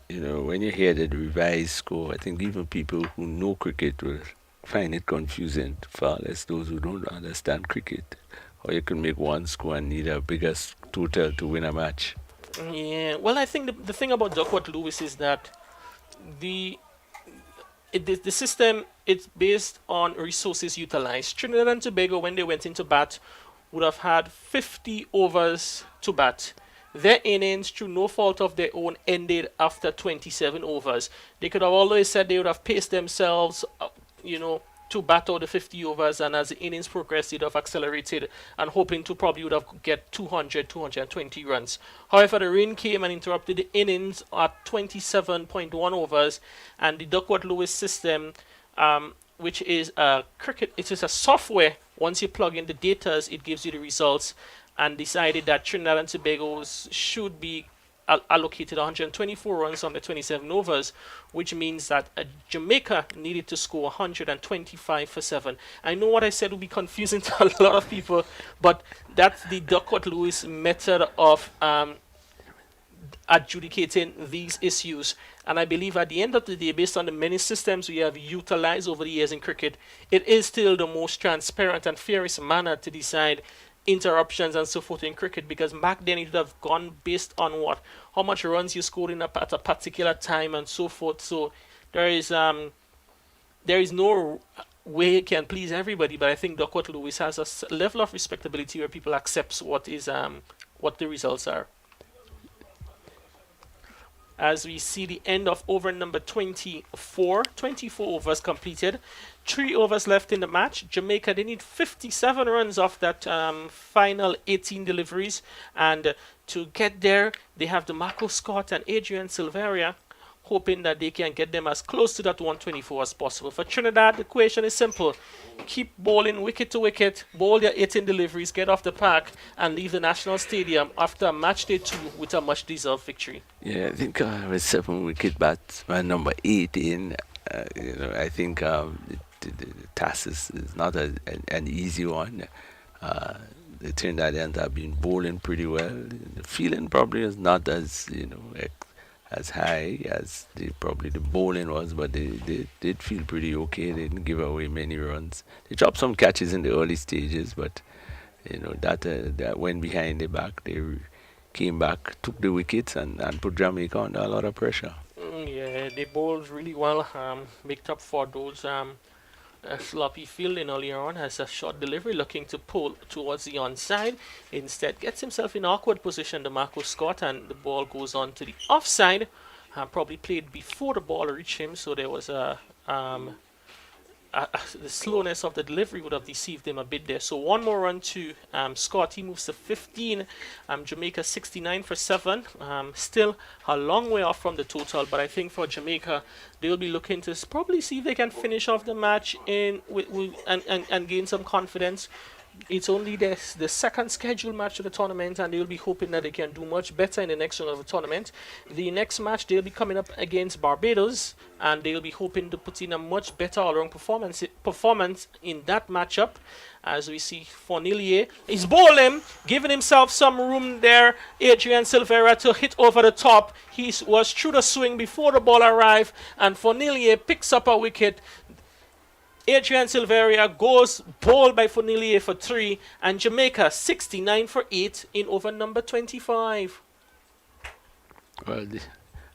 When you hear the revised score, I think even people who know cricket will find it confusing, far less those who don't understand cricket. Or you can make one score and need a bigger total to win a match. Yeah, well, I think the thing about Duckworth Lewis is that the system, it's based on resources utilized. Trinidad and Tobago, when they went into bat, would have had 50 overs to bat. Their innings, through no fault of their own, ended after 27 overs. They could have always said they would have paced themselves, to bat out the 50 overs, and as the innings progressed, they'd have accelerated and hoping to probably would have get 200, 220 runs. However, the rain came and interrupted the innings at 27.1 overs, and the Duckworth Lewis system, which is a software. Once you plug in the data, it gives you the results, and decided that Trinidad and Tobago should be allocated 124 runs on the 27 overs, which means that Jamaica needed to score 125 for 7. I know what I said will be confusing to a lot of people, but that's the Duckworth Lewis method of adjudicating these issues. And I believe at the end of the day, based on the many systems we have utilized over the years in cricket, it is still the most transparent and fairest manner to decide interruptions and so forth in cricket, because back then it would have gone based on how much runs you scored at a particular time and so forth. So there is no way it can please everybody, but I think Duckworth Lewis has a level of respectability where people accept what the results are. As we see the end of over number 24 overs completed, 3 overs left in the match. Jamaica, they need 57 runs off that final 18 deliveries, and to get there, they have DeMarco Scott and Adrian Silveria, hoping that they can get them as close to that 124 as possible. For Trinidad, the equation is simple. Keep bowling wicket to wicket, bowl their 18 deliveries, get off the park, and leave the National Stadium after match day 2 with a much-deserved victory. Yeah, I think with 7 wicket batsman number 18, I think the task is not an easy one. The Trinidadians have been bowling pretty well. The feeling probably is not as as high as the bowling was, but they did feel pretty okay. They didn't give away many runs. They dropped some catches in the early stages, but that went behind the back. They came back, took the wickets, and put Jamaica under a lot of pressure. Yeah, they bowled really well, make up for those sloppy fielding earlier on. Has a short delivery looking to pull towards the onside. Instead gets himself in awkward position, DeMarco Scott, and the ball goes on to the offside. Probably played before the ball reached him, so there was the slowness of the delivery would have deceived him a bit there. So 1 more run to Scott. He moves to 15. Jamaica 69 for 7. Still a long way off from the total, but I think for Jamaica, they'll be looking to probably see if they can finish off the match and gain some confidence. It's only the second scheduled match of the tournament, and they'll be hoping that they can do much better in the next round of the tournament. The next match, they'll be coming up against Barbados, and they'll be hoping to put in a much better all-round performance in that matchup. As we see Fornillier, he's bowling, giving himself some room there. Adrian Silvera to hit over the top. He was through the swing before the ball arrived, and Fornillier picks up a wicket. Adrian Silveria goes bowled by Fornillier for 3, and Jamaica 69 for 8 in over number 25. Well,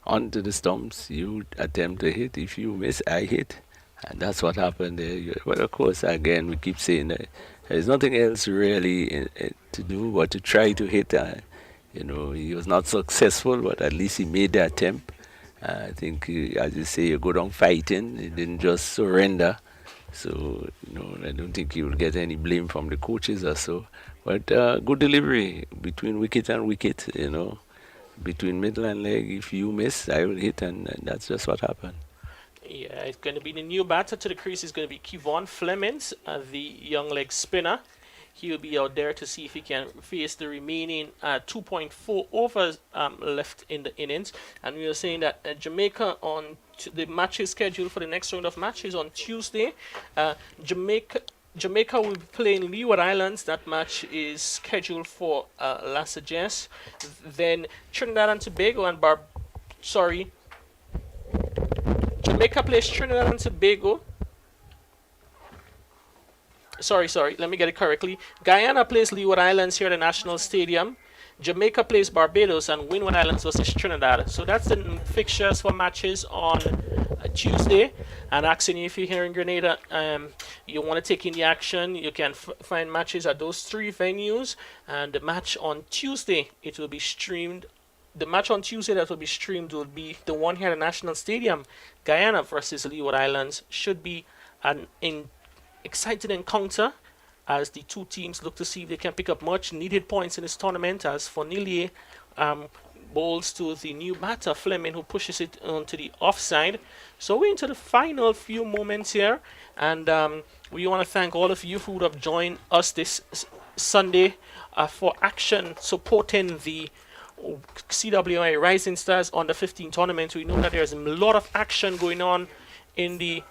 onto the stumps, you attempt to hit. If you miss, I hit. And that's what happened there. But of course, again, we keep saying that there's nothing else really to do but to try to hit. He was not successful, but at least he made the attempt. I think, as you say, you go down fighting. He didn't just surrender. So, I don't think he will get any blame from the coaches or so. But good delivery between wicket and wicket, between middle and leg. If you miss, I will hit, and that's just what happened. Yeah, it's going to be the new batter to the crease is going to be Kevon Flemings, the young leg spinner. He'll be out there to see if he can face the remaining 2.4 overs left in the innings. And we were saying that Jamaica on the matches scheduled for the next round of matches on Tuesday. Jamaica will be playing Leeward Islands. That match is scheduled for Las Ages. Then Trinidad and Tobago and Jamaica plays Trinidad and Tobago. Sorry, let me get it correctly. Guyana plays Leeward Islands here at the National Stadium. Jamaica plays Barbados, and Windward Islands versus Trinidad. So that's the fixtures for matches on Tuesday. And asking you if you're here in Grenada, you want to take in the action, you can find matches at those 3 venues. And the match on Tuesday, it will be streamed. The match on Tuesday that will be streamed will be the one here at the National Stadium. Guyana versus Leeward Islands should be an exciting encounter as the two teams look to see if they can pick up much needed points in this tournament, as Fornillier bowls to the new batter Fleming, who pushes it onto the offside. So we're into the final few moments here, and we want to thank all of you who would have joined us this Sunday for action supporting the CWI Rising Stars Under 15 tournament. We know that there's a lot of action going on in the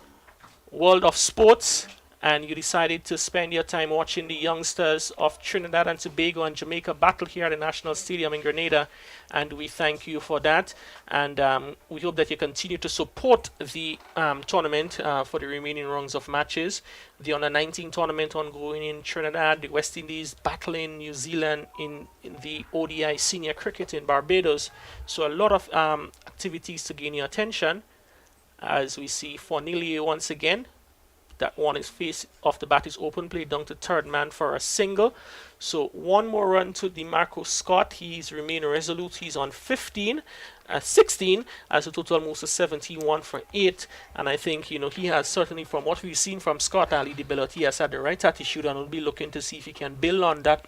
world of sports, and you decided to spend your time watching the youngsters of Trinidad and Tobago and Jamaica battle here at the National Stadium in Grenada, and we thank you for that. And we hope that you continue to support the tournament for the remaining rounds of matches. The Under 19 tournament ongoing in Trinidad, the West Indies battling New Zealand in the ODI senior cricket in Barbados. So a lot of activities to gain your attention, as we see Fornillier once again. That one is face off the bat is open play down to third man for a single. So one more run to DeMarco Scott. He's remained resolute. He's on 16 as a total moves to 71 for 8. And I think, he has certainly, from what we've seen from Scott Ali, the ability has had the right attitude, and will be looking to see if he can build on that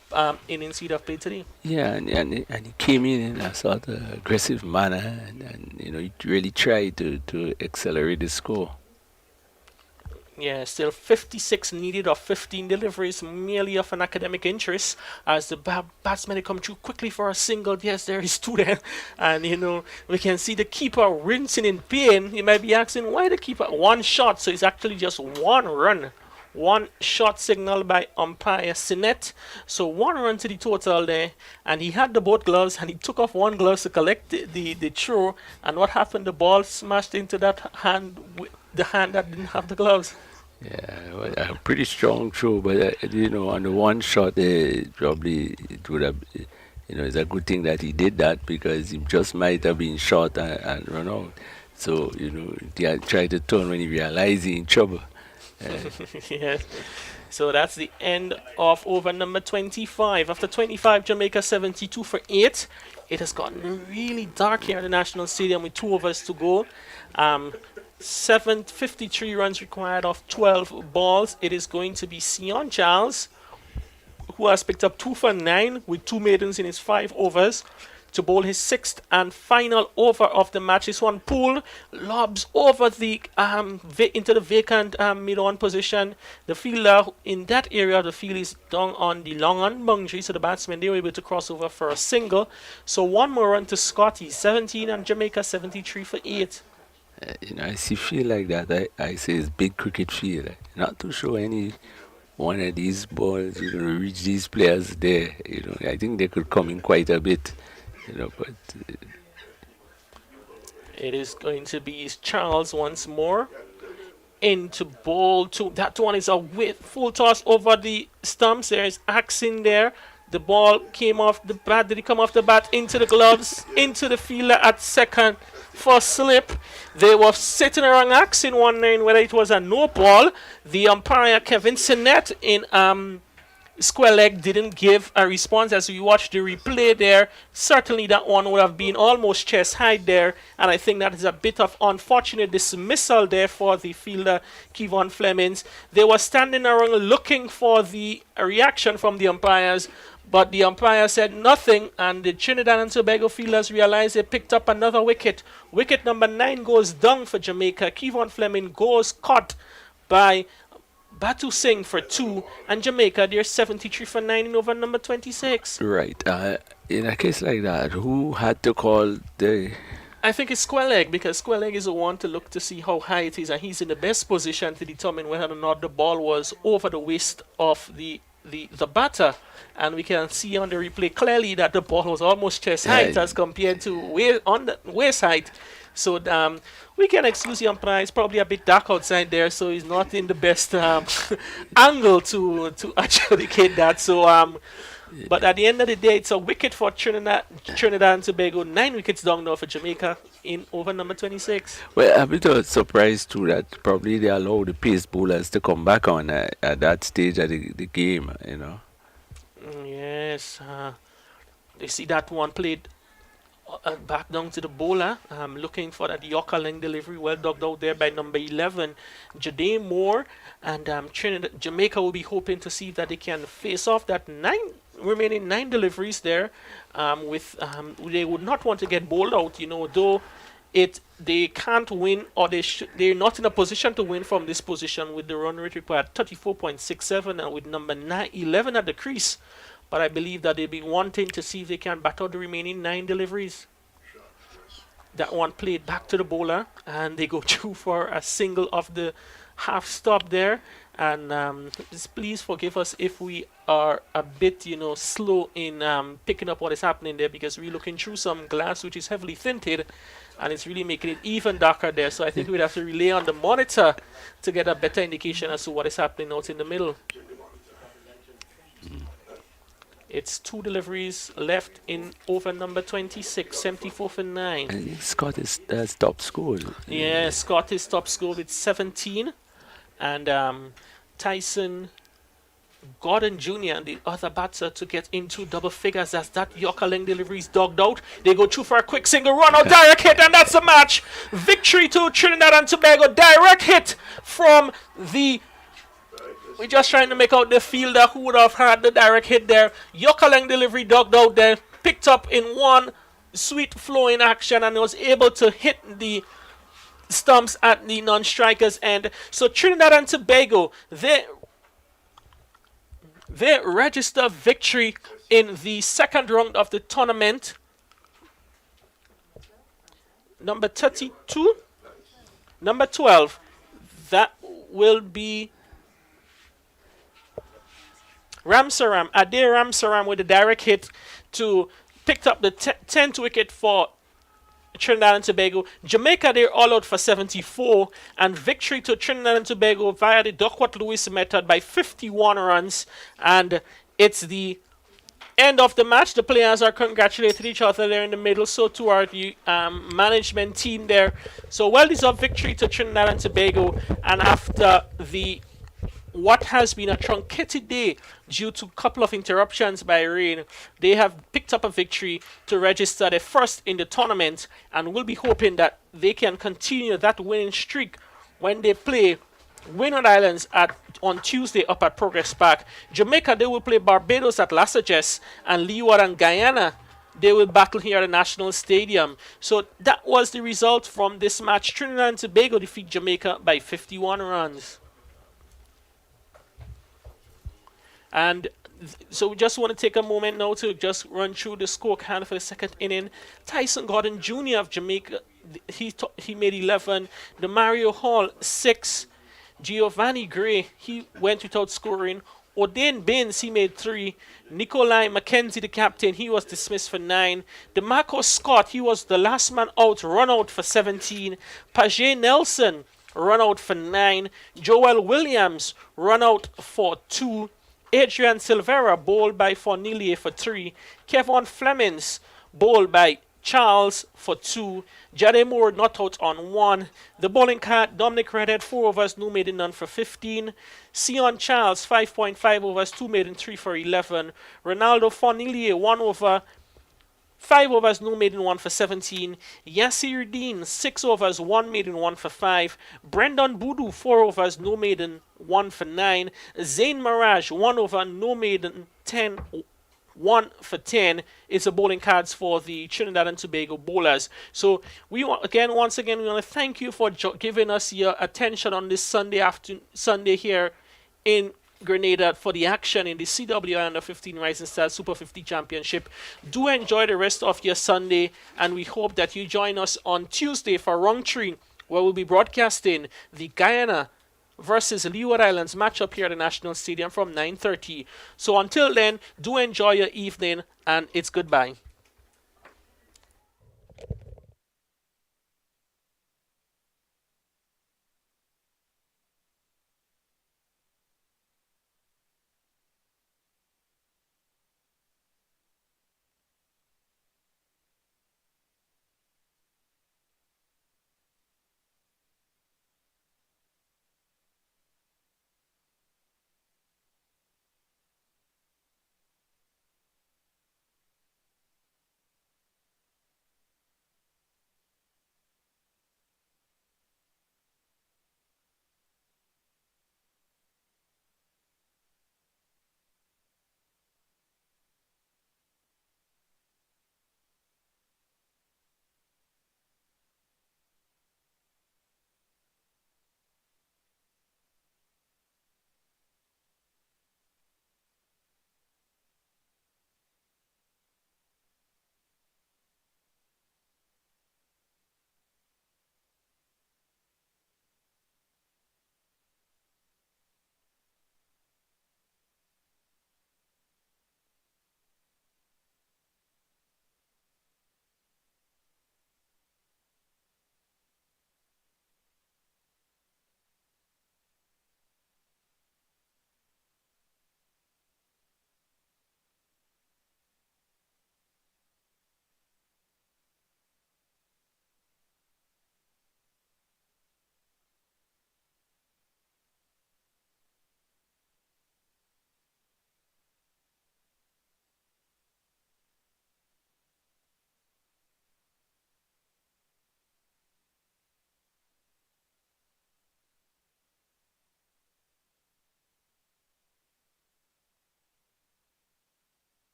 innings he'd have played today. Yeah, and he came in a sort of aggressive manner, and he really tried to accelerate the score. Yeah, still 56 needed of 15 deliveries, merely of an academic interest, as the batsmen come through quickly for a single. Yes, there is 2 there. And, we can see the keeper rinsing in pain. You might be asking, why the keeper? 1 shot, so it's actually just 1 run. 1 shot signal by umpire Sinet. So 1 run to the total there. And he had the both gloves, and he took off 1 glove to collect the throw. And what happened? The ball smashed into that hand, the hand that didn't have the gloves. Yeah, well, a pretty strong throw, but on the 1 shot, probably it would have, it's a good thing that he did that, because he just might have been shot and run out. So, he had tried to turn when he realized he's in trouble. Yes. So that's the end of over number 25. After 25, Jamaica 72 for 8. It has gotten really dark here at the National Stadium with 2 overs to go. 753 runs required of 12 balls. It is going to be Sion Charles, who has picked up 2 for 9 with 2 maidens in his 5 overs. to bowl his 6th and final over of the match. This one pulled, lobs over the into the vacant mid-on position. The fielder in that area of the field is down on the long on boundary, so the batsmen, they were able to cross over for a single. So one more run to Scotty, 17, and Jamaica 73 for 8. I see feel like that. I say it's big cricket feel. Not to show any one of these balls, reach these players there. I think they could come in quite a bit. But it is going to be Charles once more into ball 2. That one is a full toss over the stumps. There is axe in there. The ball came off the bat. Did it come off the bat? Into the gloves, into the fielder at second for slip. They were sitting around asking, wondering whether it was a no ball. The umpire, Kevin Sinnett, in square leg, didn't give a response. As we watched the replay there, certainly that one would have been almost chest high there, and I think that is a bit of unfortunate dismissal there for the fielder, Kevon Flemings. They were standing around looking for the reaction from the umpires, but the umpire said nothing, and the Trinidad and Tobago fielders realized they picked up another wicket. Wicket number 9 goes down for Jamaica. Kevon Fleming goes caught by Batu Singh for 2, and Jamaica, they're 73 for 9 in over number 26. Right. In a case like that, who had to call the... I think it's square leg, because square leg is the one to look to see how high it is, and he's in the best position to determine whether or not the ball was over the waist of the batter. And we can see on the replay clearly that the ball was almost chest height as compared to on the waist height. So we can excuse the umpire. It's probably a bit dark outside there, so he's not in the best angle to adjudicate that. So but at the end of the day, it's a wicket for Trinidad and Tobago. 9 wickets down now for Jamaica in over number 26. Well, I'm a bit surprised too that probably they allow the pace bowlers to come back on at that stage of the game, Yes. You see that one played back down to the bowler, looking for that Yorker length delivery, well dug out there by number 11, Jade Moore, and Jamaica will be hoping to see that they can face off that remaining 9 deliveries there. They would not want to get bowled out, though they can't win, or they're not in a position to win from this position with the run rate required 34.67 and with number 11 at the crease. But I believe that they'll be wanting to see if they can bat out the remaining 9 deliveries. That one played back to the bowler, and they go through for a single of the half stop there. And please forgive us if we are a bit, slow in picking up what is happening there, because we're looking through some glass which is heavily tinted, and it's really making it even darker there. So I think we'd have to rely on the monitor to get a better indication as to what is happening out in the middle. It's 2 deliveries left in over number 26, 74 for 9. I think Scott is top score. Yeah, Scott is top score with 17. And Tyson Gordon Jr. and the other batter to get into double figures as that Yorker length delivery is dogged out. They go through for a quick single run out, direct hit, and that's the match. Victory to Trinidad and Tobago. Direct hit from the... We're just trying to make out the fielder who would have had the direct hit there. Yorker length delivery dogged out there, picked up in one sweet flowing action, and was able to hit the stumps at the non-strikers end. So Trinidad and Tobago, they register victory in the second round of the tournament. Number 32, number 12, that will be Ramsaram, Adair Ramsaram with a direct hit to picked up the 10th wicket for Trinidad and Tobago. Jamaica, they're all out for 74, and victory to Trinidad and Tobago via the Duckworth-Lewis method by 51 runs. And it's the end of the match. The players are congratulating each other there in the middle. So too are the management team there. So well-deserved victory to Trinidad and Tobago. And after what has been a truncated day due to a couple of interruptions by rain, they have picked up a victory to register their first in the tournament, and will be hoping that they can continue that winning streak when they play Windward Islands on Tuesday up at Progress Park. Jamaica, they will play Barbados at Lasajes, and Leeward and Guyana, they will battle here at the National Stadium. So that was the result from this match. Trinidad and Tobago defeat Jamaica by 51 runs. And so we just want to take a moment now to just run through the scorecard for the second inning. Tyson Gordon Jr. of Jamaica, he made 11. Demario Hall, 6. Giovanni Gray, he went without scoring. O'Dane Baines, he made 3. Nikolai McKenzie, the captain, he was dismissed for 9. DeMarco Scott, he was the last man out, run out for 17. Page Nelson, run out for 9. Joel Williams, run out for 2. Adrian Silvera, bowled by Fornillier for 3. Kevon Flemings, bowled by Charles for 2. Jade Moore not out on 1. The bowling card, Dominic Redhead, 4 overs, no maiden, none for 15. Sion Charles, 5.5 overs, 2 maiden, 3 for 11. Ronaldo Fornillier, 1 over, 5 overs, no maiden, 1 for 17. Yasir Dean, 6 overs, 1 maiden, 1 for 5. Brendan Boodoo, 4 overs, no maiden, 1 for 9. Zain Mirage, 1 over, no maiden, 10, 1 for 10 is the bowling cards for the Trinidad and Tobago bowlers. So once again, we want to thank you for giving us your attention on this Sunday here in Grenada for the action in the CWI Under 15 Rising Stars Super 50 Championship. Do enjoy the rest of your Sunday, and we hope that you join us on Tuesday for round 3, where we'll be broadcasting the Guyana versus Leeward Islands matchup here at the National Stadium from 9:30. So until then, do enjoy your evening, and it's goodbye.